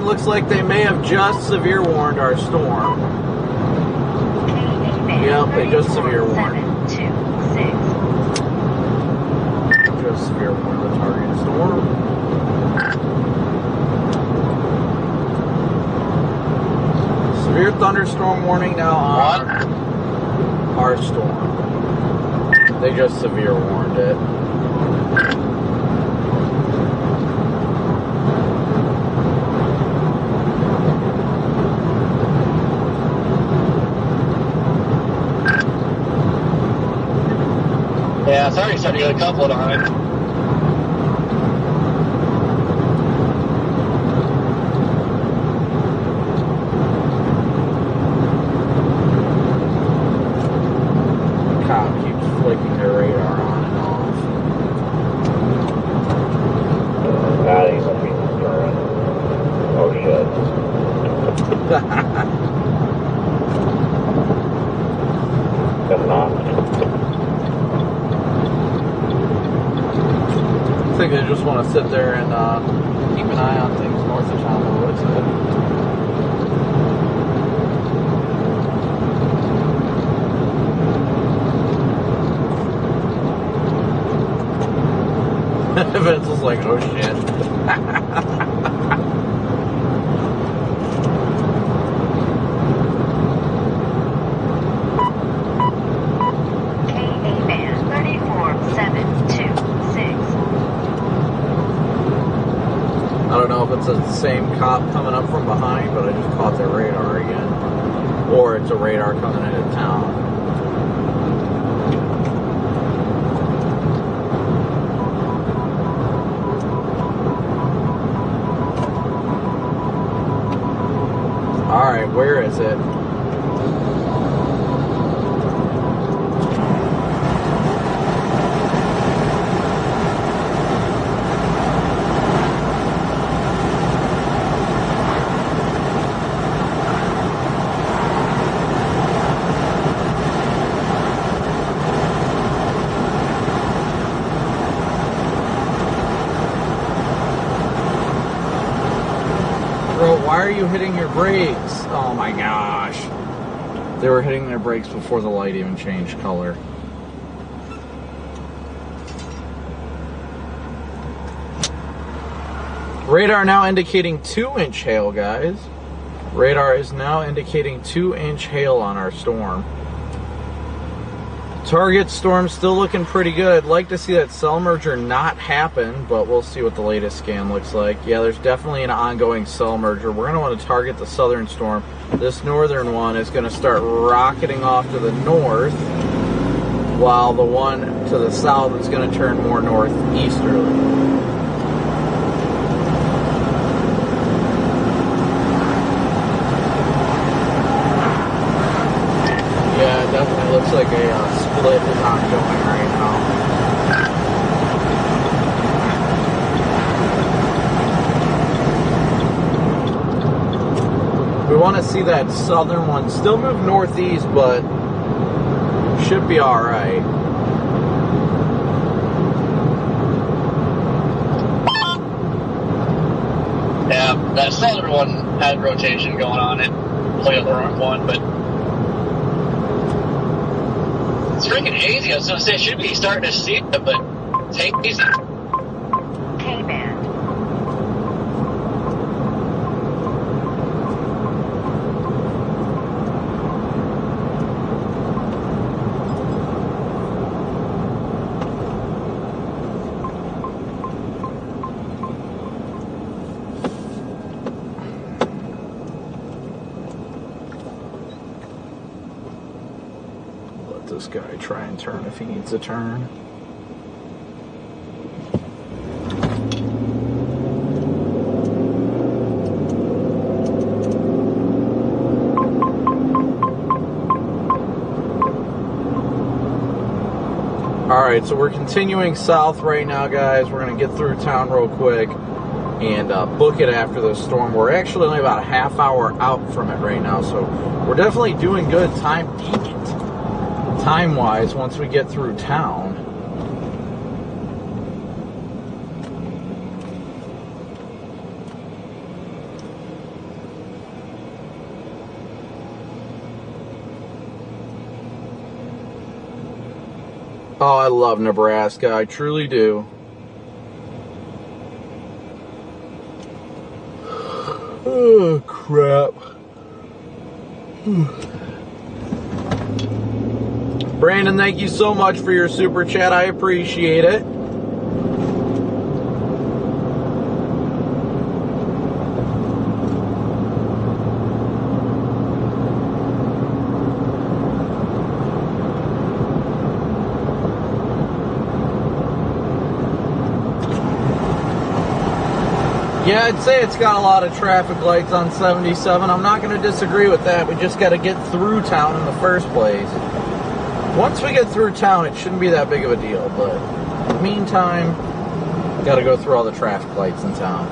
Speaker 2: Looks like they may have just severe warned our storm. Yep, they just severe warned. Just severe warned the target storm. Severe thunderstorm warning now on our storm. They just severe warned it.
Speaker 1: Yeah, it's already starting to get a couple behind.
Speaker 2: The cop keeps think they just want to sit there and keep an eye on things north of town. What's it? Vince was like, oh shit. I don't know if it's the same cop coming up from behind, but I just caught their radar again. Or it's a radar coming into town. Alright, where is it? Why are you hitting your brakes? Oh my gosh. They were hitting their brakes before the light even changed color. Radar now indicating 2-inch hail, guys. Radar is now indicating 2-inch hail on our storm. Target storm still looking pretty good. I'd like to see that cell merger not happen, but we'll see what the latest scan looks like. Yeah, there's definitely an ongoing cell merger. We're going to want to target the southern storm. This northern one is going to start rocketing off to the north, while the one to the south is going to turn more northeasterly. Yeah, it definitely looks like a split is ongoing right now. We want to see that southern one still move northeast, but should be alright.
Speaker 1: Yeah, that southern one had rotation going on it. Looks like the wrong one, but it's freaking hazy. I was going to say, it should be starting to see it, but it's hazy.
Speaker 6: K-band.
Speaker 2: This guy try and turn if he needs a turn. Alright, so we're continuing south right now, guys. We're going to get through town real quick and book it after the storm. We're actually only about a half hour out from it right now, so we're definitely doing good time-wise once we get through town. Oh, I love Nebraska. I truly do. Oh, crap. Brandon, thank you so much for your super chat. I appreciate it. Yeah, I'd say it's got a lot of traffic lights on 77. I'm not going to disagree with that. We just got to get through town in the first place. Once we get through town, it shouldn't be that big of a deal, but in the meantime, got to go through all the traffic lights in town.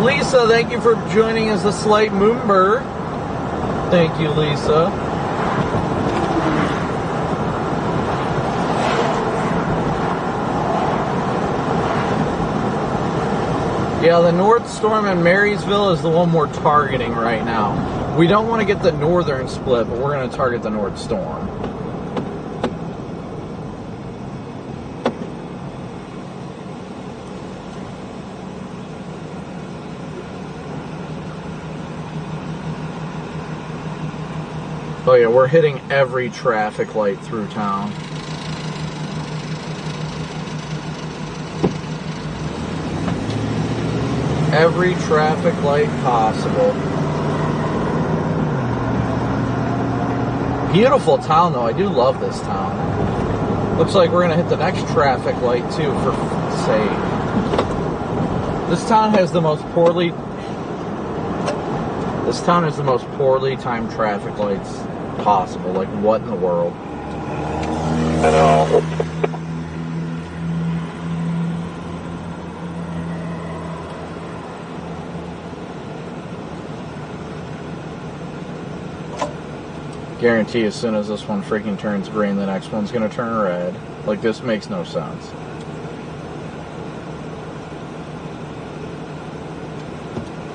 Speaker 2: Lisa, thank you for joining as a slight member. Thank you, Lisa. Yeah, the North Storm in Marysville is the one we're targeting right now. We don't want to get the northern split, but we're going to target the North Storm. Oh yeah, we're hitting every traffic light through town. Every traffic light possible. Beautiful town though, I do love this town. Looks like we're gonna hit the next traffic light too, for f***'s sake. This town has the most poorly timed traffic lights possible. Like, what in the world?
Speaker 7: I know.
Speaker 2: Guarantee as soon as this one freaking turns green, the next one's gonna turn red. Like, this makes no sense.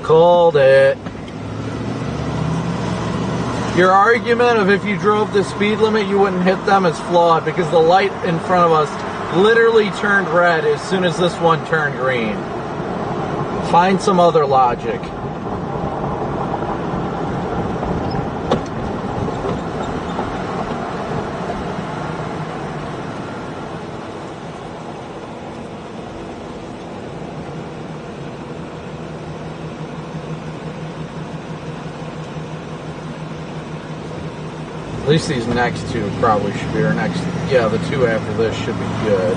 Speaker 2: Called it. Your argument of if you drove the speed limit you wouldn't hit them is flawed, because the light in front of us literally turned red as soon as this one turned green. Find some other logic. At least these next two probably should be, or next, yeah, the two after this should be good.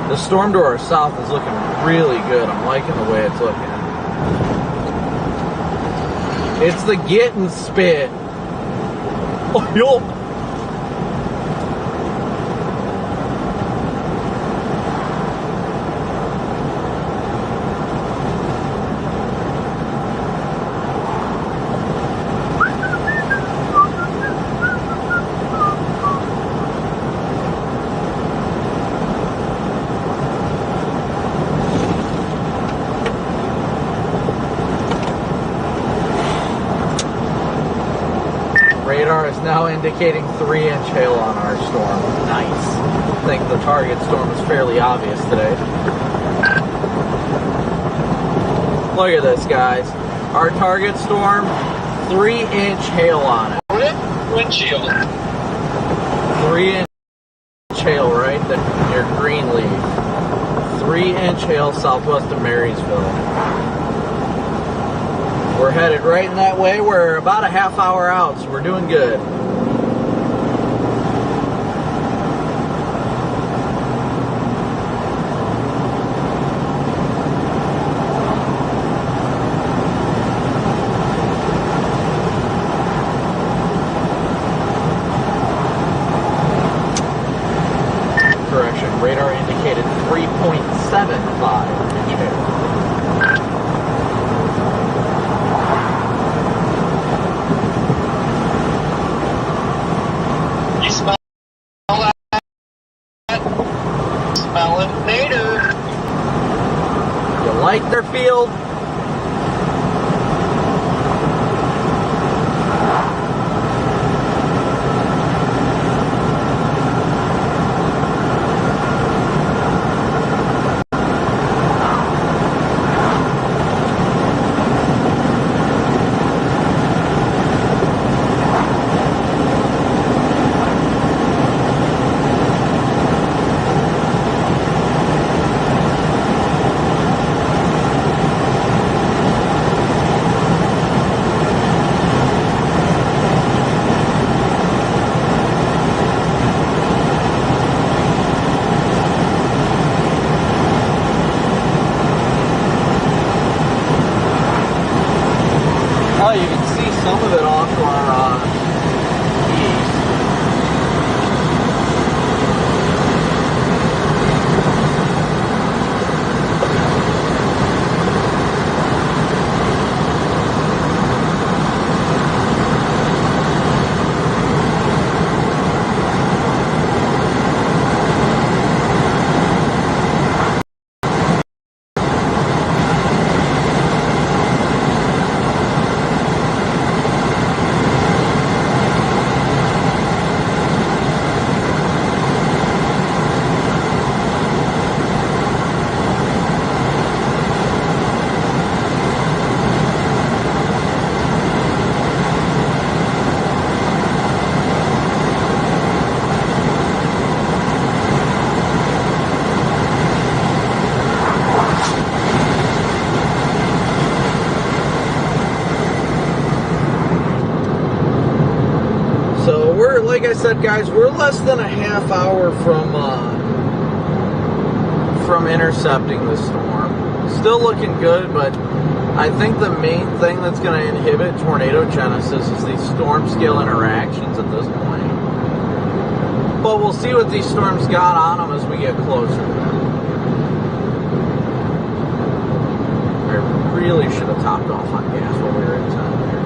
Speaker 2: The storm to our south is looking really good. I'm liking the way it's looking. It's the getting spit. Oh, yo. Now indicating 3-inch hail on our storm. Nice. I think the target storm is fairly obvious today. Look at this, guys. Our target storm, 3-inch hail on it.
Speaker 1: Windshield.
Speaker 2: 3-inch hail right there. Your green leaf. 3-inch hail southwest of Marysville. We're headed right in that way. We're about a half hour out, so we're doing good. Correction, radar indicated 3.75 inch hail. some of it off to our east. Like I said, guys, we're less than a half hour from intercepting the storm. Still looking good, but I think the main thing that's going to inhibit tornado genesis is these storm scale interactions at this point. But we'll see what these storms got on them as we get closer to them. I really should have topped off on gas while we were in town here.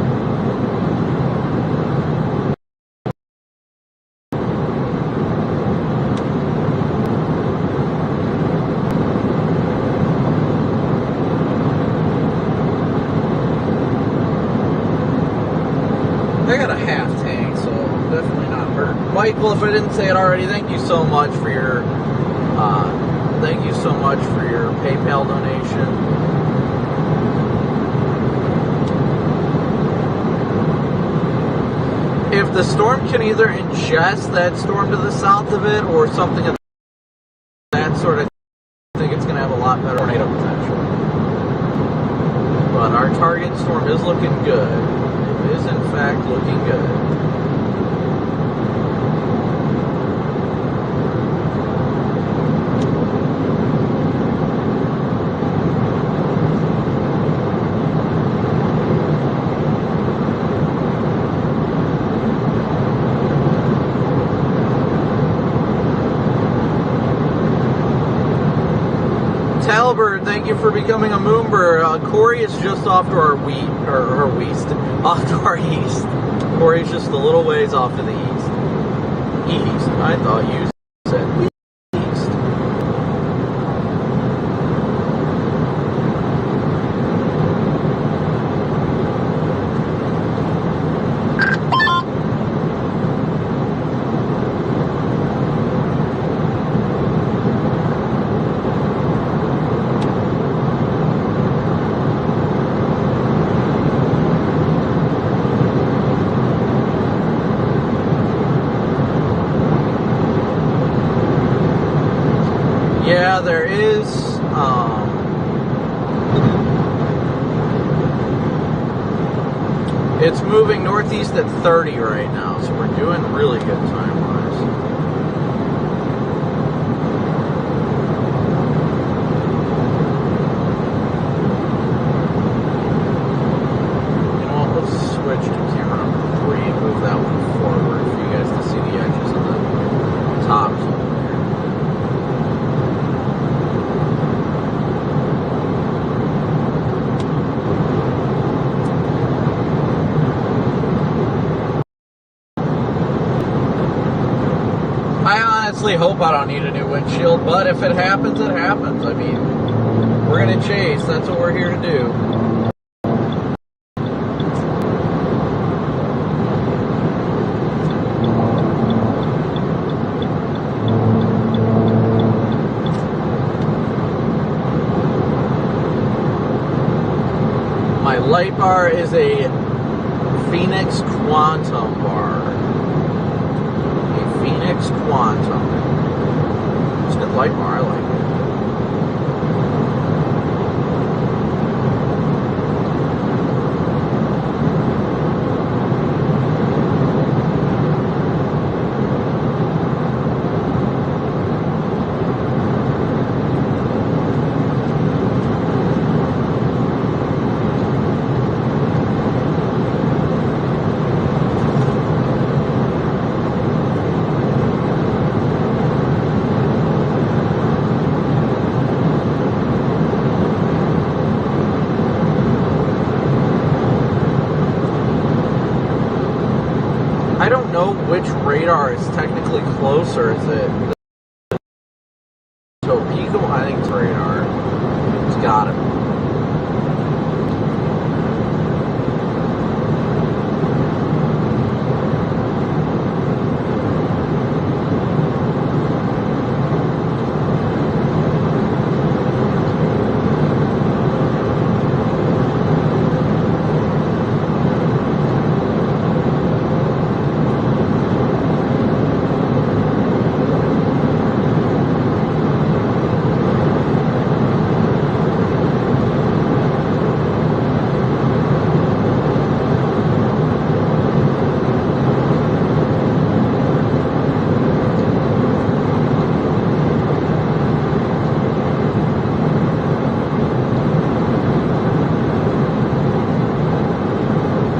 Speaker 2: I got a half tank, so definitely not hurt. Michael, if I didn't say it already, thank you so much for your PayPal donation. If the storm can either ingest that storm to the south of it or something of that sort, I think it's going to have a lot better tornado potential. But our target storm is looking good. Is in fact looking good. Talbert, thank you for becoming a moonbird. Corey is just off to our off to our east. Corey's just a little ways off to the east. East? I thought you said east. Yeah, there is, it's moving northeast at 30 right now, so we're doing really good time-wise. You know what, let's switch to camera number 3 and move that one forward for you guys to see the edges of the tops. I hope I don't need a new windshield, but if it happens, it happens. I mean, we're gonna chase. That's what we're here to do. My light bar is a Phoenix Quantum bar. Phoenix Quantum. It's a good light bar, I like it. which radar is technically closer. Is it Copic? I think it's radar. It's got it.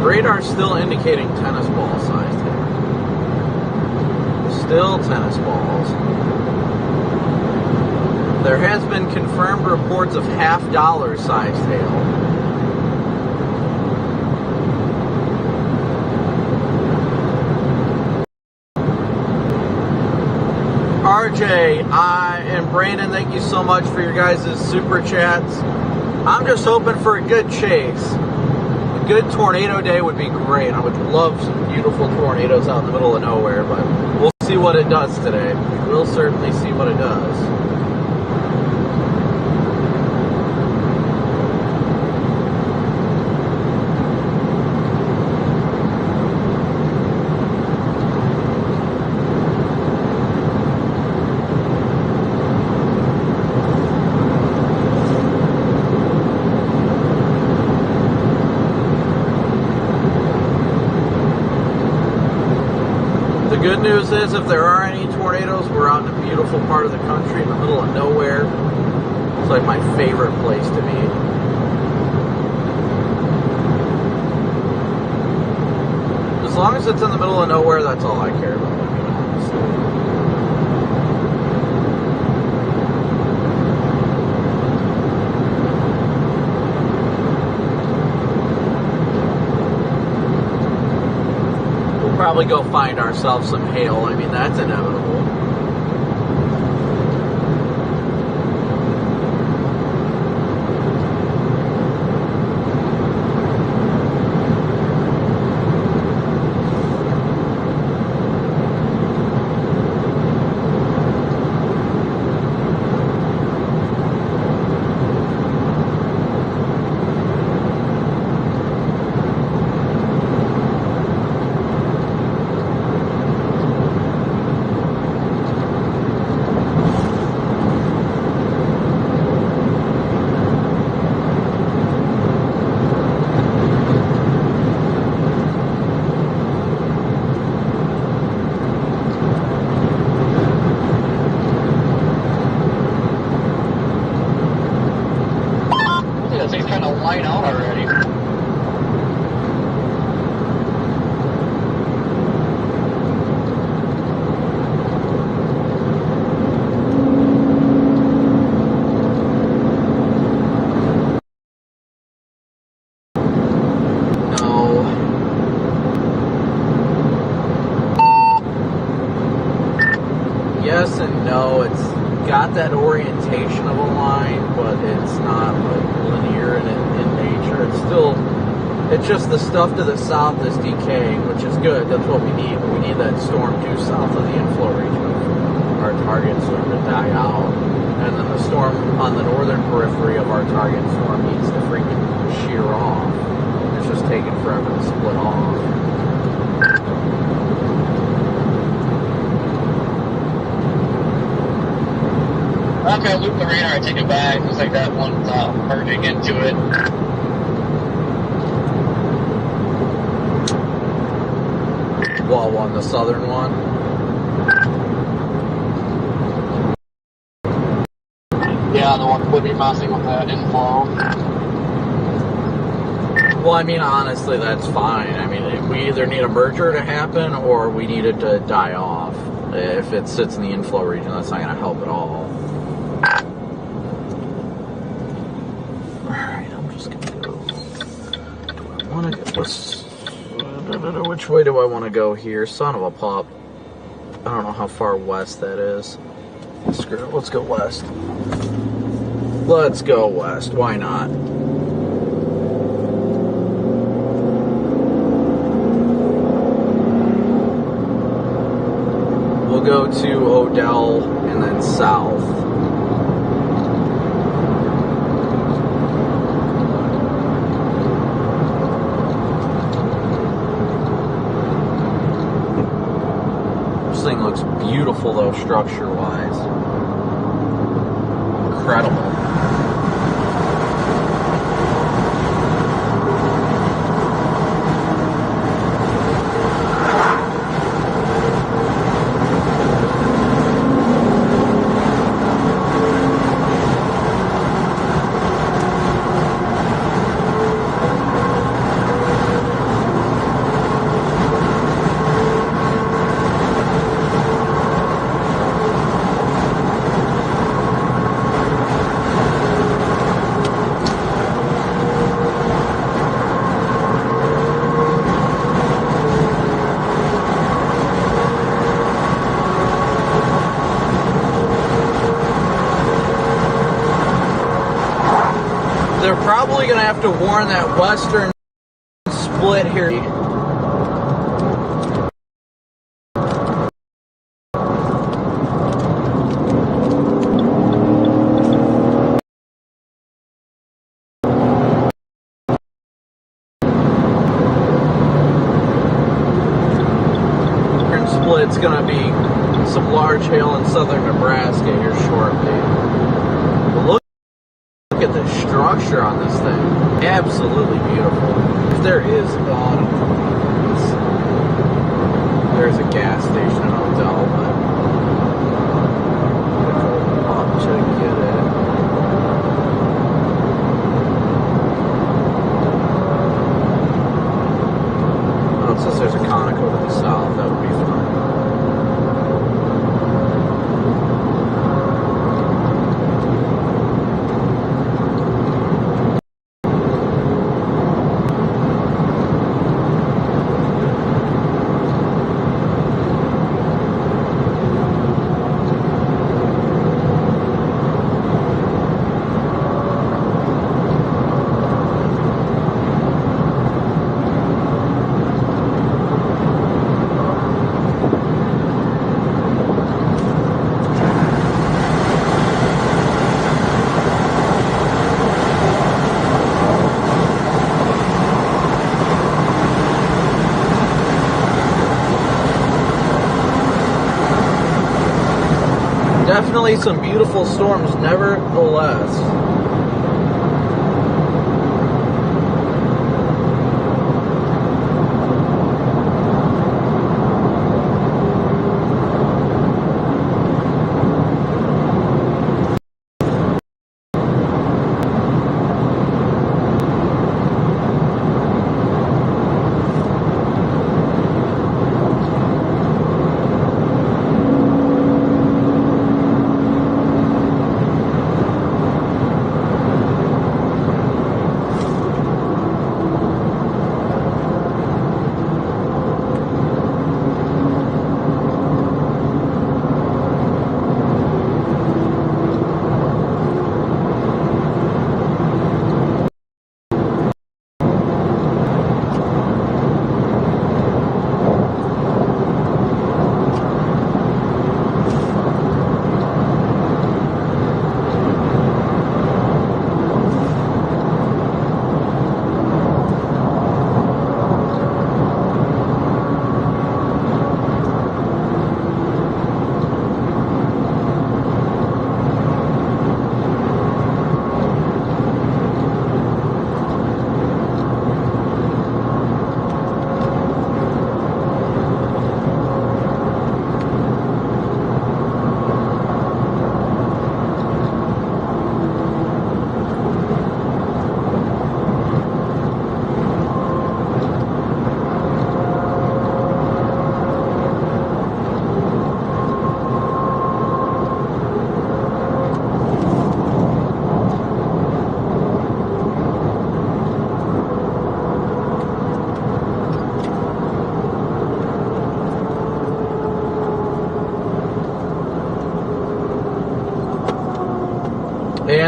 Speaker 2: Radar still indicating tennis ball size tail. Still tennis balls. There has been confirmed reports of $half size tail. RJ, and Brandon, thank you so much for your guys' super chats. I'm just hoping for a good chase. A good tornado day would be great. I would love some beautiful tornadoes out in the middle of nowhere, but we'll see what it does today. We'll certainly see what it does. The good news is, if there are any tornadoes, we're out in a beautiful part of the country in the middle of nowhere. It's like my favorite place to be. As long as it's in the middle of nowhere, that's all I care about, to be honest. Probably go find ourselves some hail. I mean, that's inevitable. Yes and no. It's got that orientation of a line, but it's not like linear in nature. It's just the stuff to the south is decaying, which is good. That's what we need. We need that storm due south of the inflow region of our target storm to die out. And then the storm on the northern periphery of our target storm needs to freaking shear off. It's just taking forever to split off.
Speaker 1: After I loop the radar, I take it back. Looks like that one's merging into it.
Speaker 2: Wall one, the southern one.
Speaker 1: Yeah, the one would be messing with that inflow.
Speaker 2: Well, I mean, honestly, that's fine. I mean, we either need a merger to happen or we need it to die off. If it sits in the inflow region, that's not going to help at all. Alright, I'm just going to go. Do I want to get this? Which way do I want to go here? Son of a pup. I don't know how far west that is. Screw it, let's go west. Let's go west, why not? We'll go to Odell and then south. This thing looks beautiful though, structure-wise. Incredible. They're probably going to have to warn that western split here. Split's going to be some large hail in southern Nebraska here shortly. Look at the structure on this thing. Absolutely beautiful. If there is there's a gas station in Odell, but I'll go up to get it. Oh, it says there's a Conoco to the south. That would be fun. Definitely some beautiful storms, nevertheless.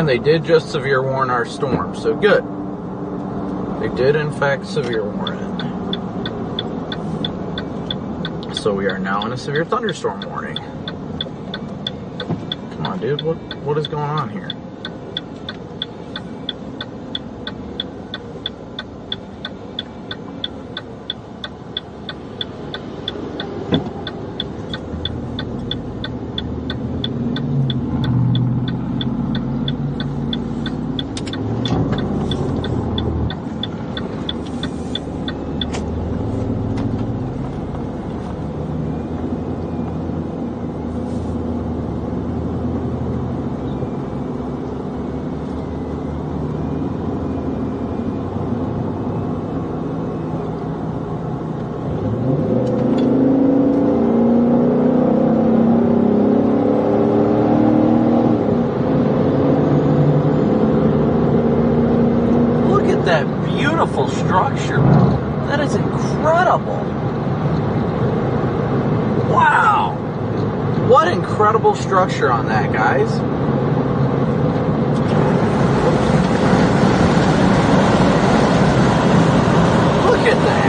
Speaker 2: And they did just severe warn our storm, so good. They did, in fact, severe warn it. So we are now in a severe thunderstorm warning. Come on, dude. What is going on here? Structure. That is incredible. Wow. What incredible structure on that, guys. Look at that.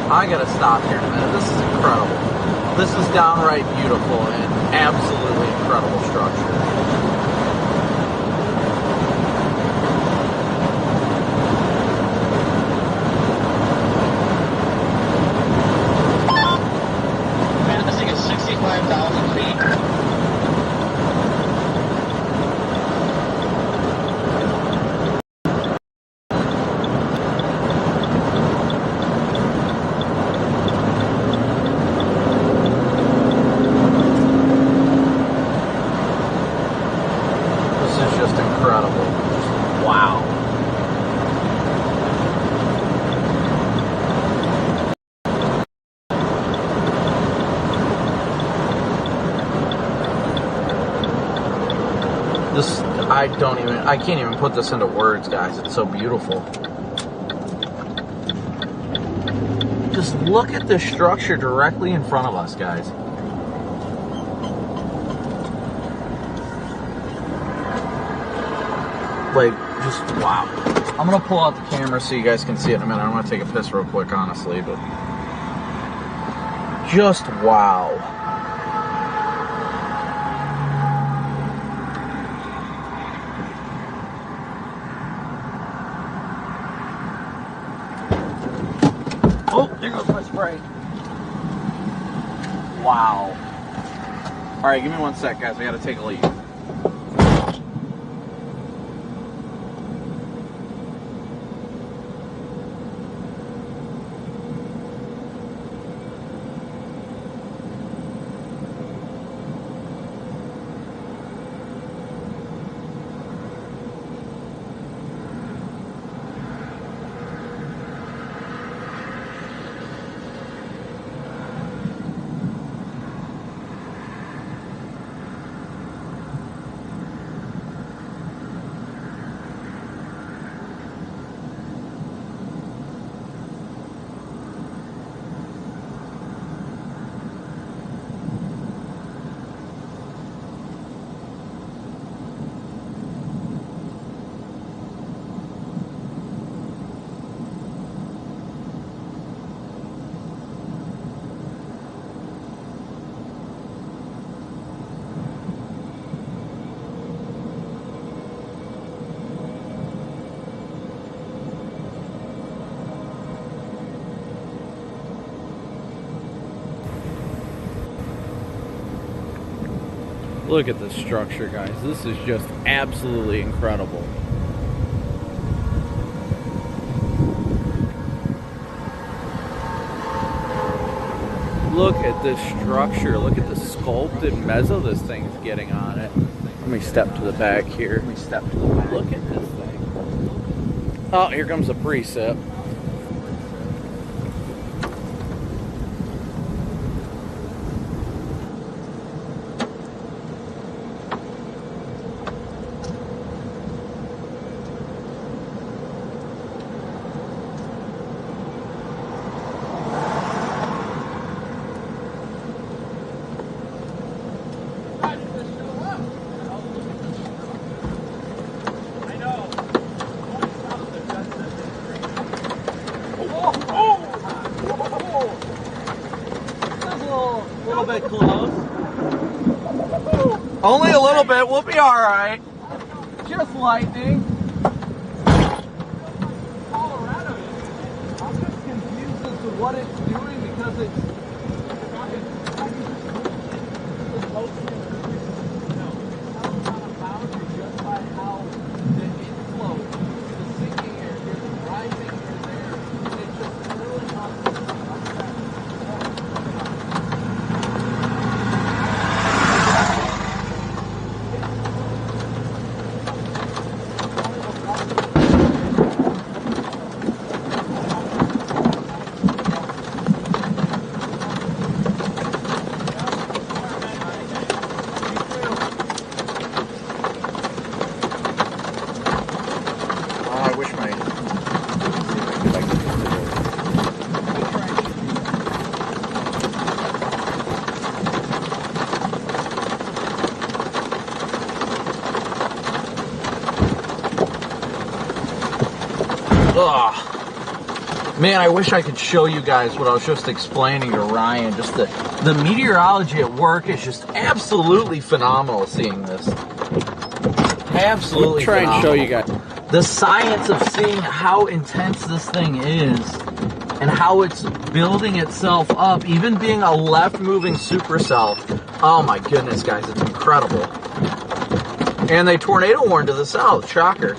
Speaker 2: I gotta stop here in a minute. This is incredible. This is downright beautiful and absolutely incredible structure.
Speaker 1: Man, this thing is 65,000 feet. I can't even put this into words, guys. It's so beautiful. Just look at the structure directly in front of us, guys. Like, just wow. I'm gonna pull out the camera so you guys can see it in a minute. I'm gonna take a piss real quick, honestly, but just wow. Oh, there goes my spray. Wow. All right, give me 1 sec, guys. I gotta take a leak.
Speaker 4: Look at this structure, guys. This is just absolutely incredible. Look at this structure. Look at the sculpted mezzo this thing's getting on it. Let me step to the back here. Look at this thing. Oh, here comes the precip.
Speaker 2: Only a little bit, we'll be alright. Just lightning. Colorado, I'm just confused as to what it's doing because it's on a boundary just by how the inflow, the sinking air here, the rising air there, it's just really not. Man, I wish I could show you guys what I was just explaining to Ryan. Just the meteorology at work is just absolutely phenomenal seeing this. Absolutely
Speaker 4: try
Speaker 2: phenomenal.
Speaker 4: and show you guys.
Speaker 2: The science of seeing how intense this thing is and how it's building itself up, even being a left-moving supercell. Oh my goodness, guys, it's incredible. And they tornado warned to the south. Shocker.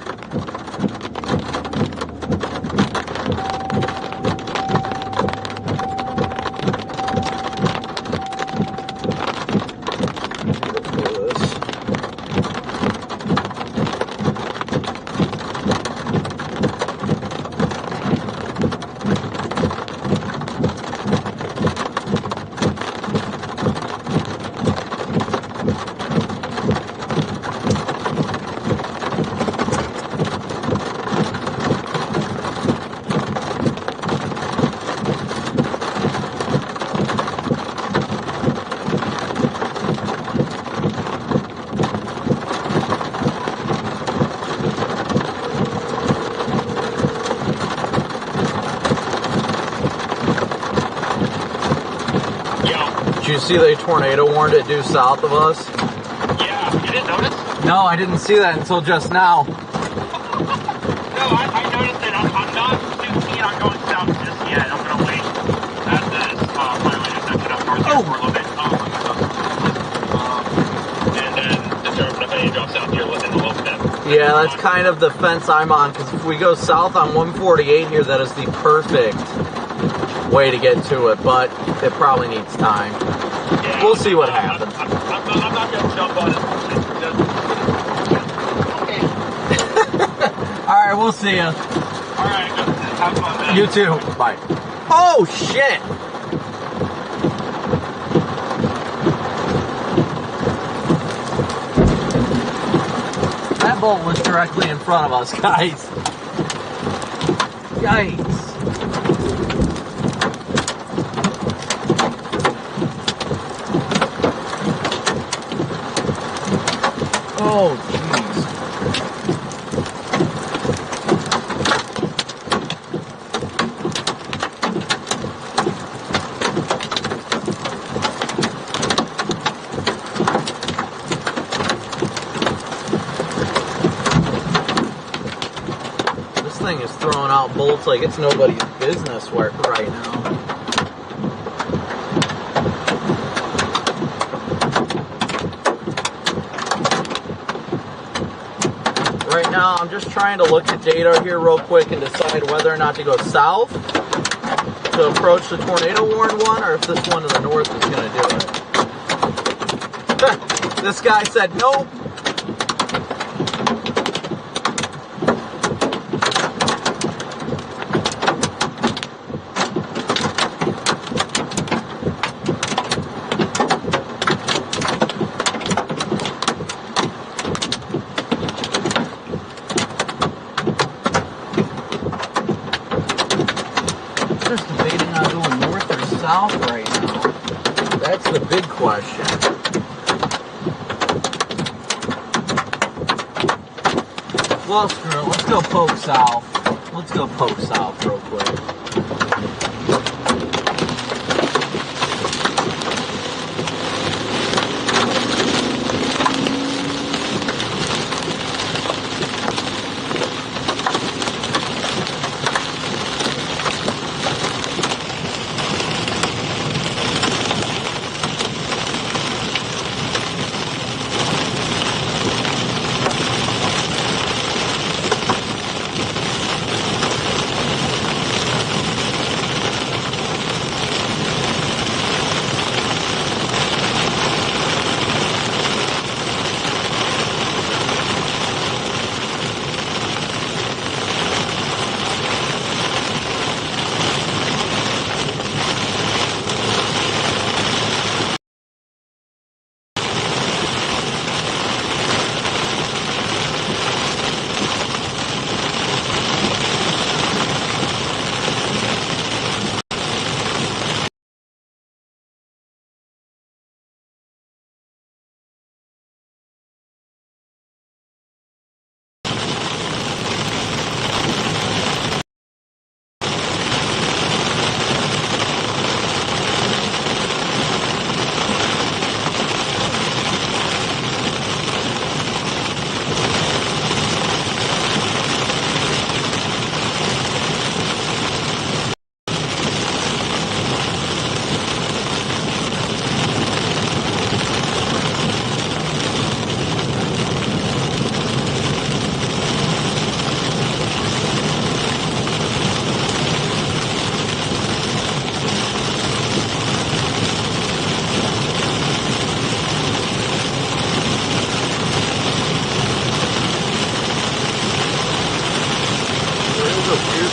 Speaker 2: Did you see they tornado warned it due south of us?
Speaker 7: Yeah, you didn't notice?
Speaker 2: No, I didn't see that until just now.
Speaker 7: No, I noticed it. I'm not too keen on going south just yet. I'm going to wait at this highway intersection up north here for a little bit. And then determine if any drops out here within a little bit.
Speaker 2: Yeah, that's kind of the fence I'm on, because if we go south on 148 here, that is the perfect way to get to it, but it probably needs time.
Speaker 7: Yeah,
Speaker 2: we'll see what happens.
Speaker 7: I'm not going to jump on it. Okay.
Speaker 2: Alright, we'll see you.
Speaker 7: Alright, have fun, man.
Speaker 2: You too. Bye. Oh, shit! That bolt was directly in front of us, guys. Yikes. Oh, jeez. This thing is throwing out bolts like it's nobody's business right now. Right now, I'm just trying to look at data here real quick and decide whether or not to go south to approach the tornado warned one, or if this one to the north is going to do it. This guy said nope. Just debating on going north or south right now. That's the big question. Well, screw it. Let's go poke south. Let's go poke south real quick.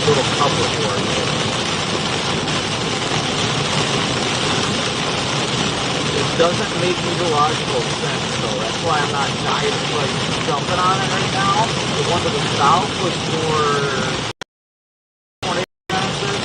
Speaker 2: Little couple for it. It doesn't make ecological sense, so that's why I'm not jumping on it right now. The one to the south was more tornado chances.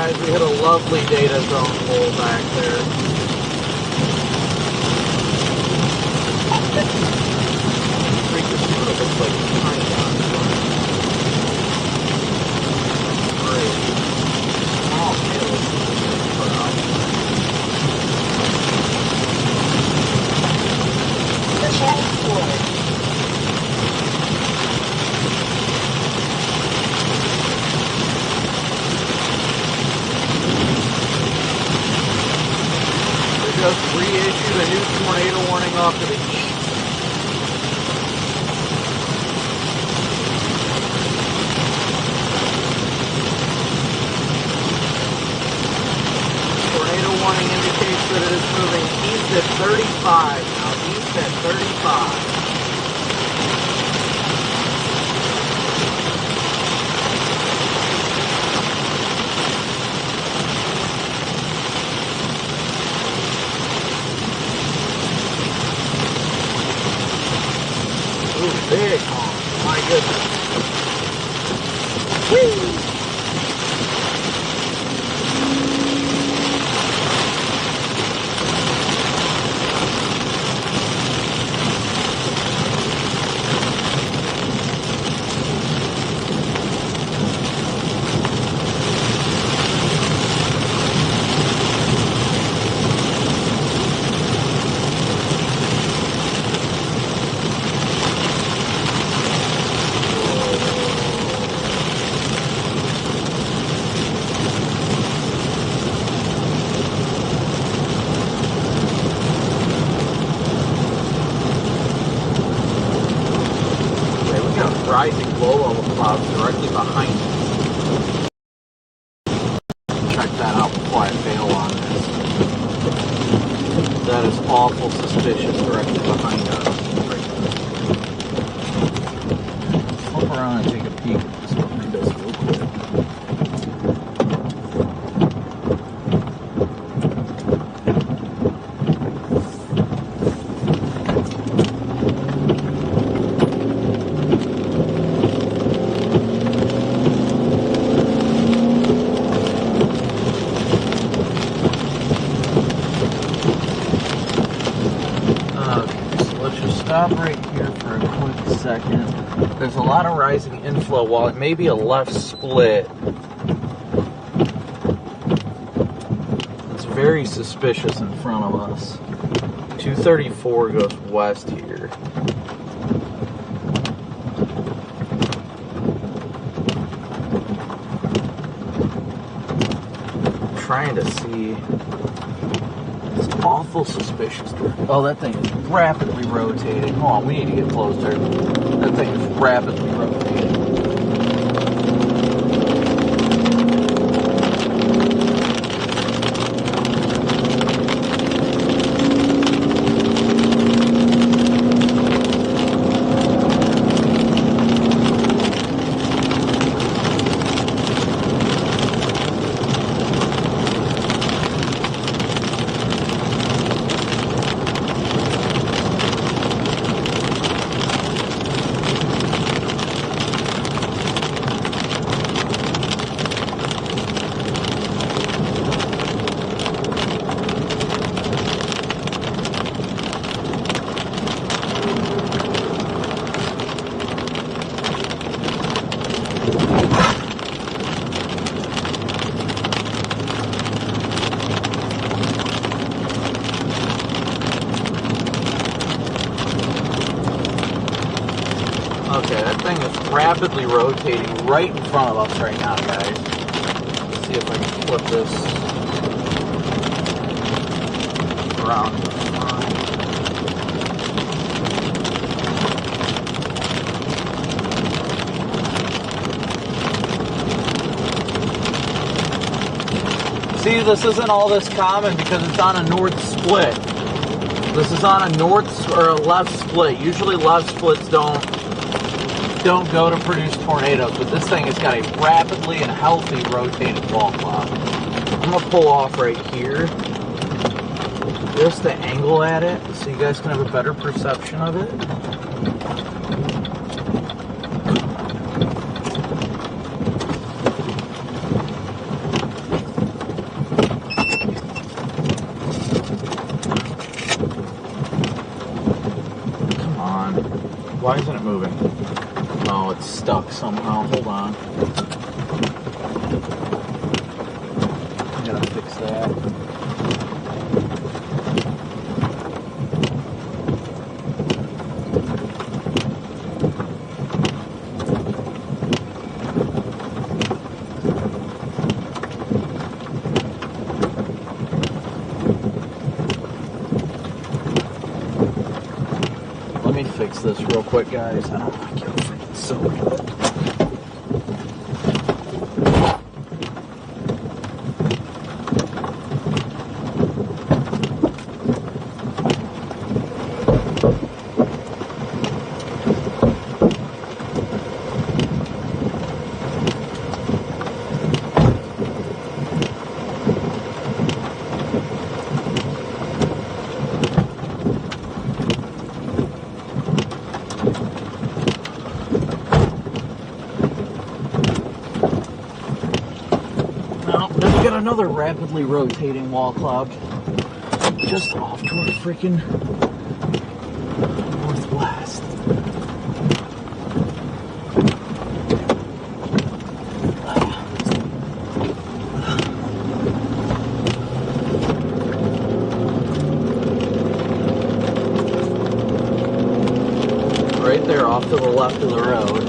Speaker 2: guys. We hit a lovely data zone hole back there. Freaking it looks like tiny dots. Great. Oh, man.
Speaker 6: The channel forward.
Speaker 2: Just reissued a new tornado warning off to the east. Tornado warning indicates that it is moving east at 35 now. East at 35. Big, oh my goodness. Whee! Rising low-level clouds directly behind us. Check that out before I fail on this. That is awful suspicious directly behind us.
Speaker 4: Flip around and take a peek at this behind us real quick. Stop right here for a quick second. There's a lot of rising inflow. While it may be a left split, it's very suspicious in front of us. 234 goes west here. I'm trying to see. It's awful suspicious. Oh, that thing is rapidly rotating. Hold on, we need to get closer. That thing is rapidly rotating. Okay, that thing is rapidly rotating right in front of us right now, guys. Let's see if I can flip this around. See, this isn't all this common because it's on a north split. This is on a north or a left split. Usually left splits don't go to produce tornadoes, but this thing has got a rapidly and healthy rotating wall cloud. I'm gonna pull off right here just to angle at it so you guys can have a better perception of it.
Speaker 2: Why isn't it moving? Oh, it's stuck somehow. Hold on. I gotta fix that. Let me fix this real quick, guys. I don't like your freaking soap. Another rapidly rotating wall cloud just off to our freaking northwest. Right there off to the left of the road.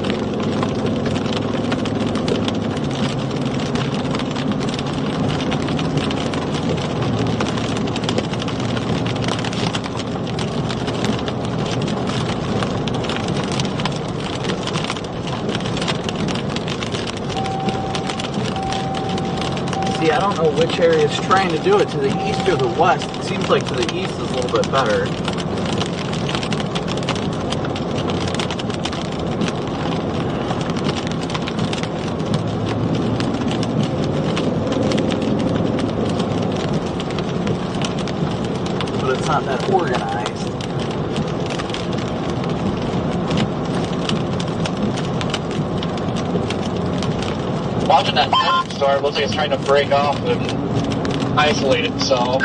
Speaker 2: I don't know which area is trying to do it, to the east or the west. It seems like to the east is a little bit better. But it's not that organized.
Speaker 1: Watching that store, it looks like it's trying to break off and isolate itself.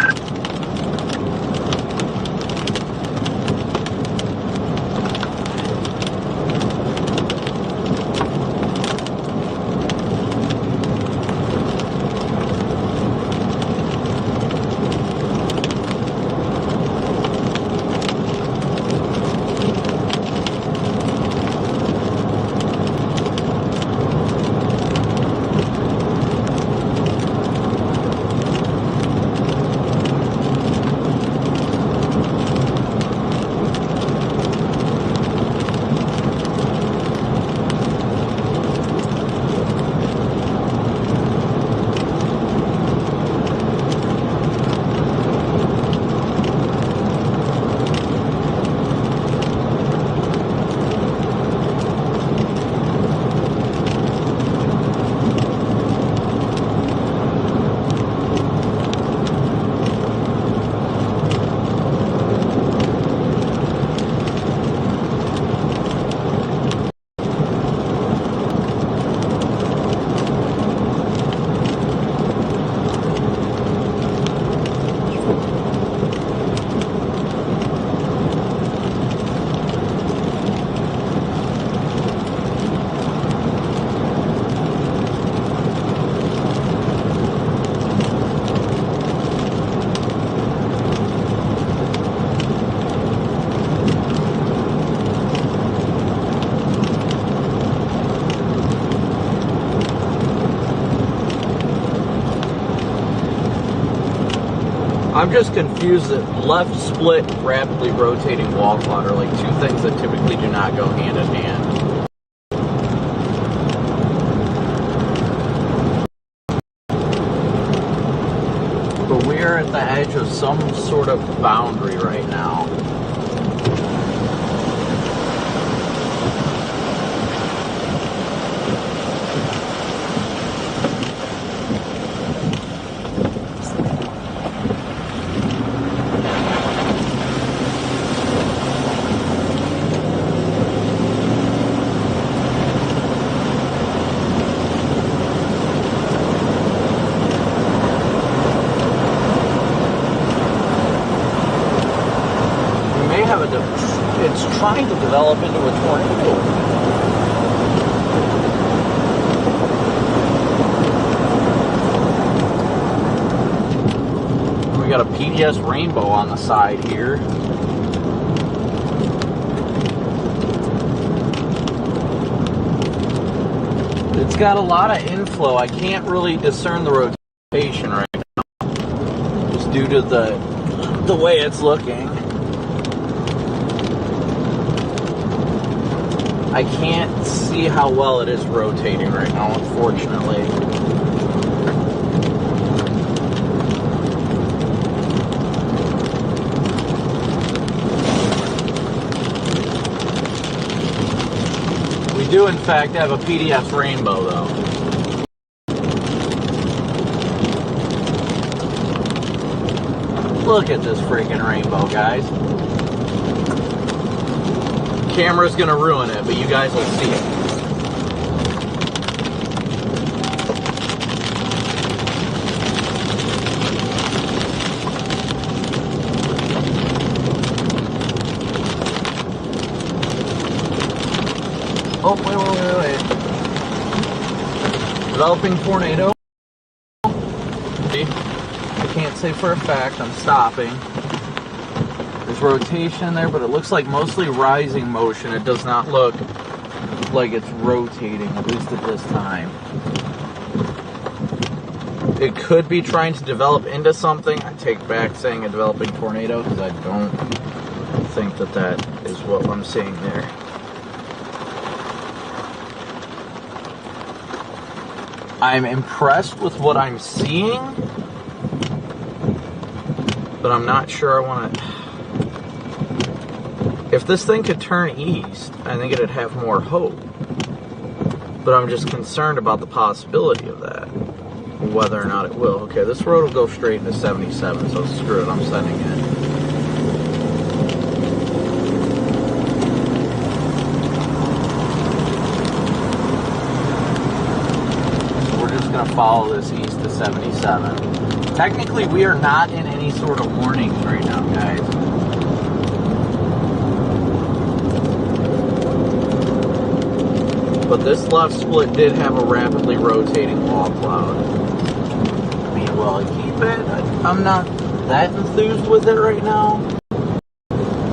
Speaker 2: I'm just confused that left split, rapidly rotating wall cloud are like two things that typically do not go hand in hand. But we are at the edge of some sort of boundary right now. trying to develop into a tornado. We got a PDS rainbow on the side here. It's got a lot of inflow. I can't really discern the rotation right now, just due to the way it's looking. I can't see how well it is rotating right now, unfortunately. We do, in fact, have a PDS rainbow, though. Look at this freaking rainbow, guys. Camera's gonna ruin it, but you guys will see it. Oh, wait. Developing tornado. I can't say for a fact. I'm stopping. There's rotation there, but it looks like mostly rising motion. It does not look like it's rotating, at least at this time. It could be trying to develop into something. I take back saying a developing tornado because I don't think that is what I'm seeing there. I'm impressed with what I'm seeing, but I'm not sure I want to... If this thing could turn east, I think it'd have more hope. But I'm just concerned about the possibility of that, whether or not it will. Okay, this road will go straight into 77, so screw it, I'm sending it. Going to follow this east to 77. Technically, we are not in any sort of warnings right now, guys. But this left split did have a rapidly rotating wall cloud. I mean, will I keep it? I'm not that enthused with it right now.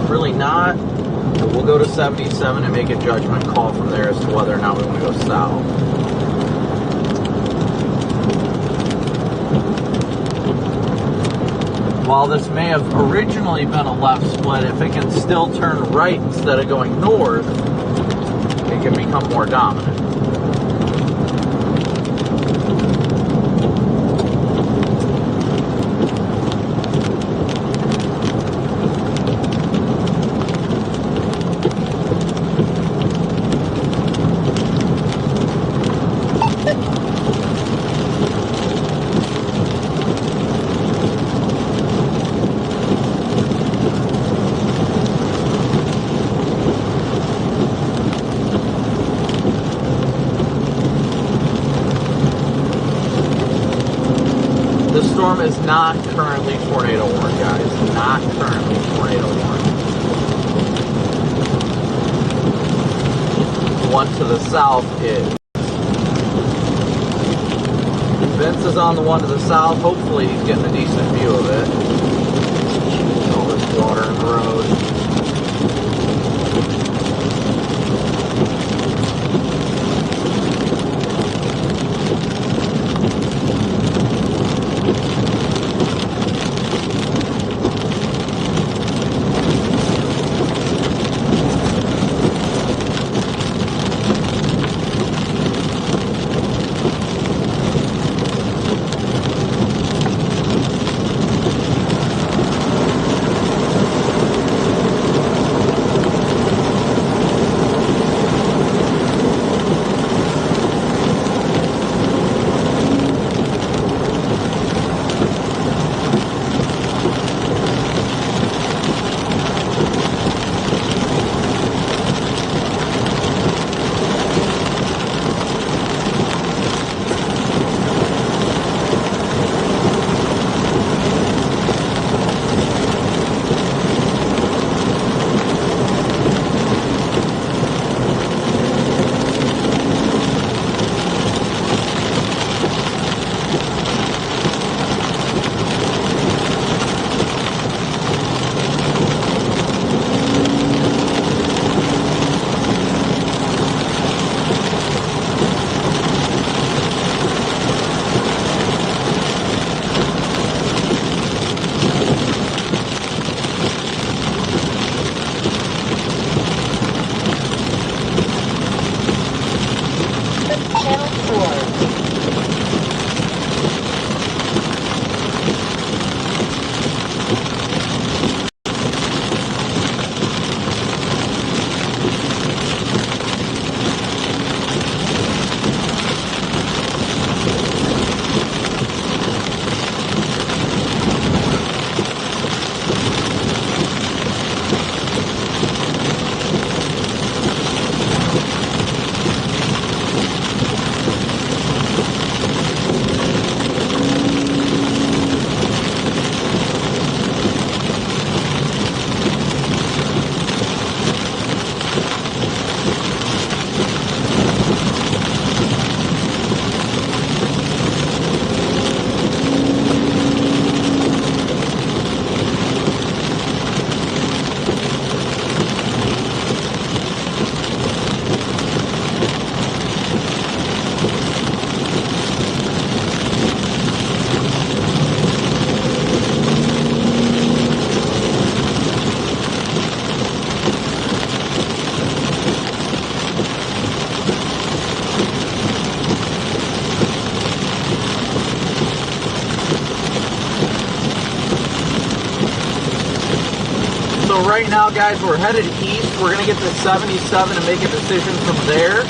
Speaker 2: Really not. But we'll go to 77 and make a judgment call from there as to whether or not we want to go south. While this may have originally been a left split, if it can still turn right instead of going north, it can become more dominant. Is not currently tornado warned, guys. Not currently tornado warned. One to the south is. Vince is on the one to the south. Hopefully he's getting a decent view of it. All this water in the road. So right now, guys, we're headed east. We're going to get to 77 and make a decision from there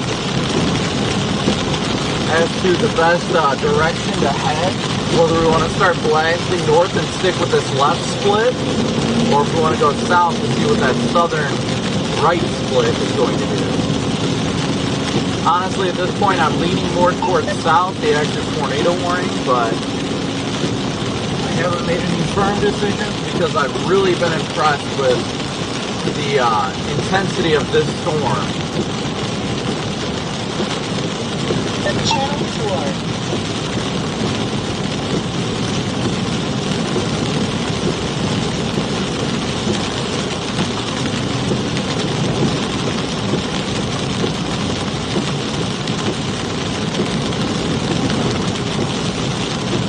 Speaker 2: as to the best direction to head. Whether we want to start blasting north and stick with this left split, or if we want to go south to see what that southern right split is going to do. Honestly, at this point, I'm leaning more towards south, the extra tornado warning, but I haven't made any firm decisions because I've really been impressed with the intensity of this storm.
Speaker 6: Channel 4.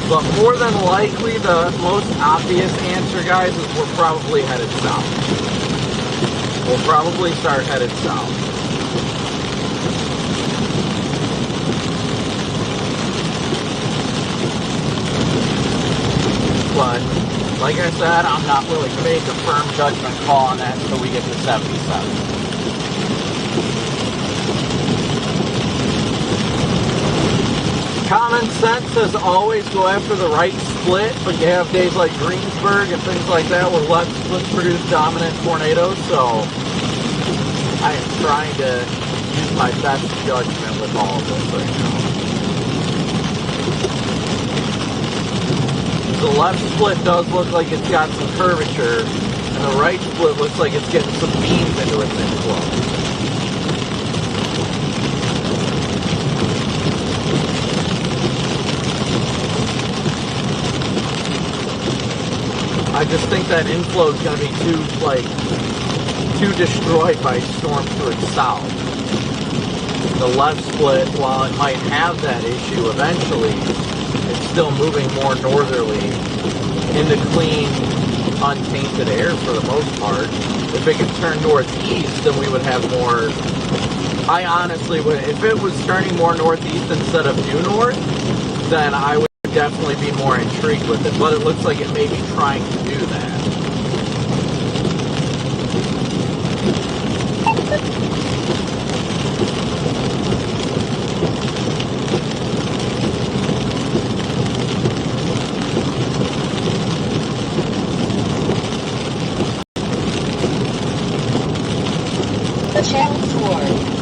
Speaker 2: But more than likely, the most obvious answer, guys, is we're probably headed south. We'll probably start headed south. But, like I said, I'm not willing to make a firm judgment call on that until we get to 77. Common sense says always go after the right split, but you have days like Greensburg and things like that where left splits produce dominant tornadoes, so I am trying to use my best judgment with all of this right now. The left split does look like it's got some curvature, and the right split looks like it's getting some beams into its inflow. I just think that inflow is going to be too destroyed by storms to its south. The left split, while it might have that issue eventually, it's still moving more northerly into clean, untainted air for the most part. If it could turn northeast, then we would have more. I honestly would, if it was turning more northeast instead of due north, then I would definitely be more intrigued with it, but it looks like it may be trying to do that.
Speaker 6: Channel 4.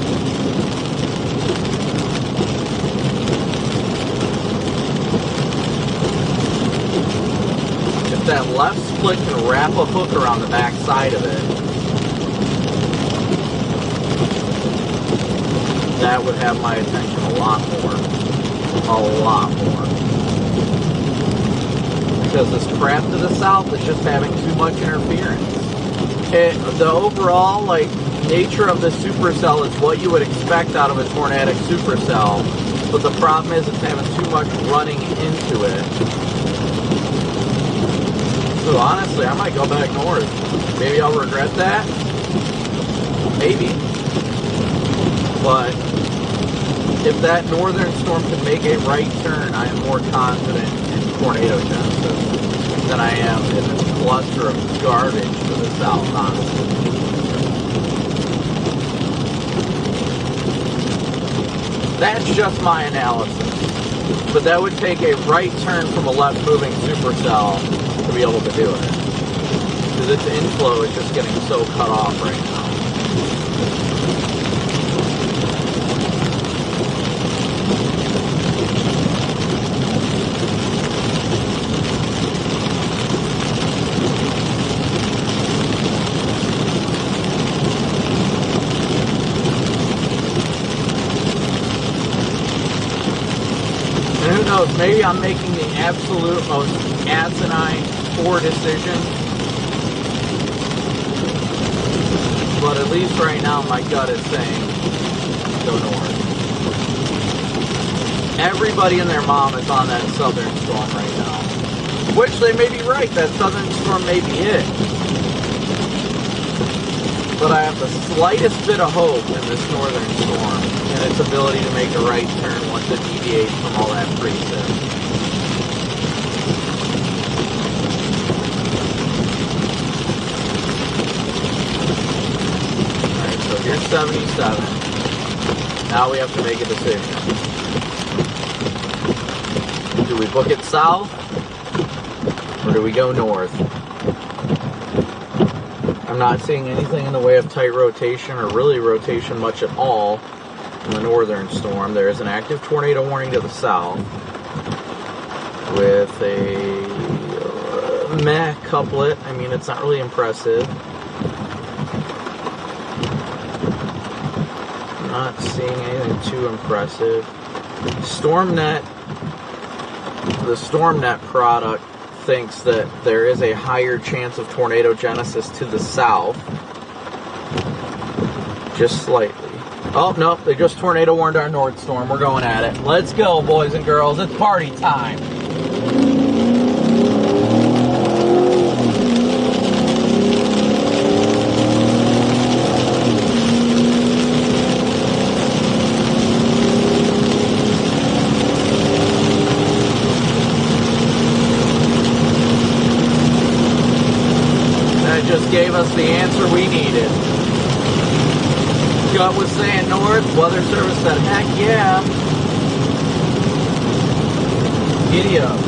Speaker 2: That left split can wrap a hook around the back side of it, that would have my attention a lot more. Because this crap to the south is just having too much interference. The overall nature of the supercell is what you would expect out of a tornadic supercell, but the problem is it's having too much running into it. So honestly, I might go back north. Maybe I'll regret that. Maybe. But if that northern storm can make a right turn, I am more confident in tornadogenesis than I am in this cluster of garbage to the south, honestly. That's just my analysis. But that would take a right turn from a left moving supercell to be able to do it, because its inflow is just getting so cut off right now. And who knows, maybe I'm making the absolute most asinine poor decision, but at least right now my gut is saying go north. Everybody and their mom is on that southern storm right now, which they may be right, that southern storm may be it, but I have the slightest bit of hope in this northern storm and its ability to make a right turn once it deviates from all that precip. 77. Now we have to make a decision. Do we book it south or do we go north? I'm not seeing anything in the way of tight rotation or really rotation much at all in the northern storm. There is an active tornado warning to the south with a meh couplet. I mean, it's not really impressive. Not seeing anything too impressive. StormNet, the StormNet product thinks that there is a higher chance of tornado genesis to the south. Just slightly. Oh, no, they just tornado warned our north storm. We're going at it. Let's go, boys and girls. It's party time. Just gave us the answer we needed. Gut was saying north. Weather Service said, heck yeah. Giddy up.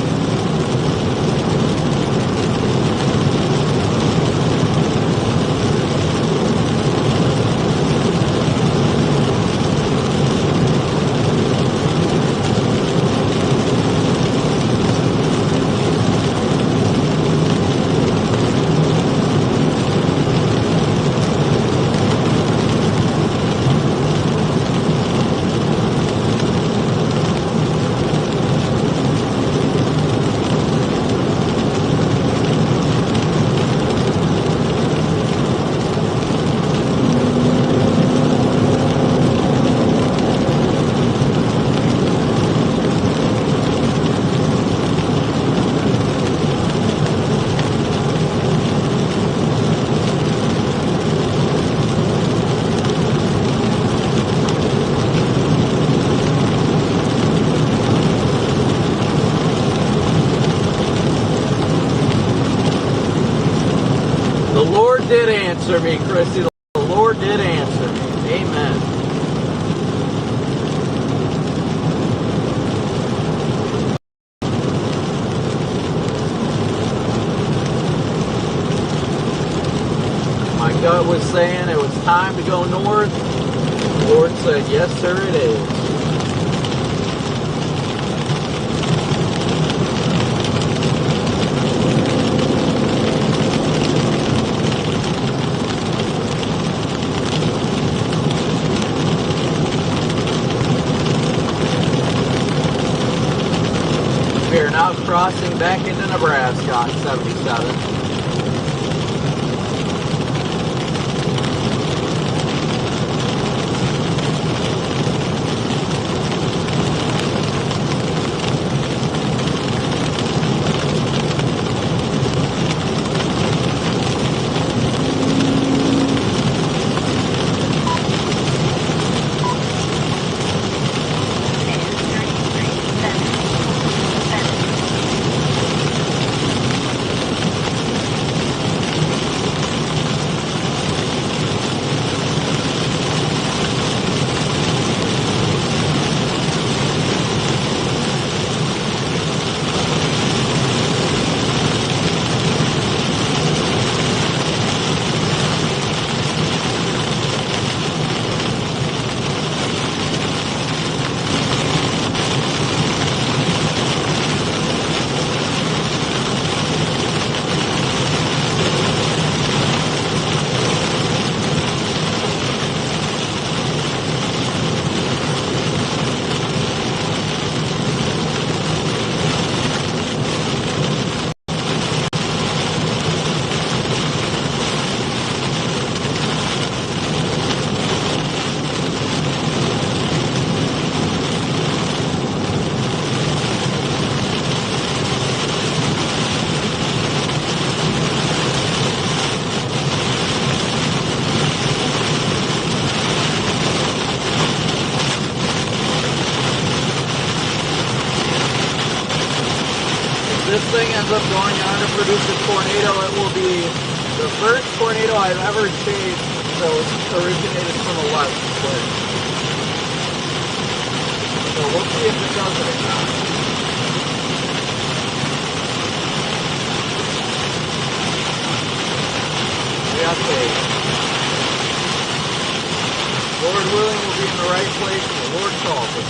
Speaker 2: Did answer me, Christy. The Lord did answer me. Amen. My gut was saying it was time to go north. The Lord said, yes, sir, it is. We are now crossing back into Nebraska on 77. This thing ends up going on to produce a tornado. It will be the first tornado I've ever chased originated from the left wind. So we'll see if it does it or not. We have faith. Lord willing, we'll be in the right place and the Lord calls us.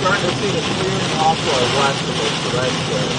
Speaker 2: Starting to see the clearing off to our west of the red cliff.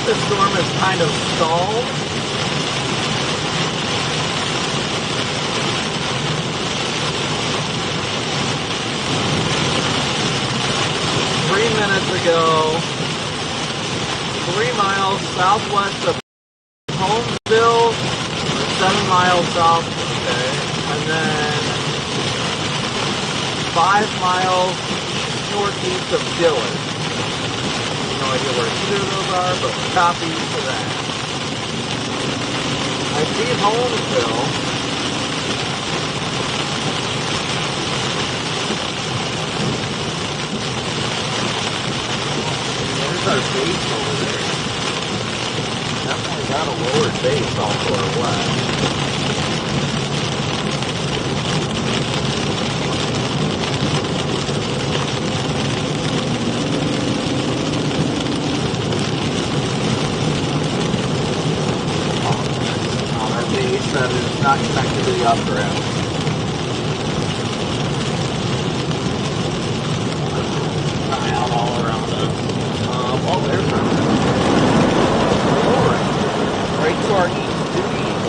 Speaker 2: The storm is kind of stalled. Minutes ago, 3 miles southwest of Holmesville, 7 miles south, okay, and then 5 miles northeast of Dillon. No idea where either of those are, but copy for that. I see Holmesville. There's our base over there. Definitely got a lower base off to our west. That is not connected to the updraft. Out all around us. Oh, there's one. Right to our east, due east.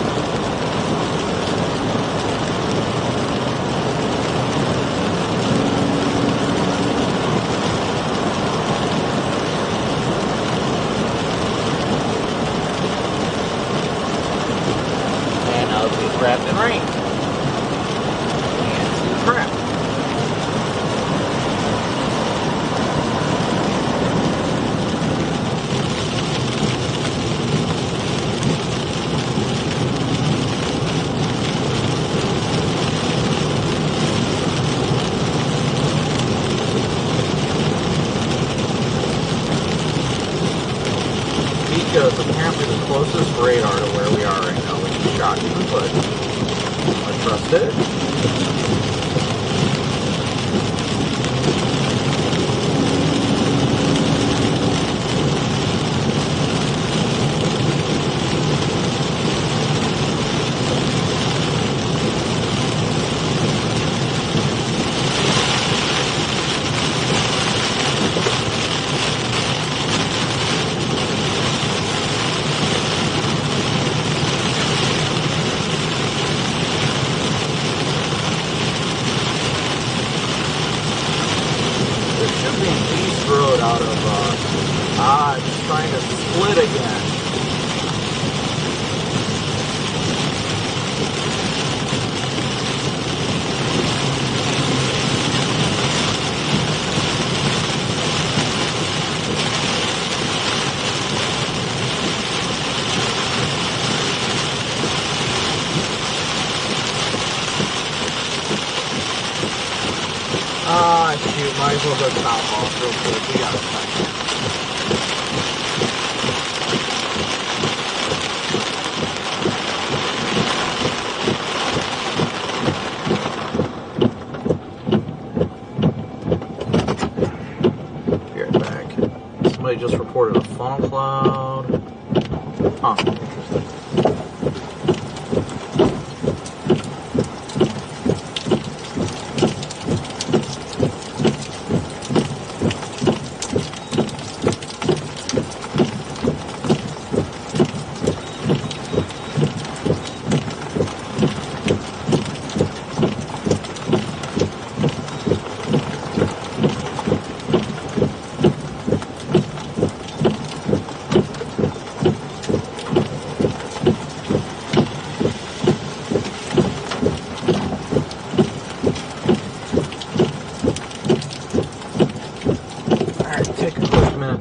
Speaker 2: Wrapped in rain. And see crap. Pico is apparently the closest radar to where we are right now, which is shocking, but I trust it. split again. Shoot, might as well go top off real quick. We got a second. Be right back. Somebody just reported a funnel cloud. Huh, interesting.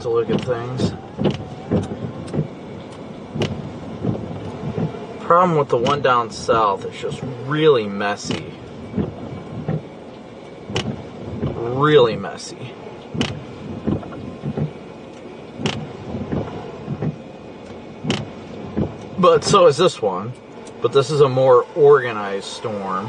Speaker 2: To look at things. Problem with the one down south, it's just really messy. Really messy. But so is this one. But this is a more organized storm.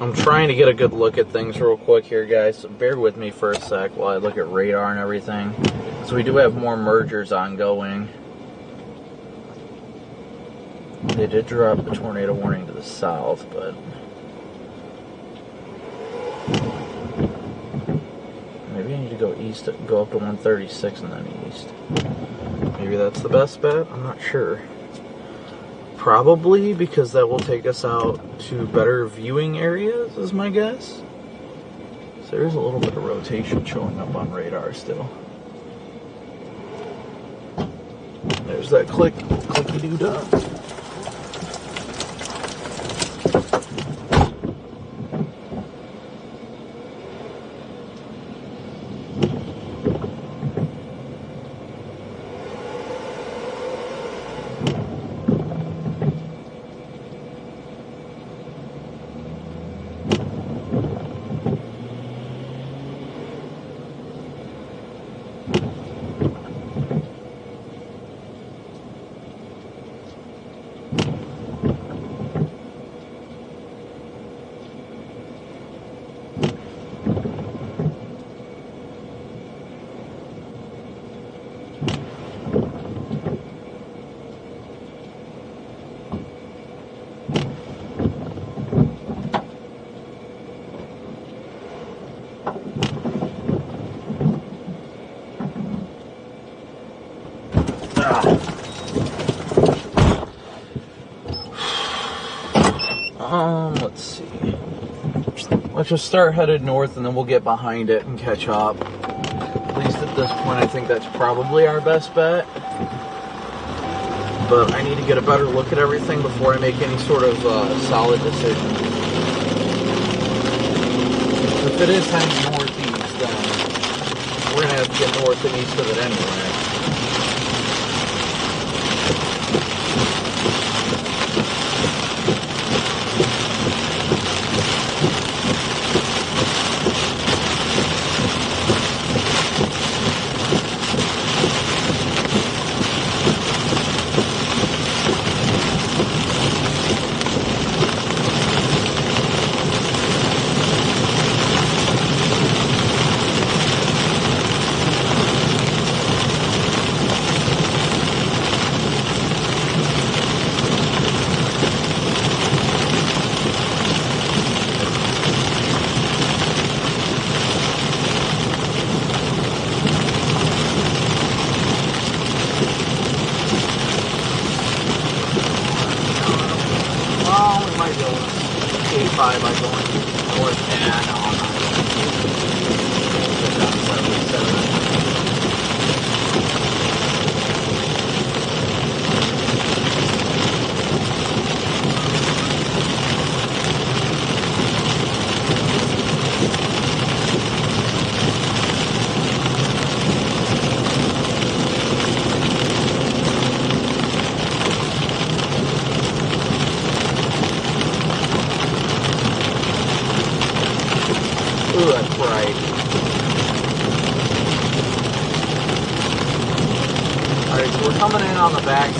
Speaker 2: I'm trying to get a good look at things real quick here, guys, so bear with me for a sec while I look at radar and everything. So we do have more mergers ongoing. They did drop the tornado warning to the south, but maybe I need to go east, go up to 136 and then east. Maybe that's the best bet? I'm not sure. Probably, because that will take us out to better viewing areas, is my guess. So there's a little bit of rotation showing up on radar still. There's that clicky-doo-dah. Let's see. Let's just start headed north and then we'll get behind it and catch up. At least at this point, I think that's probably our best bet. But I need to get a better look at everything before I make any sort of solid decision. If it is heading northeast, then we're going to have to get north and east of it anyway. By going north and on.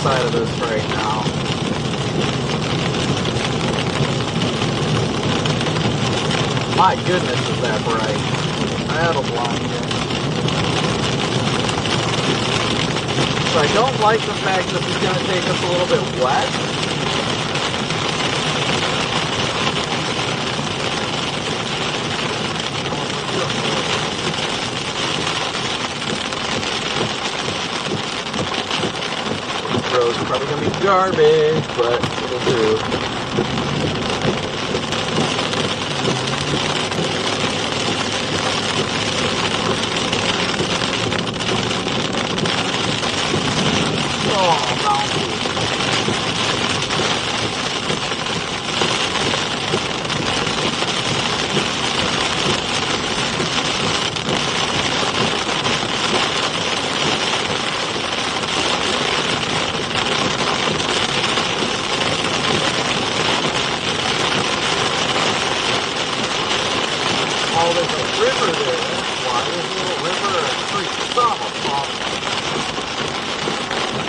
Speaker 2: side of this right now. My goodness, is that bright. That'll blind you. So I don't like the fact that it's going to take us a little bit wet. This road's probably going to be garbage, but it'll do.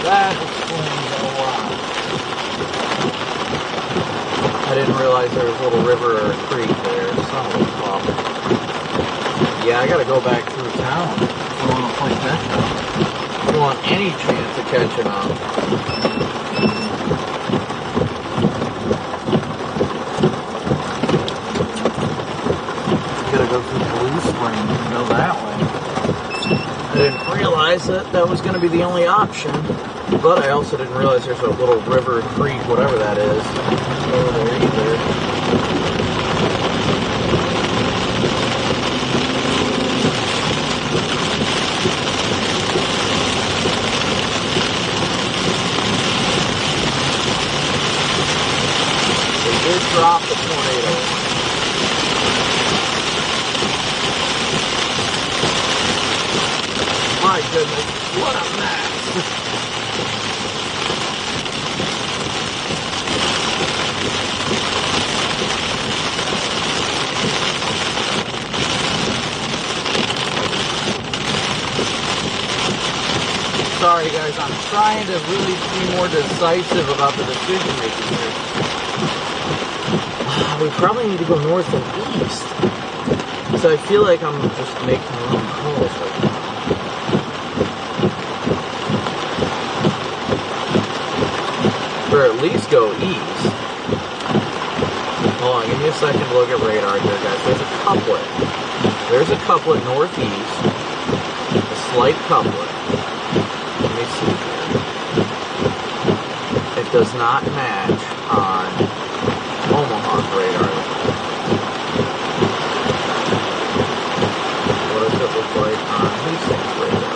Speaker 2: That explains a lot. I didn't realize there was a little river or a creek there. Son of a fuck. Yeah, I gotta go back through town if I want to play catch up. If you want any chance of catching up. Gotta go through Blue Spring and go that way. I didn't realize that was going to be the only option, but I also didn't realize there's a little river, creek, whatever that is, over there either. They did drop the tornado. My goodness, what a mess. Sorry guys, I'm trying to really be more decisive about the decision making here. We probably need to go north and east. So I feel like I'm just making the wrong calls right now. Or at least go east. Hold on, give me a second to look at radar here, guys. There's a couplet. There's a couplet northeast. A slight couplet. Let me see here. It does not match on Omaha's radar. What does it look like on Hastings' radar?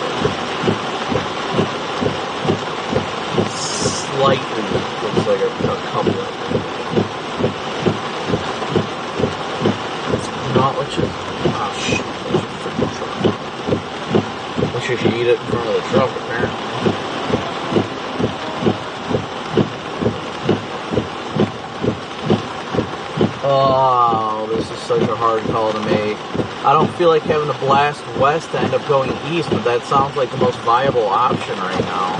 Speaker 2: Slightly looks like a couplet. Not what you... Oh, shit. That's a freaking truck. Wish you should eat it in front of the truck, apparently. Oh, this is such a hard call to make. I don't feel like having to blast west to end up going east, but that sounds like the most viable option right now.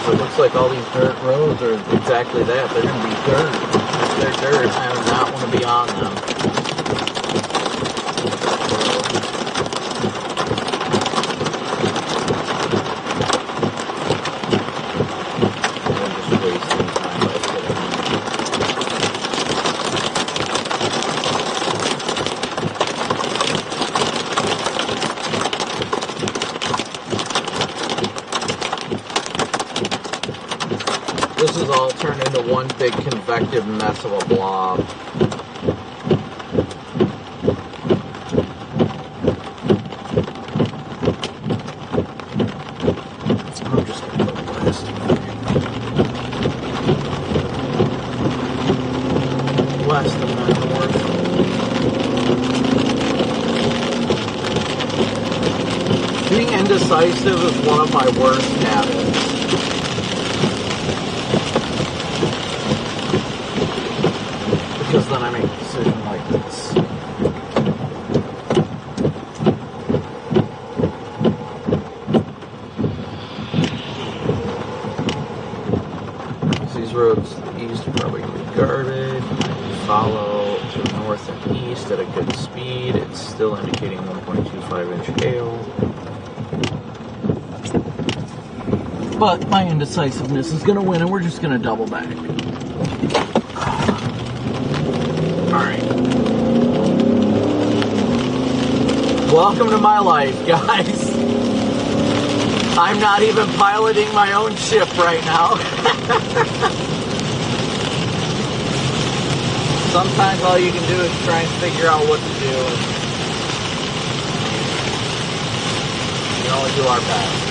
Speaker 2: So it looks like all these dirt roads are exactly that. They're going to be dirt. If they're dirt, I do not want to be on them. This is all turned into one big convective mess of a blob. I'm just going to put plastic west and then north. Being indecisive is one of my worst habits. Because then I make a decision like this. at a good speed. It's still indicating 1.25-inch hail. But my indecisiveness is going to win, and we're just going to double back. Alright. Welcome to my life, guys. I'm not even piloting my own ship right now. Sometimes all you can do is try and figure out what to do. We can only do our best.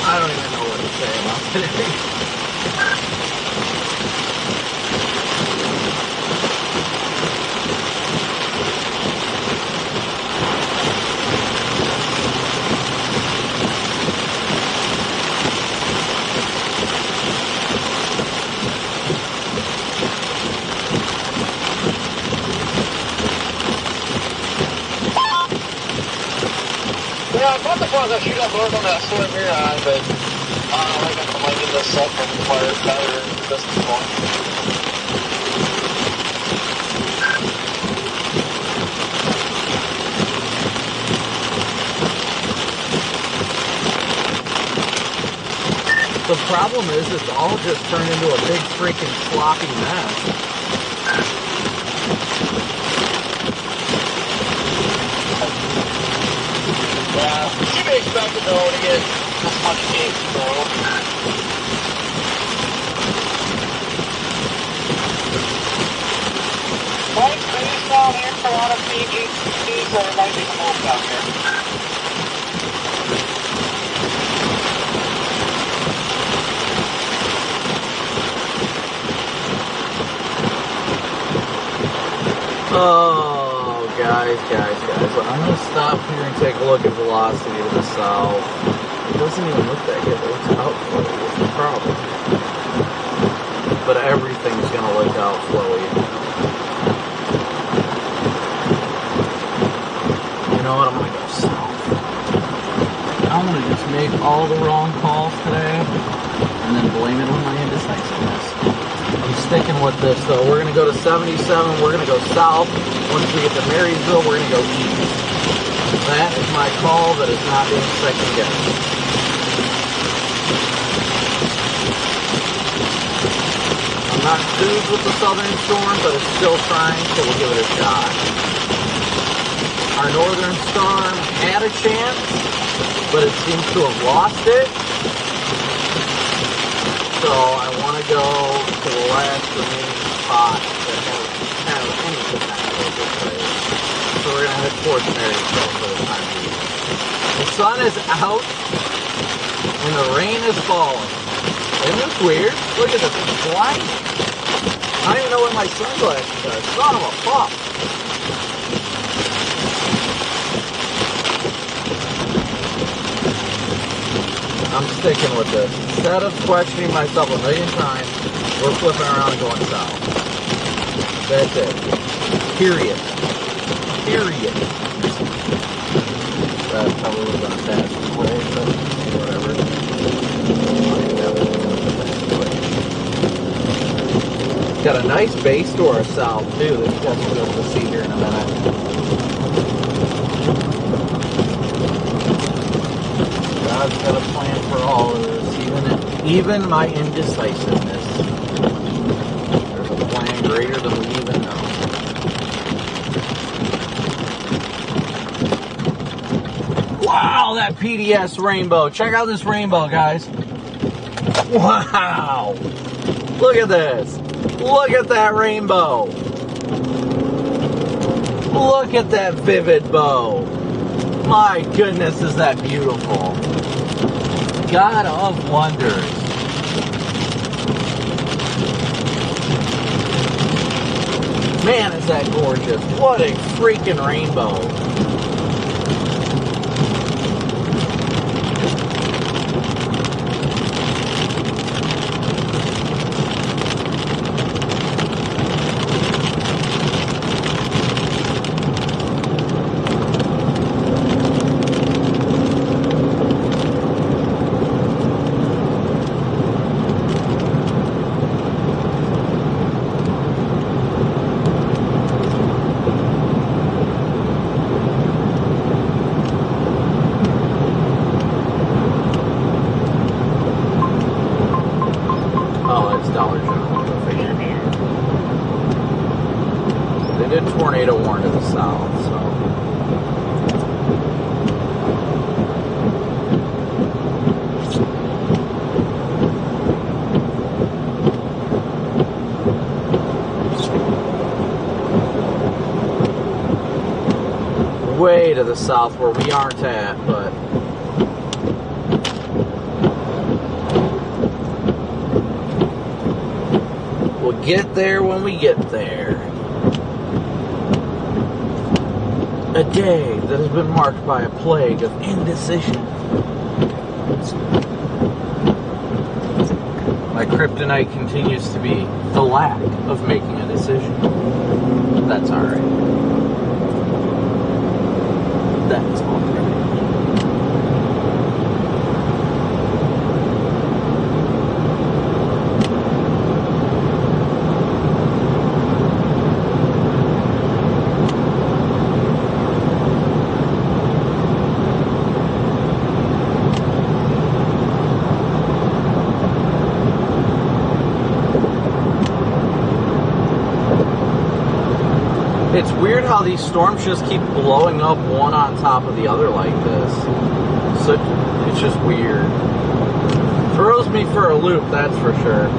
Speaker 2: I don't even know what to say about today.
Speaker 1: Yeah, I thought the ones I shoot up north on that storm here on, but I don't know, I got the mic in this up and fire better this one.
Speaker 2: The problem is it's all just turned into a big freaking sloppy mess.
Speaker 1: Yeah, you may expect it though to get this much cake though. White space down here for a lot of PGCs, so there might be some hope down here.
Speaker 2: Oh, guys. I'm going to stop here and take a look at velocity to the south. It doesn't even look that good. It looks outflowy. What's the problem? But everything's going to look outflowy. You know what? I'm going to go south. I'm going to just make all the wrong calls today and then blame it on my indecisiveness. I'm sticking with this though. We're going to go to 77. We're going to go south. Once we get to Marysville, we're going to go east. That is my call that is not being second guessed. I'm not soothed with the southern storm, but it's still trying, so we'll give it a shot. Our northern storm had a chance, but it seems to have lost it. So I want to go to the last remaining spot that has any potential of this place. So we're going to head towards Marysville for the time being. The sun is out and the rain is falling. Isn't this weird? Look at this, it's blinding. I don't even know what my sunglasses are. Son of a fuck. I'm sticking with this. Instead of questioning myself a million times, we're flipping around and going south. That's it. Period. That probably would have been a fast way, but whatever. Got a nice base to our south, too, that you guys will be able to see here in a minute. God's got a plan for all of this, even my indecisiveness. There's a plan greater than we even know. Whoa! Wow, that PDS rainbow. Check out this rainbow, guys. Wow. Look at this. Look at that rainbow. Look at that vivid bow. My goodness, is that beautiful. God of wonders. Man, is that gorgeous. What a freaking rainbow. Tornado warned to the south, so. Way to the south where we aren't at, but we'll get there when we get there. A day that has been marked by a plague of indecision. My kryptonite continues to be the lack of making a decision. That's alright. That's alright. It's weird how these storms just keep blowing up one on top of the other like this. So it's just weird. Throws me for a loop, that's for sure.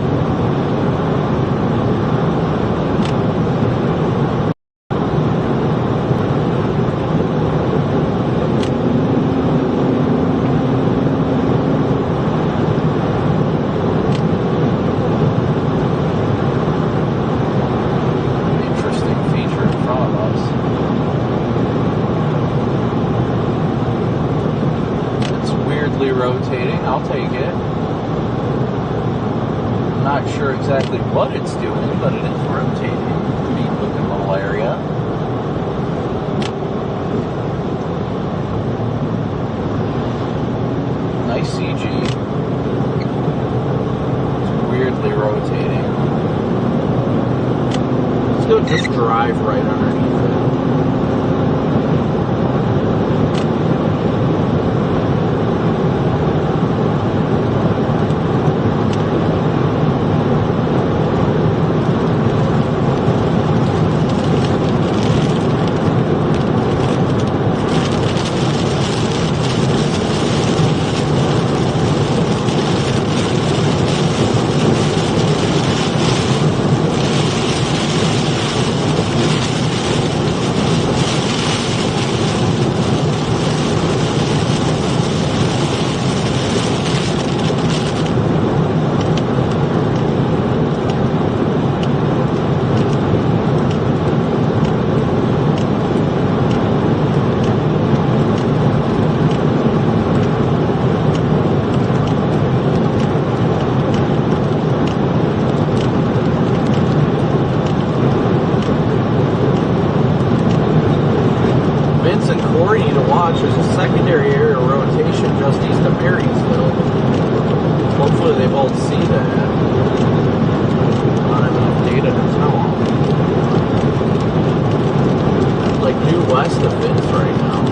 Speaker 2: Rotating, I'll take it. Not sure exactly what it's doing, but it is rotating. Neat looking little area. Nice CG. It's weirdly rotating. Let's go just drive right underneath it. There's a secondary area of rotation just east of Marysville. Hopefully they both see that. Not enough data to tell them. Like due west of Vince right now.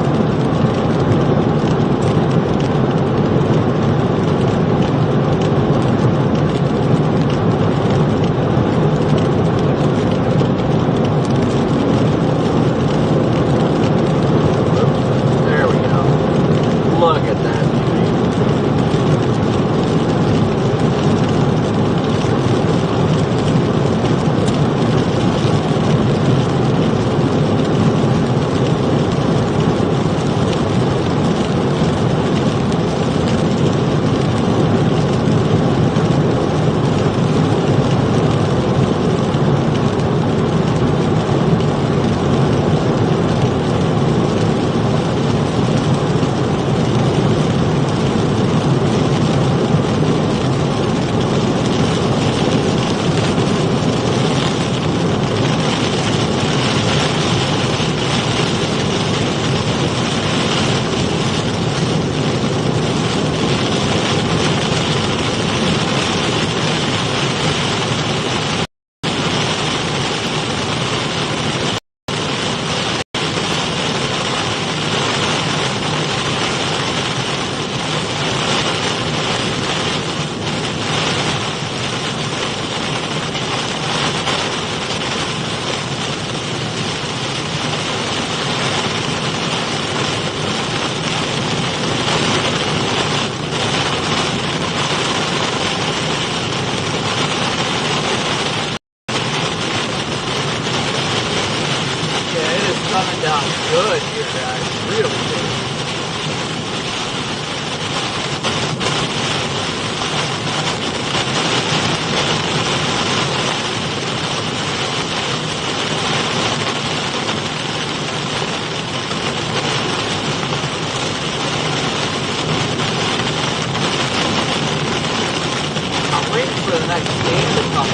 Speaker 2: for the next game to come.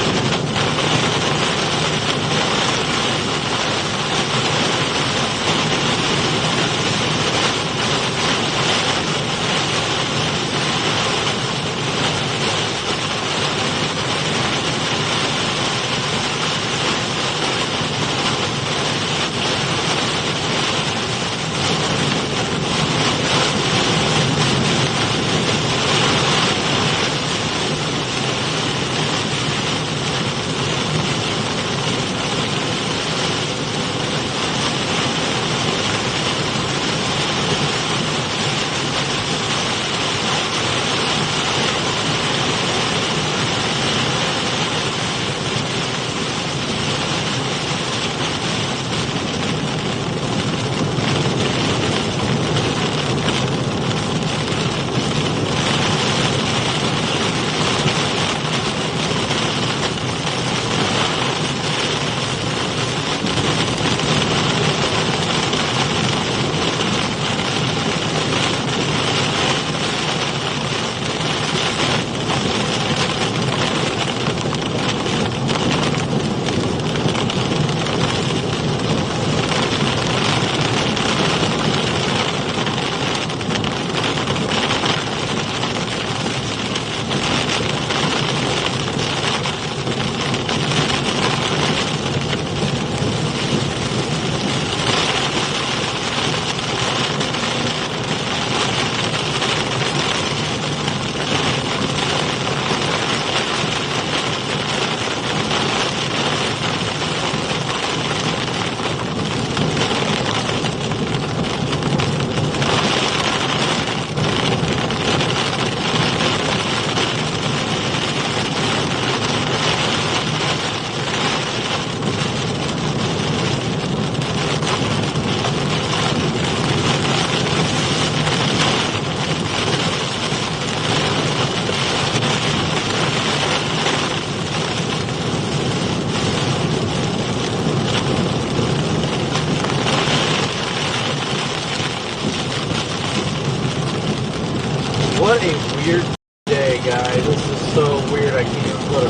Speaker 2: What a weird day, guys. This is so weird. I can't put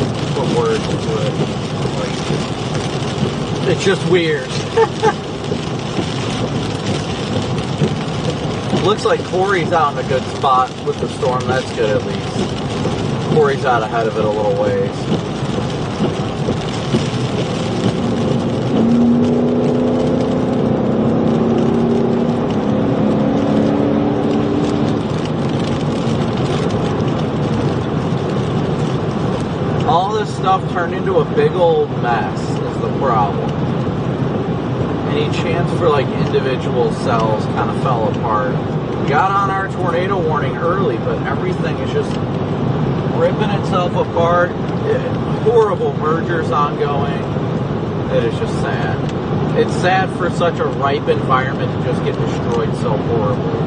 Speaker 2: words into it. Like, it's just weird. Looks like Corey's out in a good spot with the storm. That's good, at least. Corey's out ahead of it a little ways. All this stuff turned into a big old mess is the problem. Any chance for like individual cells kind of fell apart. Got on our tornado warning early, but everything is just ripping itself apart. Horrible mergers ongoing. It is just sad. It's sad for such a ripe environment to just get destroyed so horribly.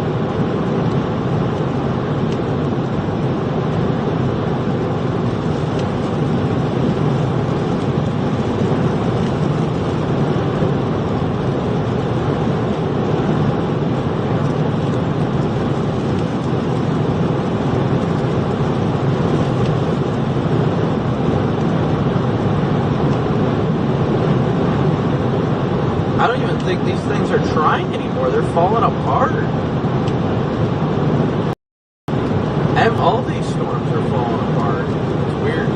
Speaker 2: I don't even think these things are trying anymore. They're falling apart. And all these storms are falling apart. It's weird.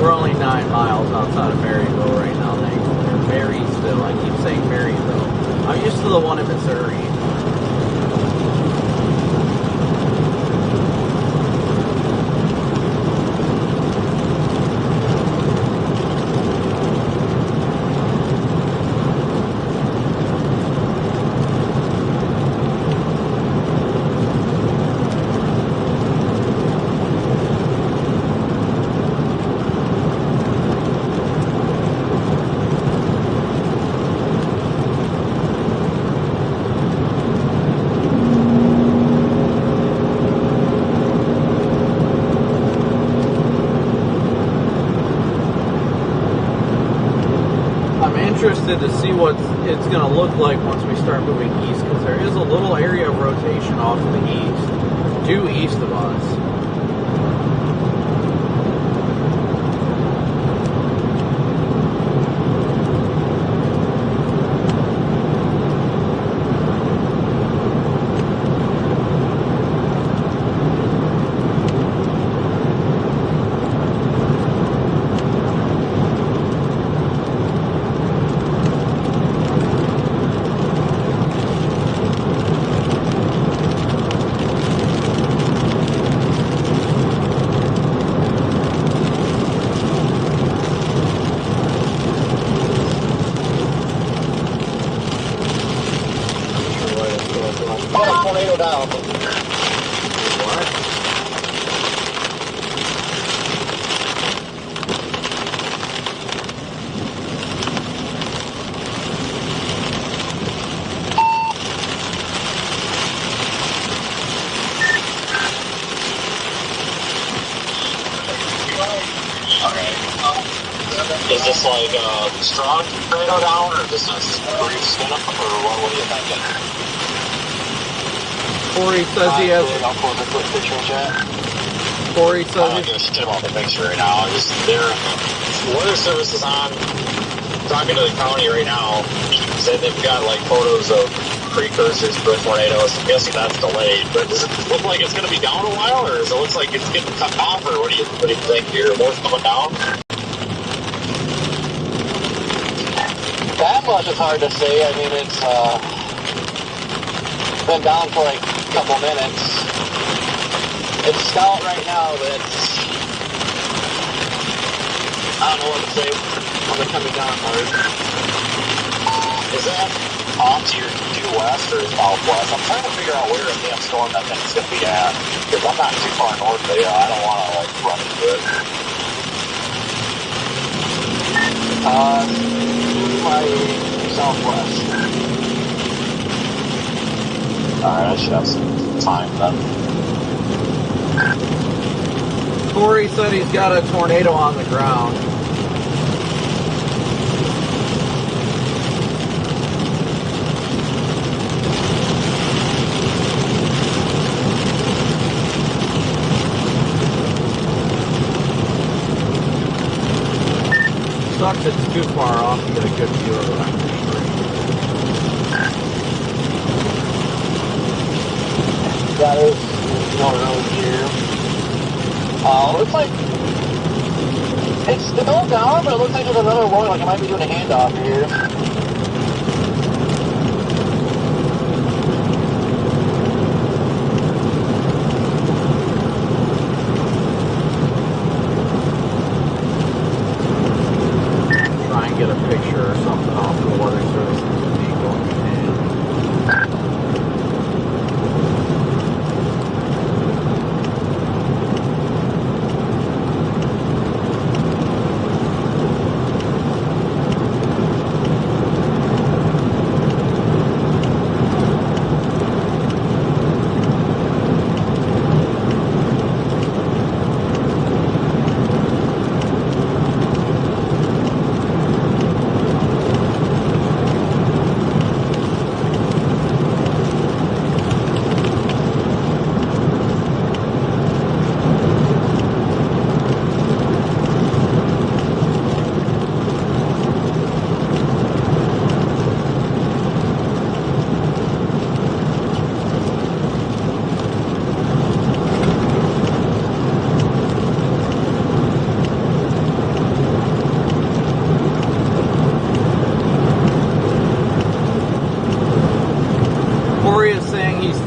Speaker 2: We're only 9 miles outside of Maryville right now, thankfully. Or Marysville. I keep saying Maryville. I'm used to the one in Missouri. interested to see what it's going to look like once we start moving east, because there is a little area of rotation off to the east, due east of us.
Speaker 1: Tornado down.
Speaker 2: What?
Speaker 7: Is this like a strong tornado down, or is this a brief spin up, or what are you thinking?
Speaker 2: Corey says he has.
Speaker 7: I'll pull the quick picture in chat.
Speaker 2: Corey
Speaker 7: I
Speaker 2: says
Speaker 7: don't give a shit about the picture right now. Just their weather service is on. Talking to the county right now. Said they've got like photos of precursors for tornadoes. I'm guessing that's delayed. But does it look like it's going to be down a while, or does it look like it's getting cut off, or what do you think? Here, more's coming down.
Speaker 1: That much is hard to say. I mean, it's been down for like a couple minutes. It's stout right now, but it's, I don't know what to say when they're coming down hard.
Speaker 7: Is that off to your due west or southwest? I'm trying to figure out where in the damn storm that thing's going to be at. Because I'm not too far north of you. I don't want to like run into it.
Speaker 1: My southwest.
Speaker 7: Alright, I should have some time then.
Speaker 2: Corey said he's got a tornado on the ground. Sucks it's too far off to get a good view of it.
Speaker 1: That is no road here. Looks like it's going down, but it looks like there's another one. Like I might be doing a handoff here.
Speaker 2: Try and get a picture or something off the weather service of me going in.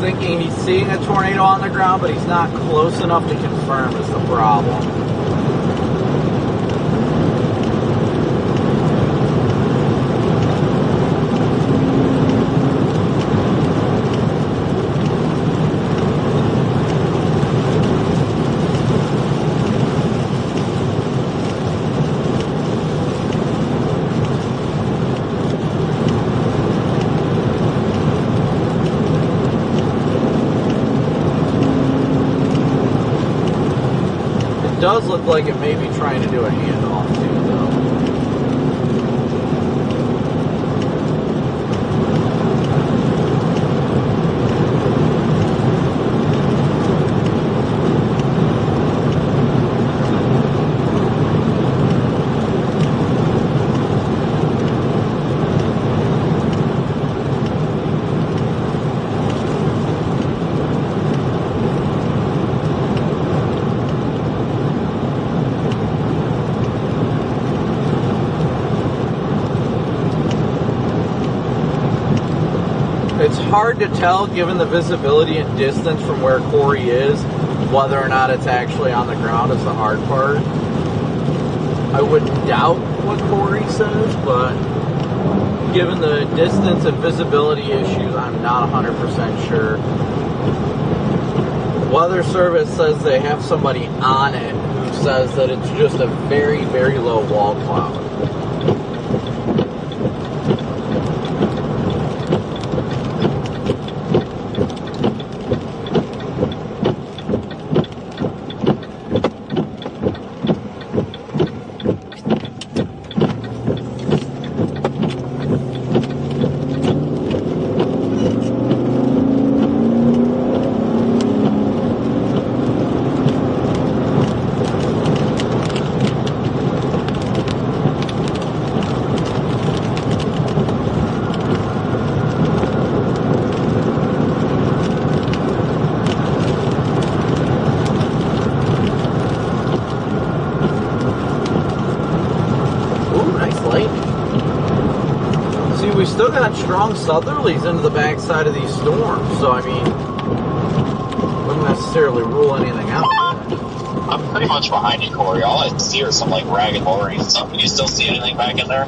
Speaker 2: Thinking he's seeing a tornado on the ground, but he's not close enough to confirm is the problem. It does look like it may be trying to do a handoff too, though. it's hard to tell, given the visibility and distance from where Corey is, whether or not it's actually on the ground is the hard part. I wouldn't doubt what Corey says, but given the distance and visibility issues, I'm not 100% sure. Weather Service says they have somebody on it who says that it's just a very, very low wall cloud. Still got strong southerlies into the backside of these storms, so I mean, wouldn't necessarily rule anything out.
Speaker 7: I'm pretty much behind you, Corey. All I see are some like ragged lorries and stuff. Can you still see anything back in there?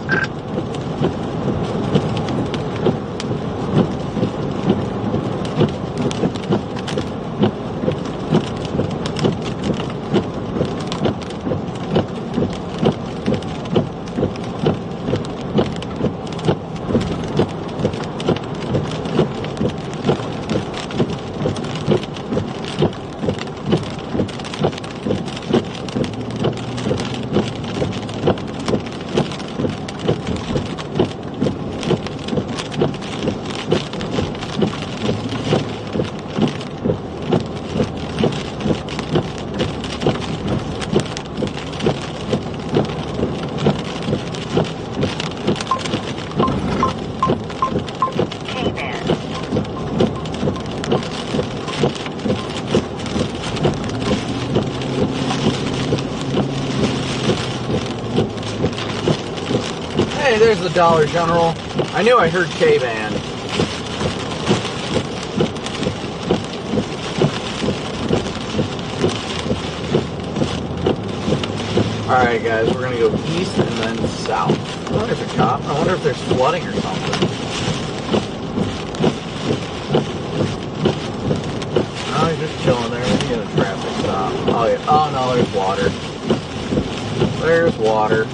Speaker 2: Hey, there's the Dollar General. I knew I heard K-Band. Alright guys, we're gonna go east and then south. Oh, there's a cop. I wonder if there's flooding or something. Oh, he's just chilling there. Maybe get a traffic stop. Oh yeah. Oh no, there's water. There's water.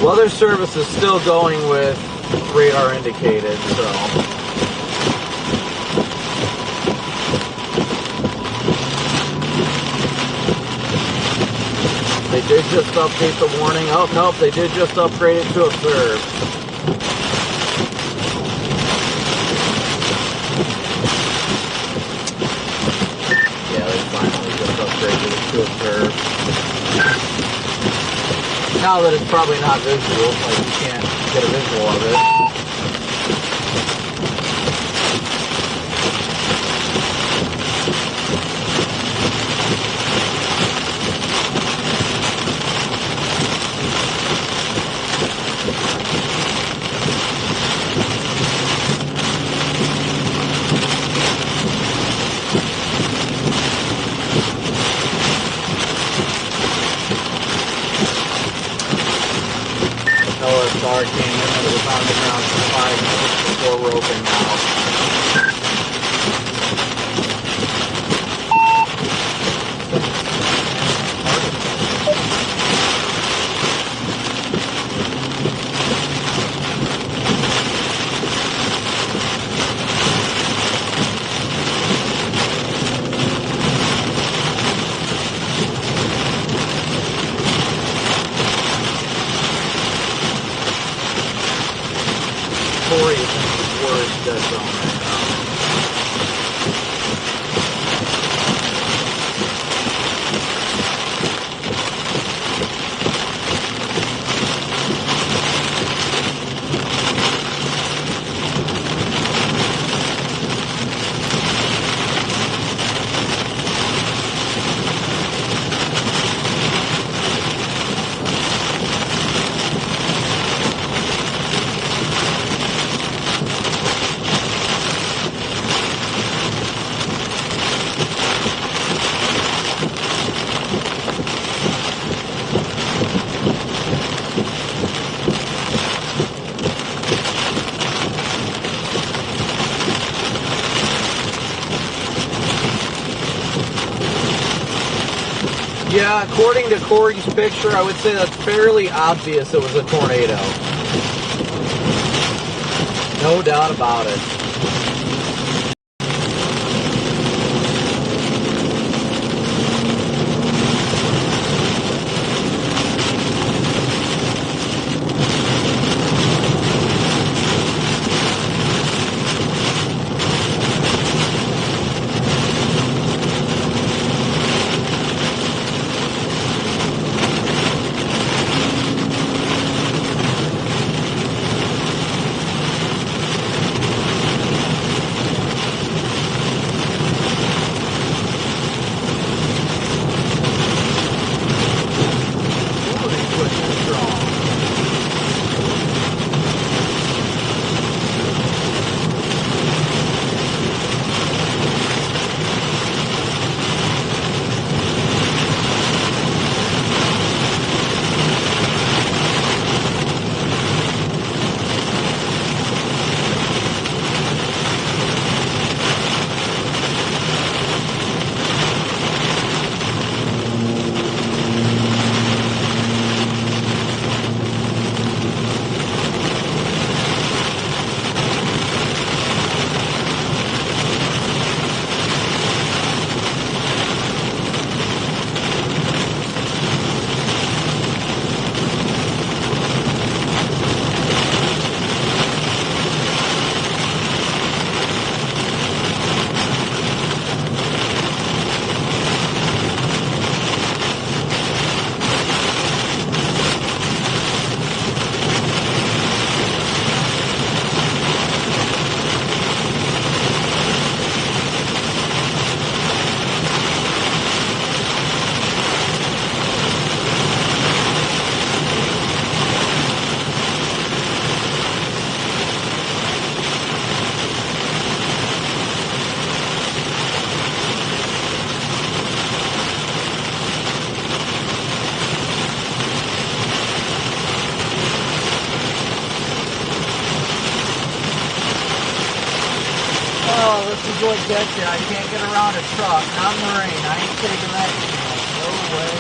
Speaker 2: Weather Service is still going with radar indicated, so. They did just update the warning. Oh, nope, they did just upgrade it to observe. Yeah, they finally just upgraded it to observe. Now that it's probably not visual, like you can't get a visual of it. LSR came in and it was on the ground for 5 minutes before roping out. Corey is in the worst dead zone right now. Yeah, according to Corey's picture, I would say that's fairly obvious it was a tornado. No doubt about it. What gets you? I can't get around a truck. Not in the rain. I ain't taking that chance. No way.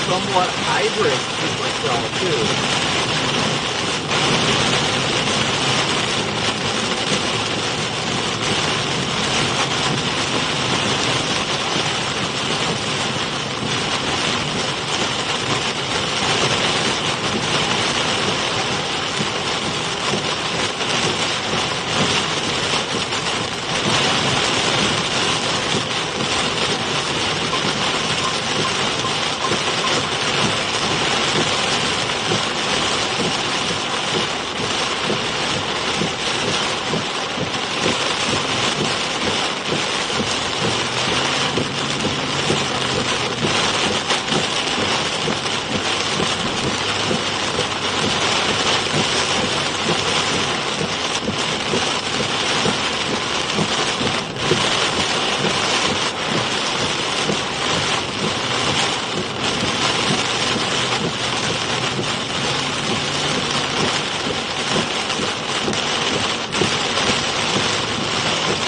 Speaker 2: Somewhat hybrid supercell too.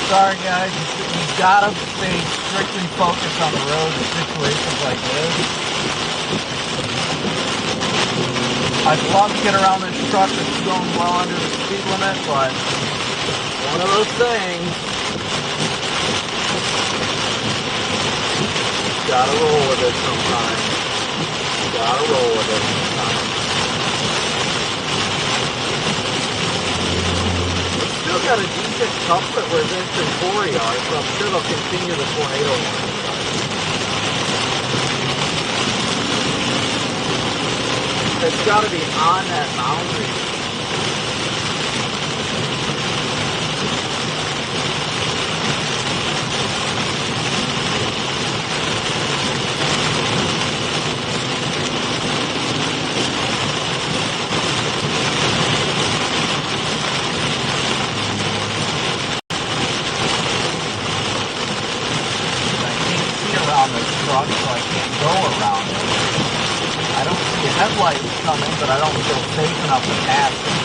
Speaker 2: Sorry guys, you've got to stay strictly focused on the road in situations like this. I'd love to get around this truck that's going well under the speed limit, but one of those things. Gotta roll with it sometimes. Gotta roll with it sometimes. Still got a decent comfort where Vince and Corey are, so I'm sure they'll continue the tornado line. it's got to be on that boundary. Around this truck, so I can't go around it. I don't see headlights coming, but I don't feel safe enough to pass it.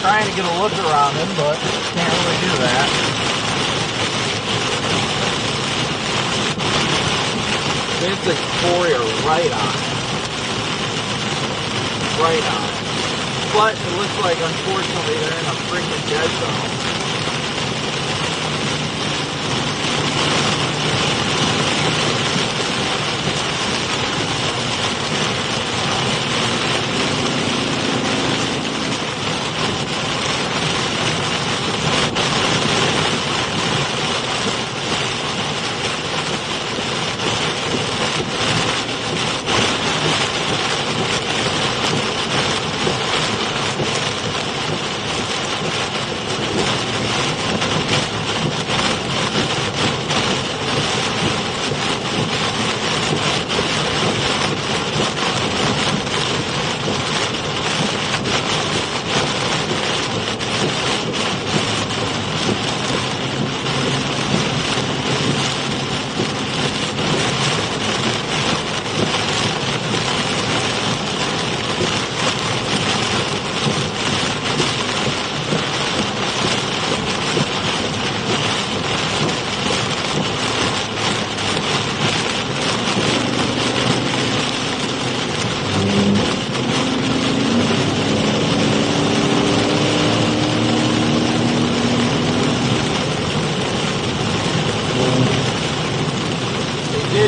Speaker 2: Trying to get a look around him, but can't really do that. This Explorer right on it. Right on it. But it looks like, unfortunately, they're in a freaking dead zone.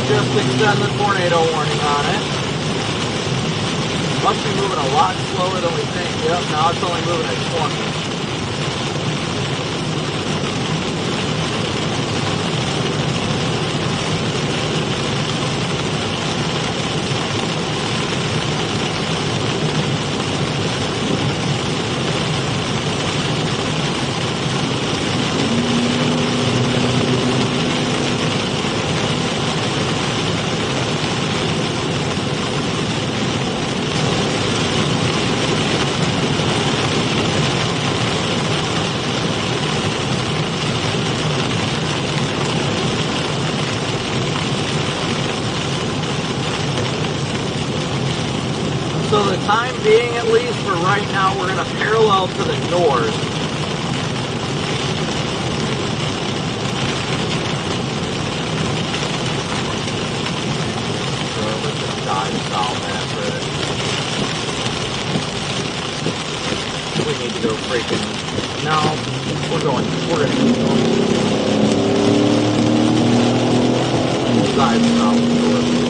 Speaker 2: Just extend the tornado warning on it. Must be moving a lot slower than we think. Yep, now it's only moving at 20. So the time being, at least for right now, we're going to parallel to the north. So let's just dive south after it. We need to go freaking... No, we're going to keep going. Dive south north.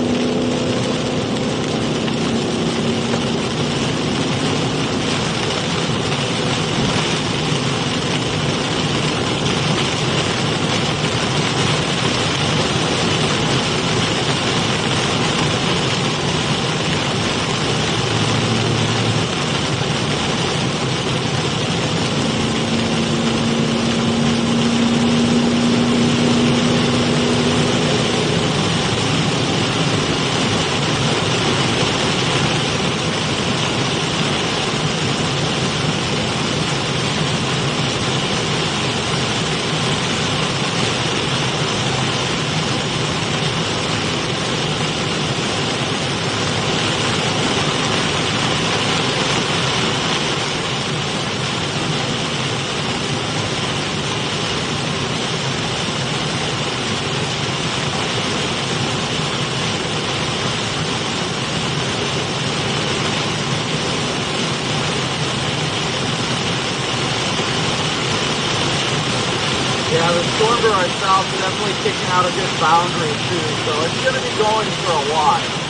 Speaker 2: storm to our south is definitely kicking out a good boundary too, so it's going to be going for a while.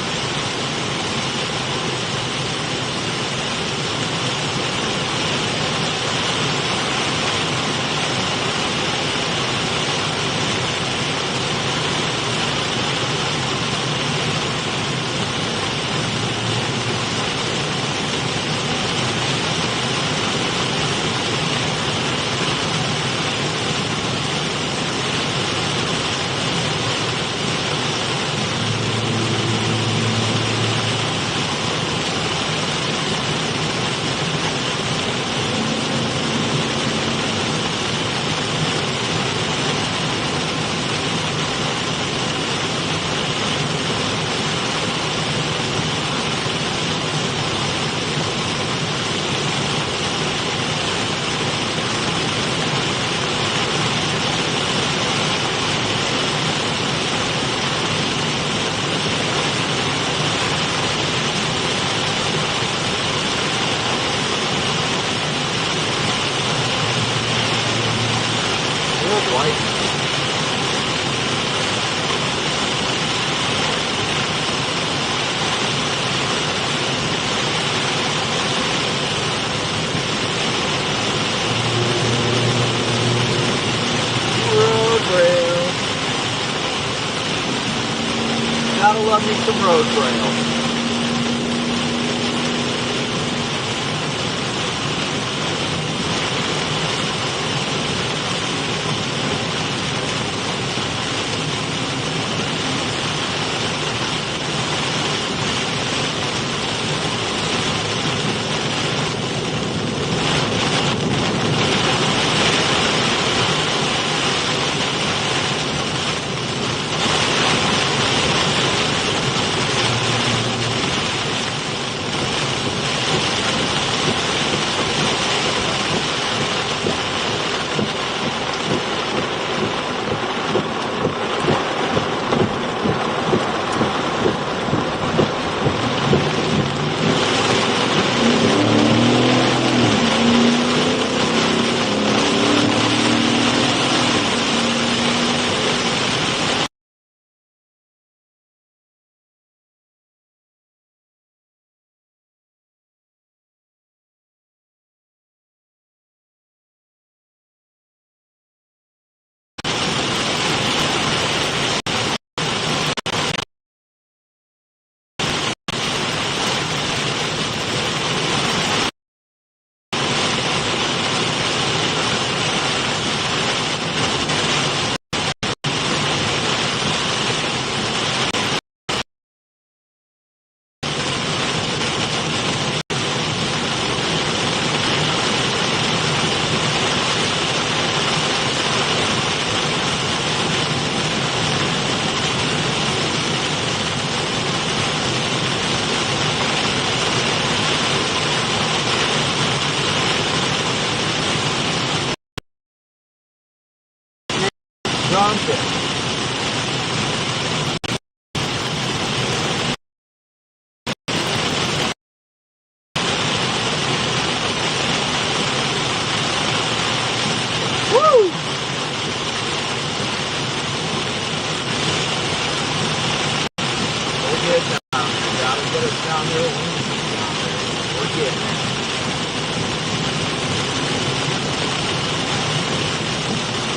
Speaker 2: Gotta love me some road rail.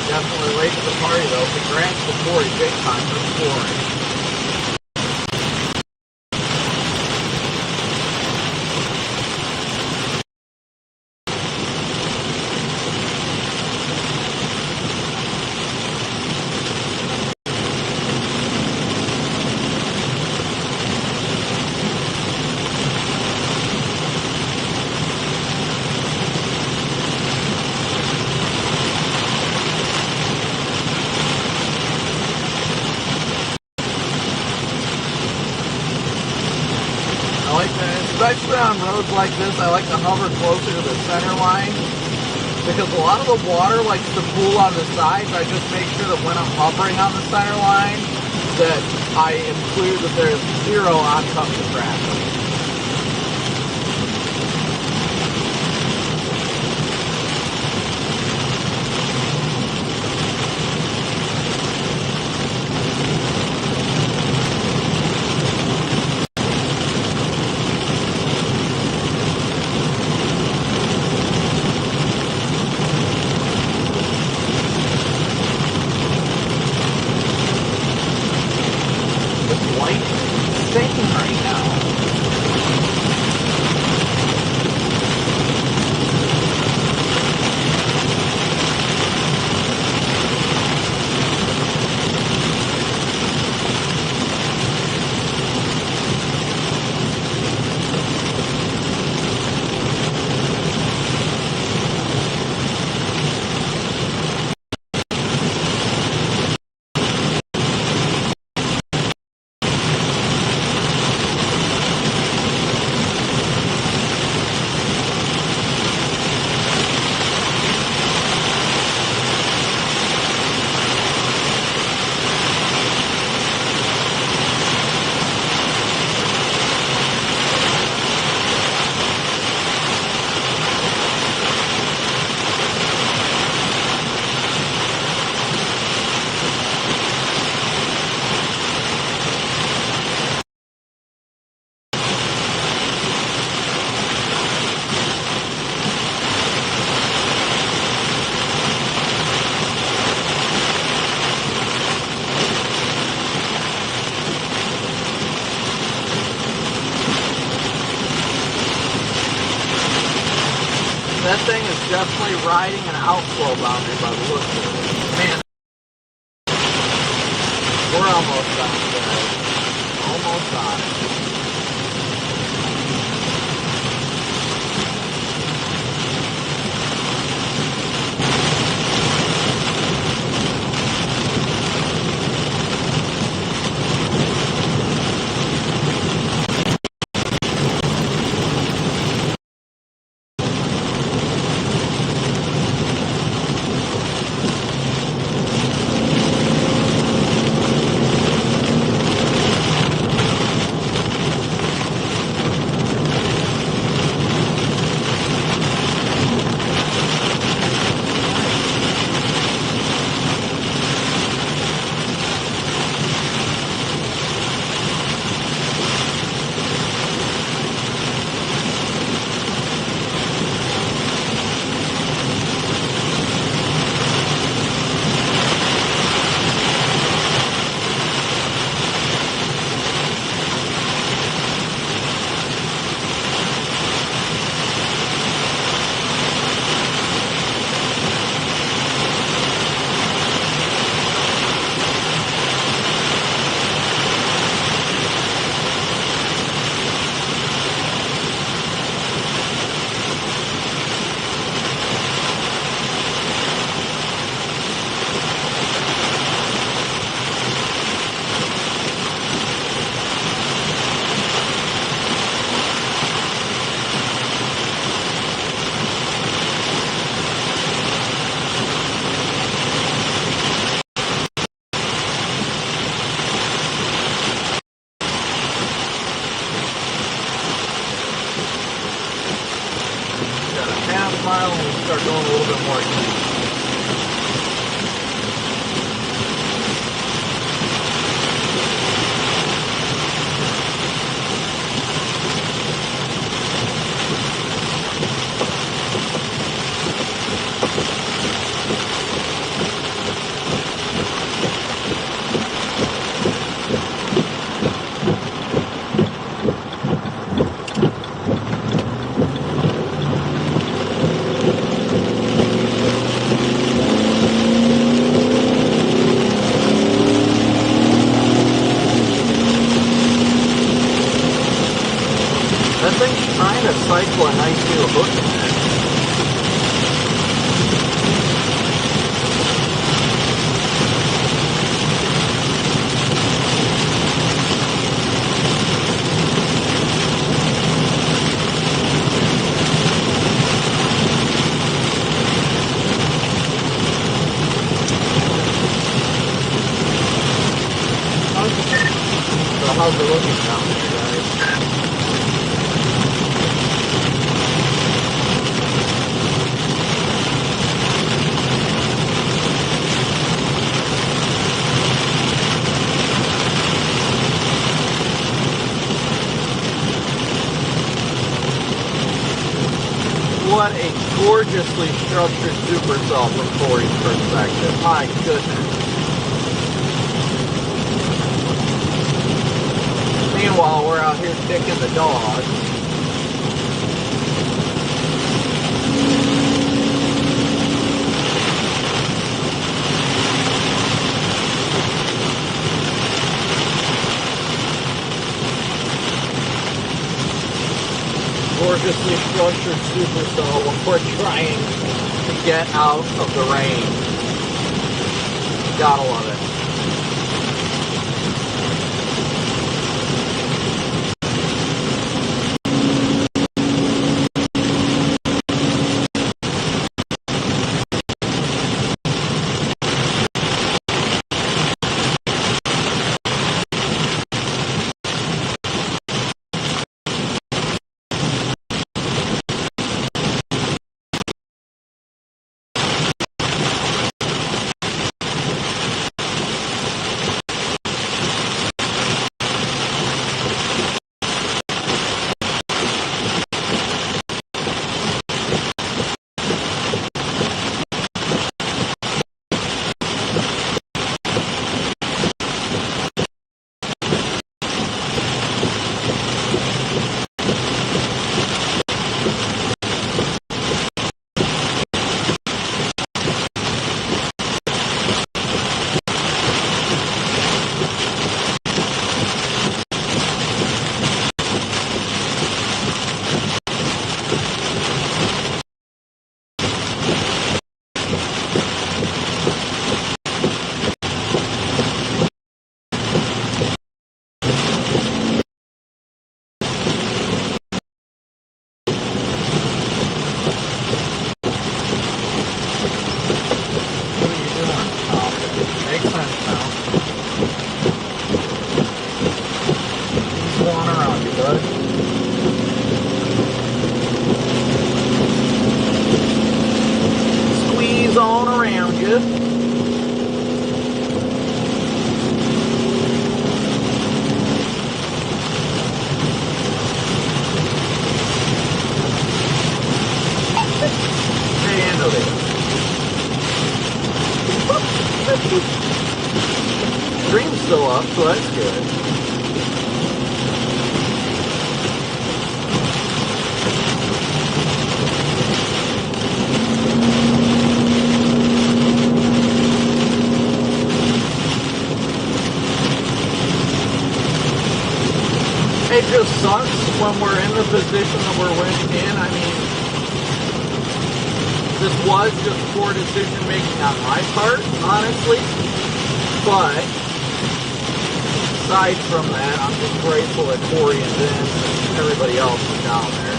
Speaker 2: Definitely late to the party though. Congrats to Corey big time for scoring. Especially on roads like this, I like to hover closer to the center line because a lot of the water likes to pool on the sides. I just make sure that when I'm hovering on the center line that I am clear that there's zero oncoming traffic. That thing is definitely riding an outflow boundary by the looks of it. Man, we're almost done, guys. Almost done. Mile and we'll start going a little bit more east. That thing's trying to cycle a nice new hook in there. So how's it looking down there, guys? What a gorgeously structured supercell from Corey's perspective. My goodness. Meanwhile, we're out here kicking the dog. Gorgeously structured supercell when we're trying to get out of the rain. Gotta love it. so that's good. It just sucks when we're in the position that we're in. I mean, this was just poor decision making on my part, honestly. But aside from that, I'm just grateful that Corey and Vince and everybody else was down there.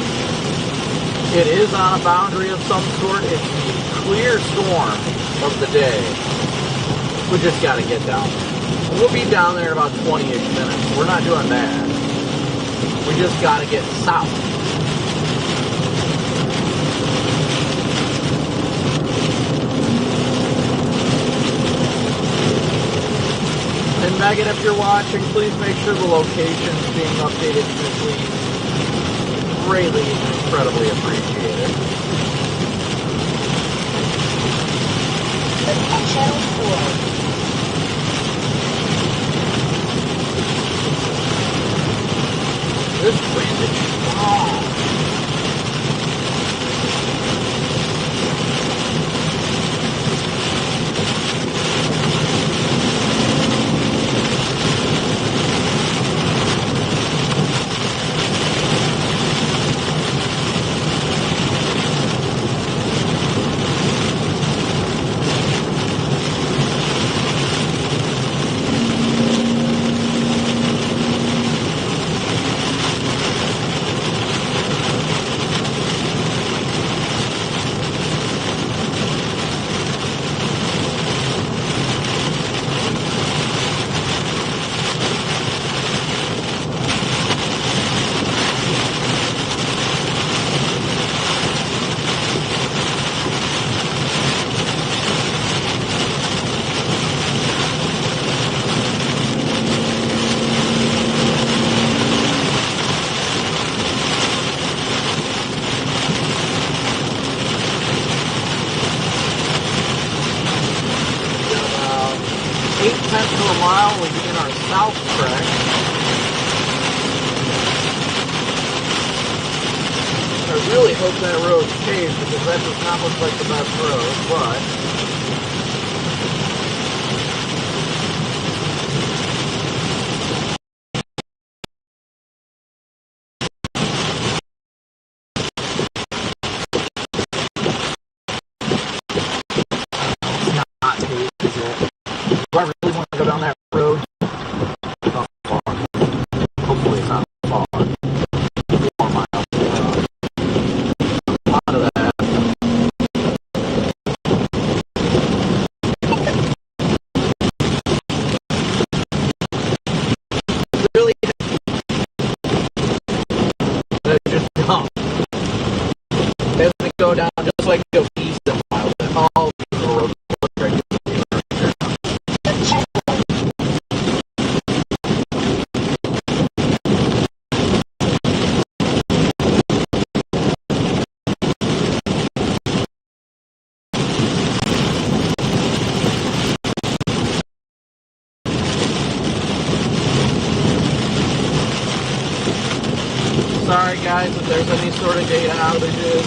Speaker 2: It is on a boundary of some sort. It's the clear storm of the day. We just got to get down there. We'll be down there in about 20-ish minutes. We're not doing bad. We just got to get south. And Megan, if you're watching, please make sure the location's being updated quickly. Greatly and incredibly appreciated.
Speaker 6: Channel 4.
Speaker 2: This wind is strong. That road's paved because that does not look like the best road, but it's not paved, is it? Do I really want to go down that road? Not far. Hopefully it's not far. 4 miles. Go down just like go east a mile, and all the roads right there. Sorry guys if there's any sort of data outages.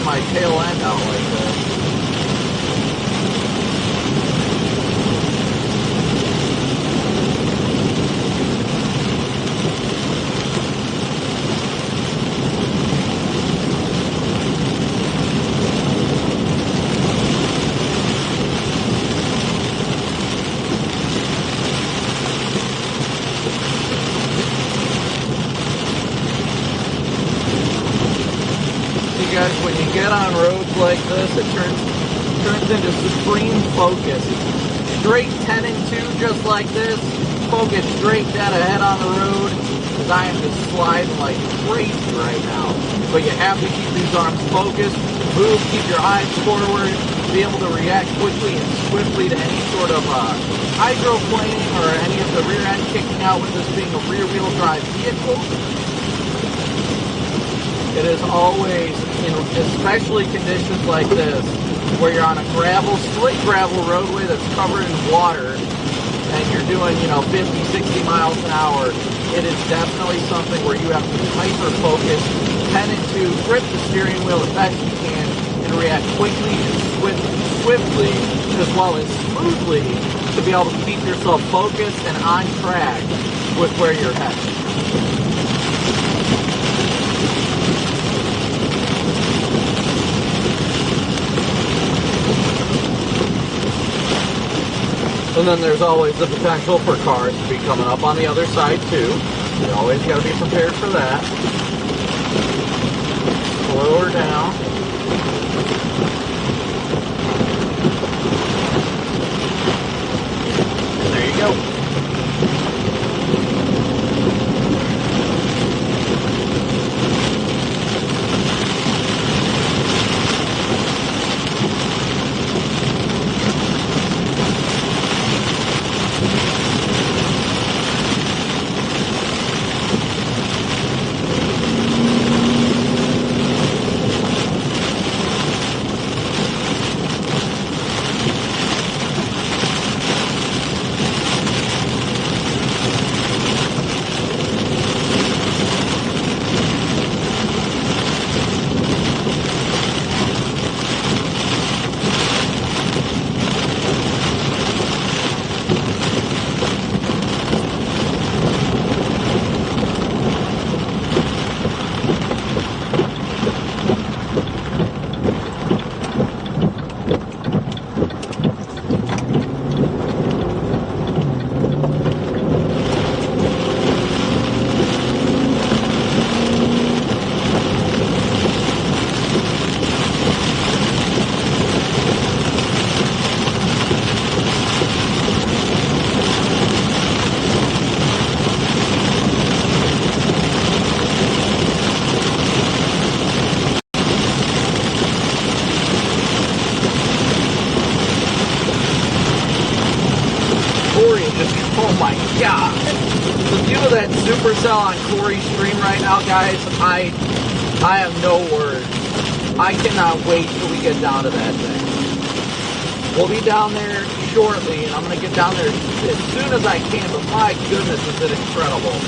Speaker 2: My tail end out like this. guys, when you get on roads like this, it turns into supreme focus. Straight 10 and 2 just like this. Focus straight dead ahead on the road, because I am just sliding like crazy right now. But you have to keep these arms focused, move, keep your eyes forward, be able to react quickly and swiftly to any sort of hydroplaning or any of the rear end kicking out with this being a rear wheel drive vehicle. It is always, especially conditions like this, where you're on a slick gravel roadway that's covered in water, and you're doing, 50, 60 miles an hour, it is definitely something where you have to be hyper-focused, 10 and 2, grip the steering wheel the best you can, and react quickly and swiftly, as well as smoothly, to be able to keep yourself focused and on track with where you're headed. And then there's always the potential for cars to be coming up on the other side too. You always got to be prepared for that. Slow her down. There you go. Oh my God. The view of that supercell on Corey's stream right now, guys, I have no words. I cannot wait till we get down to that thing. We'll be down there shortly, and I'm going to get down there as soon as I can, but my goodness, is it incredible.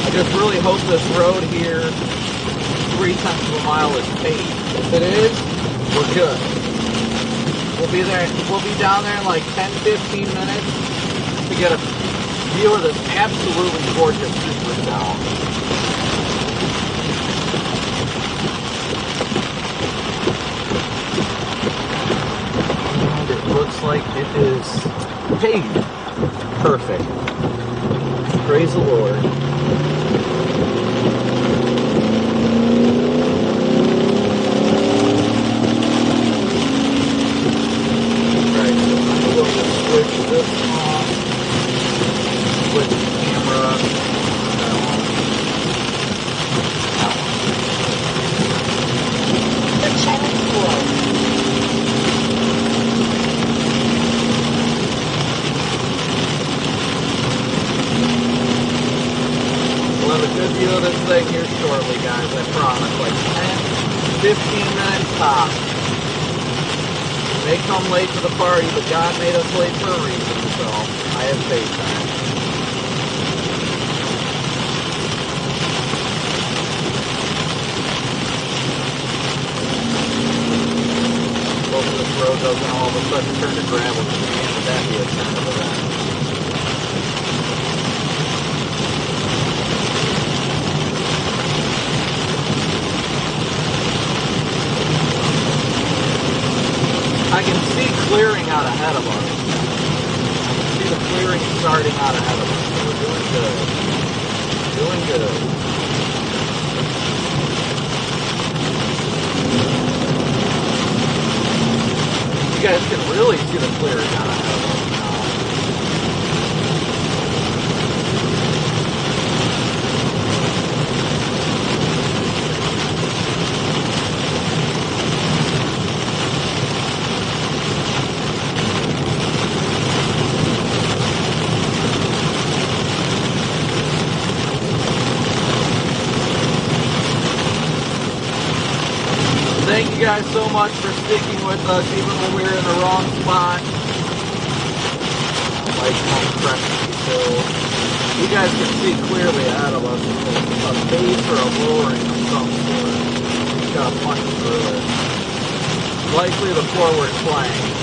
Speaker 2: I just really hope this road here, 3/10 of a mile, is paved. If it is, we're good. We'll be down there in like 10, 15 minutes to get a view of this absolutely gorgeous supercell. And it looks like it is paved. Perfect. Praise the Lord. Switch this on, switch the camera, that one.
Speaker 6: The channel 4.
Speaker 2: We'll have a good view of this thing here shortly, guys, I promise. Like 10, 15 minutes top. May come late to the party, but God made us late for a reason, so I have faith in it. Hope this road doesn't all of a sudden turn to gravel, because man, would that be a sign of event. I can see clearing out ahead of us. I can see the clearing starting out ahead of us. So we're doing good. Doing good. really see the clear gun ahead of us now. Thank you guys so much for sticking with us even when we were in the wrong spot. Like Crescent Hill. You guys can see clearly ahead of us a base or a lowering of some sort. Just gotta punch through it. Likely the forward flank.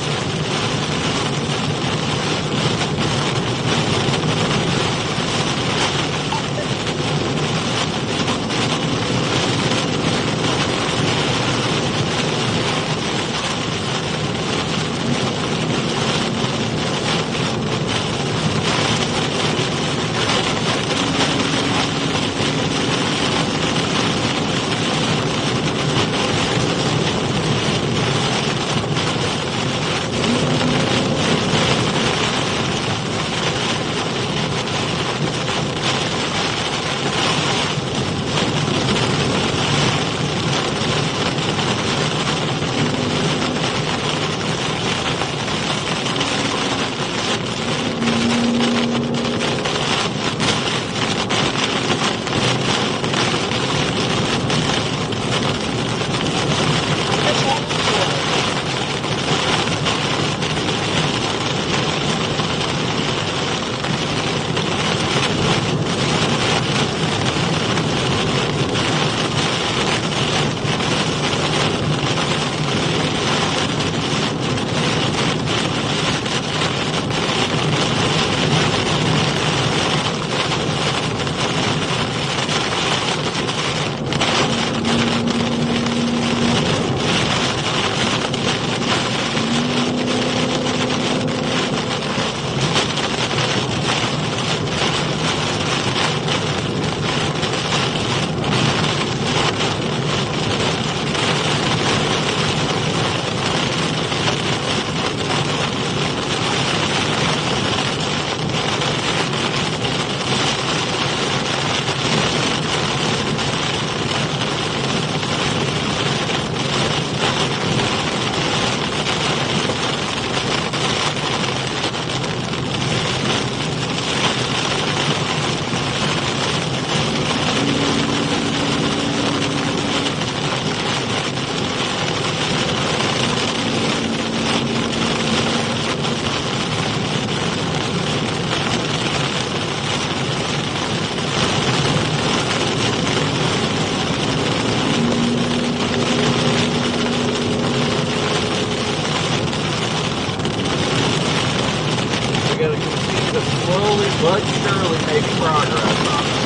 Speaker 2: but surely make progress on it.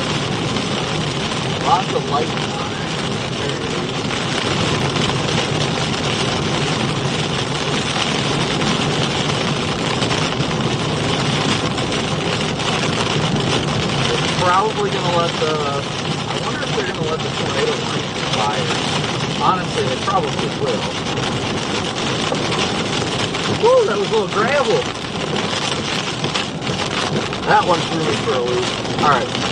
Speaker 2: Lots of lights on it. They're probably going to let the... I wonder if they're going to let the tornado line fire. Honestly, they probably will. Woo, that was a little gravel. That one threw me for a loop. Alright.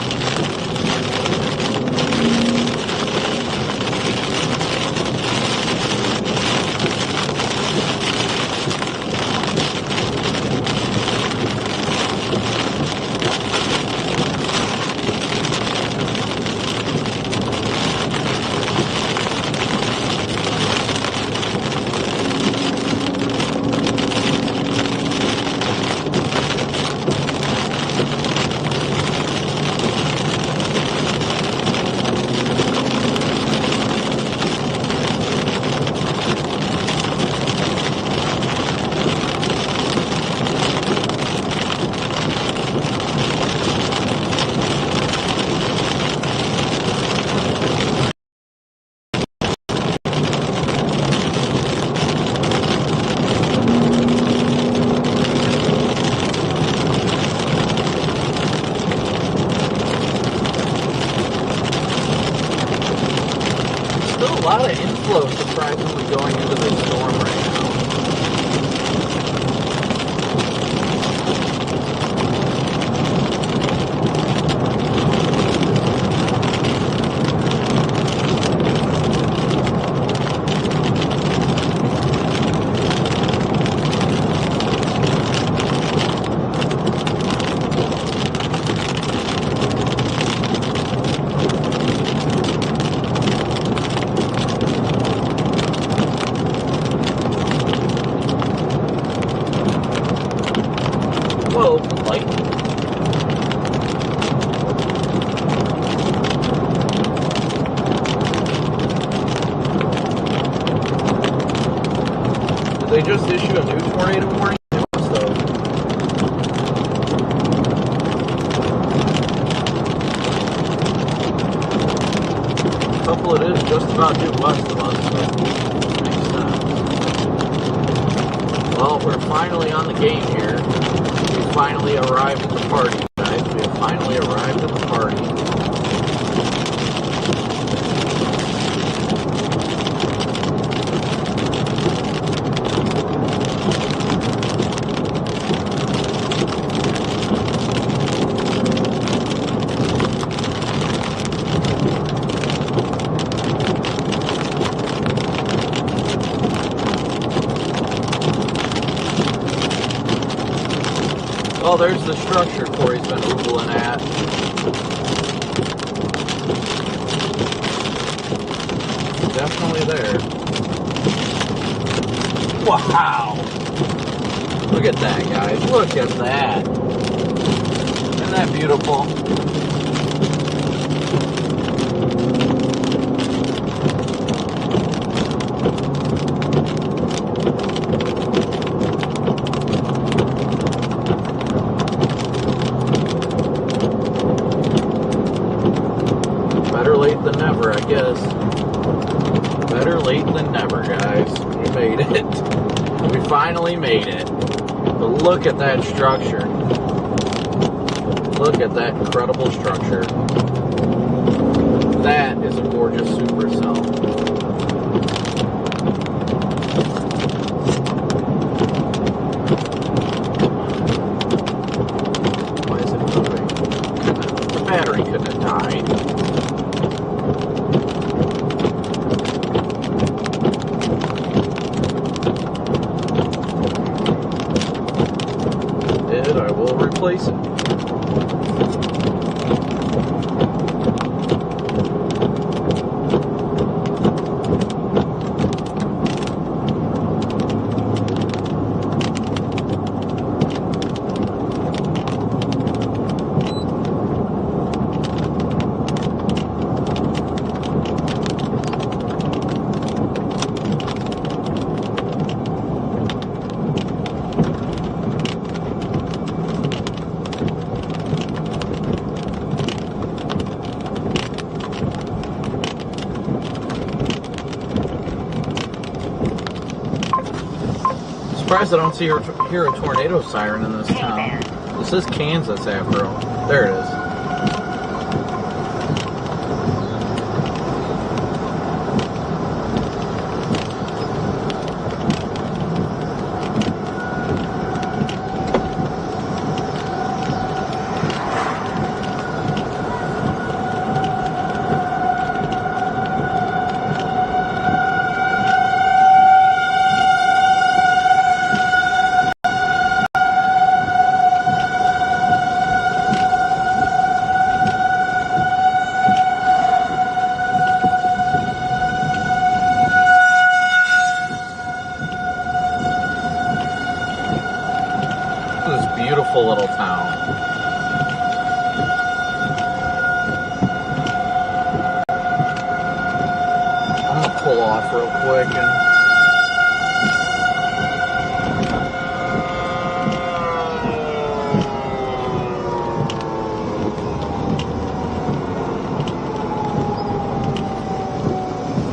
Speaker 2: A lot of inflow surprisingly going into this storm right now. they just issue a new tornado warning? They must have. A couple it is just about due west of us, so makes sense. Well, we're finally on the game here. We finally arrived at the party, guys. We have finally arrived at the party. Oh, there's the structure Corey's been oogling at. Definitely there. Wow! Look at that, guys. Look at that. Isn't that beautiful? Than never, I guess. Better late than never, guys. We made it. We finally made it. But look at that structure. Look at that incredible structure. That is a gorgeous supercell. Why is it moving? The battery couldn't have died. I will replace it. Surprised I don't hear a tornado siren in this town. This is Kansas after all. There it is. Beautiful little town. I'm gonna pull off real quick and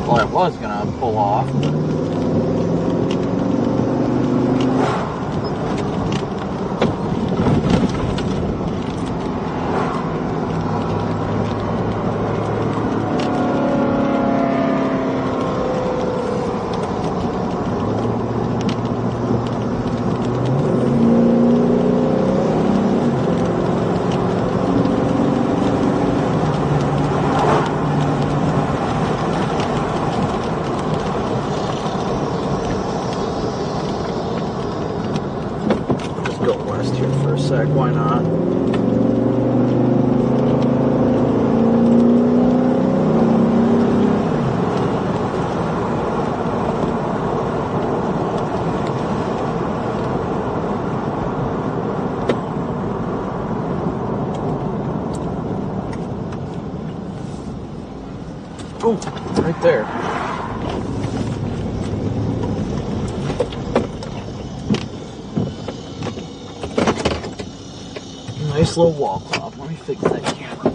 Speaker 2: well, I was gonna pull off, but go west here for a sec, why not? Oh, right there. nice little wall cloud. Let me fix that camera.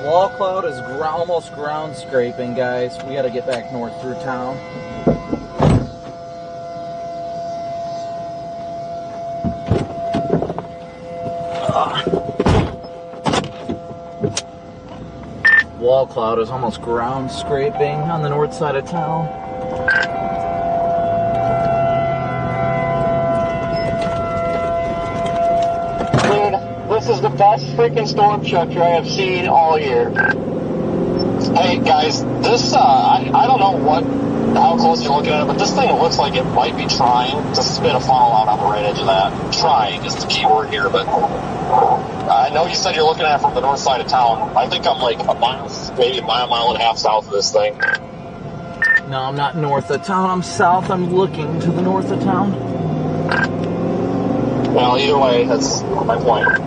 Speaker 2: Wall cloud is almost ground scraping, guys. We got to get back north through town. Wall cloud is almost ground scraping on the north side of town.
Speaker 8: This is the best freaking storm structure I have seen all year.
Speaker 7: Hey guys, this I don't know how close you're looking at it, but this thing looks like it might be trying to spit a funnel out on the right edge of that. Trying is the key word here, but I know you said you're looking at it from the north side of town. I think I'm like a mile, maybe a mile and a half south of this thing.
Speaker 2: No, I'm not north of town. I'm south. I'm looking to the north of town.
Speaker 7: Well, either way, that's my point.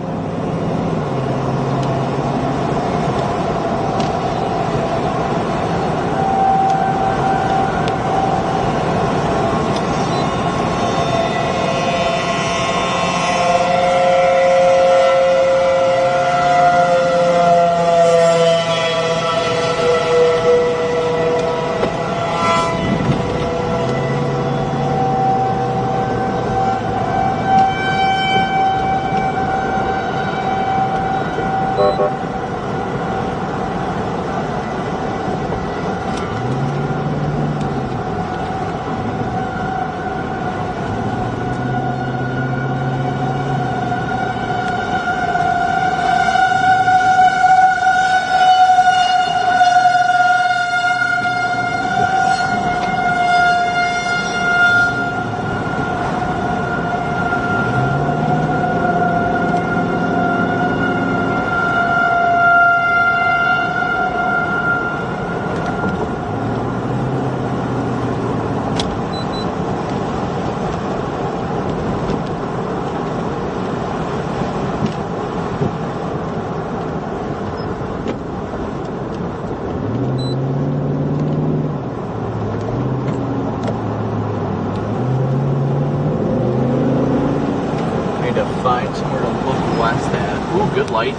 Speaker 2: Find somewhere to look west at. Ooh, good light.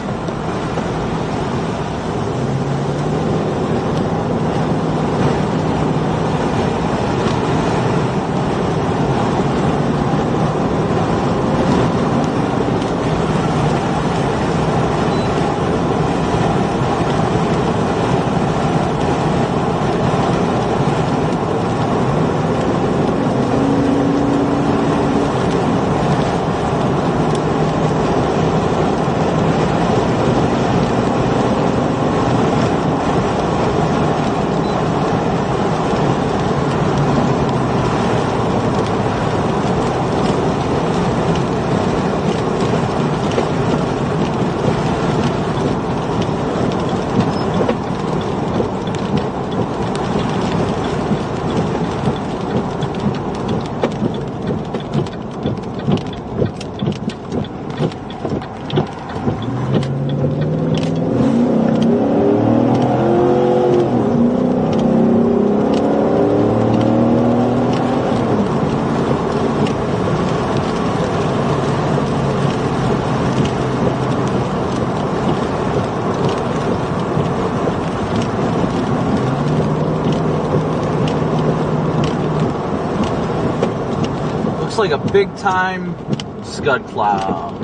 Speaker 2: Like a big time scud cloud.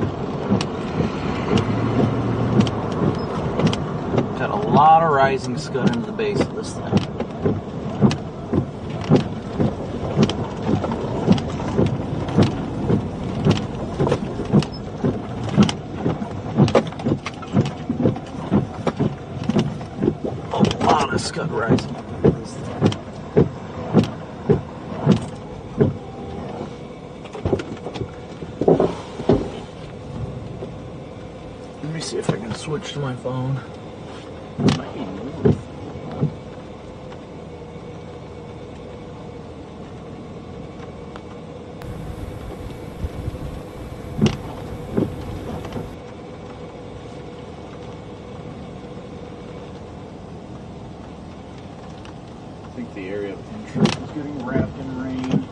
Speaker 2: Got a lot of rising scud into the base of this thing. of scud rising. Let me see if I can switch to my phone. Might be north.
Speaker 4: I think the area of interest is getting wrapped in rain.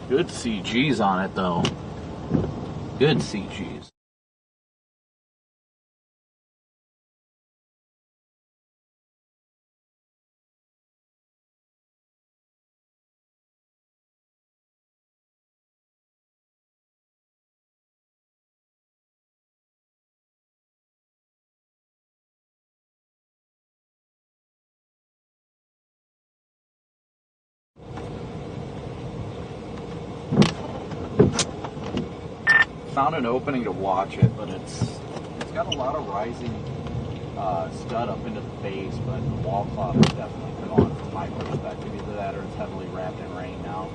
Speaker 4: Good CGs on it though. Good CGs. Found an opening to watch it, but it's got a lot of rising scud up into the base, but the wall cloud is definitely gone from my perspective. Either that or it's heavily wrapped in rain now.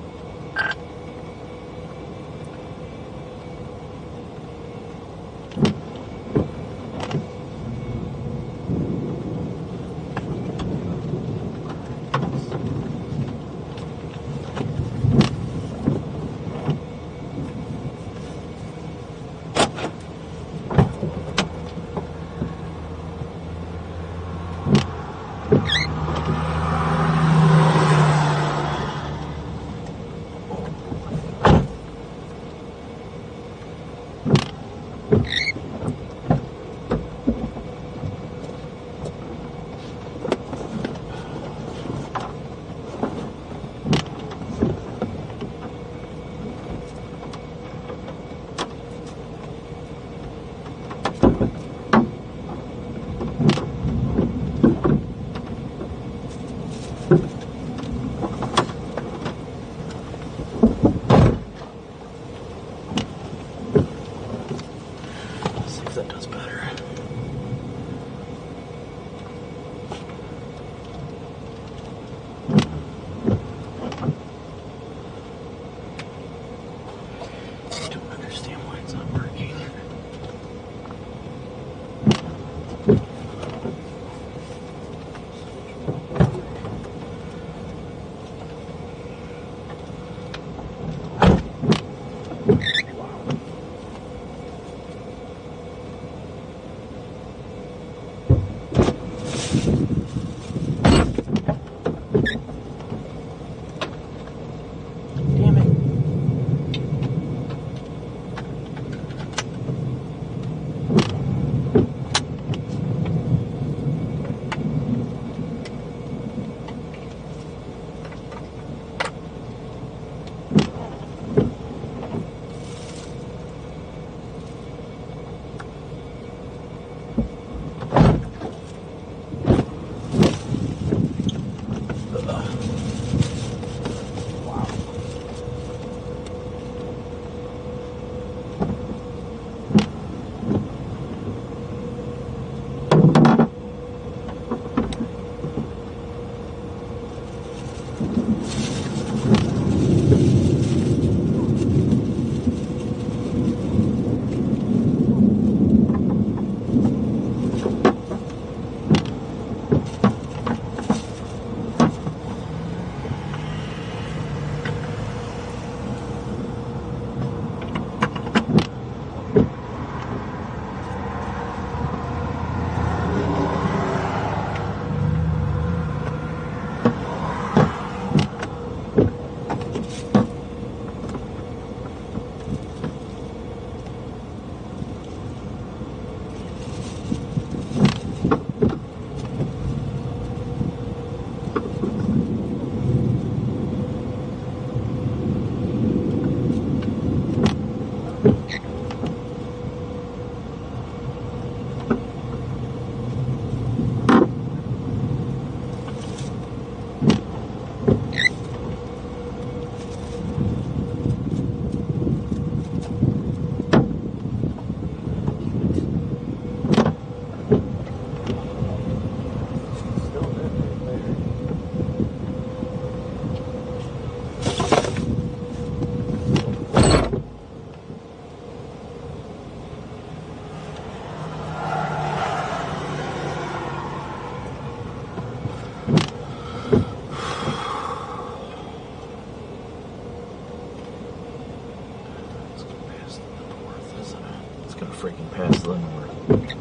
Speaker 2: gonna freaking pass the north.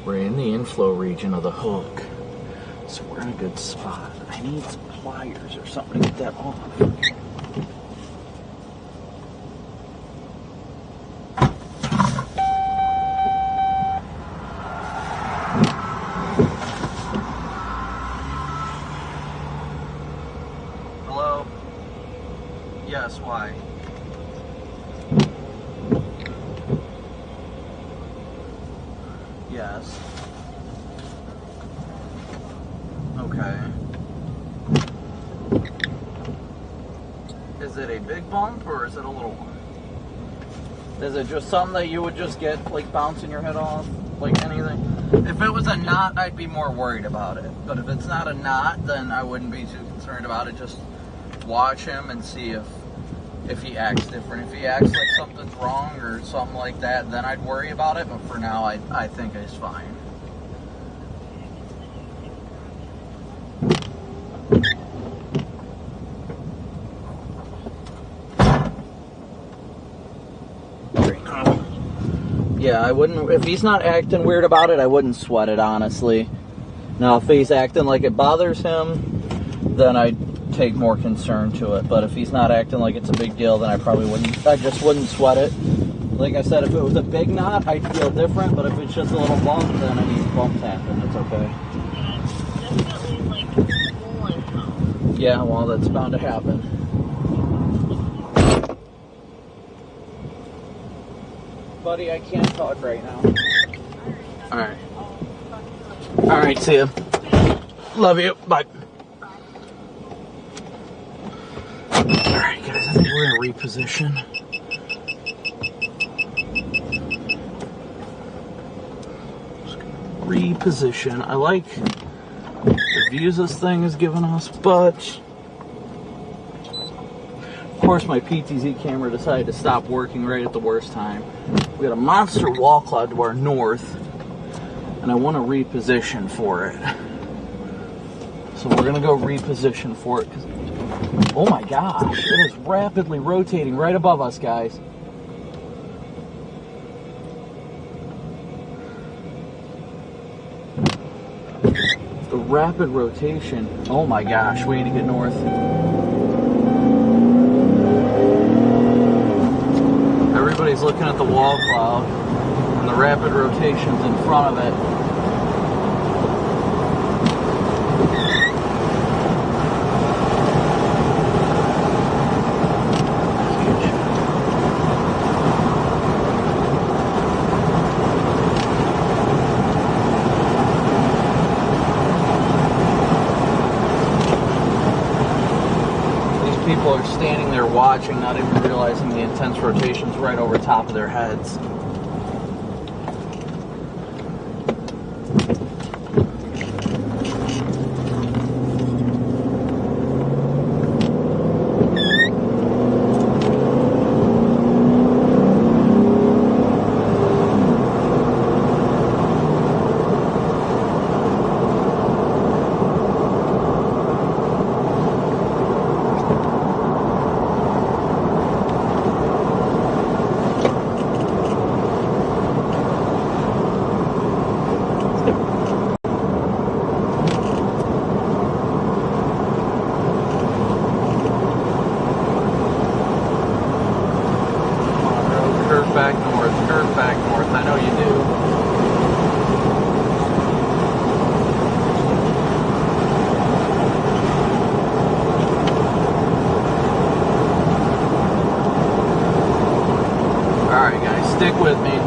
Speaker 2: We're in the inflow region of the hook, so we're in a good spot. I need some pliers or something to get that off. Hello? Yes, why? Yes. Okay. Is it a big bump or is it a little one? Is it just something that you would just get like bouncing your head off? Like anything? If it was a knot, I'd be more worried about it. But if it's not a knot, then I wouldn't be too concerned about it. Just watch him and see if he acts different. If he acts like something's wrong or something like that, then I'd worry about it. But for now, I think it's fine. Yeah, I wouldn't, if he's not acting weird about it, I wouldn't sweat it, honestly. Now, if he's acting like it bothers him, then I'd take more concern to it. But if he's not acting like it's a big deal, then I just wouldn't sweat it. Like I said, if it was a big knot, I'd feel different. But if it's just a little bump, then I mean, bumps happen, it's okay. Yeah, well, that's bound to happen. Buddy, I can't talk right now. Alright. Alright, see ya. Love you. Bye. Alright, guys, I think we're gonna reposition. Just gonna reposition. I like the views this thing is giving us, but of course my PTZ camera decided to stop working right at the worst time. We got a monster wall cloud to our north, and I want to reposition for it. So we're gonna go reposition for it, because oh my gosh, it is rapidly rotating right above us, guys. The rapid rotation, oh my gosh, we need to get north. Everybody's looking at the wall cloud, and the rapid rotation's in front of it. People are standing there watching, not even realizing the intense rotation's right over top of their heads. Curve back north, I know you do. Alright guys, stick with me.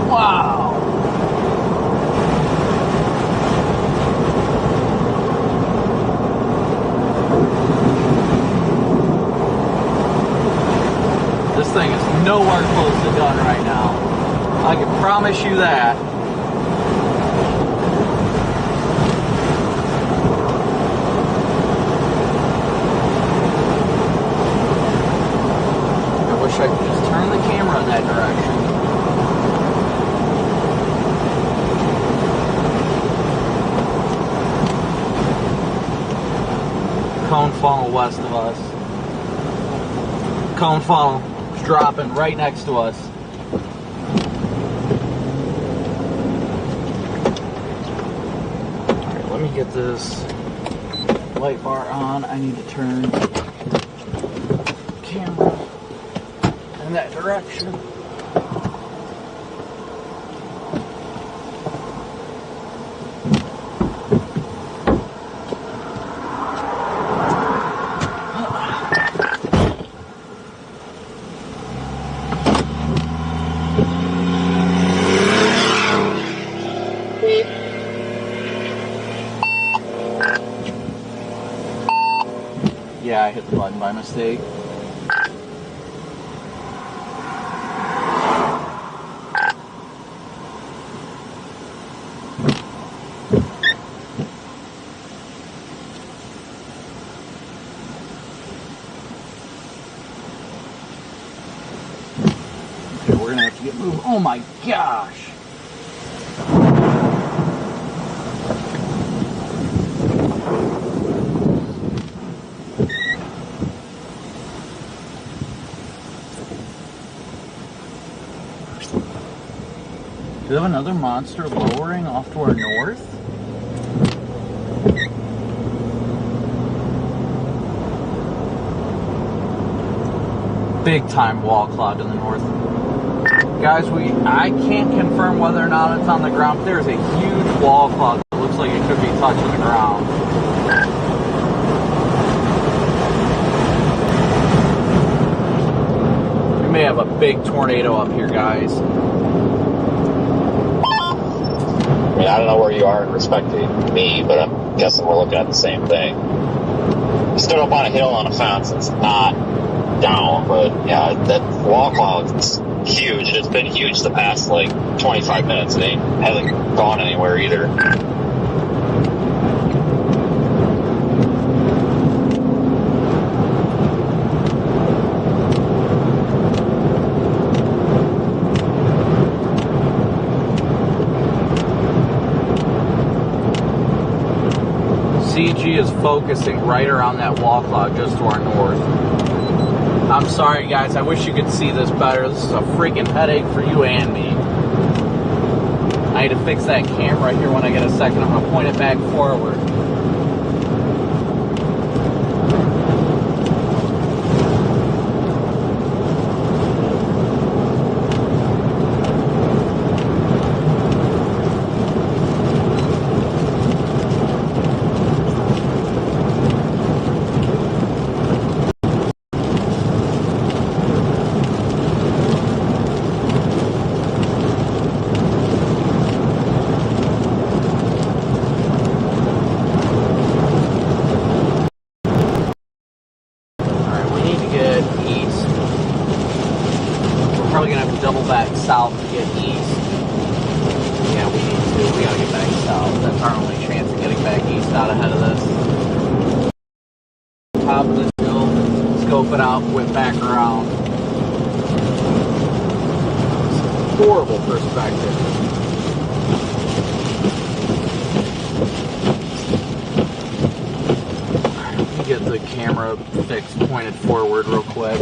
Speaker 2: Wow! This thing is nowhere close to done right now. I can promise you that. I wish I could just turn the camera in that direction. Cone funnel west of us. Cone funnel. dropping right next to us. Alright, let me get this light bar on. I need to turn the camera in that direction. Yeah, I hit the button by mistake. Okay, we're gonna have to get moving. Oh my gosh! Do we have another monster lowering off to our north? Big time wall cloud to the north. Guys, I can't confirm whether or not it's on the ground, but there's a huge wall cloud that looks like it could be touching the ground. We may have a big tornado up here, guys.
Speaker 7: I mean, I don't know where you are in respect to me, but I'm guessing we're looking at the same thing. We stood up on a hill on a fence. It's not down, but yeah, that wall cloud's huge. It's been huge the past like 25 minutes. It hasn't gone anywhere either.
Speaker 2: CG is focusing right around that wall cloud just to our north. I'm sorry guys, I wish you could see this better. This is a freaking headache for you and me. I need to fix that camera here when I get a second. I'm going to point it back forward. Double back south to get east. Yeah, we need to. We gotta get back south. That's our only chance of getting back east out ahead of this. Top of this hill, scope it out, whip back around. Horrible perspective. Alright, let me get the camera fixed, pointed forward real quick.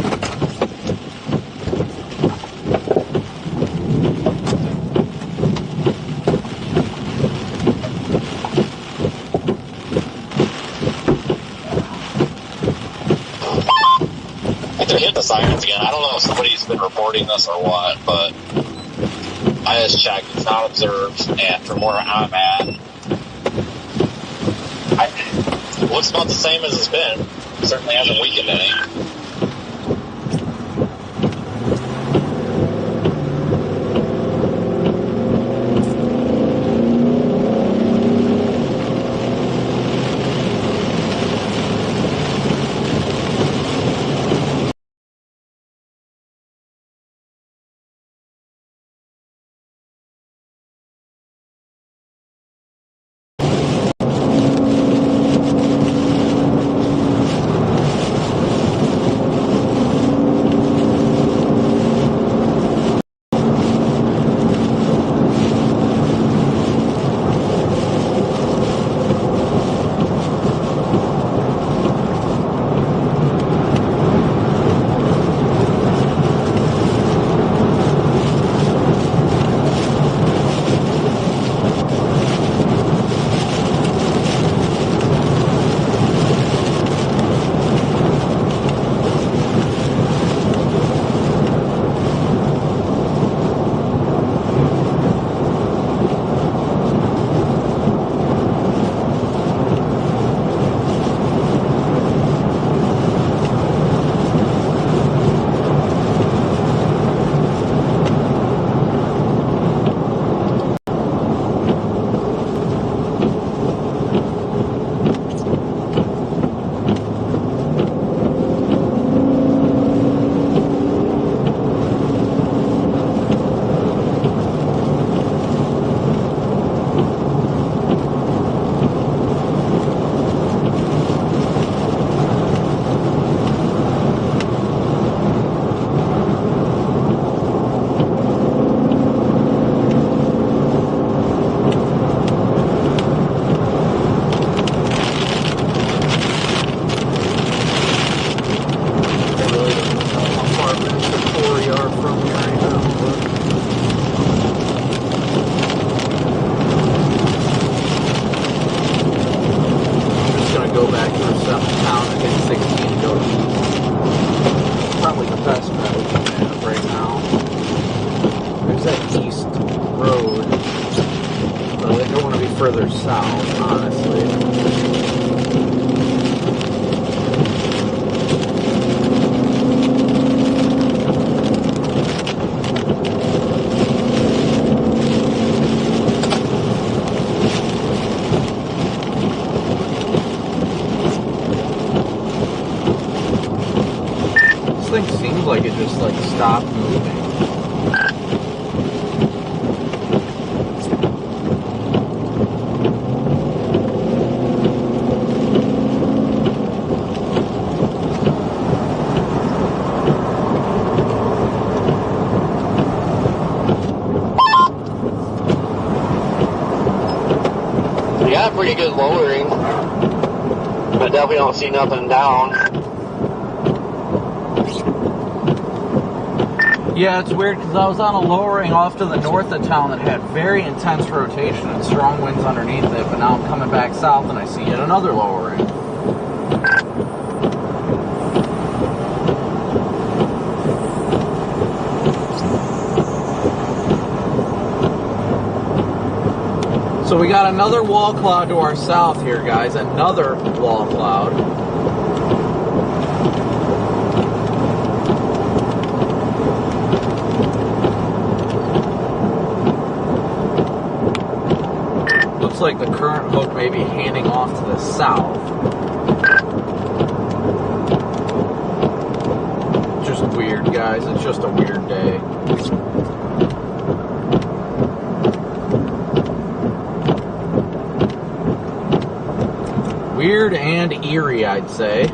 Speaker 7: Hit the sirens again. I don't know if somebody's been reporting this or what, but I just checked. It's not observed, and from where I'm at, it looks about the same as it's been. It certainly hasn't weakened any.
Speaker 2: further south, honestly. This thing seems like it just like stopped moving.
Speaker 8: Yeah, pretty good lowering, but definitely don't see nothing down.
Speaker 2: Yeah, it's weird because I was on a lowering off to the north of town that had very intense rotation and strong winds underneath it, but now I'm coming back south and I see yet another lowering. So we got another wall cloud to our south here, guys. Another wall cloud. Looks like the current hook may be handing off to the south. Just weird, guys. It's just a weird day. Weird and eerie, I'd say.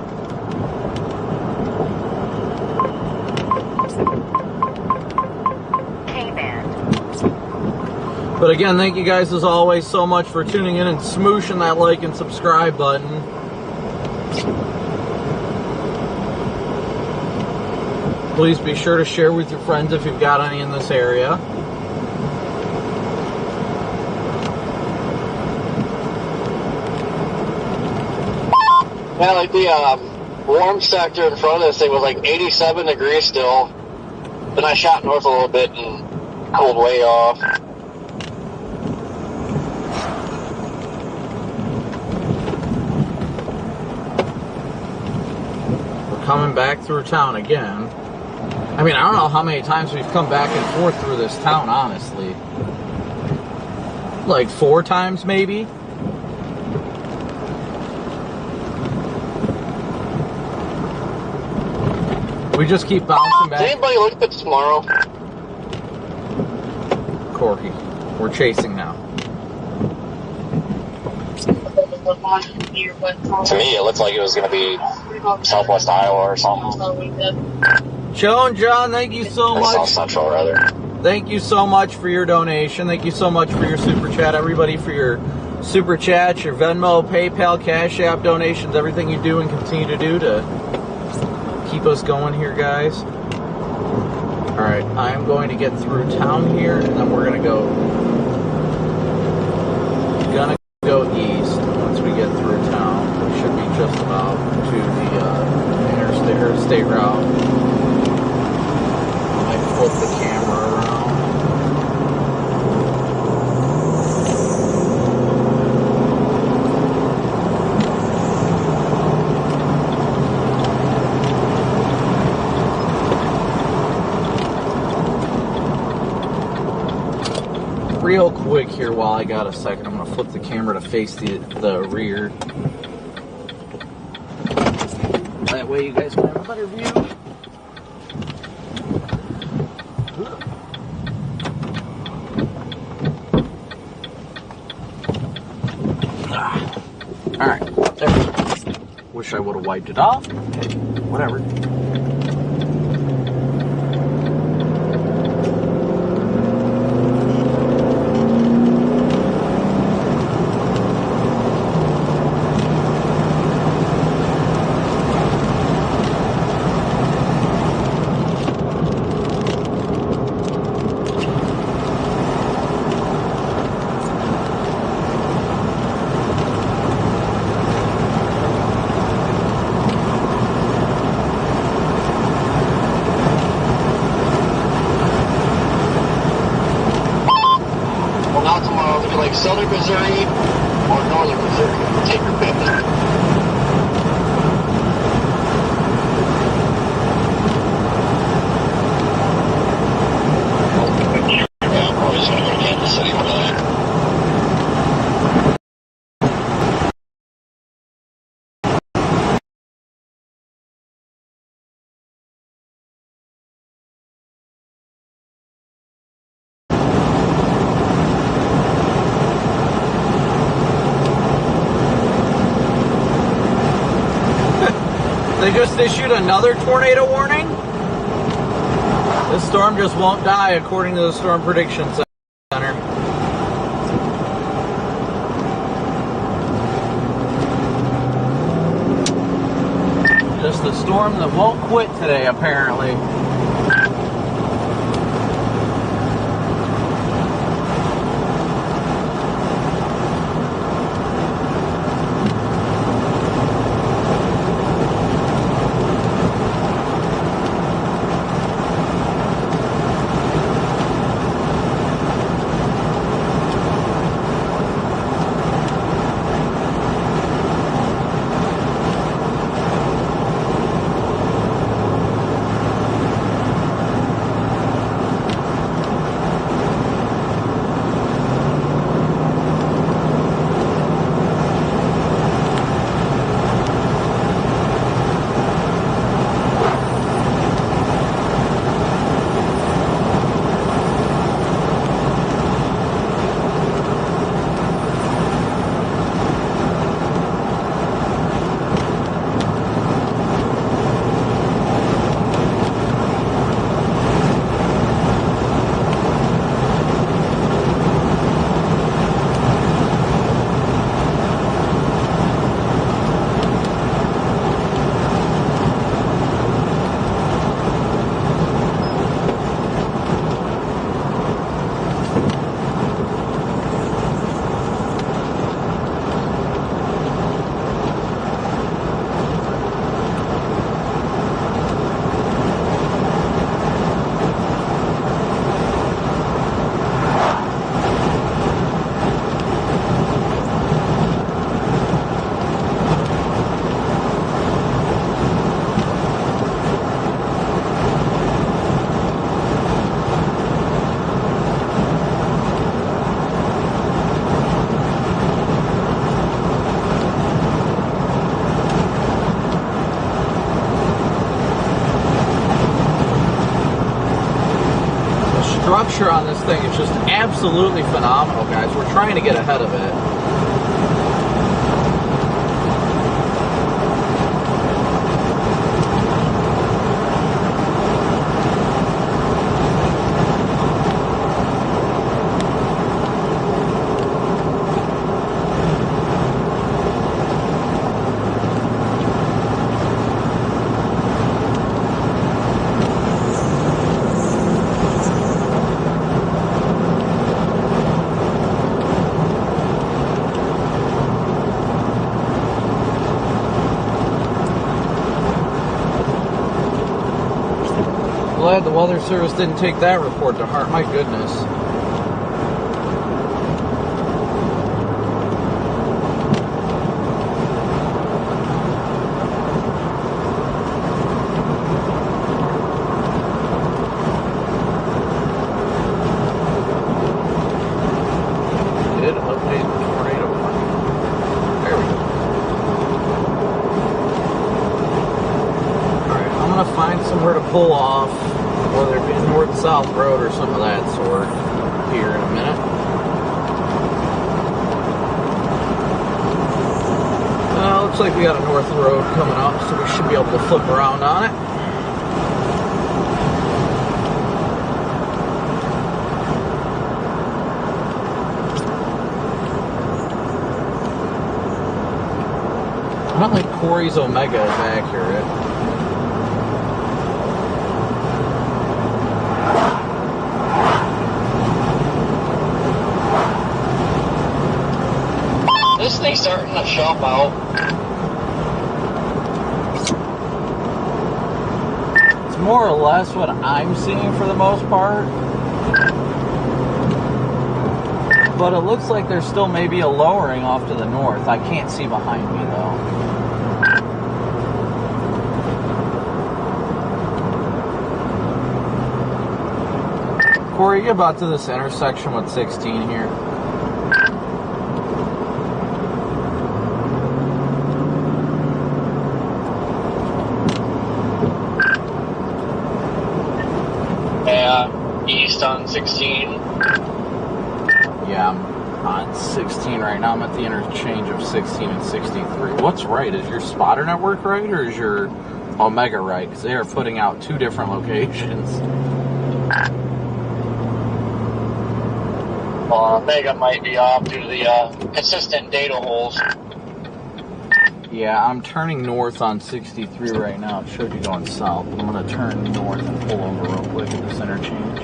Speaker 2: But again, thank you guys as always so much for tuning in and smooshing that like and subscribe button. Please be sure to share with your friends if you've got any in this area.
Speaker 8: Yeah, like the warm sector in front of this thing was like 87 degrees still. Then I shot north a little bit and cooled way off.
Speaker 2: We're coming back through town again. I mean, I don't know how many times we've come back and forth through this town, honestly. Like 4 times, maybe? We just keep bouncing back.
Speaker 8: Does anybody look at tomorrow?
Speaker 2: Corky. We're chasing now.
Speaker 7: To me, it looked like it was going to be Southwest Iowa or something.
Speaker 2: Joe and John, thank you so
Speaker 7: Or
Speaker 2: much.
Speaker 7: South Central, rather.
Speaker 2: Thank you so much for your donation. Thank you so much for your super chat. Everybody for your super chats, your Venmo, PayPal, Cash App donations, everything you do and continue to do to keep us going here, guys. Alright, I'm going to get through town here, and then we're going to go east. Once we get through town, we should be just about to the interstate or state route. I might flip the camera around. Real quick here while I got a second, I'm going to flip the camera to face the rear. That way you guys can have a better view. Alright, there we go. Wish I would have wiped it off. Okay, whatever.
Speaker 8: Southern Missouri, northern Missouri. Take your pick. Yeah, I'm always going to go to Kansas City for that.
Speaker 2: They just issued another tornado warning? This storm just won't die, according to the Storm Prediction Center. Just the storm that won't quit today, apparently. Structure on this thing is just absolutely phenomenal, guys. We're trying to get ahead of it. Glad the Weather Service didn't take that report to heart. My goodness. Did update the tornado warning. There we go. Alright, I'm going to find somewhere to pull off, whether it be a north-south road or some of that sort, here in a minute. Looks like we got a north road coming up, so we should be able to flip around on it. I don't think Corey's Omega is accurate.
Speaker 8: This thing's starting to shop out.
Speaker 2: It's more or less what I'm seeing for the most part.
Speaker 4: But it looks like there's still maybe a lowering off to the north. I can't see behind me though. Corey, you about to this intersection with 16 here?
Speaker 8: East on 16.
Speaker 4: Yeah, I'm on 16 right now. I'm at the interchange of 16 and 63. What's right? Is your spotter network right, or is your Omega right? Because they are putting out two different locations.
Speaker 8: Well, Omega might be off due to the consistent data holes.
Speaker 4: Yeah, I'm turning north on 63 right now. It showed you going south. I'm going to turn north and pull over real quick at this interchange.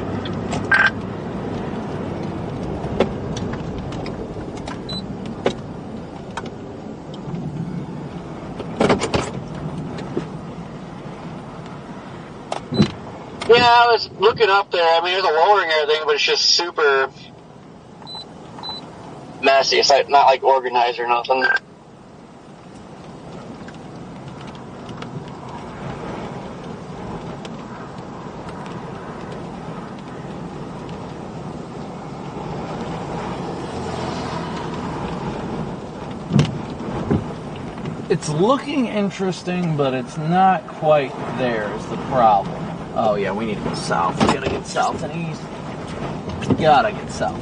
Speaker 8: Yeah, I was looking up there. I mean, there's a lowering and everything, but it's just super messy. It's like not like organized or nothing.
Speaker 4: It's looking interesting, but it's not quite there is the problem. Oh yeah, we need to go south. We gotta get south and east. Gotta get south.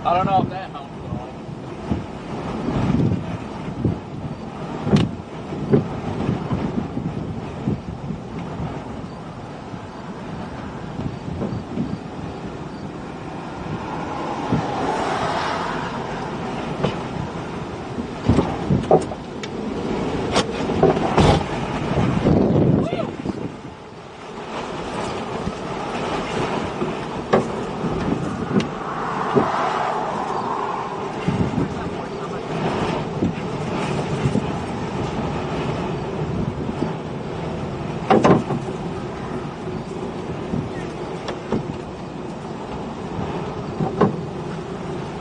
Speaker 4: I don't know if that helps at all.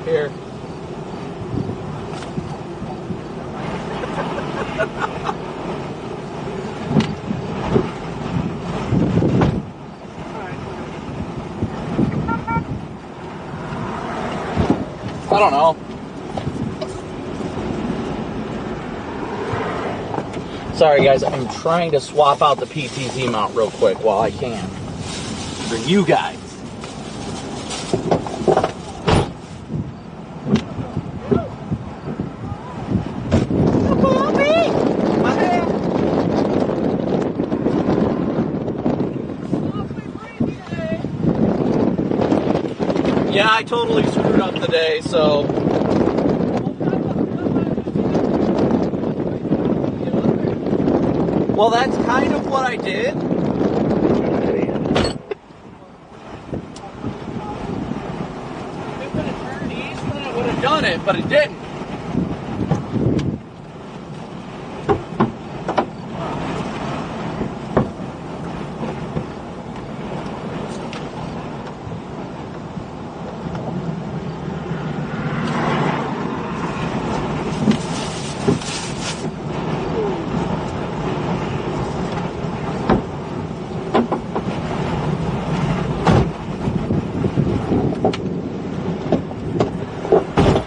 Speaker 4: Here. I don't know. Sorry guys, I'm trying to swap out the PTZ mount real quick while I can. after you guys. Yeah, I totally screwed up today, so. Well, that's kind of what I did. If it had turned east, then I would have done it, but it didn't.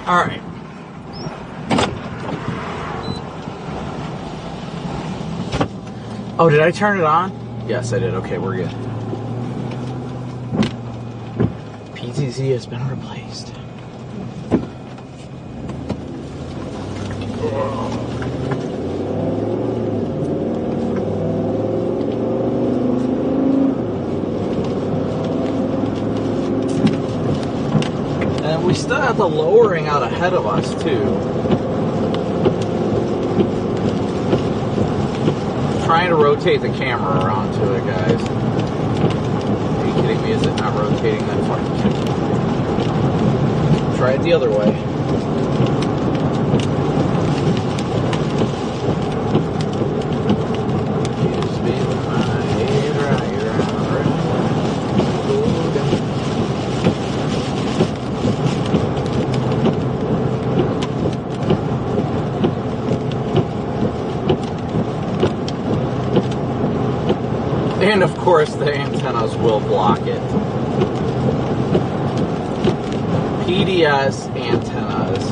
Speaker 4: All right. Oh, did I turn it on? Yes, I did. Okay, we're good. PTZ has been replaced. And we still have the lowering out ahead of us, too. Trying to rotate the camera around to it, guys. Are you kidding me? Is it not rotating that far? Try it the other way. And of course the antennas will block it. PDS antennas.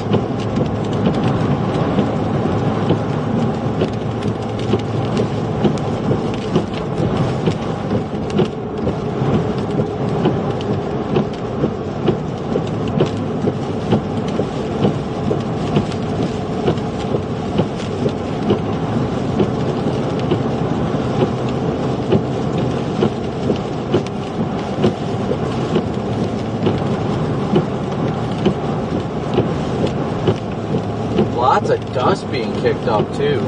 Speaker 4: Lots of dust being kicked up too.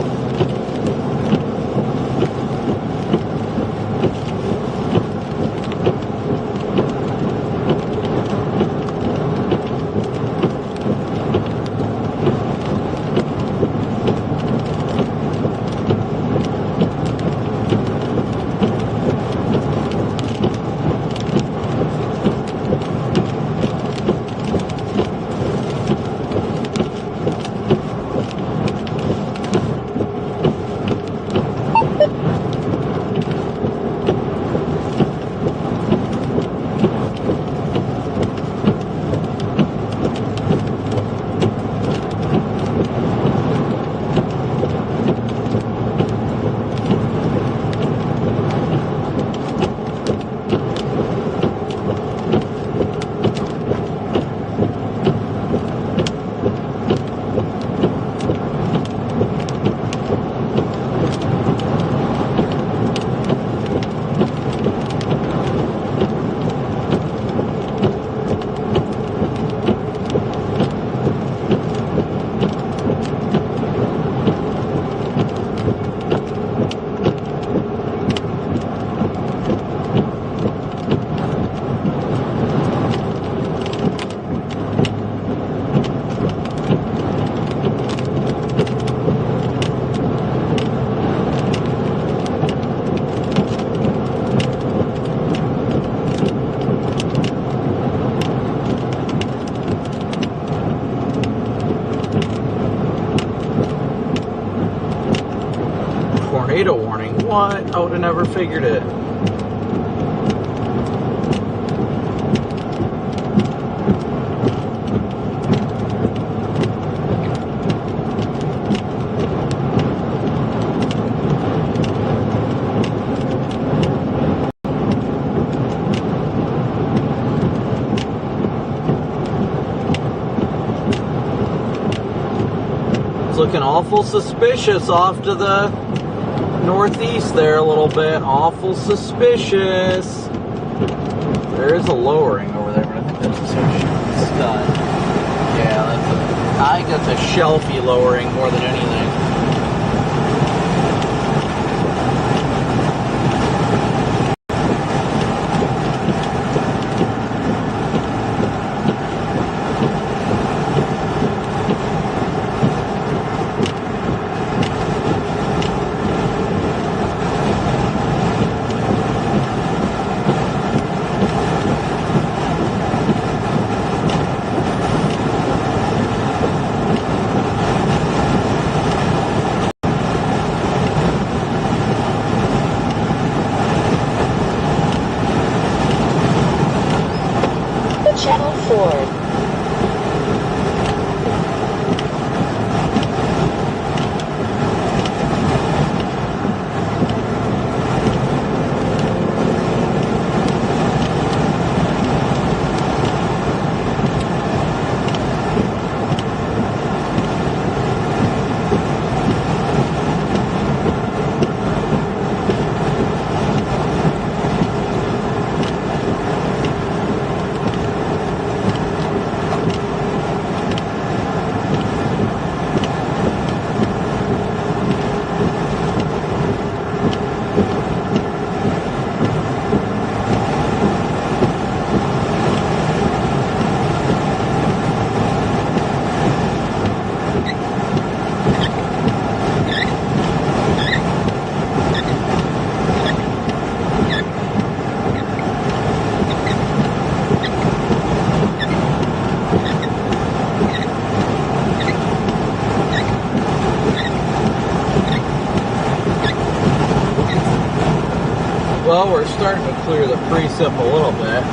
Speaker 4: Tornado warning. What? I would have never figured it.
Speaker 2: looking awful suspicious off to the northeast there a little bit. Awful suspicious. There is a lowering over there, but I think that's a stud. Yeah, I think that's a shelfie lowering more than anything.
Speaker 6: Channel 4.
Speaker 2: Well, we're starting to clear the precip a little bit.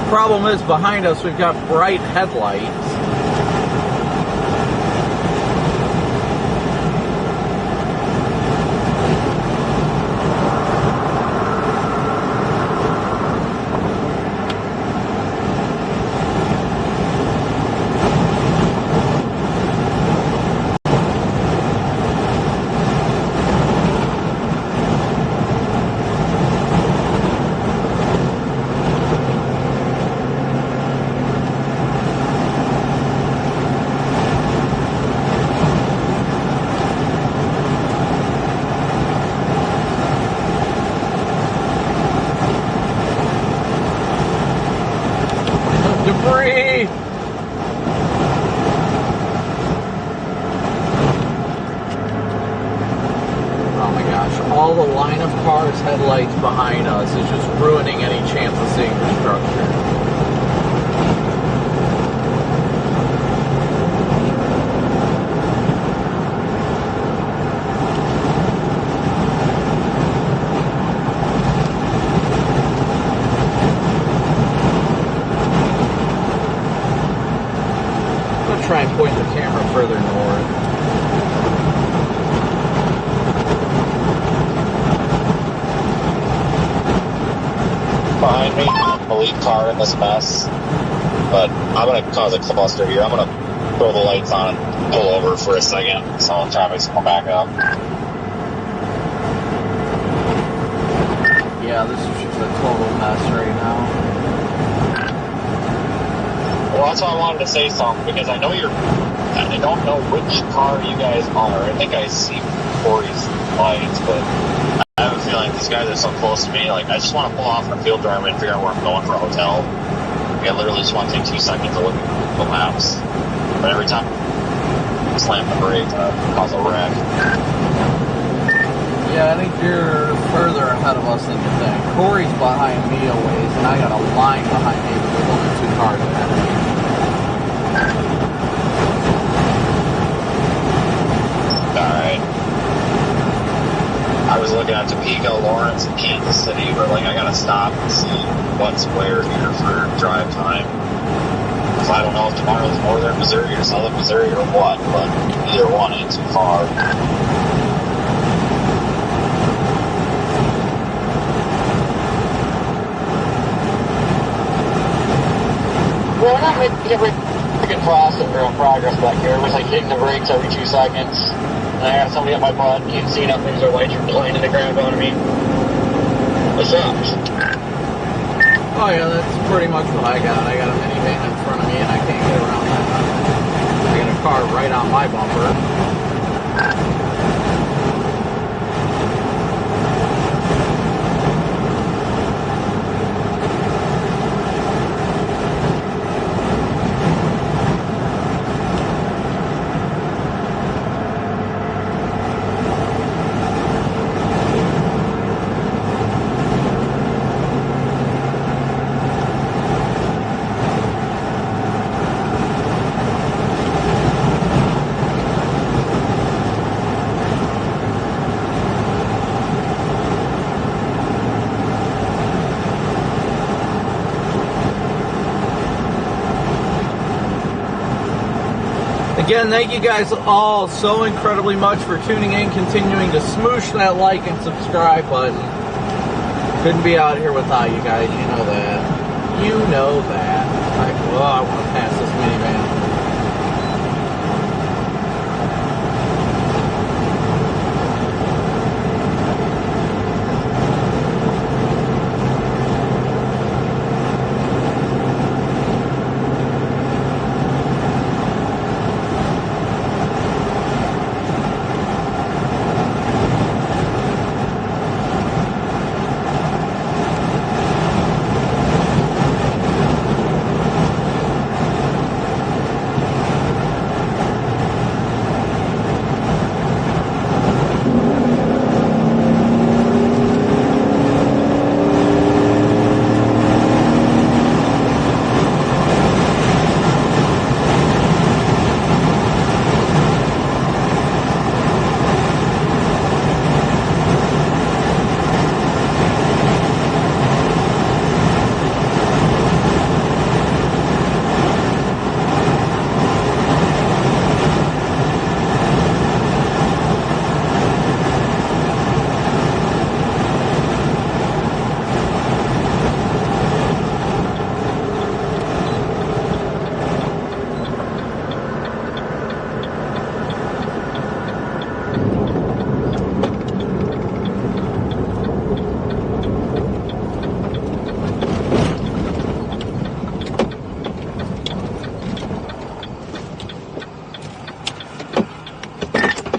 Speaker 2: Problem is, behind us we've got bright headlights. Debris! Oh my gosh, all the line of cars' headlights behind us is just ruining any chance of seeing the structure. Try and point the camera further north.
Speaker 7: Behind me, the lead car in this mess. But I'm going to cause a cluster here. I'm going to throw the lights on and pull over for a second so the traffic's come back up.
Speaker 2: Yeah, this is just a total mess right now.
Speaker 7: Well, that's why I wanted to say something, because I know I don't know which car you guys are. I think I see Corey's lights, but I have a feeling these guys are so close to me. Like, I just want to pull off in a field driver and figure out where I'm going for a hotel. Like, I literally just want to take 2 seconds to look at Google Maps. But every time I slam the brake, cause a wreck.
Speaker 2: Yeah, I think you're further ahead of us than you think. Corey's behind me a ways, and I got a line behind me, but there's only 2 cars ahead of me.
Speaker 7: Alright. I was looking at Topeka, Lawrence, and Kansas City, but like I gotta stop and see what square here for drive time. So I don't know if tomorrow's northern Missouri or southern Missouri or what, but either one ain't too far.
Speaker 8: Well, we're not making every freaking progress back here. It was like hitting the brakes every 2 seconds. And I got somebody up my butt. Can't see nothing. Their lights are laying in the ground on me. It sucks.
Speaker 2: Oh yeah, that's pretty much what I got. I got a minivan in front of me and I can't get around that. I got a car right on my bumper. Again, thank you guys all so incredibly much for tuning in, continuing to smoosh that like and subscribe button. Couldn't be out here without you guys, you know that. You know that. I want to pass this minivan.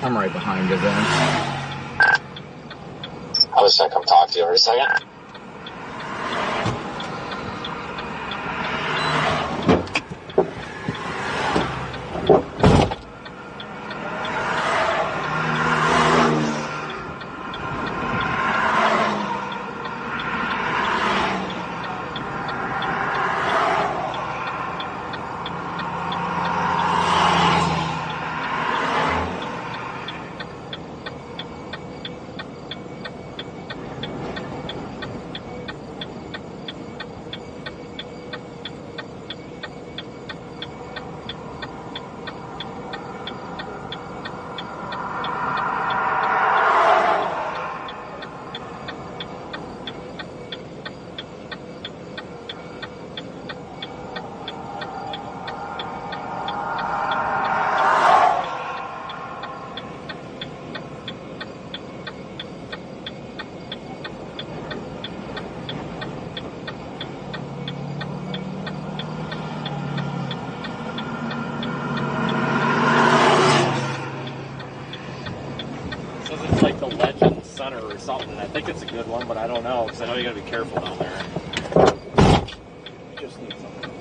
Speaker 2: I'm right behind you then.
Speaker 7: I was gonna come talk to you for a second.
Speaker 9: Or something. I think it's a good one, but I don't know because I know you got to be careful down there. You just need something.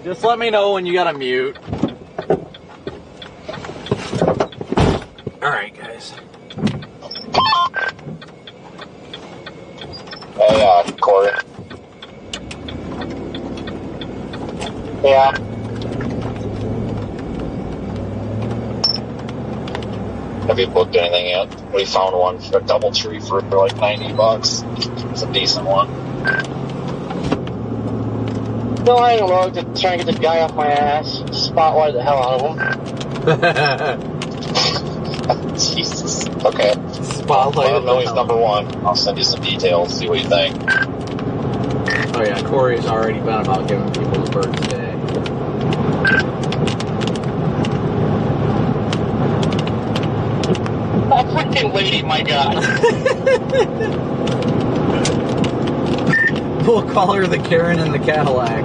Speaker 2: Just let me know when you gotta mute. Alright, guys.
Speaker 7: Hey, Corey. Yeah. Have you booked anything yet? We found one for a double tree for like $90. It's a decent one.
Speaker 8: No, I ain't looked at trying to get this guy off my ass. Spotlight the hell out of him.
Speaker 7: Jesus. Okay.
Speaker 2: Spotlight.
Speaker 7: Let him know he's number one. I'll send you some details, see what you think.
Speaker 2: Oh yeah, Corey's already been about giving people the bird today.
Speaker 8: That freaking lady, my God.
Speaker 2: We'll call her the Karen in the Cadillac.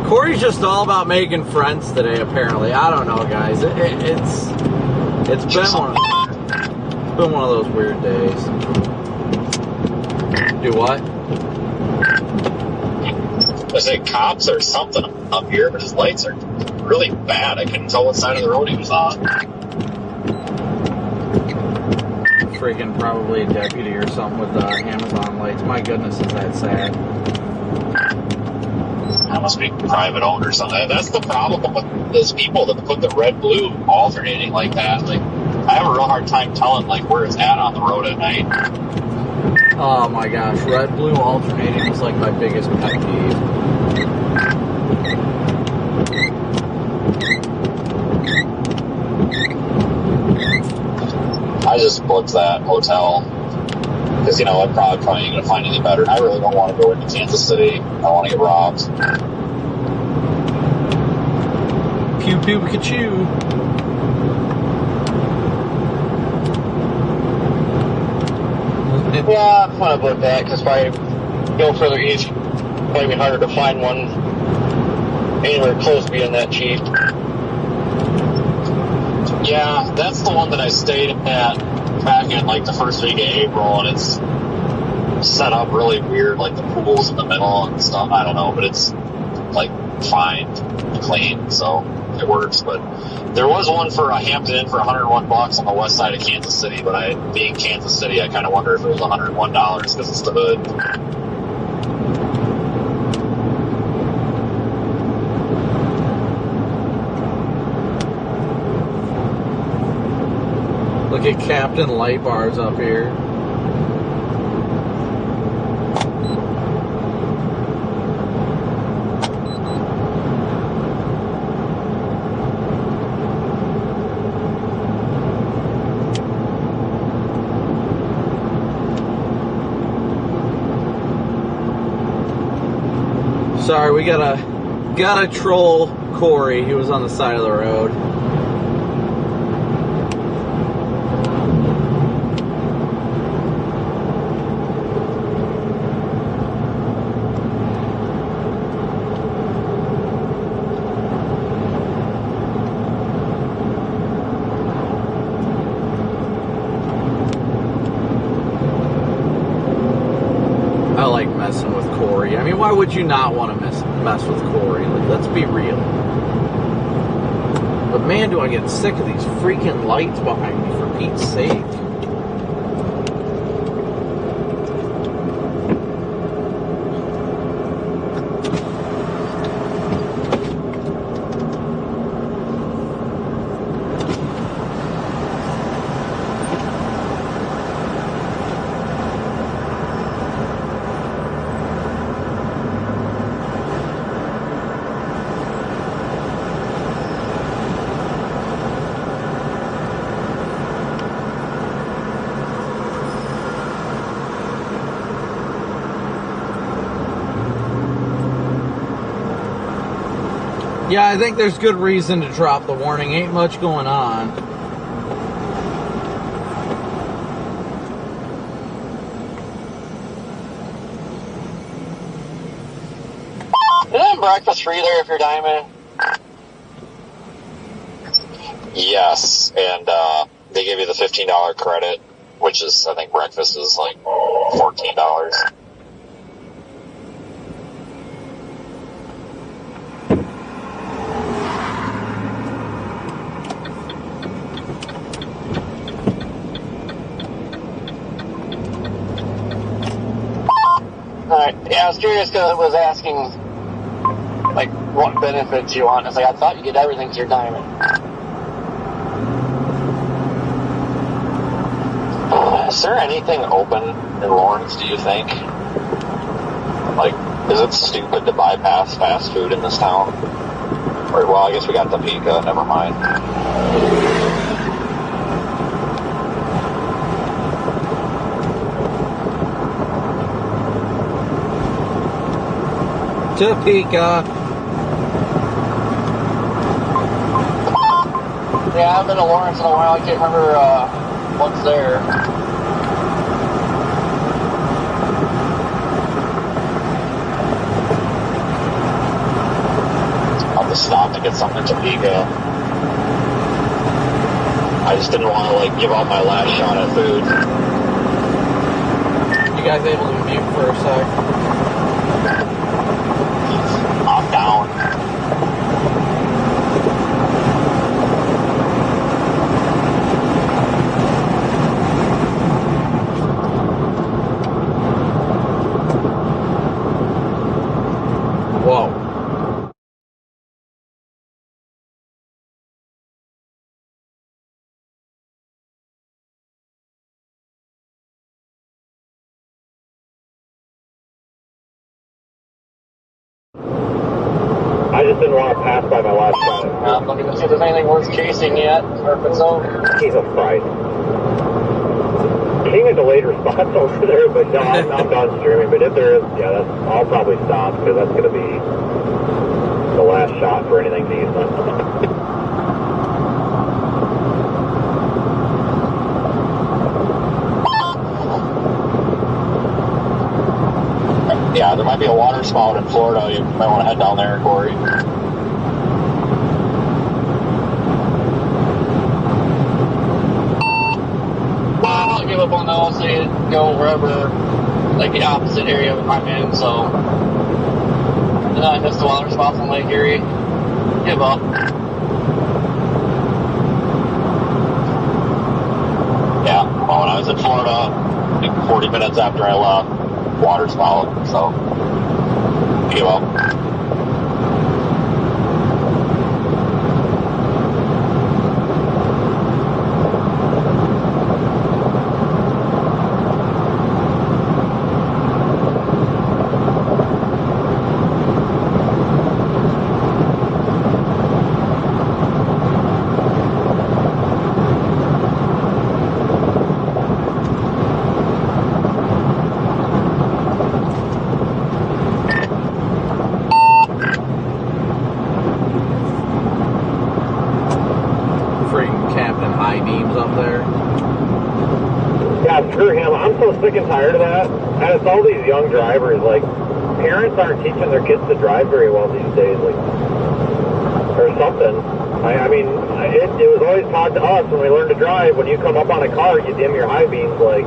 Speaker 2: Corey's just all about making friends today, apparently. I don't know, guys. It's been one of those weird days. Do what?
Speaker 7: I say cops or something up here, but his lights are really bad. I couldn't tell what side of the road he was on.
Speaker 2: Freaking probably a deputy or something with Amazon lights. My goodness, is that sad.
Speaker 7: That must be private owned or something. That's the problem with those people that put the red-blue alternating like that. Like, I have a real hard time telling like where it's at on the road at night.
Speaker 2: Oh my gosh, red-blue alternating is like my biggest pet peeve.
Speaker 7: I just booked that hotel because, you know, I'm probably ain't going to find any better. I really don't want to go into Kansas City. I don't want to get robbed.
Speaker 2: Pew pew Pikachu.
Speaker 8: Yeah, I'm gonna book that because if I go further east, it might be harder to find one anywhere close to being that cheap.
Speaker 7: Yeah, that's the one that I stayed at back in like the first week of April, and it's set up really weird, like the pool's in the middle and stuff. I don't know, but it's like fine, clean, so it works. But there was one for a Hampton Inn for $101 on the west side of Kansas City, but being Kansas City, I kind of wonder if it was $101 because it's the hood.
Speaker 2: Look at Captain Light Bars up here. Sorry, we gotta troll Corey. He was on the side of the road. I like messing with Corey. I mean, why would you not want to mess with Corey? Like, let's be real. But man, do I get sick of these freaking lights behind me, for Pete's sake. Yeah, I think there's good reason to drop the warning. Ain't much going on.
Speaker 8: Isn't breakfast free there if you're Diamond?
Speaker 7: Yes, and they give you the $15 credit, which is, I think breakfast is like $14.
Speaker 8: Alright, yeah, I was curious because I was asking, like, what benefits you want. It's like, I thought you get everything to your Diamond.
Speaker 7: Is there anything open in Lawrence, do you think? Like, is it stupid to bypass fast food in this town? Or, well, I guess we got Topeka, never mind.
Speaker 2: Topeka.
Speaker 8: Yeah, I haven't been to Lawrence in a while. I can't remember what's there.
Speaker 7: I'll just stop to get something in Topeka. I just didn't want to, like, give out my last shot at food.
Speaker 2: You guys able to mute for a sec?
Speaker 7: I'm down.
Speaker 2: Whoa.
Speaker 7: I just didn't want to pass by my last shot.
Speaker 8: I'm looking to see if there's anything worth chasing yet, or if it's over.
Speaker 7: Jesus Christ. King of delayed response over there, but no, I'm done streaming. But if there is, yeah, I'll probably stop because that's going to be the last shot for anything decent. Yeah, there might be a water spout in Florida. You might want to head down there, Corey.
Speaker 8: I'll give up on those, say go wherever, like the opposite area I'm in, so. And then I missed the water spots in Lake Erie. Give up.
Speaker 7: Yeah, well, when I was in Florida, like 40 minutes after I left, water spout, so give up. Screw him. I'm so sick and tired of that. And it's all these young drivers. Like, parents aren't teaching their kids to drive very well these days. Like, or something. I mean, it was always taught to us when we learned to drive, when you come up on a car, you dim your high beams like,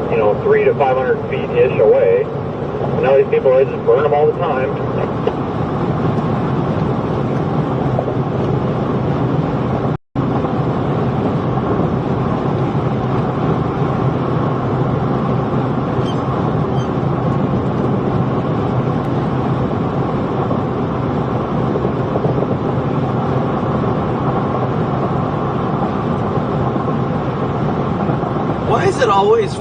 Speaker 7: 300 to 500 feet-ish away. And now these people are just burn them all the time.
Speaker 2: Always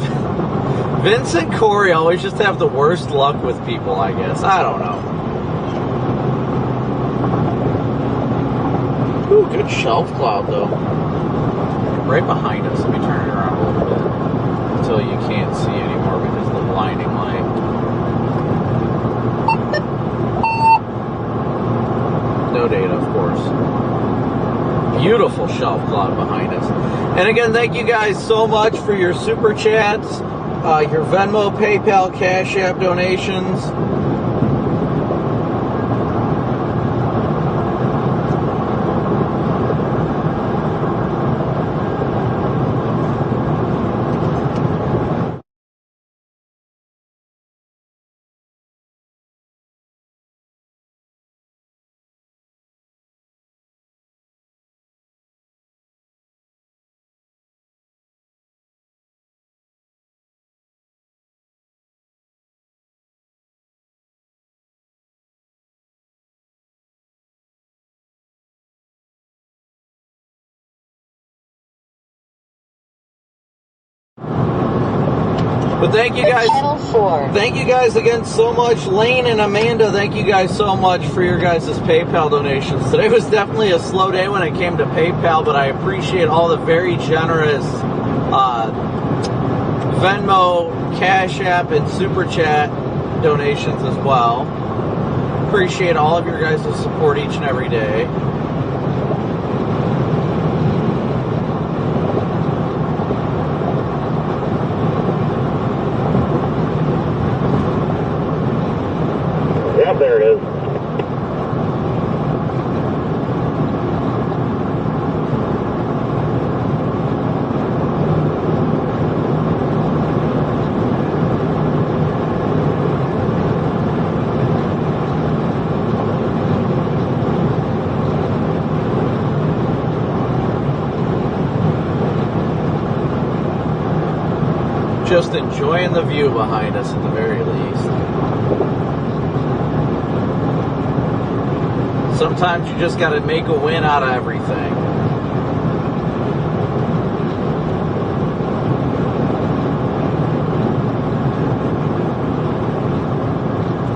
Speaker 2: Vince and Corey always just have the worst luck with people, I guess. I don't know. Ooh, good shelf cloud though. Right behind us. Let me turn it around a little bit until you can't see anymore because of the blinding light. No data, of course. doors. Beautiful shelf cloud behind us. And again, thank you guys so much for your super chats, your Venmo, PayPal, Cash App donations. But thank you guys.
Speaker 6: Channel 4.
Speaker 2: Thank you guys again so much. Lane and Amanda, thank you guys so much for your guys' PayPal donations. Today was definitely a slow day when it came to PayPal, but I appreciate all the very generous Venmo, Cash App, and Super Chat donations as well. Appreciate all of your guys' support each and every day.
Speaker 7: Yep, there it is.
Speaker 2: Just enjoying the view behind us at the very least. Sometimes you just got to make a win out of everything.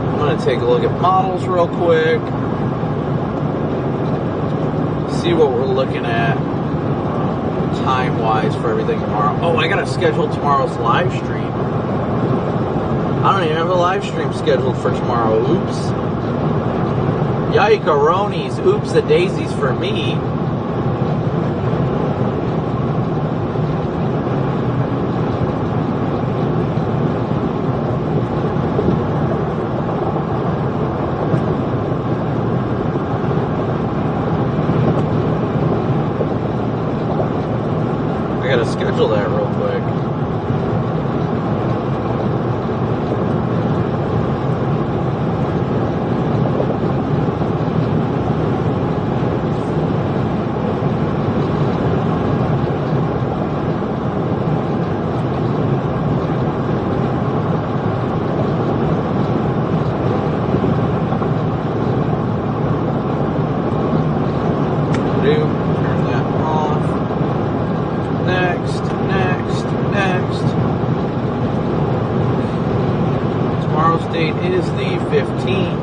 Speaker 2: I'm going to take a look at models real quick. See what we're looking at time-wise for everything tomorrow. Oh, I got to schedule tomorrow's live stream. I don't even have a live stream scheduled for tomorrow. Oops. Yike-a-ronies, oops-a-daisies for me. I gotta schedule that real quick. Is the 15th.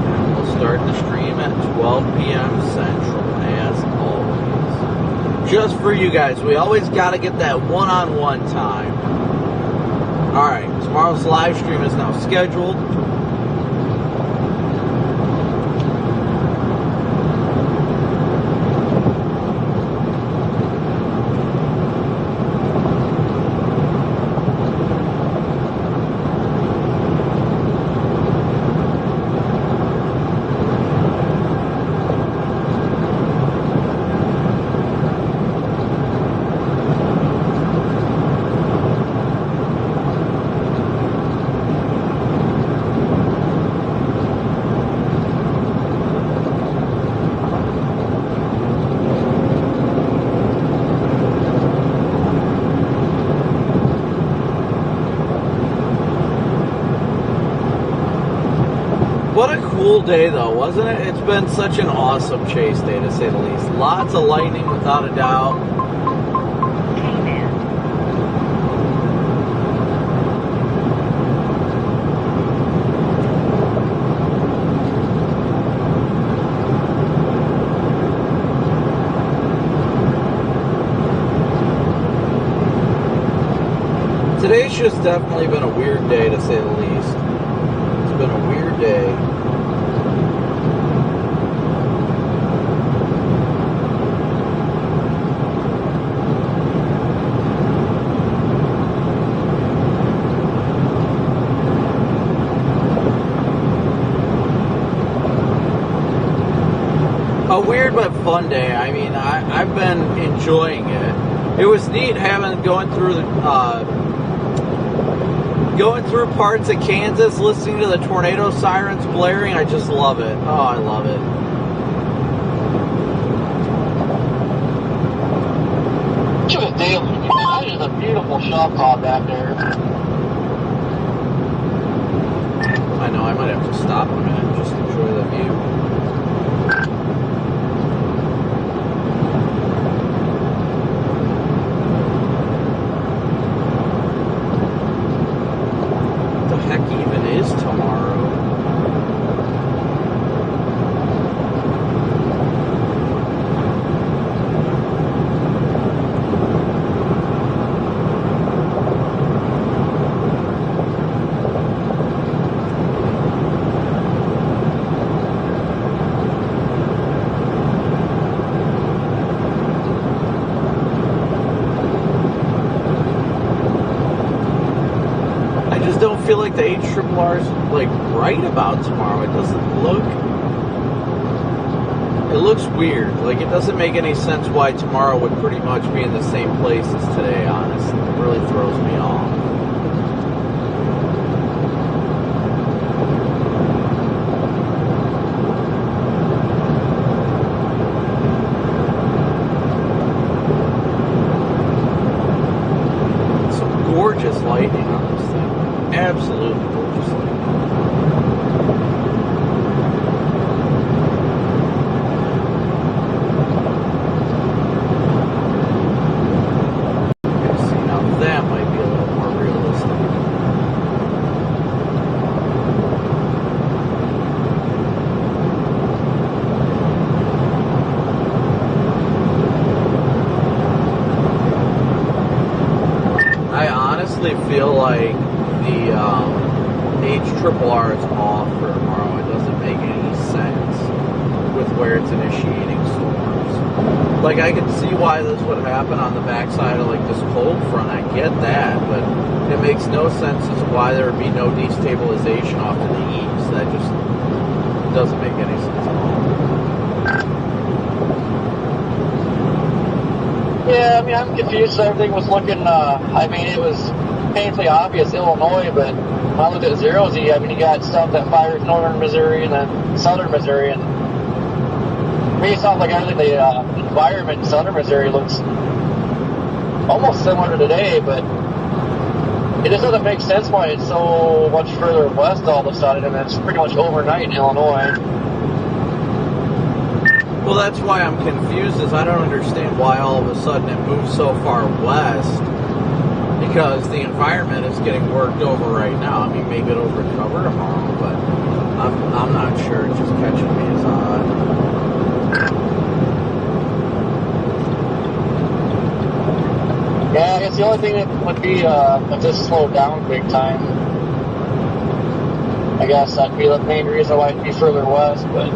Speaker 2: And we'll start the stream at 12 p.m. Central, as always. Just for you guys. We always got to get that one-on-one time. Alright, tomorrow's live stream is now scheduled. What a cool day, though, wasn't it? It's been such an awesome chase day, to say the least. Lots of lightning, without a doubt. Today's just definitely been a weird day, to say the least. It's been a weird day. A weird but fun day. I mean, I've been enjoying it. It was neat going through parts of Kansas, listening to the tornado sirens blaring. I just love it. Oh, I love it.
Speaker 8: That is a beautiful shop hop back there.
Speaker 2: I know, I might have to stop a minute and just enjoy the view. What the heck even is tomorrow? Feel like the HRRR is like right about tomorrow. It doesn't look. It looks weird. Like it doesn't make any sense why tomorrow would pretty much be in the same place as today. Honestly, it really throws me off. Some gorgeous lightning on this thing. Absolutely gorgeous light. Okay, see, now that might be a little more realistic. I honestly feel like the HRRR is off for tomorrow. It doesn't make any sense with where it's initiating storms. Like, I can see why this would happen on the backside of, like, this cold front. I get that, but it makes no sense as to why there would be no destabilization off to the east. That just doesn't make any sense at all.
Speaker 8: Yeah, I mean, I'm confused. Everything was looking, I mean, it was painfully obvious Illinois, but when I looked at Zero Z, I mean, you got stuff that fires northern Missouri and then southern Missouri, and to me, it sounds like everything, the environment in southern Missouri looks almost similar to today, but it just doesn't make sense why it's so much further west all of a sudden, and it's pretty much overnight in Illinois.
Speaker 2: Well, that's why I'm confused, is I don't understand why all of a sudden it moves so far west, because the environment is getting worked over right now. I mean, maybe it'll recover tomorrow, but I'm not sure. It's just catching me as odd.
Speaker 8: Yeah, I guess the only thing that would be if this slowed down big time. I guess that'd be the main reason why it'd be further west, but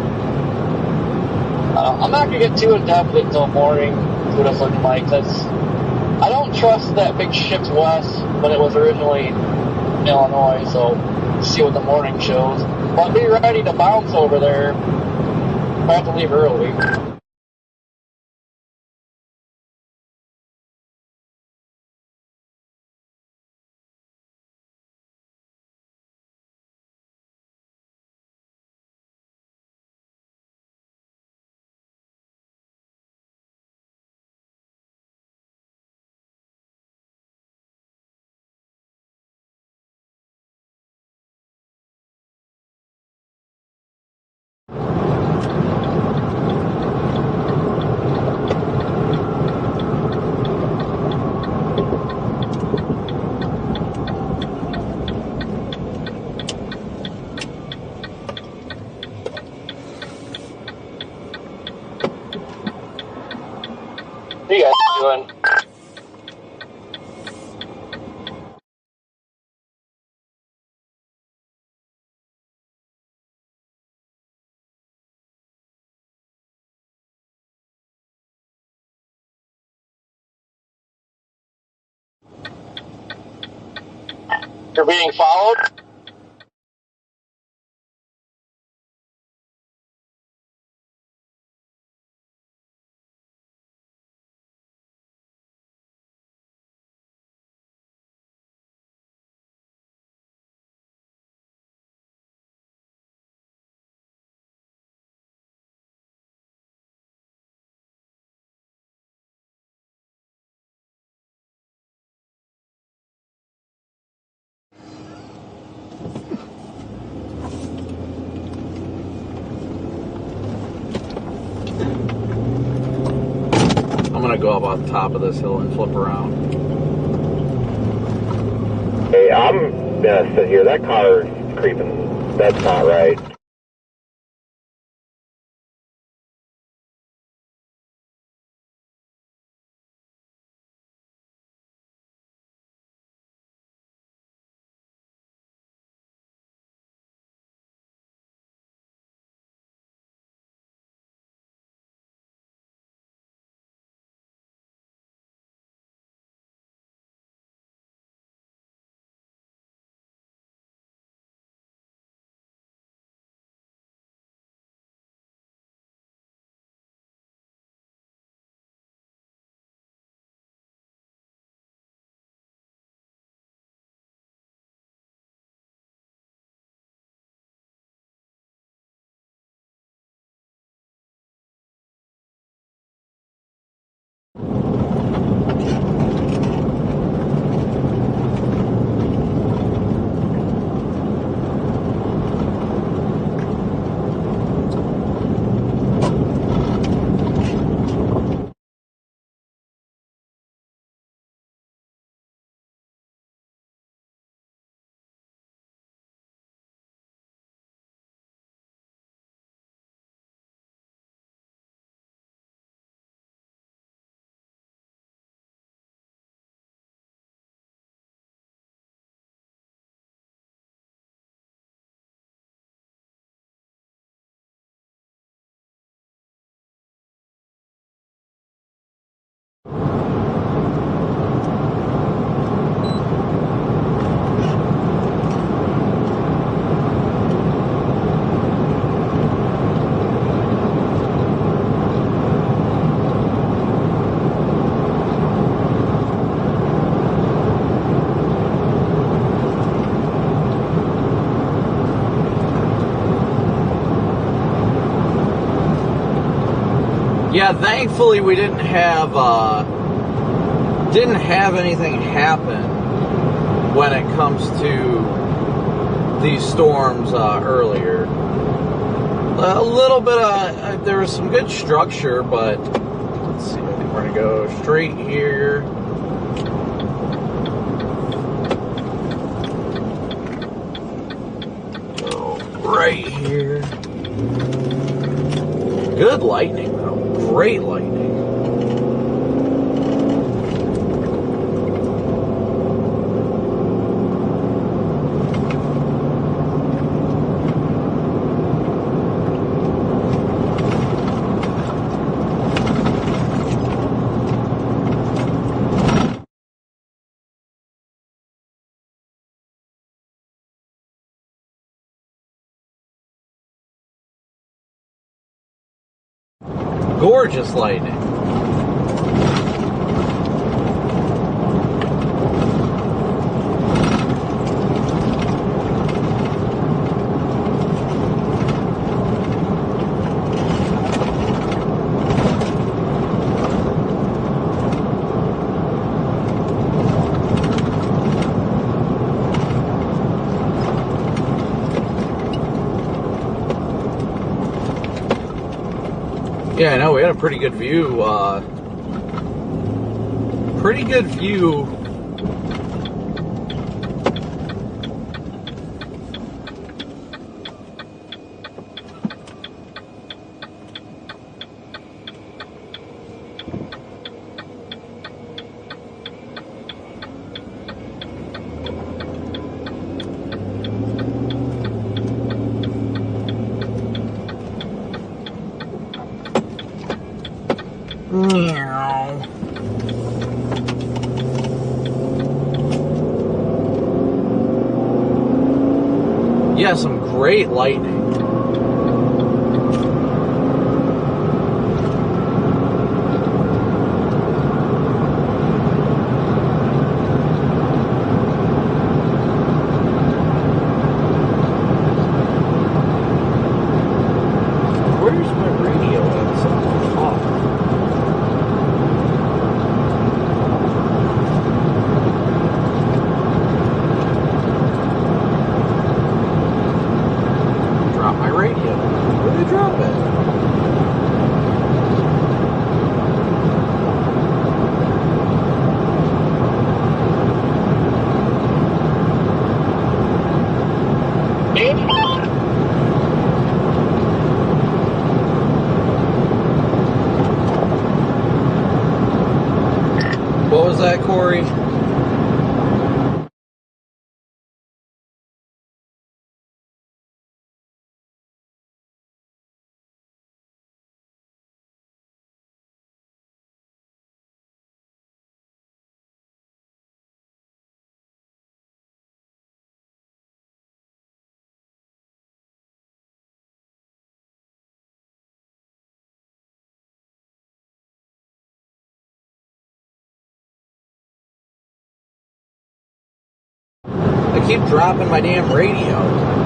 Speaker 8: I'm not going to get too in-depth with it until morning, what it's looking like. I don't trust that big shift west when it was originally Illinois, so see what the morning shows. But be ready to bounce over there. I have to leave early. What are you guys doing? You're being followed?
Speaker 2: gonna go up on top of this hill and flip around.
Speaker 10: Hey, I'm gonna sit here. That car is creeping. That's not right.
Speaker 2: Yeah, thankfully we didn't have anything happen when it comes to these storms earlier. A little bit of there was some good structure, but let's see. I think we're gonna go straight here. Go right here. Good lightning, though. Great lightning. Gorgeous lightning. Yeah, I know, we had a pretty good view, Yeah, some great lightning. Where's my radio at? Something's off. My radio. Where did I drop it? keep dropping my damn radio.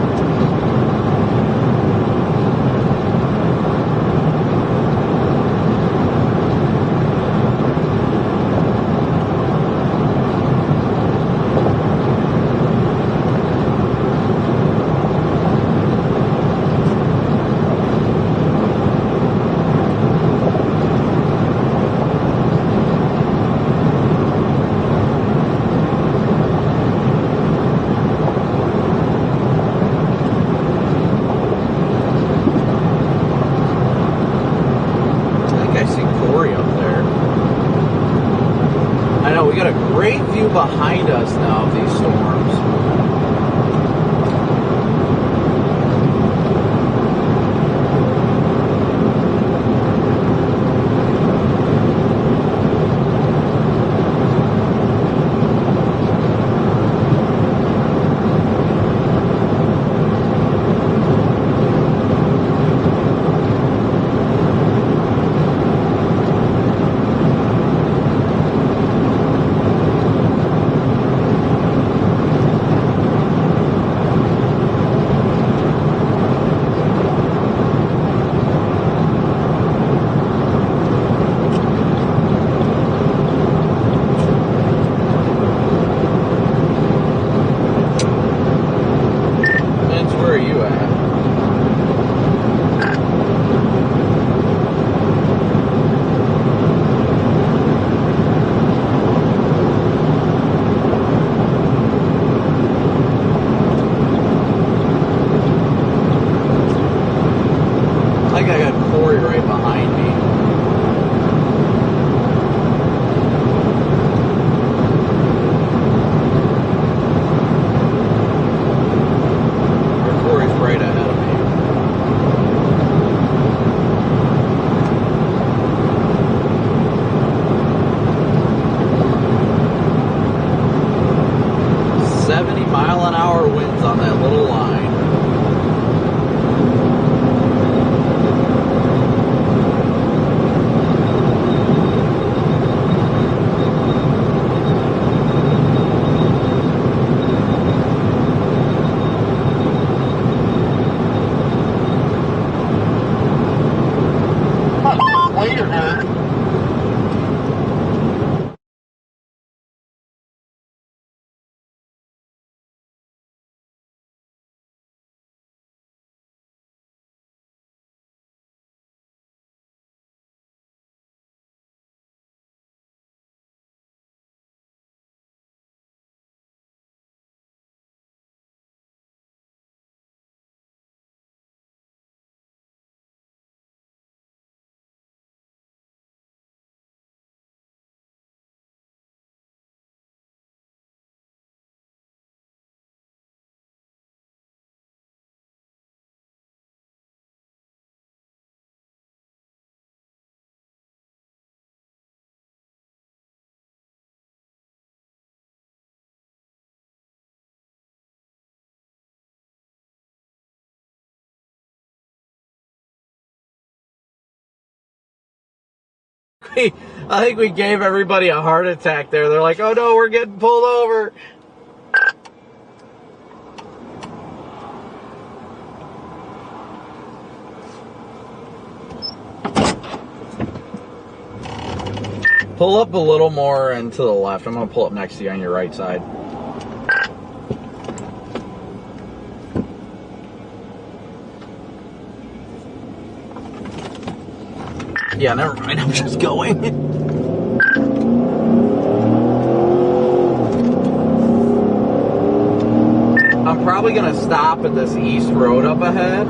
Speaker 2: Behind us now of these storms. I think we gave everybody a heart attack there. They're like, oh no, we're getting pulled over. Pull up a little more and to the left. I'm going to pull up next to you on your right side. Yeah, never mind. I'm just going. I'm probably going to stop at this east road up ahead.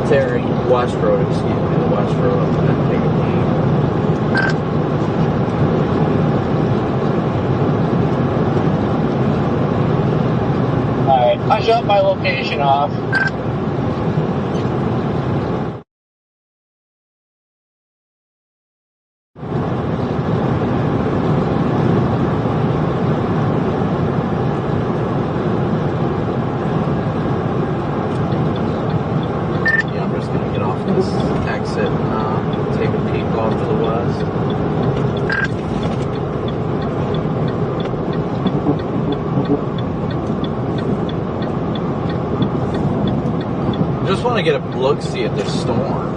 Speaker 2: Terry, west road, excuse me. The west road up ahead. Take a peek.
Speaker 8: Alright, I shut my location off.
Speaker 2: just want to get a look-see at this storm.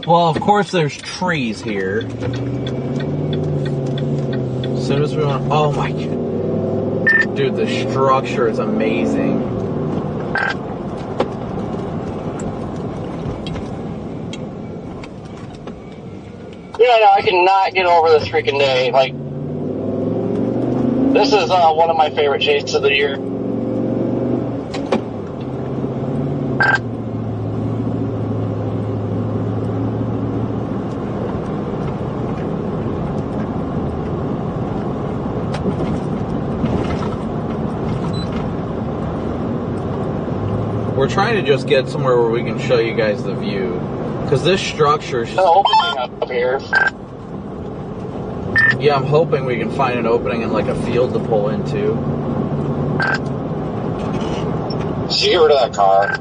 Speaker 2: Well, of course there's trees here. As soon as we want... Oh my God. Dude, the structure is amazing.
Speaker 8: Yeah, no, I cannot get over this freaking day. Like, this is one of my favorite chases of the year.
Speaker 2: We're trying to just get somewhere where we can show you guys the view. Because this structure is just...
Speaker 8: opening up here.
Speaker 2: Yeah, I'm hoping we can find an opening in like a field to pull into.
Speaker 7: Did you get rid of that car?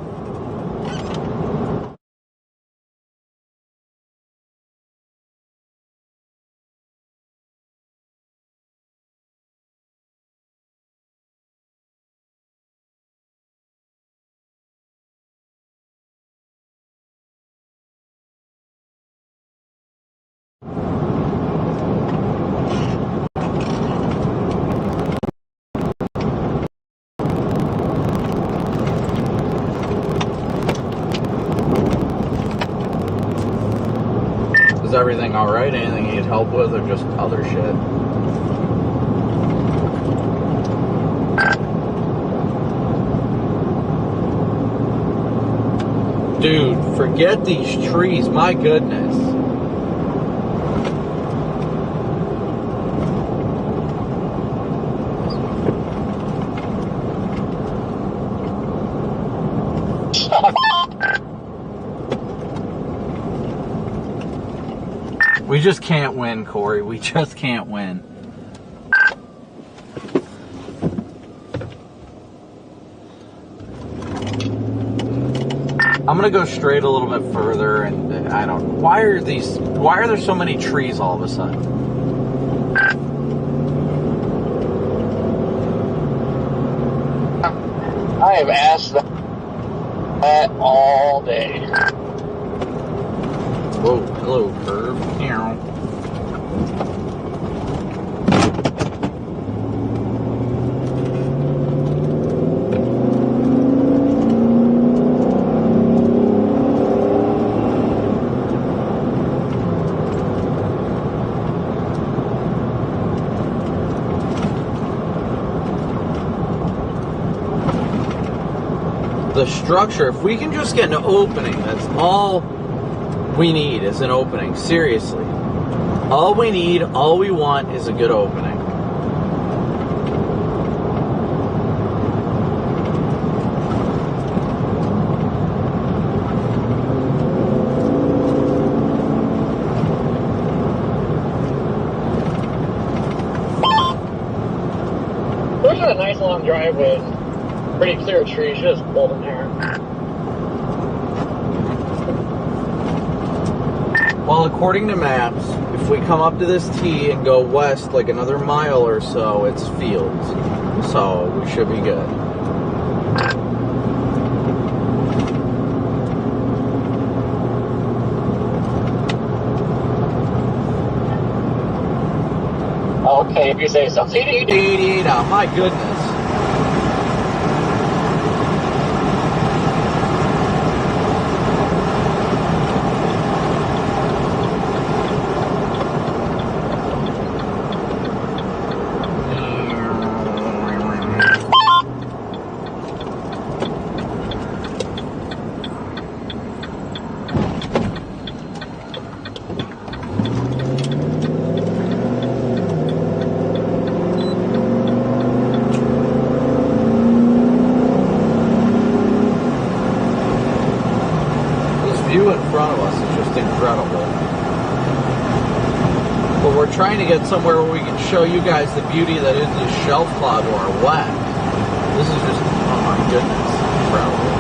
Speaker 2: Is everything alright? Anything you need help with, or just other shit? Dude, forget these trees, my goodness. We just can't win, Corey. We just can't win. I'm gonna go straight a little bit further, and I don't. Why are there so many trees all of a sudden?
Speaker 8: I have asked that all day.
Speaker 2: Whoa, hello, curb. Meow. The structure, if we can just get an opening, that's all we need is an opening. Seriously. All we need, all we want is a good opening.
Speaker 8: There's a nice long driveway. Pretty clear trees, just pulled in there.
Speaker 2: Well, according to maps, if we come up to this T and go west like another mile or so, it's fields. So we should be good.
Speaker 8: Okay, if you say so.
Speaker 2: Oh, my goodness. Trying to get somewhere where we can show you guys the beauty that is this shelf cloud to our west. This is just, oh my goodness, incredible.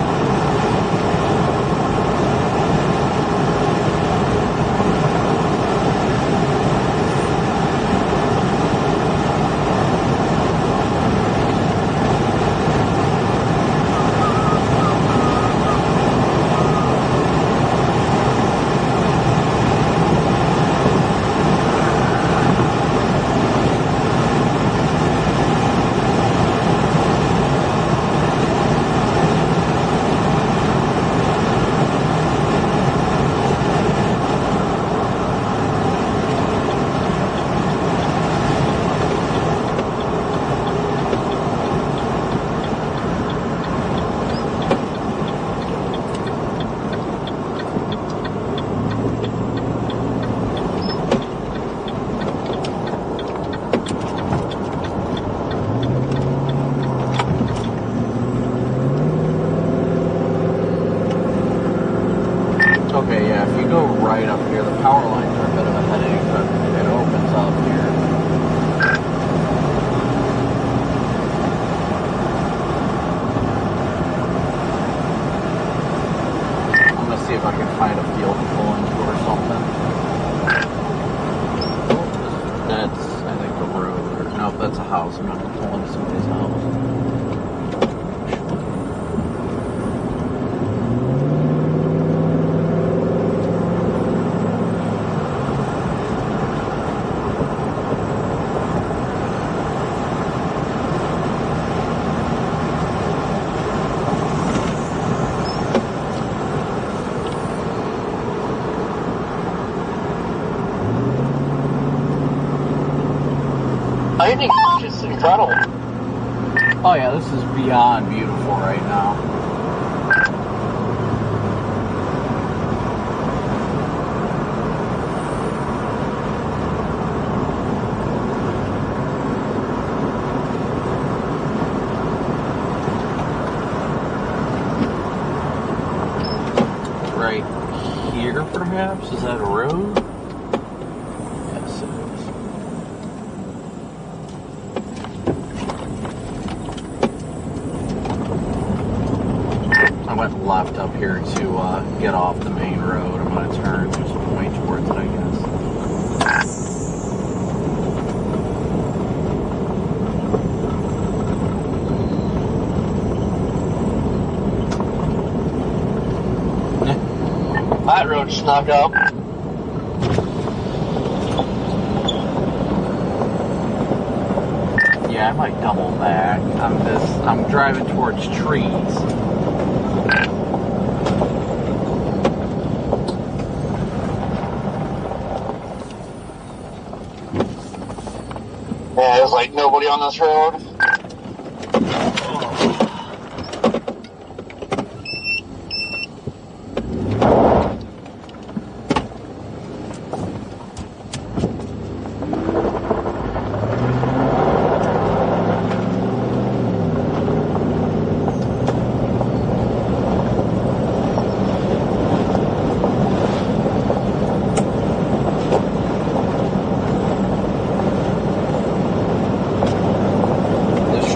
Speaker 2: Okay, yeah, if you go right up here, the power lines are a bit of a headache, but it opens up here. I'm gonna see if I can find a field to pull into or something. That's, I think, a road. Or, no, that's a house. I'm gonna pull into somebody's house.
Speaker 8: I think it's just incredible.
Speaker 2: Oh yeah, this is beyond beautiful right now. Right here, perhaps? Is that a road? Yes, it is. I went left up here to get off the main road. I'm going to turn, just point towards it, I guess.
Speaker 8: That road snuck up.
Speaker 2: Yeah, I might double back. I'm driving towards trees.
Speaker 8: Yeah, there's like nobody on this road.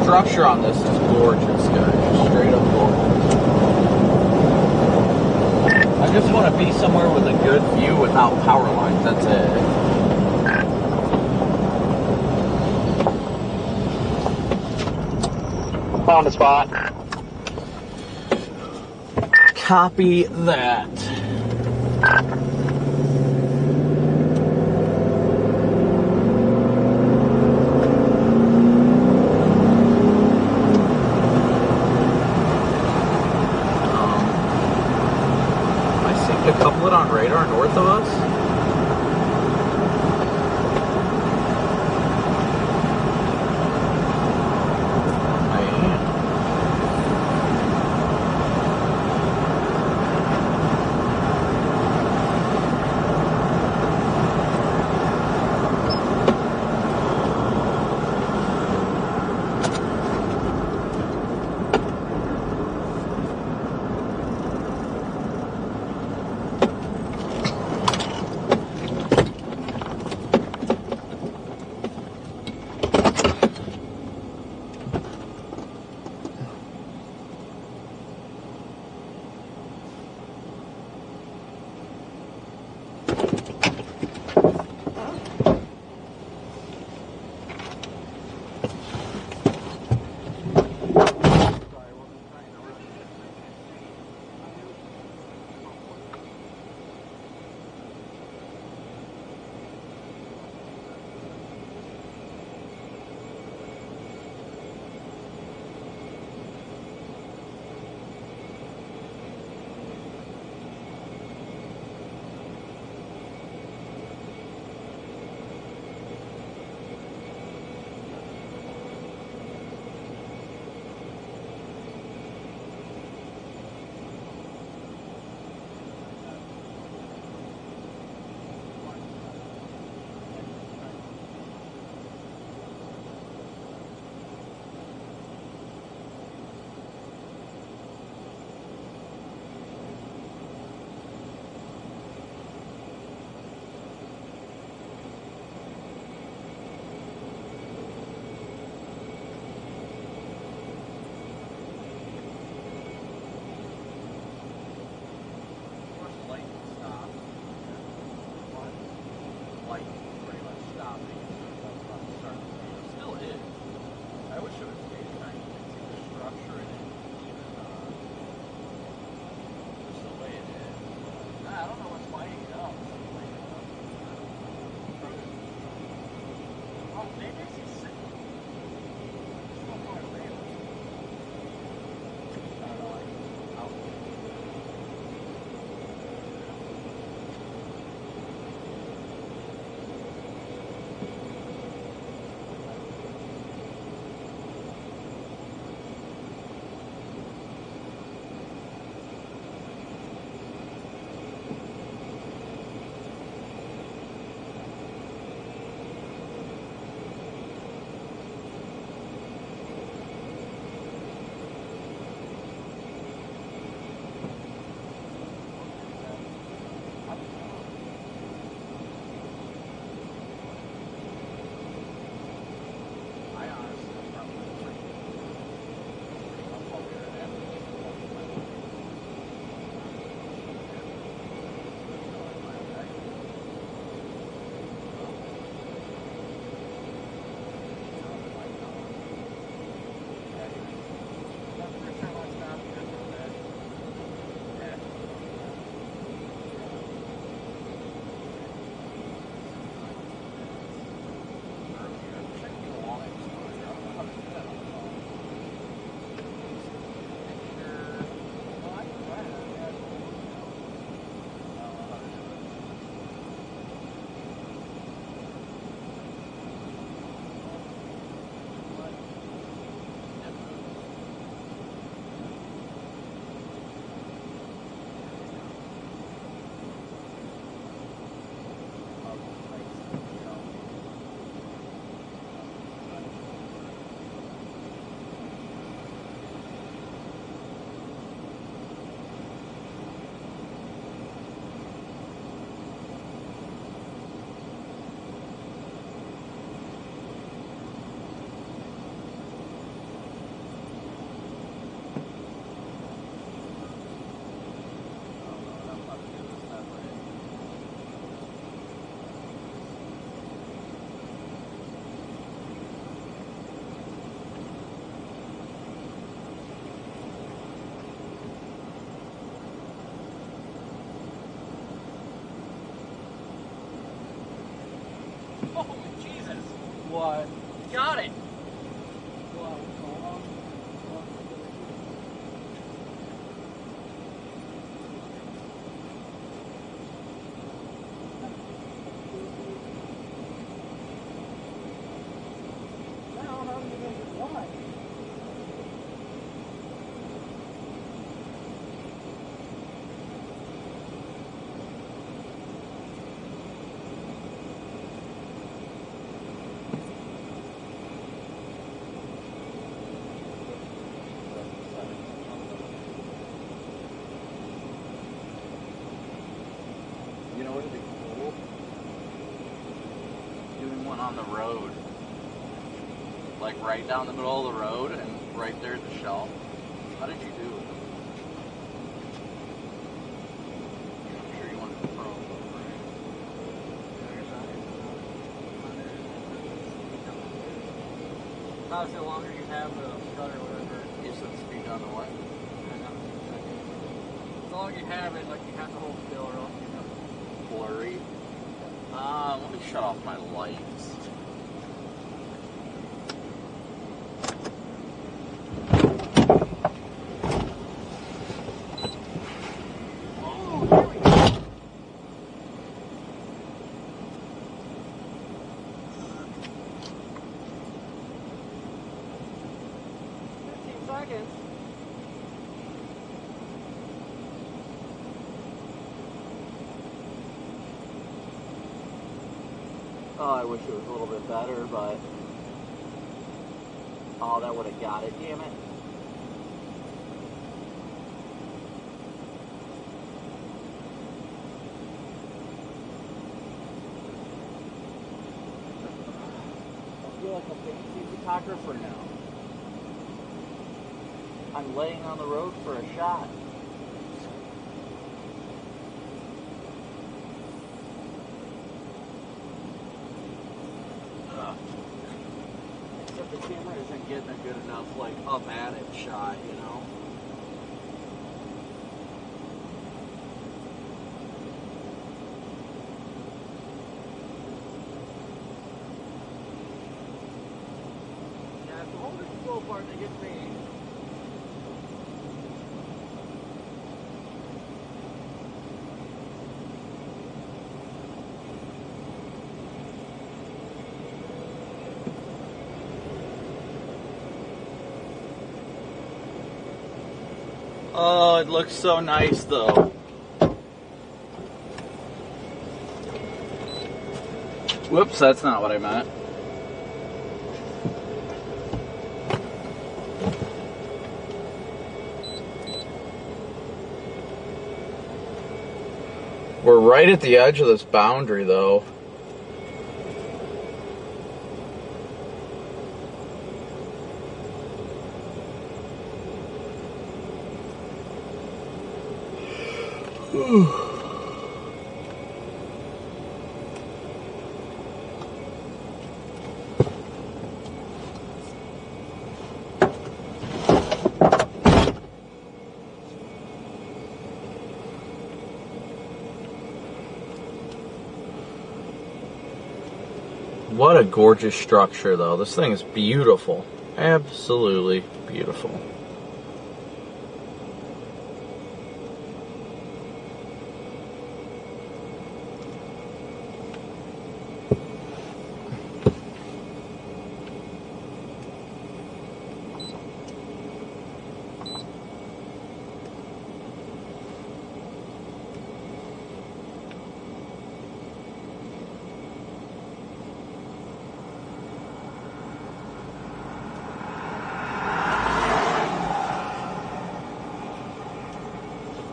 Speaker 2: Structure on this is gorgeous, guys. Straight up gorgeous. I just want to be somewhere with a good view without power lines. That's it.
Speaker 8: Found a spot.
Speaker 2: Copy that. A couplet on radar north of us. I am.
Speaker 9: Oh, Jesus.
Speaker 4: What?
Speaker 9: Got it.
Speaker 4: You know what would be cool? Doing one on the road. Like right down the middle of the road and right there at the shelf. How did you do it? I'm sure you wanted to pro, right?
Speaker 9: Obviously, the longer you have the strut or whatever,
Speaker 4: You said speed on the what?
Speaker 9: the longer you have it, like you have to hold still or else you know.
Speaker 4: Blurry. Let me shut off my lights.
Speaker 9: Oh, there we go. Seconds.
Speaker 4: Oh, I wish it was a little bit better, but... Oh, that would have got it, damn it. I feel like a fancy photographer now. I'm laying on the road for a shot. Except the camera isn't getting a good enough, like, up at it shot, you know?
Speaker 9: Yeah, it's the holding slow part that gets me.
Speaker 4: Oh, it looks so nice, though. Whoops, that's not what I meant.
Speaker 2: We're right at the edge of this boundary, though. What a gorgeous structure, though. This thing is beautiful. Absolutely beautiful.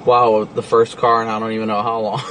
Speaker 2: Wow, the first car and I don't even know how long.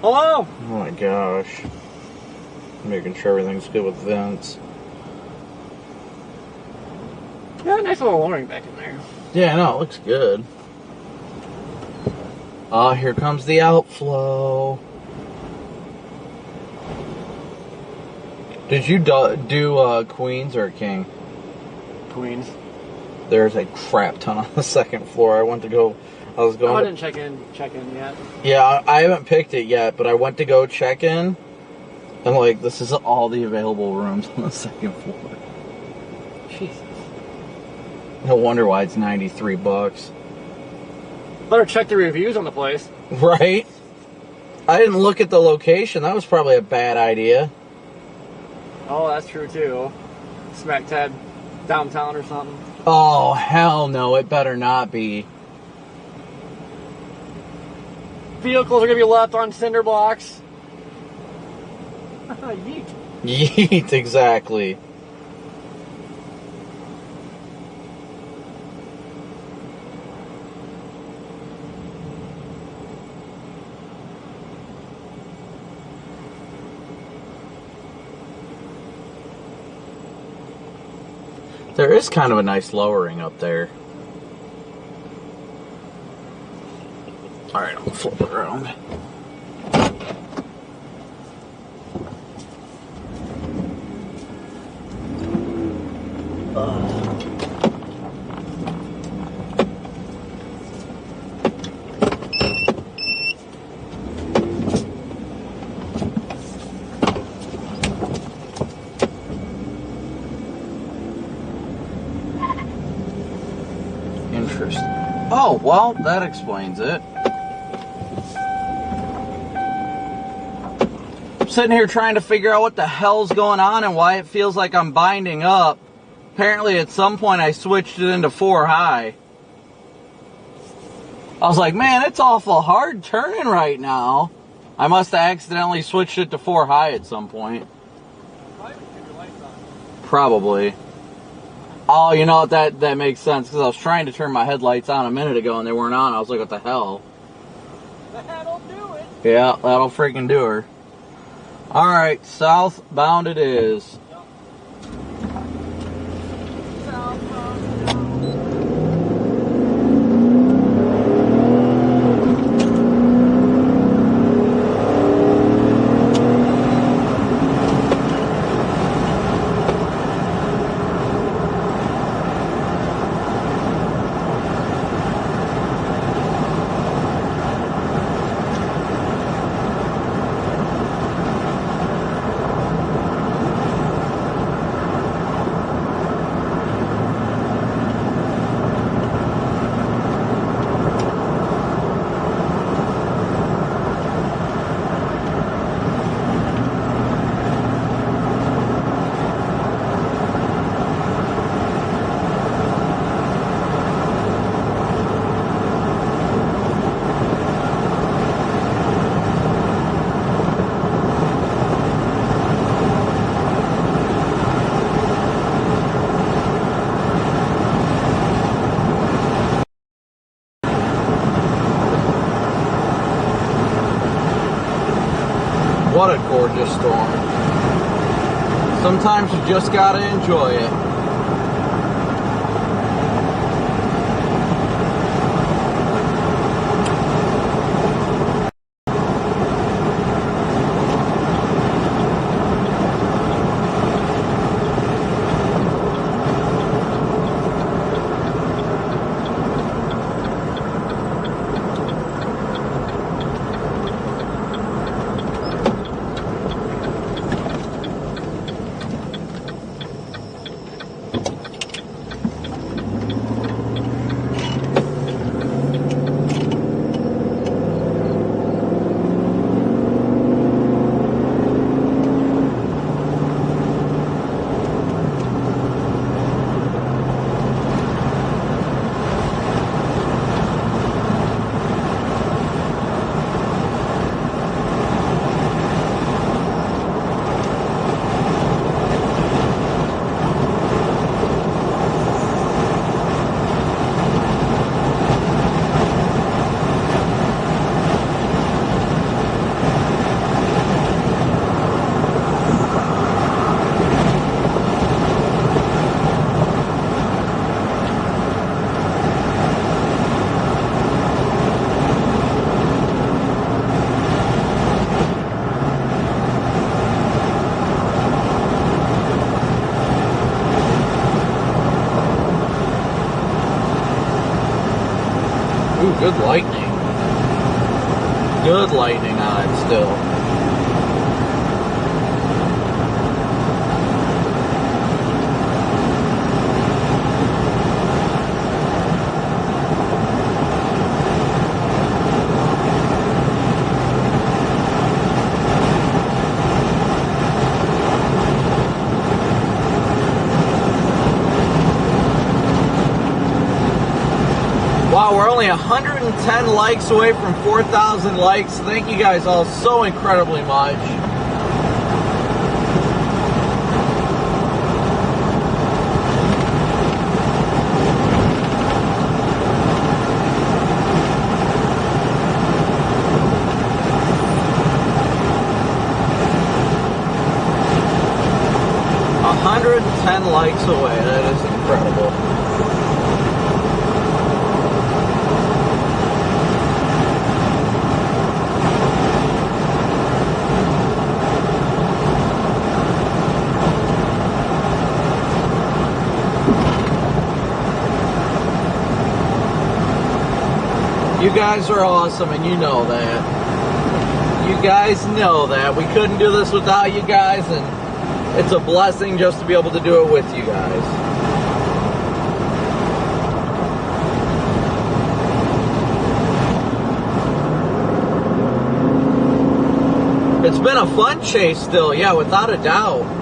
Speaker 3: Hello?
Speaker 2: Oh my gosh. Making sure everything's good with vents.
Speaker 3: Yeah, nice little lowering back in there.
Speaker 2: Yeah, no, it looks good. Oh, here comes the outflow. Did you do Queens or King?
Speaker 3: Queens.
Speaker 2: There's a crap ton on the second floor. I went to go. I was going.
Speaker 3: I
Speaker 2: to,
Speaker 3: didn't check in yet.
Speaker 2: Yeah, I haven't picked it yet, but I went to go check in, and like this is all the available rooms on the second floor.
Speaker 3: Jesus.
Speaker 2: No wonder why it's $93.
Speaker 3: Better check the reviews on the place.
Speaker 2: Right? I didn't look at the location. That was probably a bad idea.
Speaker 3: Oh, that's true too. Smack dab downtown or something.
Speaker 2: Oh, hell no. It better not be.
Speaker 3: Vehicles are going to be left on cinder blocks. Yeet.
Speaker 2: Yeet, exactly. There is kind of a nice lowering up there. Alright, I'll flip it around. Interesting. Oh, well, that explains it. I'm sitting here trying to figure out what the hell's going on and why it feels like I'm binding up. Apparently at some point I switched it into 4 high. I was like, man, it's awful hard turning right now. I must have accidentally switched it to 4 high at some point. Probably. Oh, you know what? That makes sense, because I was trying to turn my headlights on a minute ago and they weren't on. I was like, what the hell?
Speaker 3: That'll do it.
Speaker 2: Yeah, that'll freaking do her. Alright, southbound it is. What a gorgeous storm. Sometimes you just gotta enjoy it. Good lightning. Good lightning on it still. Wow, we're only 110 likes away from 4,000 likes. Thank you guys all so incredibly much. $110 likes away. That is incredible. You guys are awesome, and you know that. You guys know that. We couldn't do this without you guys, and it's a blessing just to be able to do it with you guys. It's been a fun chase still, yeah, without a doubt.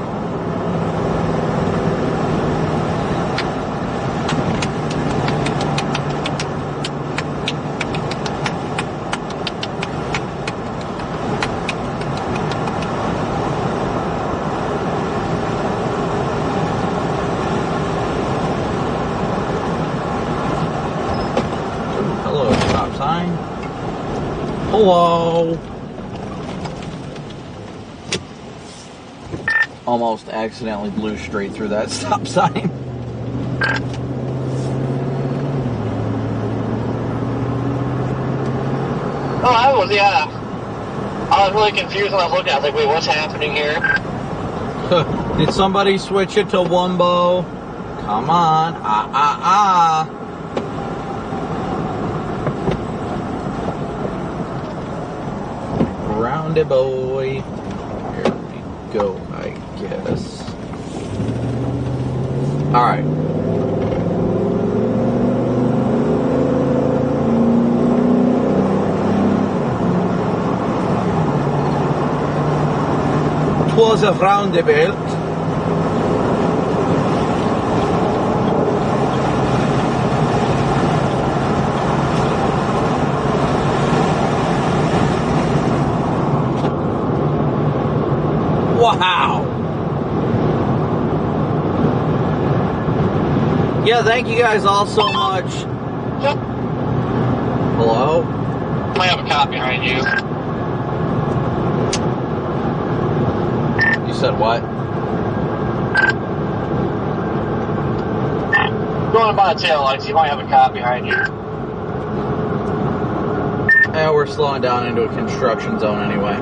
Speaker 2: Hello. Almost accidentally blew straight through that stop sign.
Speaker 8: Oh, I was, yeah. I was really confused when I was looking. I was like, wait, what's happening here?
Speaker 2: Did somebody switch it to Wumbo? Come on. Roundy boy. Here we go, I guess. Alright. Was a roundabout. Wow. Yeah, thank you guys all so much. Hello?
Speaker 8: I have a cop behind you.
Speaker 2: You said what?
Speaker 8: Going by the tail lights, you might have a cop behind you.
Speaker 2: Yeah, we're slowing down into a construction zone anyway.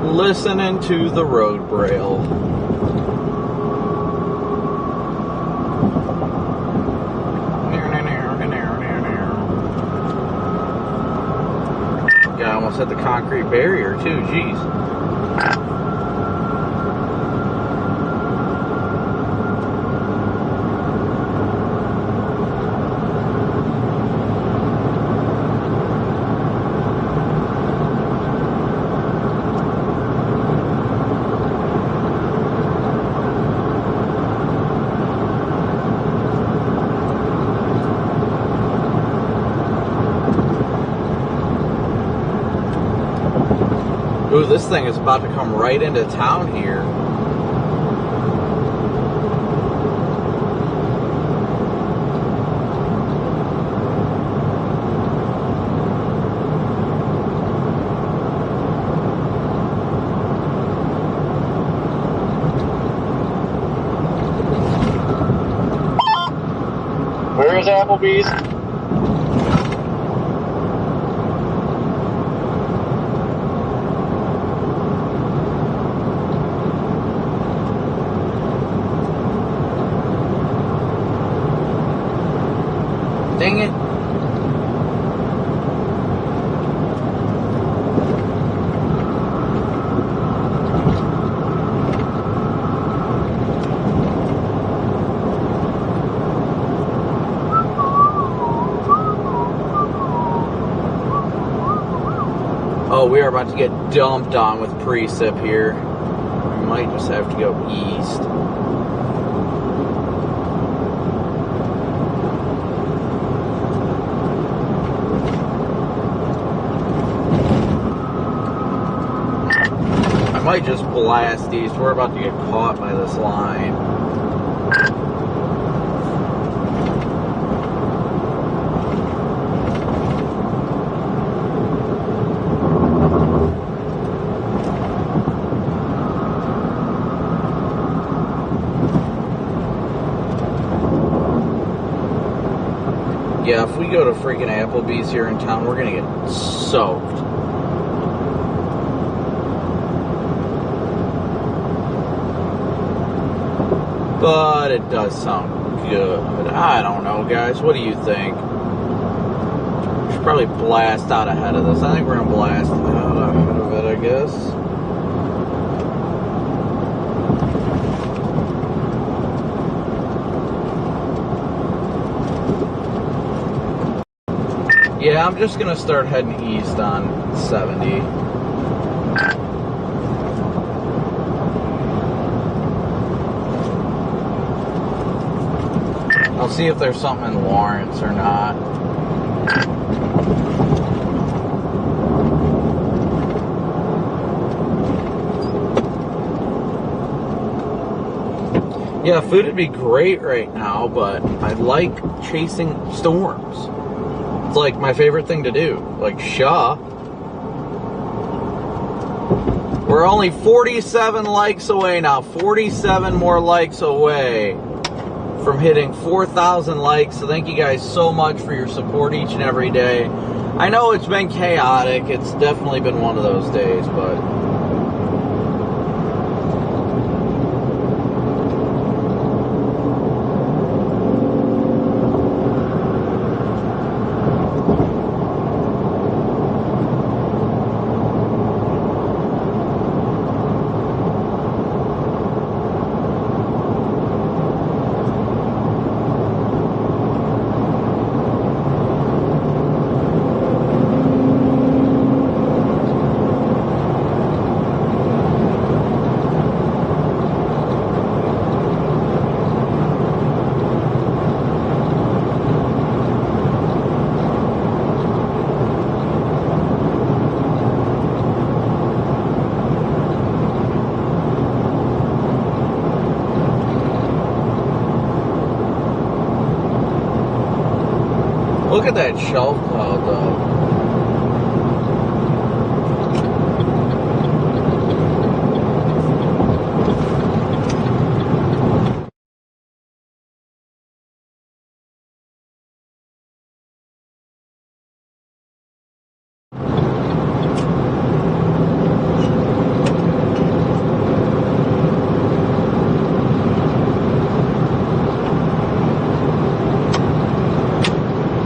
Speaker 2: Listening to the road braille. Yeah, I almost hit the concrete barrier too, jeez. Ooh, this thing is about to come right into town here.
Speaker 8: nearest Applebee's?
Speaker 2: Dang it. Oh, we are about to get dumped on with precip here. We might just have to go east. I might just blast east. We're about to get caught by this line. Yeah, if we go to freaking Applebee's here in town, we're gonna get soaked. But it does sound good. I don't know, guys. What do you think? We should probably blast out ahead of this. I think we're gonna blast out ahead of it, I guess. Yeah, I'm just gonna start heading east on 70. I'll see if there's something in Lawrence or not. Yeah, food would be great right now, but I like chasing storms. It's like my favorite thing to do. Like, we're only 47 likes away now. 47 more likes away from hitting 4,000 likes. So thank you guys so much for your support each and every day. I know it's been chaotic. It's definitely been one of those days, but look at that shelf cloud, though.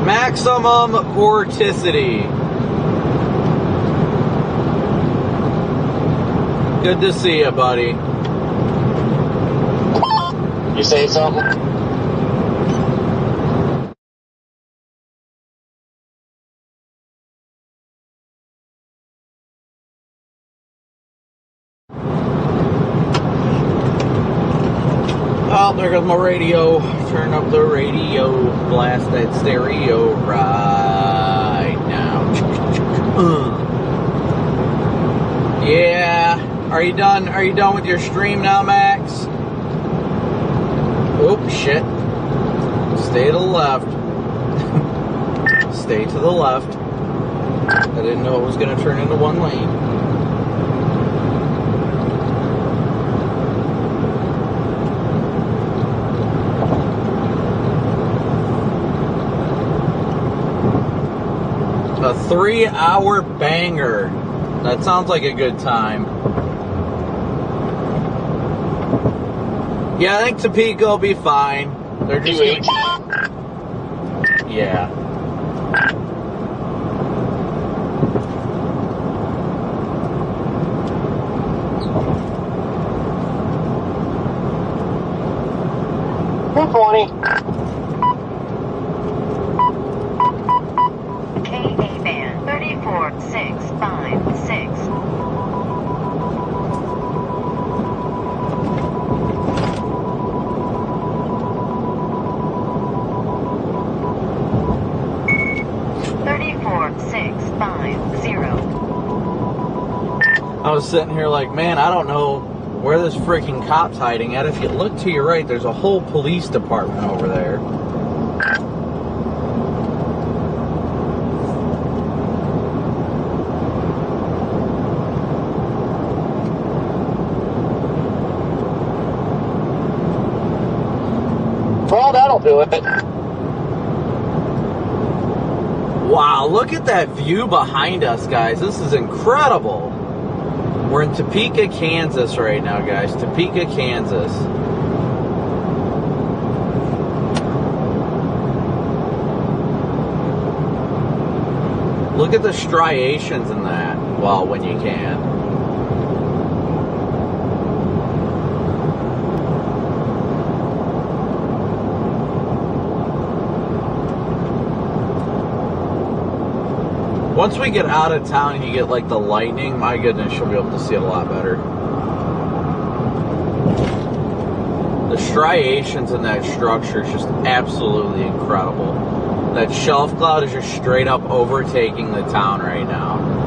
Speaker 2: Maximum vorticity. Good to see you, buddy.
Speaker 8: You say something?
Speaker 2: Oh, there goes my radio. Turn up the radio. Blast that stereo right now. Yeah. Are you done? Are you done with your stream now, Max? Oh, shit. Stay to the left. Stay to the left. I didn't know it was going to turn into one lane. 3-hour banger. That sounds like a good time. Yeah, I think Topeka will be fine. They're just gonna... Yeah.
Speaker 6: KA band 34656.
Speaker 2: I was sitting here like, man, I don't know where this freaking cop's hiding at. If you look to your right, there's a whole police department over there.
Speaker 8: Well, that'll do it.
Speaker 2: Wow, look at that view behind us, guys. This is incredible. We're in Topeka, Kansas right now, guys. Topeka, Kansas. Look at the striations in that, well, when you can. Once we get out of town and you get like the lightning, my goodness, you'll be able to see it a lot better. The striations in that structure is just absolutely incredible. That shelf cloud is just straight up overtaking the town right now.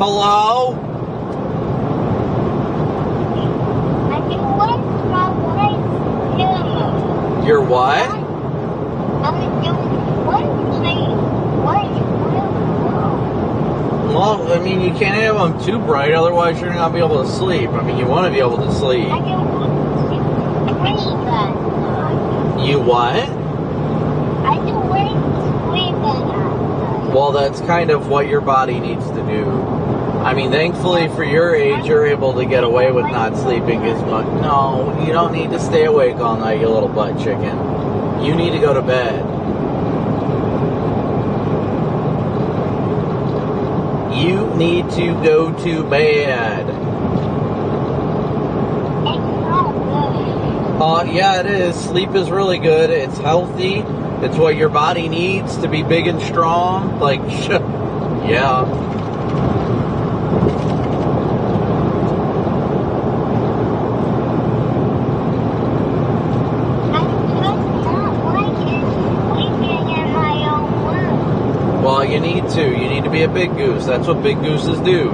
Speaker 2: Hello? You're what? Well, I mean, you can't have them too bright, otherwise you're not going to be able to sleep. I mean, you want to be able to sleep. You what? Well, that's kind of what your body needs to do. I mean, thankfully for your age, you're able to get away with not sleeping as much. No, you don't need to stay awake all night, you little butt chicken. You need to go to bed. You need to go to bed. Yeah, it is. Sleep is really good. It's healthy. It's what your body needs to be big and strong. Like, yeah. Well, you need to. You need to be a big goose. That's what big gooses do.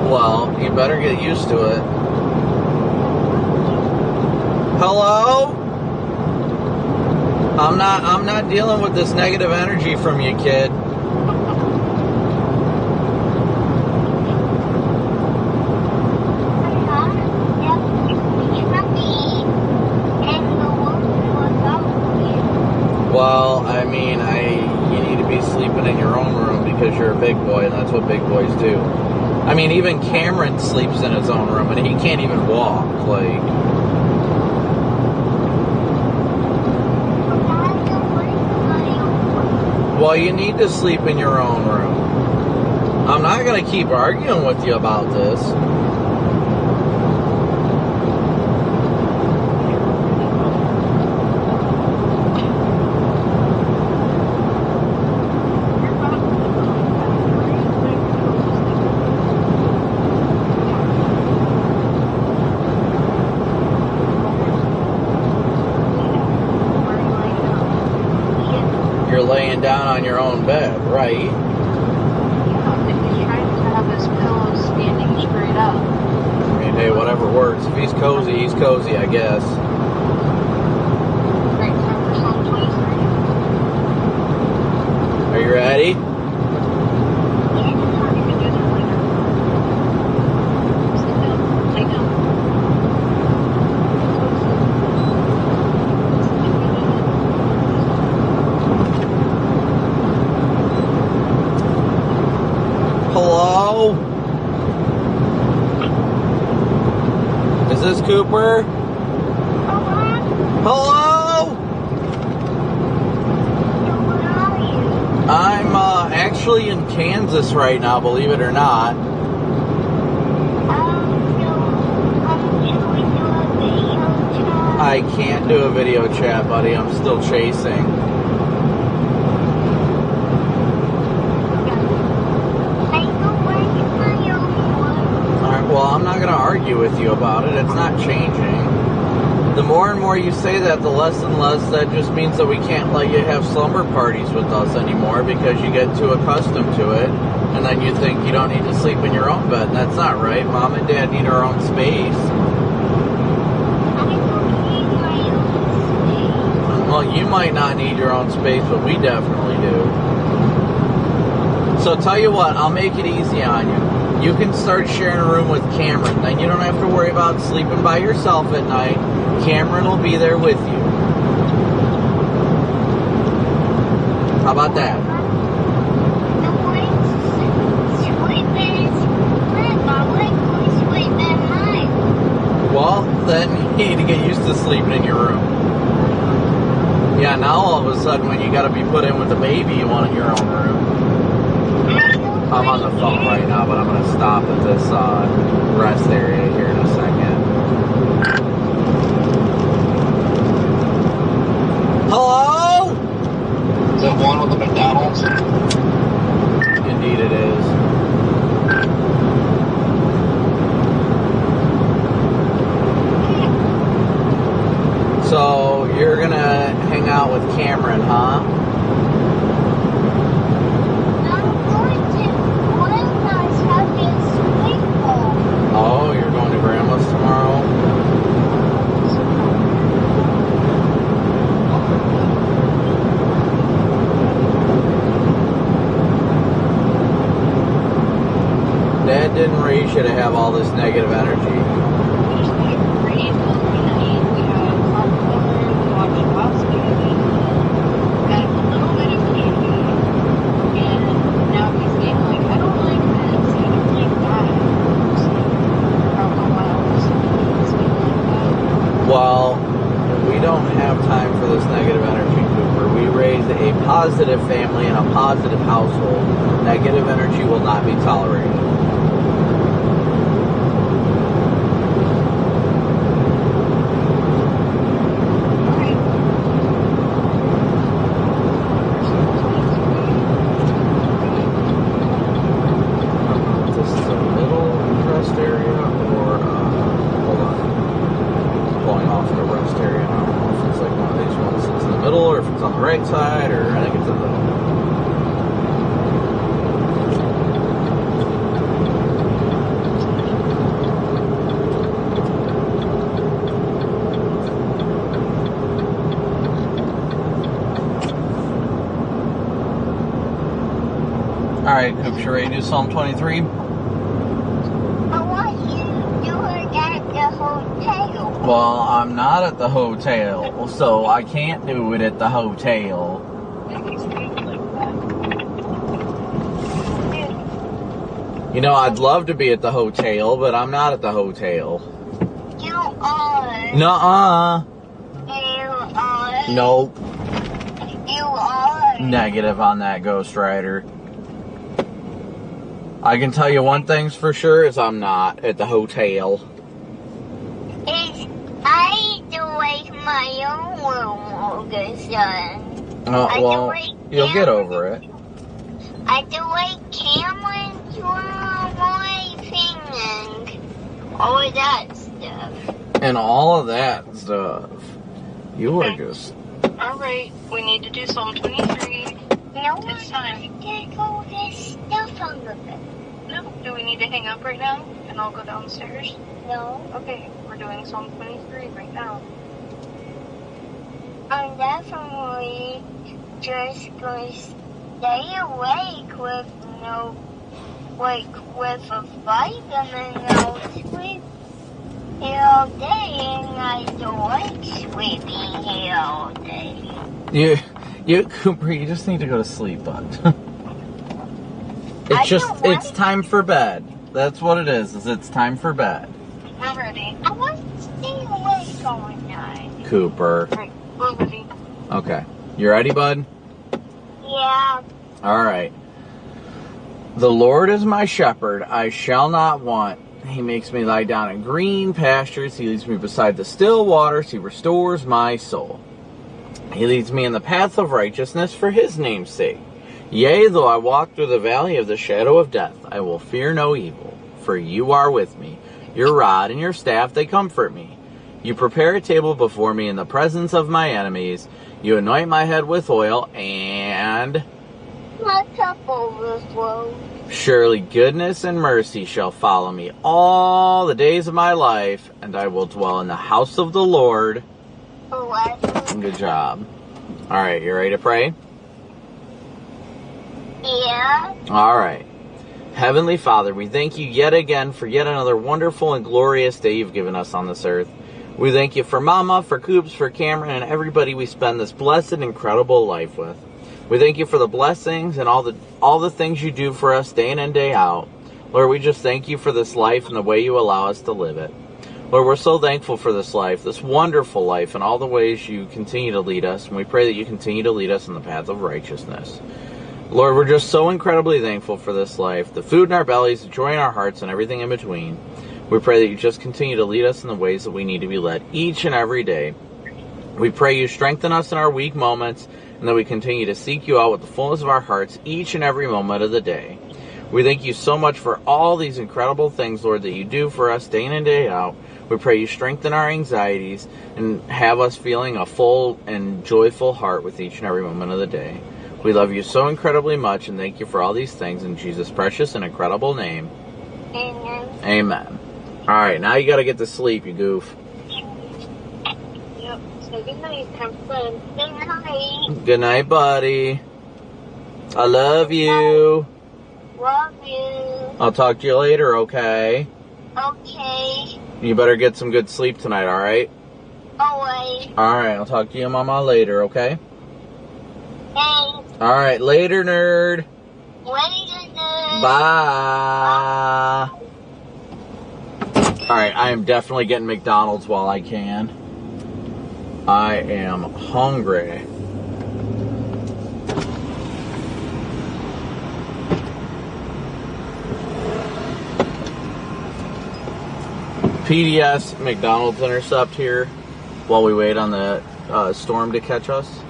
Speaker 2: Well, you better get used to it. Hello? I'm not dealing with this negative energy from you, kid. Well, I mean, you need to be sleeping in your own room because you're a big boy, and that's what big boys do. I mean, even Cameron sleeps in his own room, and he can't even walk. Like, well, you need to sleep in your own room. I'm not going to keep arguing with you about this. laying down on your own bed, right?
Speaker 6: Yeah, but he's trying to have his pillows standing straight up.
Speaker 2: I mean, hey, whatever works. If he's cozy, I guess.
Speaker 6: Right, time for Psalm 23.
Speaker 2: Are you ready? Hello? Is this Cooper? Hello? I'm actually in Kansas right now, believe it or not. I can't do a video chat, buddy. I'm still chasing. Well, I'm not going to argue with you about it. It's not changing. The more and more you say that, the less and less that just means that we can't let you have slumber parties with us anymore because you get too accustomed to it, and then you think you don't need to sleep in your own bed. That's not right. Mom and Dad need our own space. Well, you might not need your own space, but we definitely do. So tell you what, I'll make it easy on you. You can start sharing a room with Cameron. Then you don't have to worry about sleeping by yourself at night. Cameron will be there with you. How about that? Well, then you need to get used to sleeping in your room. Yeah, now all of a sudden when you got to be put in with a baby, you want your own room. I'm on the phone right now, but I'm going to stop at this rest area here in a second. Hello?
Speaker 8: Is that one with the McDonald's?
Speaker 2: Indeed it is. So, you're going to hang out with Cameron, huh? Oh, you're going to Grandma's tomorrow? Dad didn't raise you to have all this negative energy. Well, we don't have time for this negative energy, Cooper. We raised a positive family in a positive household. Negative energy will not be tolerated. This is a middle rest area, or hold on. Pulling off the rest area. I don't know if it's like one of these ones that's in the middle, or if it's on the right side, or I think it's in the middle. Alright, Coops, you ready to do Psalm 23? Well, I'm not at the hotel, so I can't do it at the hotel. You know, I'd love to be at the hotel, but I'm not at the hotel.
Speaker 6: You are.
Speaker 2: Nuh-uh.
Speaker 6: You are.
Speaker 2: Nope.
Speaker 6: You are.
Speaker 2: Negative on that, Ghost Rider. I can tell you one thing's for sure is I'm not at the hotel.
Speaker 6: I do like my own room, Augustin.
Speaker 2: Well, you'll get over it.
Speaker 6: I do like Cameron's room, my thing, and all of that stuff.
Speaker 2: And all of that stuff. You are just...
Speaker 6: Alright.
Speaker 11: Alright, we need to do Psalm 23.
Speaker 6: No,
Speaker 11: It's time.
Speaker 6: to go this stuff on the bed.
Speaker 11: No, do we need to hang up right now? And I'll go downstairs?
Speaker 6: No,
Speaker 11: Okay, we're doing Psalm 23 right now.
Speaker 6: I'm definitely just going to stay awake with with a vitamin. I'll sleep here all day, and I don't like sleeping here all day.
Speaker 2: Cooper, you just need to go to sleep, bud. It's time for bed. That's what it is it's time for bed.
Speaker 11: We're ready.
Speaker 6: I want to stay awake all night.
Speaker 2: Cooper.
Speaker 11: Alright, we're ready.
Speaker 2: Okay. You ready, bud?
Speaker 6: Yeah.
Speaker 2: Alright. The Lord is my shepherd, I shall not want. He makes me lie down in green pastures. He leads me beside the still waters. He restores my soul. He leads me in the path of righteousness for his name's sake. Yea, though I walk through the valley of the shadow of death, I will fear no evil, for you are with me. Your rod and your staff, they comfort me. You prepare a table before me in the presence of my enemies. You anoint my head with oil, and
Speaker 6: My cup overflows.
Speaker 2: surely goodness and mercy shall follow me all the days of my life, and I will dwell in the house of the Lord. Good job. All right, you ready to pray?
Speaker 6: Yeah.
Speaker 2: All right. Heavenly Father, we thank you yet again for yet another wonderful and glorious day you've given us on this earth. We thank you for Mama, for Coops, for Cameron, and everybody we spend this blessed, incredible life with. We thank you for the blessings and all the things you do for us day in and day out. Lord, we just thank you for this life and the way you allow us to live it. Lord, we're so thankful for this life, this wonderful life, and all the ways you continue to lead us. And we pray that you continue to lead us in the path of righteousness. Lord, we're just so incredibly thankful for this life, the food in our bellies, the joy in our hearts, and everything in between. We pray that you just continue to lead us in the ways that we need to be led each and every day. We pray you strengthen us in our weak moments, and that we continue to seek you out with the fullness of our hearts each and every moment of the day. We thank you so much for all these incredible things, Lord, that you do for us day in and day out. We pray you strengthen our anxieties and have us feeling a full and joyful heart with each and every moment of the day. We love you so incredibly much, and thank you for all these things in Jesus' precious and incredible name.
Speaker 6: Amen.
Speaker 2: Amen. All right, now you got to get to sleep, you goof.
Speaker 6: Yep. So good night, Captain. Good night.
Speaker 2: Good night, buddy. I love you.
Speaker 6: Love you.
Speaker 2: I'll talk to you later, okay?
Speaker 6: Okay.
Speaker 2: You better get some good sleep tonight, all right?
Speaker 6: Always.
Speaker 2: All right, I'll talk to you, Mama, later, okay?
Speaker 6: Thanks.
Speaker 2: All right, later, nerd.
Speaker 6: Later.
Speaker 2: Bye. All right, I am definitely getting McDonald's while I can. I am hungry. PDS McDonald's intercept here while we wait on the storm to catch us.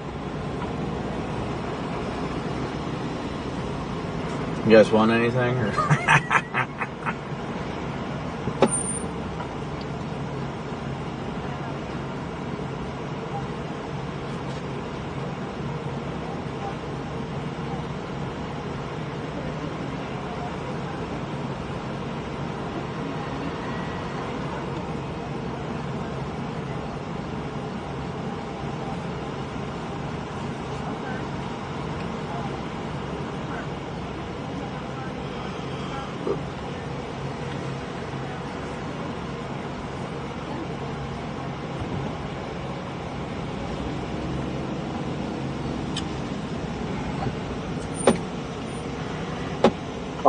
Speaker 2: You guys want anything?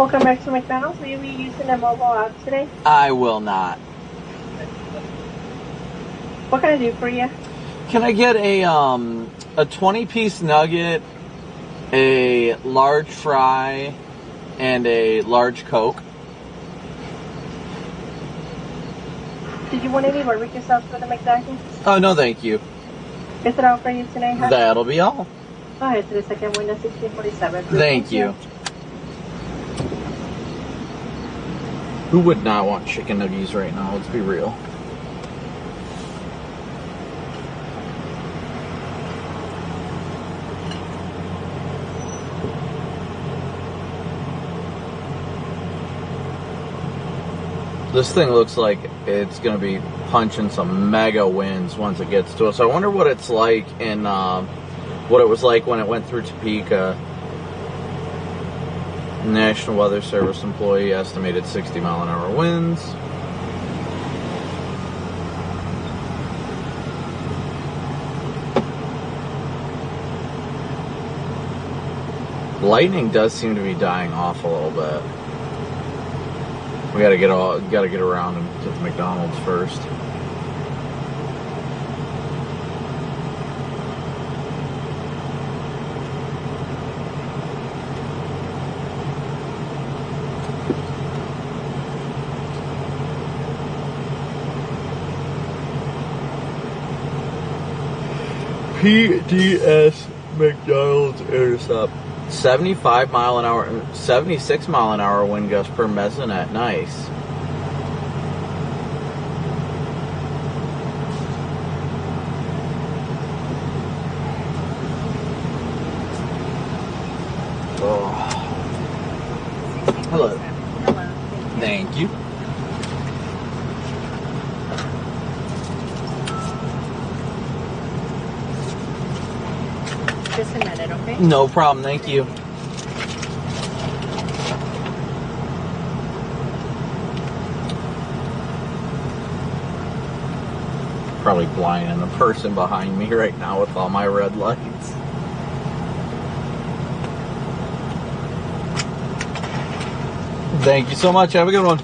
Speaker 12: Welcome back to McDonald's. Will you be using the mobile app today?
Speaker 2: I will not.
Speaker 12: What can I do for you?
Speaker 2: Can I get a 20-piece nugget, a large fry, and a large Coke?
Speaker 12: Did you want any barbecue sauce for the McDonald's?
Speaker 2: Oh, no, thank you.
Speaker 12: Is it all for you today? Huh?
Speaker 2: That'll be all.
Speaker 12: Alright, today second window 1647.
Speaker 2: Thank you. Who would not want chicken nuggies right now? Let's be real. This thing looks like it's going to be punching some mega winds once it gets to us. I wonder what it's like in, what it was like when it went through Topeka. National Weather Service employee estimated 60-mile-an-hour winds. Lightning does seem to be dying off a little bit. We gotta get around and get to McDonald's first. PDS McDonald's Intercept. 76-mile-an-hour wind gust per mesonet. Nice. Oh. Hello.
Speaker 12: Hello.
Speaker 2: Thank you.
Speaker 12: Just a minute, okay?
Speaker 2: No problem, thank you. Probably blinding the person behind me right now with all my red lights. Thank you so much. Have a good one.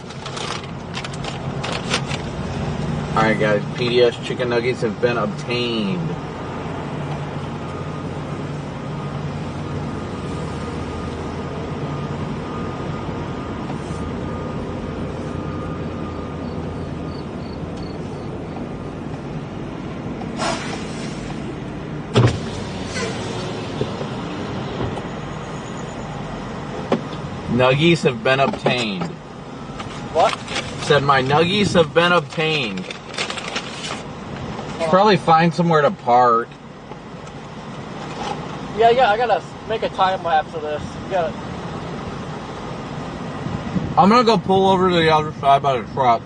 Speaker 2: Alright guys, PDS chicken nuggets have been obtained. Nuggies have been obtained.
Speaker 3: What?
Speaker 2: Said my nuggies have been obtained. Probably find somewhere to park.
Speaker 3: Yeah, I gotta make a time lapse of this.
Speaker 2: I'm gonna go pull over to the other side by the truck.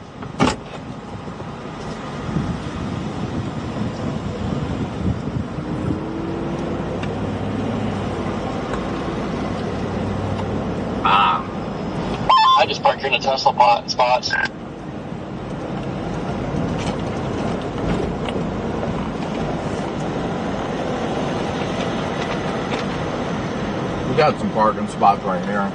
Speaker 8: I just parked here in a Tesla spot.
Speaker 2: We got some parking spots right here.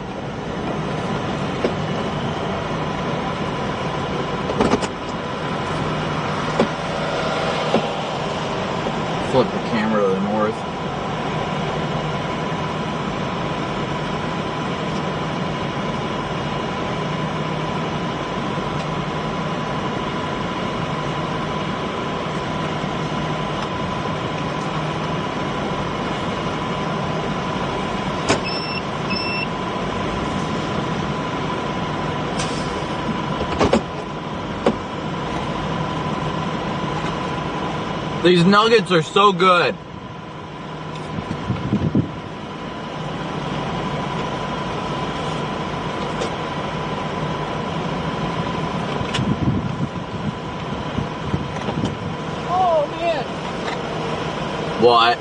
Speaker 2: Flip the camera to the north. These nuggets are so good.
Speaker 3: Oh man!
Speaker 2: What?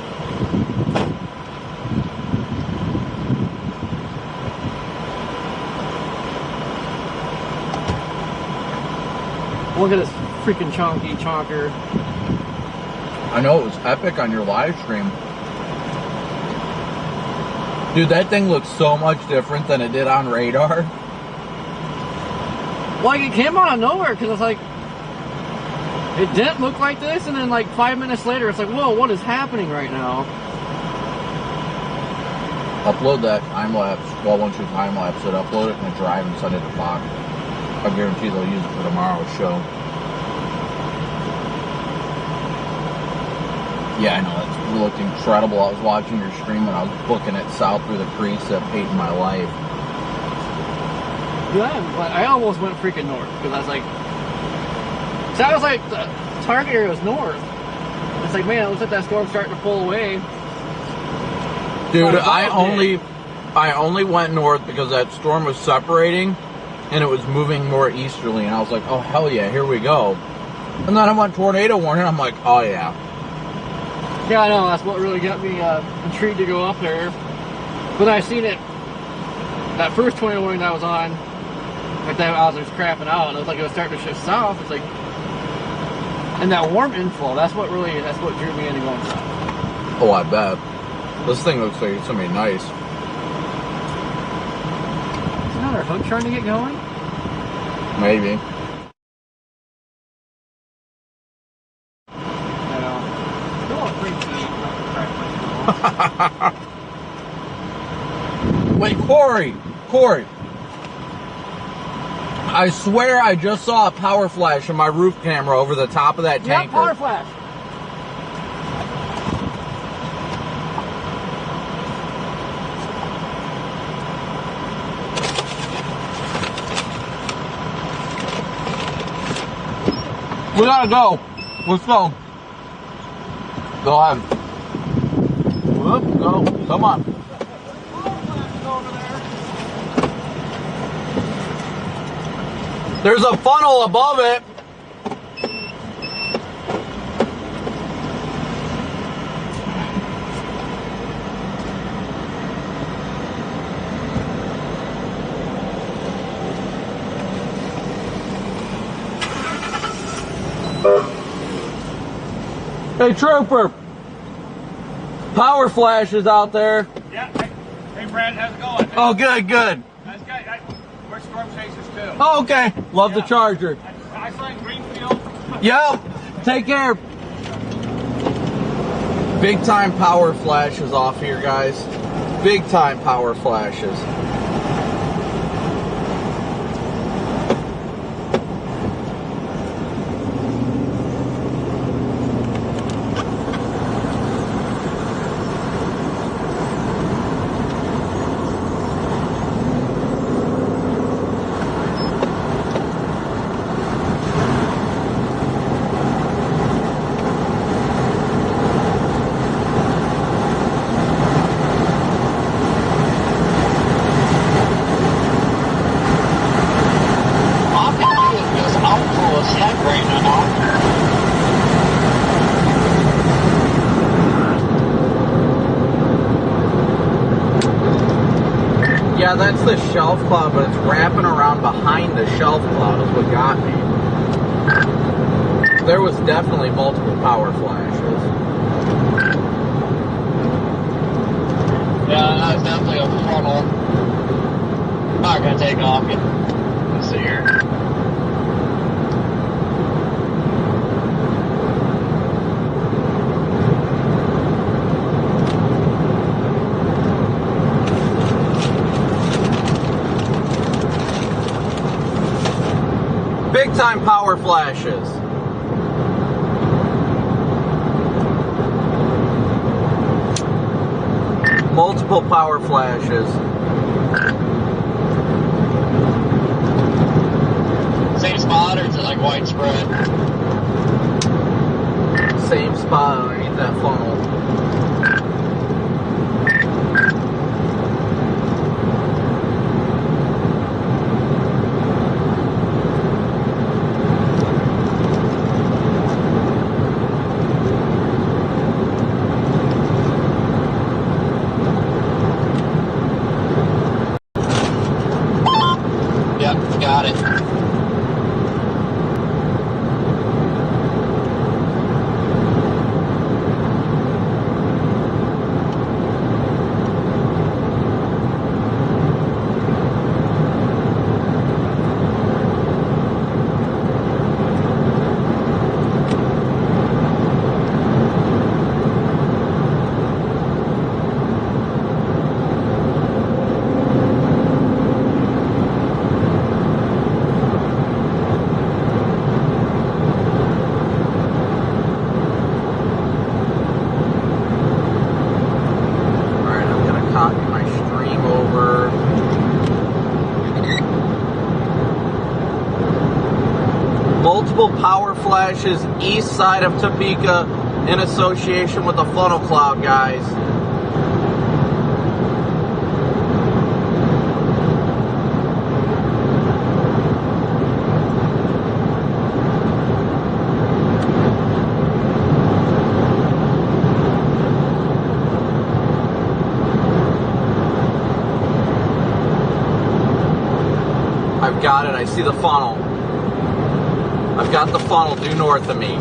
Speaker 3: Look at this freaking chonky chonker.
Speaker 2: I know it was epic on your live stream. Dude, that thing looks so much different than it did on radar.
Speaker 3: Like, it came out of nowhere, because it's like, it didn't look like this, and then like 5 minutes later, it's like, whoa, what is happening right now?
Speaker 2: Upload that time lapse. Well, once you time lapse it, upload it in the drive and send it to Fox. I guarantee they'll use it for tomorrow's show. Yeah, I know, it looked incredible. I was watching your stream and I was booking it south through the precip, hating my life.
Speaker 3: Yeah, I almost went freaking north, because I was like, so I was like, the target area was north. It's like, man, it looks like that storm's starting to pull away.
Speaker 2: Dude, I only went north because that storm was separating, and it was moving more easterly, and I was like, oh, hell yeah, here we go. And then I went tornado warning, I'm like, oh yeah.
Speaker 3: Yeah, I know, that's what really got me intrigued to go up there. But I seen it, that first tornado warning I was on, like that I was just crapping out, and it was like it was starting to shift south. It's like, and that warm inflow, that's what drew me into going south.
Speaker 2: Oh, I bet. This thing looks like it's gonna be nice.
Speaker 3: Is another hook trying to get going?
Speaker 2: Maybe. Wait, Corey! I swear I just saw a power flash in my roof camera over the top of that tanker.
Speaker 3: Yeah, power flash.
Speaker 2: We gotta go. Let's go. Go ahead. Whoop, go. Come on. There's a funnel above it. Hey, trooper. Power flash is out there.
Speaker 13: Yeah. Hey, Brad, how's it going?
Speaker 2: Oh, good.
Speaker 13: That's good. We're storm chasers too.
Speaker 2: Oh, okay. Love the Charger.
Speaker 13: I signed Greenfield.
Speaker 2: Yep. Take care. Big time power flashes off here, guys. Big time power flashes. Yeah, that's the shelf cloud, but it's wrapping around behind the shelf cloud is what got me. There was definitely multiple power flashes.
Speaker 8: Yeah, that was definitely a frontal. I'm not gonna take off. Let's see here.
Speaker 2: Big time power flashes. Multiple power flashes.
Speaker 8: Same spot, or is it like widespread?
Speaker 2: Same spot underneath that funnel.
Speaker 8: Got it. Multiple power flashes east side of Topeka in association with the funnel cloud, guys.
Speaker 2: got it. I see the funnel. I've got the funnel due north of me.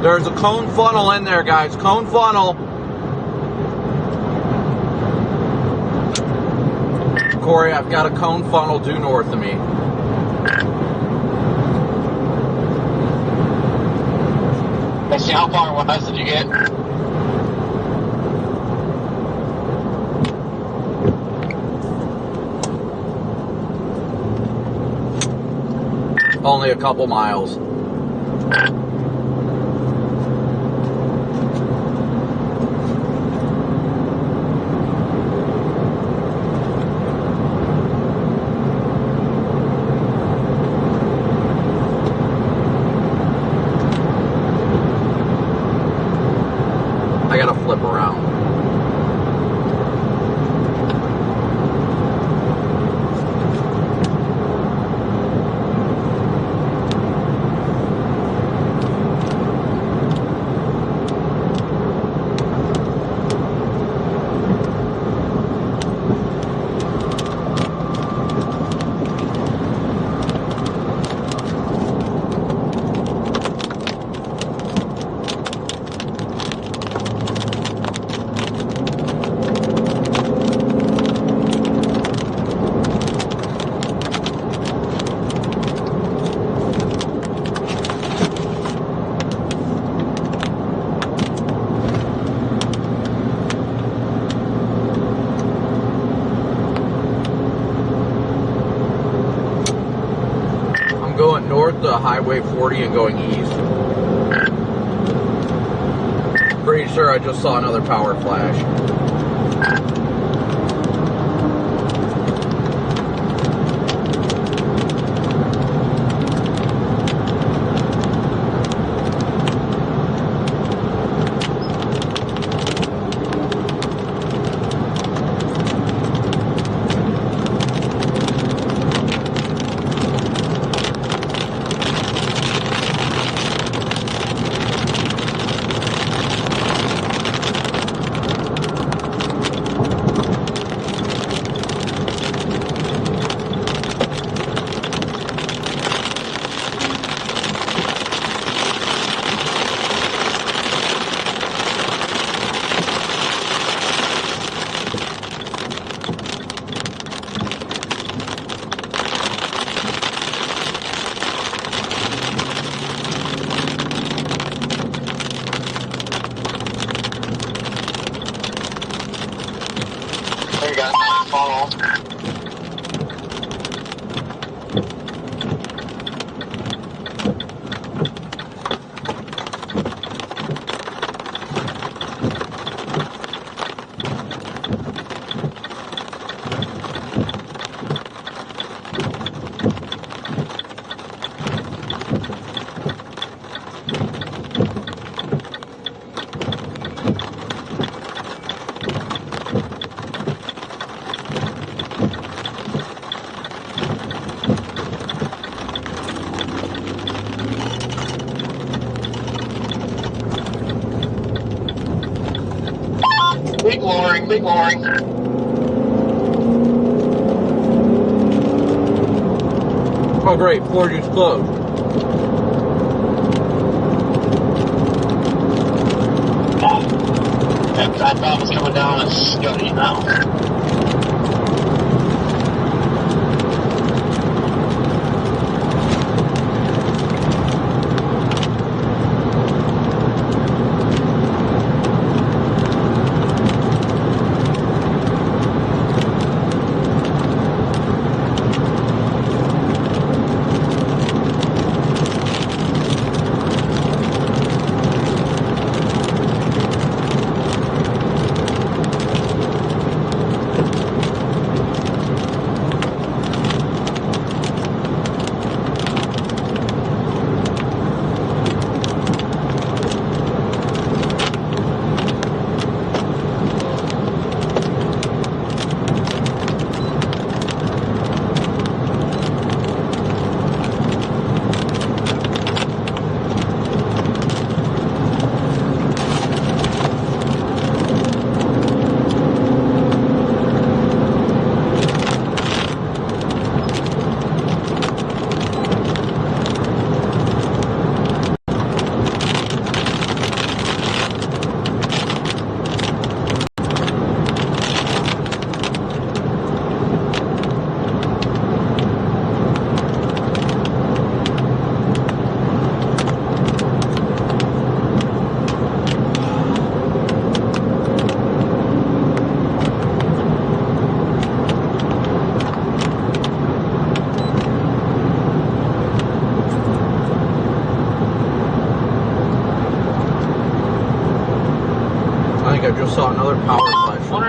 Speaker 2: There's a cone funnel in there, guys. Cone funnel. Corey, I've got a cone funnel due north of me.
Speaker 8: Let's see, how far west did you get?
Speaker 2: Only a couple miles. I gotta flip around. Going north to Highway 40 and going east. Pretty sure I just saw another power flash.
Speaker 8: There you go, funnel. Big lowering, big lowering.
Speaker 2: Oh great, Ford is closed.
Speaker 8: That valve is coming down and scuddy now.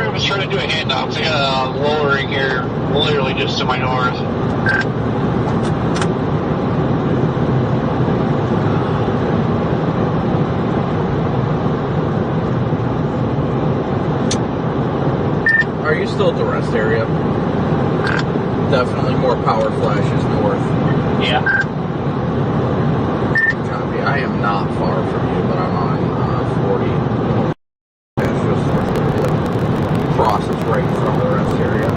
Speaker 1: I was trying to do a handoff. So I got a lowering here, literally just to my north.
Speaker 2: Are you still at the rest area? Definitely more power flashes north.
Speaker 1: Yeah.
Speaker 2: Copy. I am not far from you, but I'm on 40. That's just the cross is right in front of the rest area.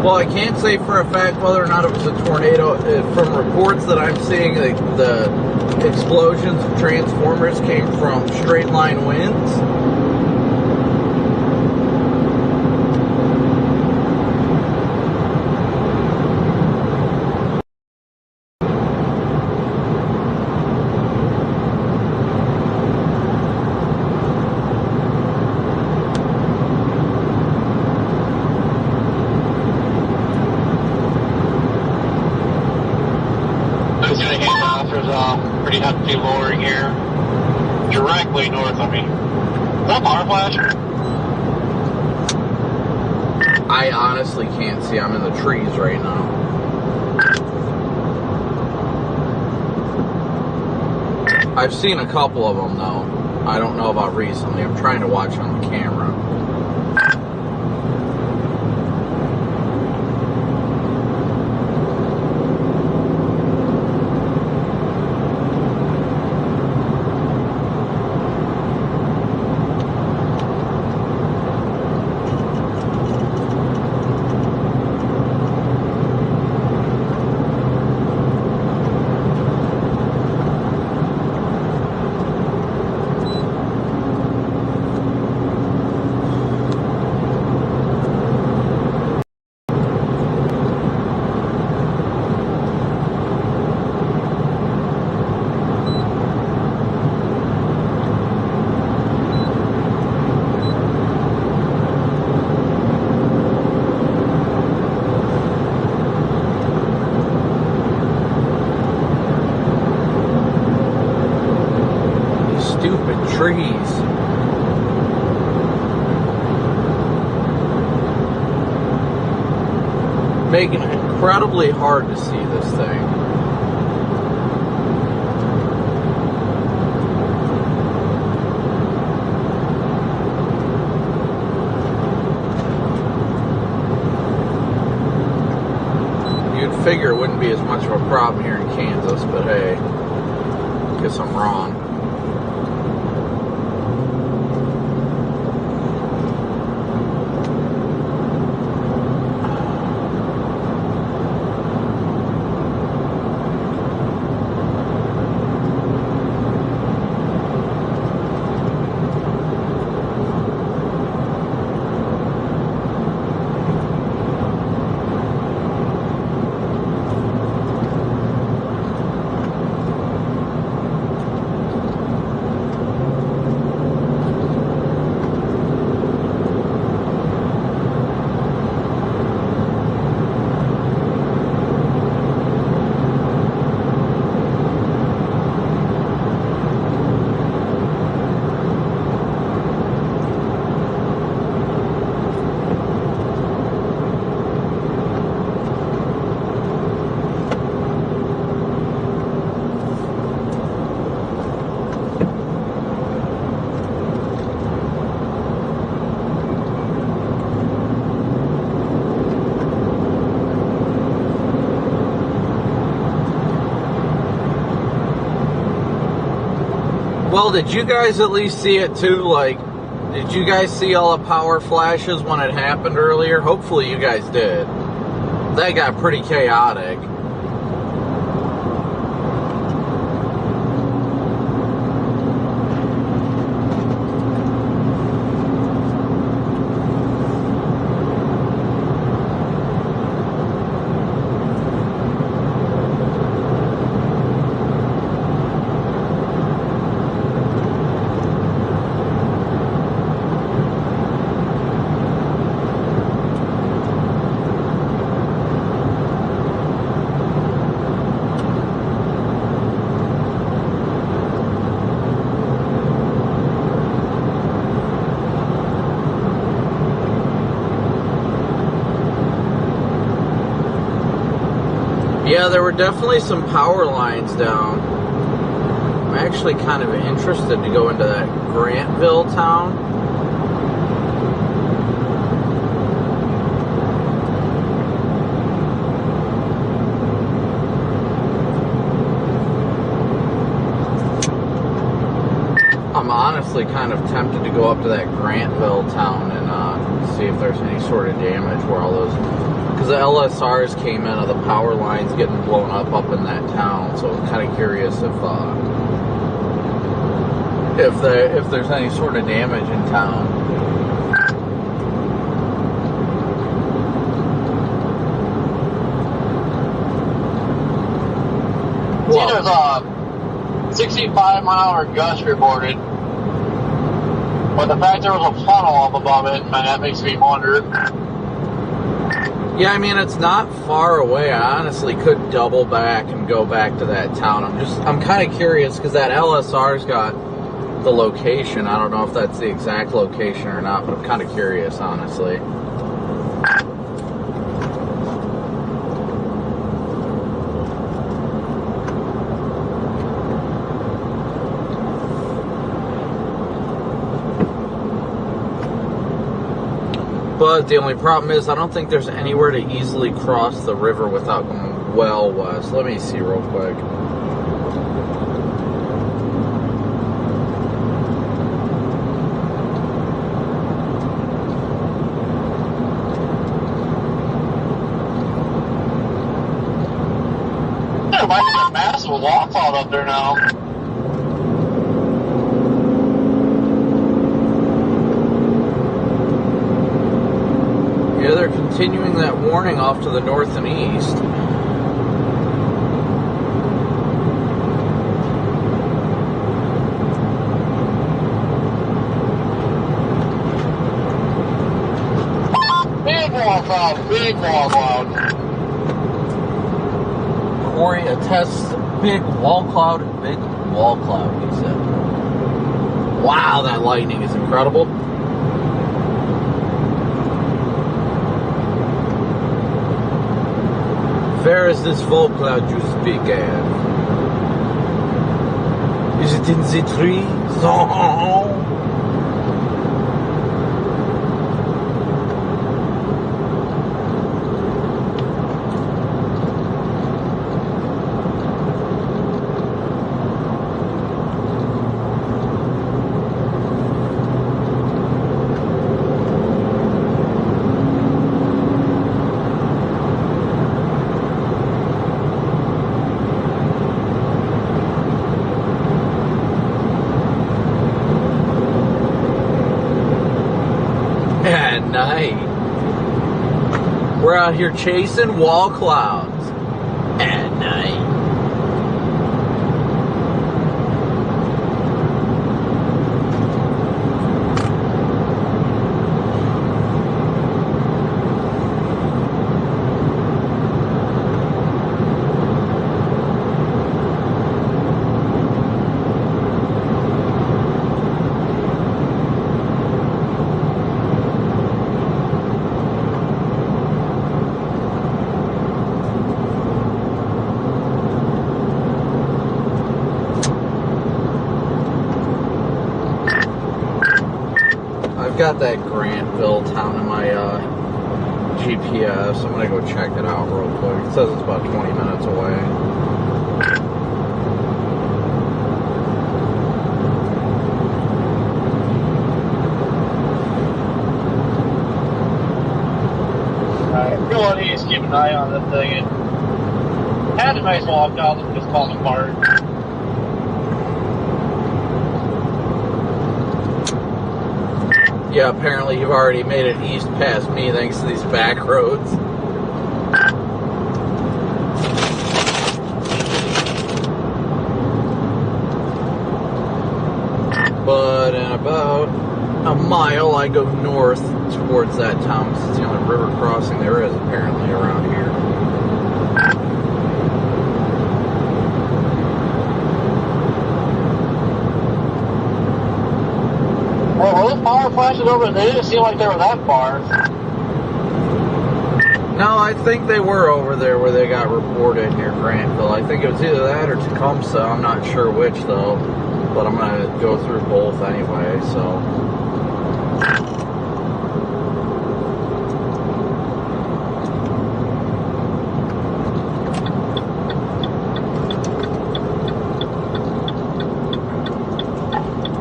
Speaker 2: Well, I can't say for a fact whether or not it was a tornado. From reports that I'm seeing, the explosions of transformers came from straight line winds.
Speaker 1: Pretty hefty lowering here, directly north of me. Is that power flash?
Speaker 2: I honestly can't see. I'm in the trees right now. I've seen a couple of them though. I don't know about recently. I'm trying to watch on the camera. Trees. Making it incredibly hard to see this thing. You'd figure it wouldn't be as much of a problem here in Kansas, but hey, I guess I'm wrong. Well, did you guys at least see it too? Like, did you guys see all the power flashes when it happened earlier? Hopefully you guys did. That got pretty chaotic. Yeah, there were definitely some power lines down. I'm actually kind of interested to go into that Grantville town. I'm honestly kind of tempted to go up to that Grantville town and see if there's any sort of damage where all those, because the LSRs came in of the power lines getting blown up in that town. So I'm kind of curious if there's any sort of damage in town.
Speaker 1: See, there's a 65-mile-an-hour gust reported, but the fact there was a funnel up above it, man, that makes me wonder.
Speaker 2: Yeah, I mean, it's not far away. I honestly could double back and go back to that town. I'm kind of curious because that LSR's got the location. I don't know if that's the exact location or not, but I'm kind of curious, honestly. But the only problem is I don't think there's anywhere to easily cross the river without going well west. Let me see real quick.
Speaker 1: There might be a massive wall cloud up there now.
Speaker 2: Yeah, they're continuing that warning off to the north and east.
Speaker 1: Big wall cloud, big wall cloud.
Speaker 2: Corey attests big wall cloud, he said. Wow, that lightning is incredible. Where is this wall cloud you speak of? Is it in the trees? Oh. We're out here chasing wall clouds at night. Got that Grantville town in my GPS. I'm gonna go check it out real quick. It says it's about 20 minutes away.
Speaker 1: Alright, go on east, keep an eye on that thing. It had a nice walk out that just falling apart.
Speaker 2: Yeah, apparently you've already made it east past me thanks to these back roads. But in about a mile I go north towards that town because it's the only river crossing there is apparently around here. Well, those power flashes over there, they didn't seem like they were that far. No, I think they were over there where they got reported near Grantville. I think it was either that or Tecumseh. I'm not sure which though, but I'm gonna go through both anyway. So.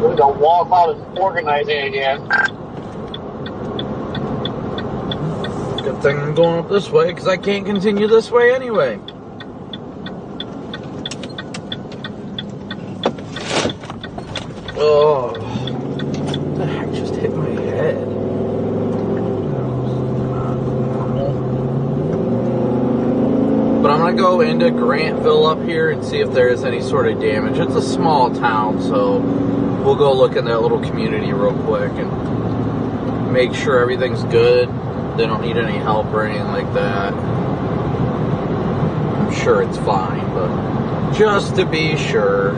Speaker 8: We're gonna walk out and organizing again.
Speaker 2: Good thing I'm going up this way because I can't continue this way anyway. Oh, what the heck just hit my head? But I'm gonna go into Grantville up here and see if there is any sort of damage. It's a small town, so we'll go look in that little community real quick and make sure everything's good. They don't need any help or anything like that. I'm sure it's fine, but just to be sure.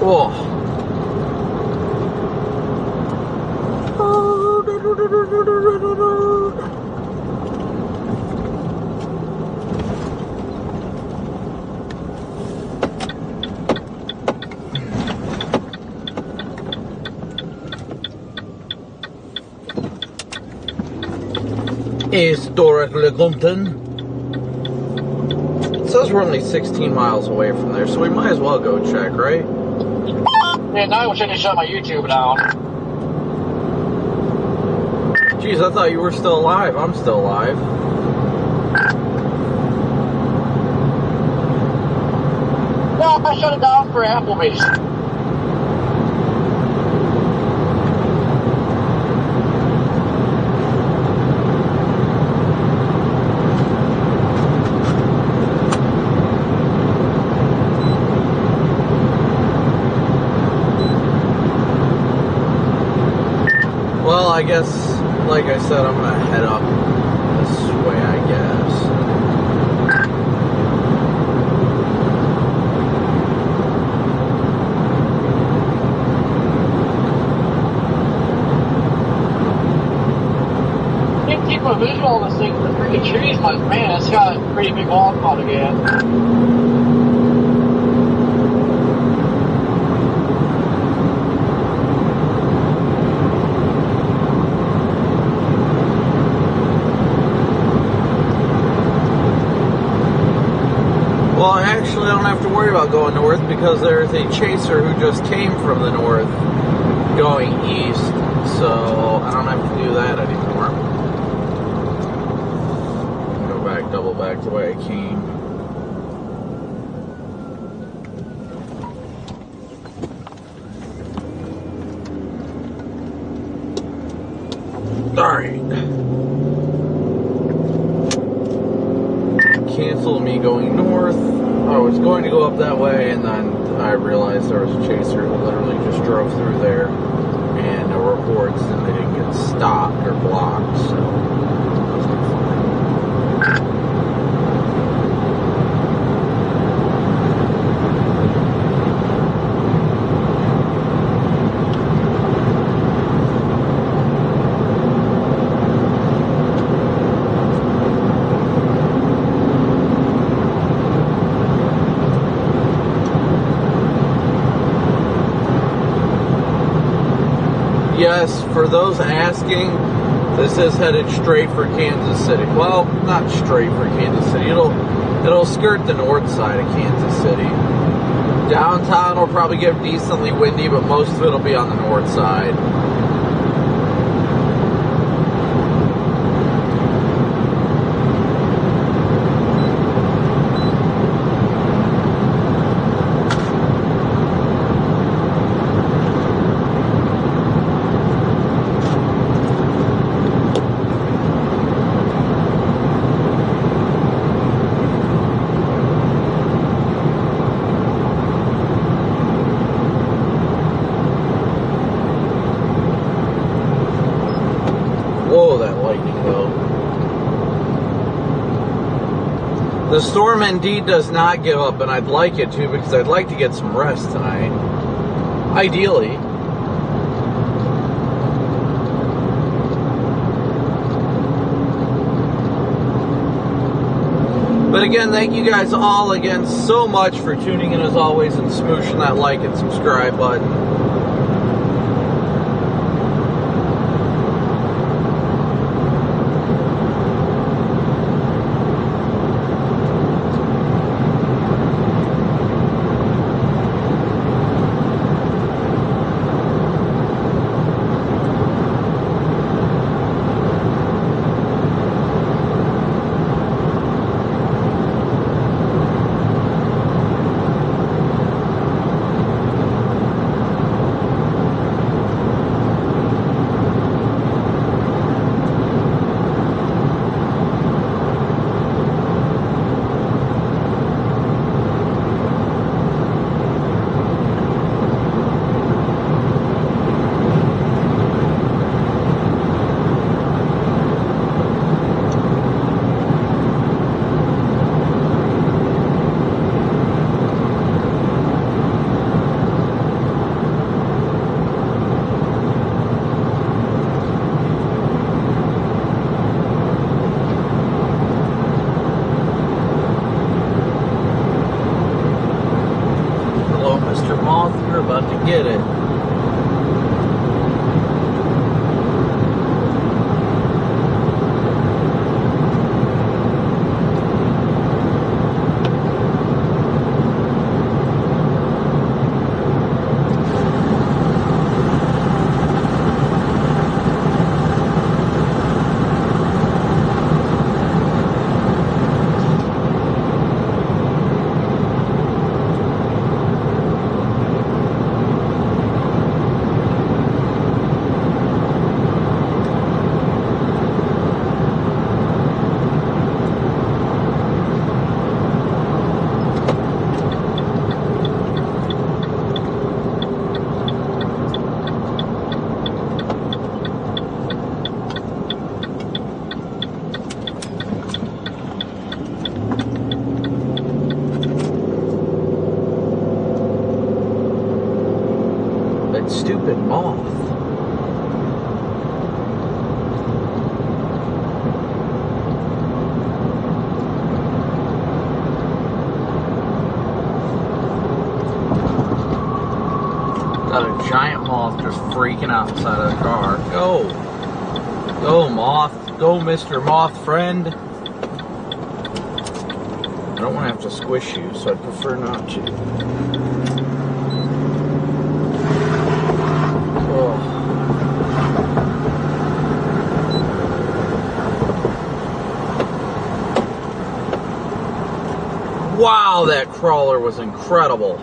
Speaker 2: Oh. Historically Compton. It says we're only 16 miles away from there, so we might as well go check, right?
Speaker 8: Yeah, now I'm trying to shut my YouTube down.
Speaker 2: Jeez, I thought you were still alive. I'm still alive.
Speaker 8: No, I shut it down for Applebee's.
Speaker 2: Well, I guess, like I said, I'm gonna head up this way, I guess.
Speaker 8: Can't keep a visual on this thing. The freaking trees, but man, it's got a pretty big walkout again.
Speaker 2: Well, actually, I don't have to worry about going north because there's a chaser who just came from the north going east, so I don't have to do that anymore. Go back, double back the way I came. Alright. Cancel me going north. I was going to go up that way, and then I realized there was a chaser who literally just drove through there, and no reports, and they didn't get stopped or blocked, so that's not fine. Yes, for those asking, this is headed straight for Kansas City. Well, not straight for Kansas City. It'll skirt the north side of Kansas City. Downtown will probably get decently windy, but most of it will be on the north side. Whoa, that lightning though. The storm indeed does not give up, and I'd like it to because I'd like to get some rest tonight. Ideally. But again, thank you guys all again so much for tuning in as always and smooshing that like and subscribe button. Get it. Stupid moth. Got a giant moth just freaking out inside of the car. Go! Go, moth. Go, Mr. Moth friend. I don't want to have to squish you, so I prefer not to. Wow, that crawler was incredible.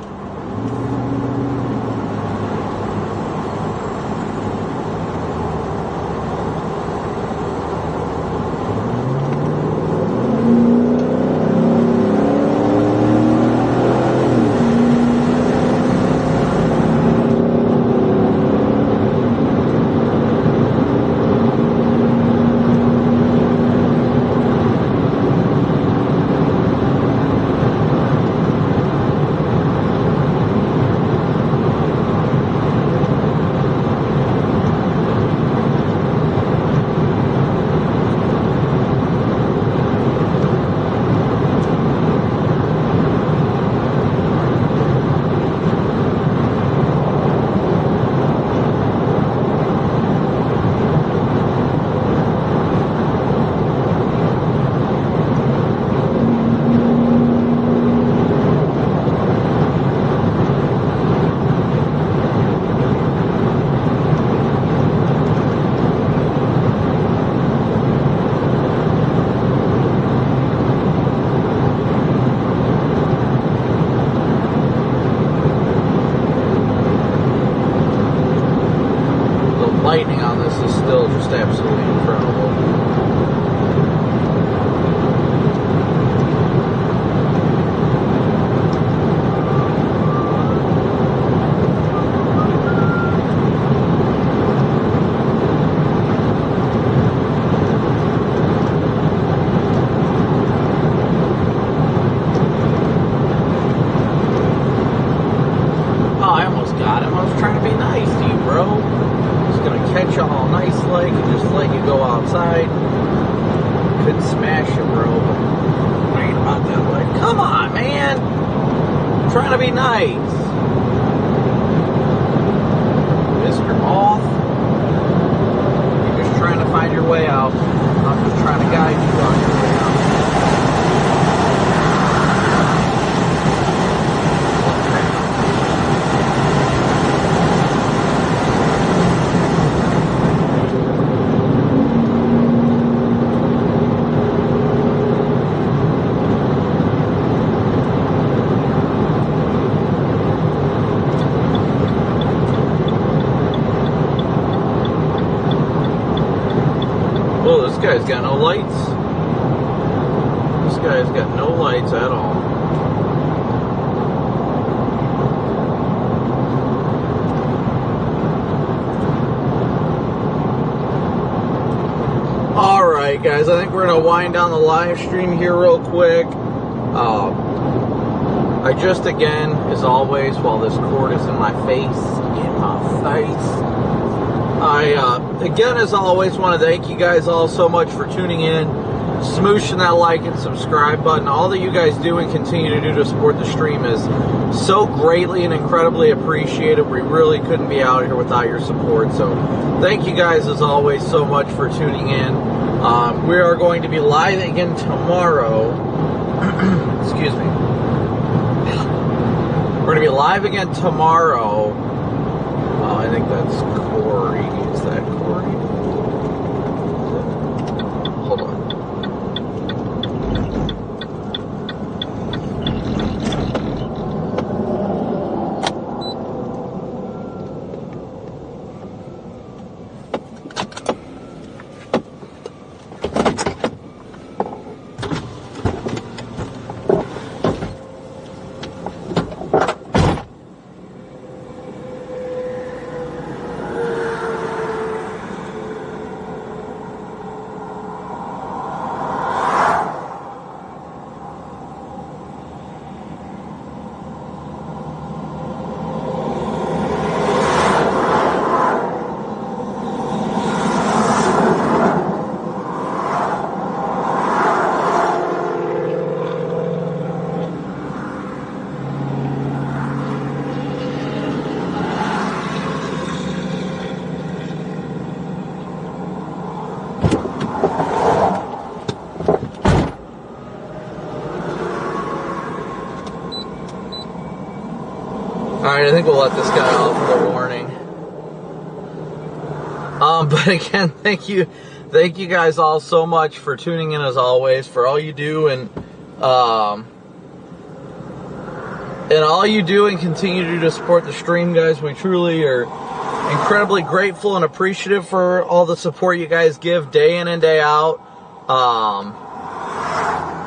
Speaker 2: trying to be nice. Mr. Moth, you're just trying to find your way out. I'm just trying to guide you on your way out. Oh, this guy's got no lights. This guy's got no lights at all. Alright guys, I think we're going to wind down the live stream here real quick. I just, again, as always, while this cord is in my face, I, again, as always, want to thank you guys all so much for tuning in, smooshing that like and subscribe button. All that you guys do and continue to do to support the stream is so greatly and incredibly appreciated. We really couldn't be out here without your support. So thank you guys, as always, so much for tuning in. We are going to be live again tomorrow. Excuse me. We're going to be live again tomorrow. I think that's Corey. Is that Corey? Hold on. Alright, I think we'll let this guy off with a warning. But again, thank you guys all so much for tuning in, as always, for all you do and all you do and continue to do to support the stream, guys. We truly are incredibly grateful and appreciative for all the support you guys give day in and day out.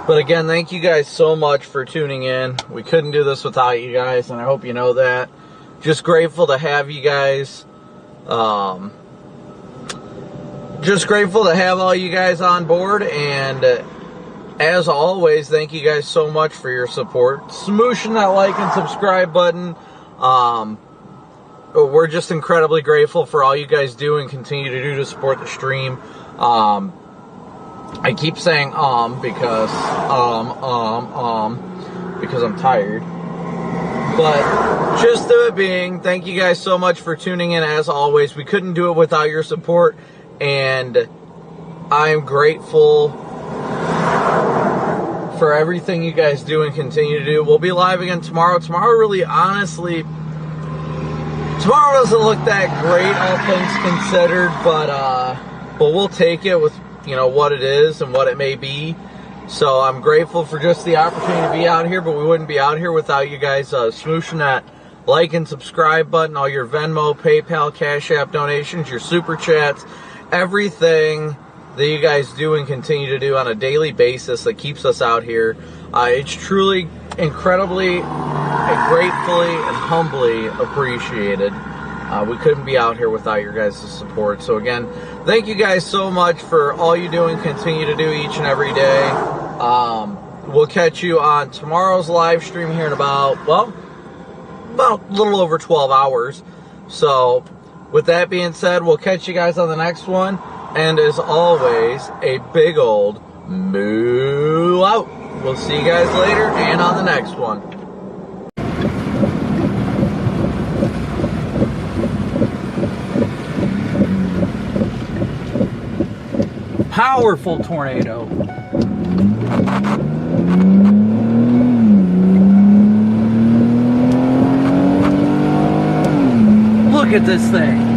Speaker 2: But again, thank you guys so much for tuning in. We couldn't do this without you guys, and I hope you know that. Just grateful to have you guys. Just grateful to have all you guys on board, and as always, thank you guys so much for your support. Smooshing that like and subscribe button. We're just incredibly grateful for all you guys do and continue to do to support the stream. I keep saying because I'm tired. But just it being, thank you guys so much for tuning in. As always, we couldn't do it without your support, and I'm grateful for everything you guys do and continue to do. We'll be live again tomorrow. Tomorrow, really, honestly, tomorrow doesn't look that great, all things considered, but we'll take it with, you know, what it is and what it may be. So I'm grateful for just the opportunity to be out here, but we wouldn't be out here without you guys smooshing that like and subscribe button, all your Venmo, PayPal, Cash App donations, your Super Chats, everything that you guys do and continue to do on a daily basis that keeps us out here. It's truly, incredibly, and gratefully, and humbly appreciated. We couldn't be out here without your guys' support. So again, thank you guys so much for all you do and continue to do each and every day. We'll catch you on tomorrow's live stream here in about a little over 12 hours. So with that being said, we'll catch you guys on the next one. And as always, a big old moo out. We'll see you guys later and on the next one.
Speaker 4: Powerful tornado. Look at this thing.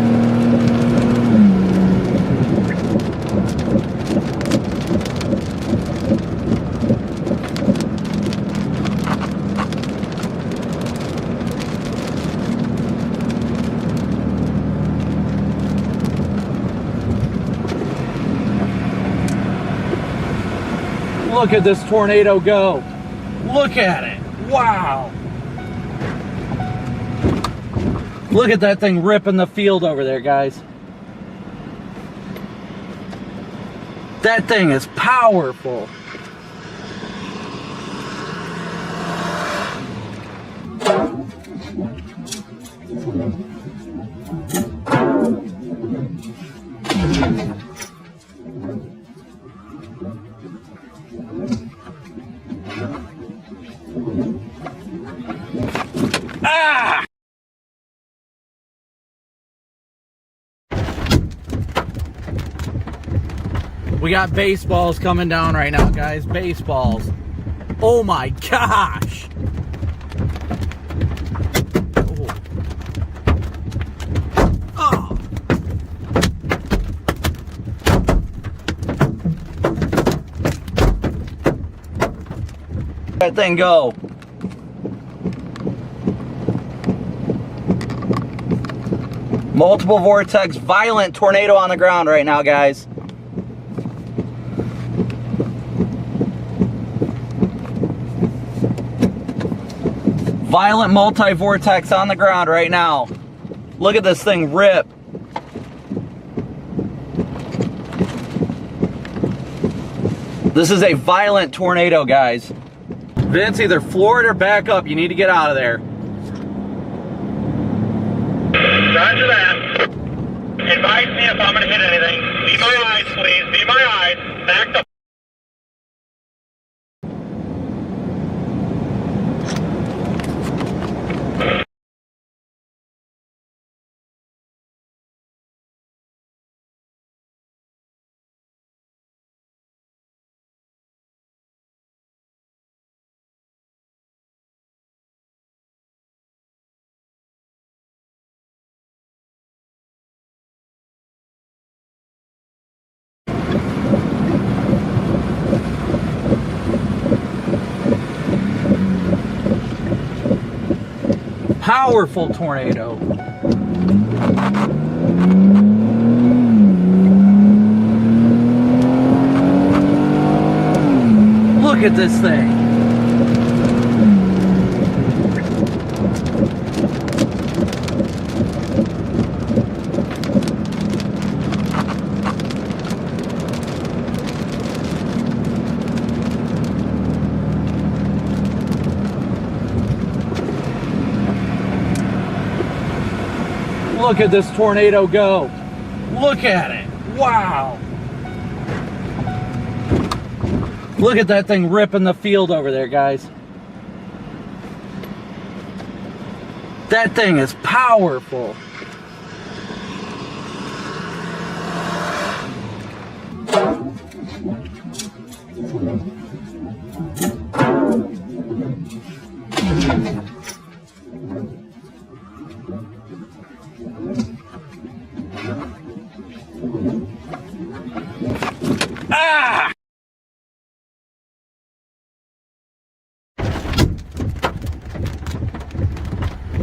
Speaker 4: Look at this tornado go. Look at it. Wow. Look at that thing ripping the field over there, guys. That thing is powerful. Ah! We got baseballs coming down right now, guys. Baseballs. Oh my gosh! Oh. That thing go. Multiple vortex, violent tornado on the ground right now, guys. Violent multi-vortex on the ground right now. Look at this thing rip. This is a violent tornado, guys. Vince, either floor it or back up. You need to get out of there.
Speaker 7: Roger that. Advise me if I'm going to hit anything. Be my eyes, please. Be my eyes. Back the
Speaker 4: Powerful tornado. Look at this thing. Look at this tornado go. Look at it. Wow. Look at that thing ripping the field over there, guys. That thing is powerful. Ah!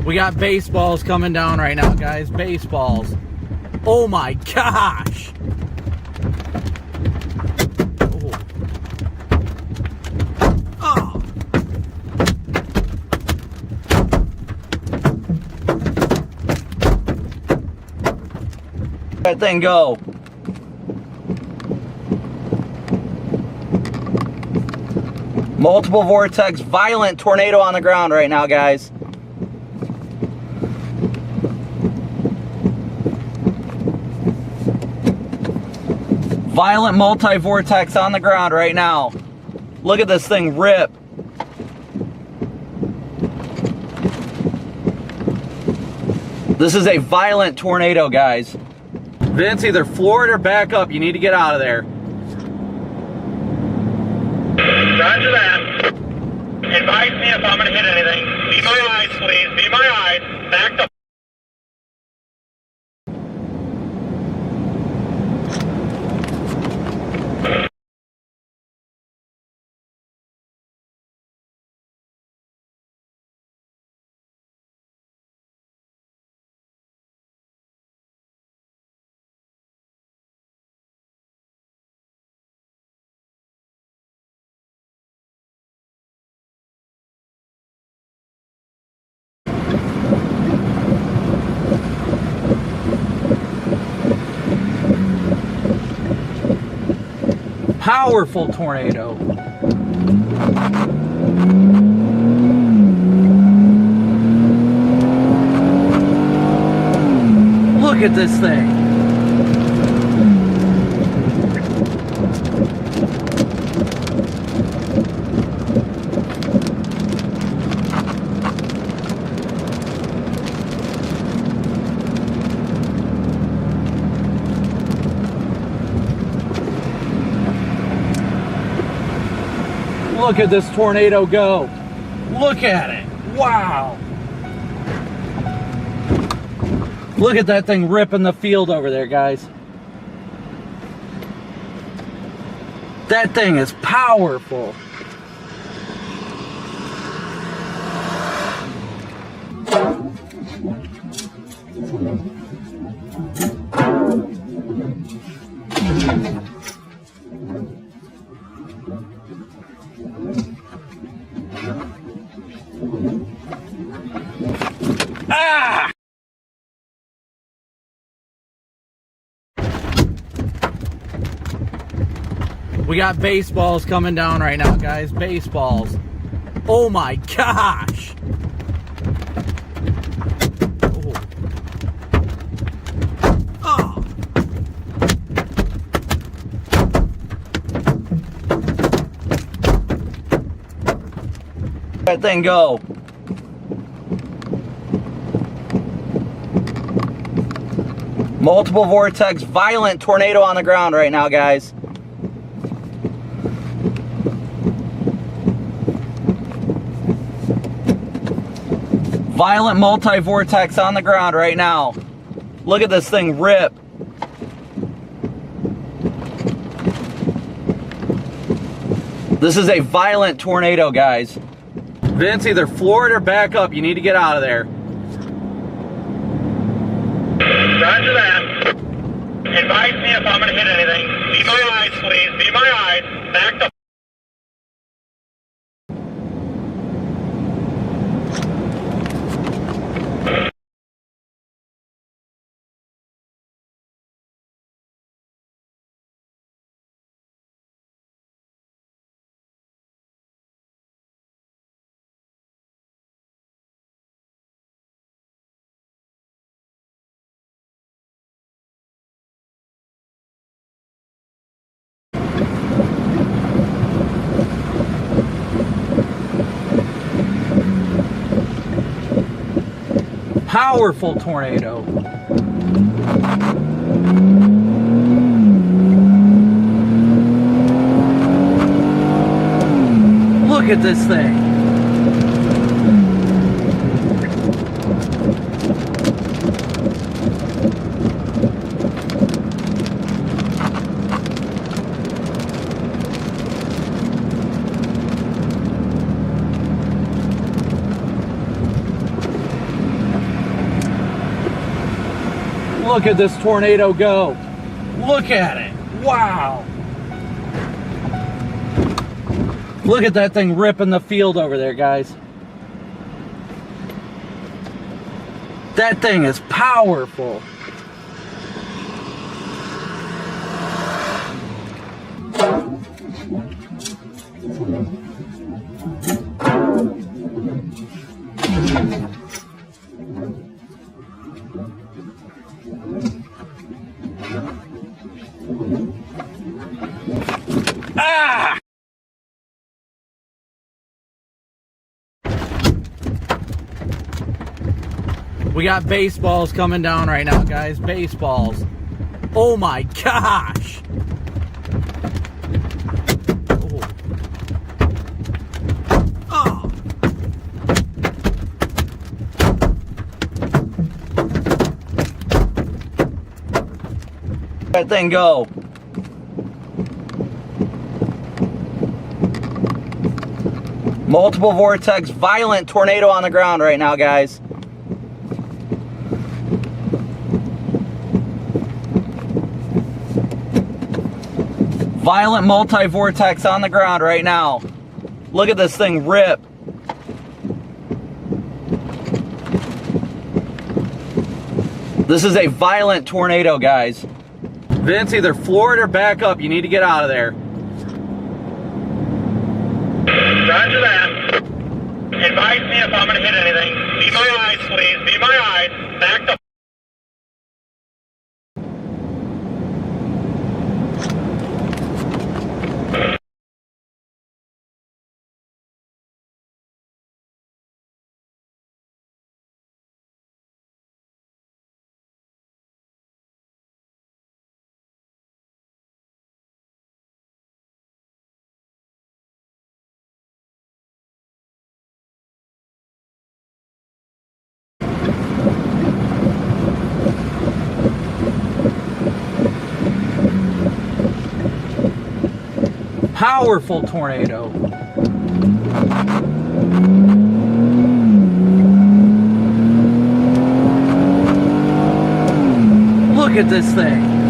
Speaker 4: We got baseballs coming down right now, guys. Baseballs. Oh my gosh! Oh. That thing go. Multiple vortex, violent tornado on the ground right now, guys. Violent multi-vortex on the ground right now. Look at this thing rip. This is a violent tornado, guys. Vince, either floor it or back up. You need to get out of there.
Speaker 7: Advise me if I'm going to hit anything. Be my eyes, please. Be my eyes. Back the...
Speaker 4: Powerful tornado. Look at this thing. Look at this tornado go. Look at it. Wow. Look at that thing ripping the field over there, guys. That thing is powerful. Ah! We got baseballs coming down right now, guys. Baseballs. Oh my gosh! Oh. That thing go. Multiple vortex, violent tornado on the ground right now, guys. Violent multi-vortex on the ground right now. Look at this thing rip. This is a violent tornado, guys. Vince, either floor it or back up. You need to get out of there.
Speaker 7: Roger that. Advise me if I'm going to hit anything. Be my eyes, please. Be my eyes. Back the...
Speaker 4: Powerful tornado. Look at this thing. Look at this tornado go. Look at it. Wow. Look at that thing ripping the field over there, guys. That thing is powerful. Ah! We got baseballs coming down right now, guys. Baseballs. Oh my gosh! Oh. Oh.
Speaker 14: That thing go. Multiple vortex, violent tornado on the ground right now, guys. Violent multi-vortex on the ground right now. Look at this thing rip. This is a violent tornado, guys. Vince, either floor it or back up. You need to get out of there.
Speaker 7: Roger that. Advise me if I'm going to hit anything. Be my eyes, please. Be my eyes. Back the
Speaker 14: Powerful tornado. Look at this thing.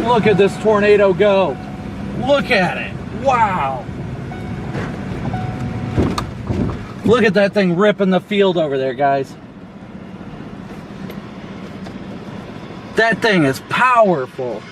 Speaker 14: Look at this tornado go. Look at it. Wow. Look at that thing ripping the field over there, guys. That thing is powerful.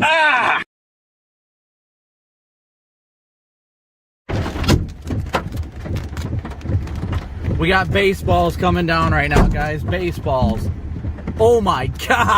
Speaker 14: Ah! We got baseballs coming down right now, guys. Baseballs. Oh my God.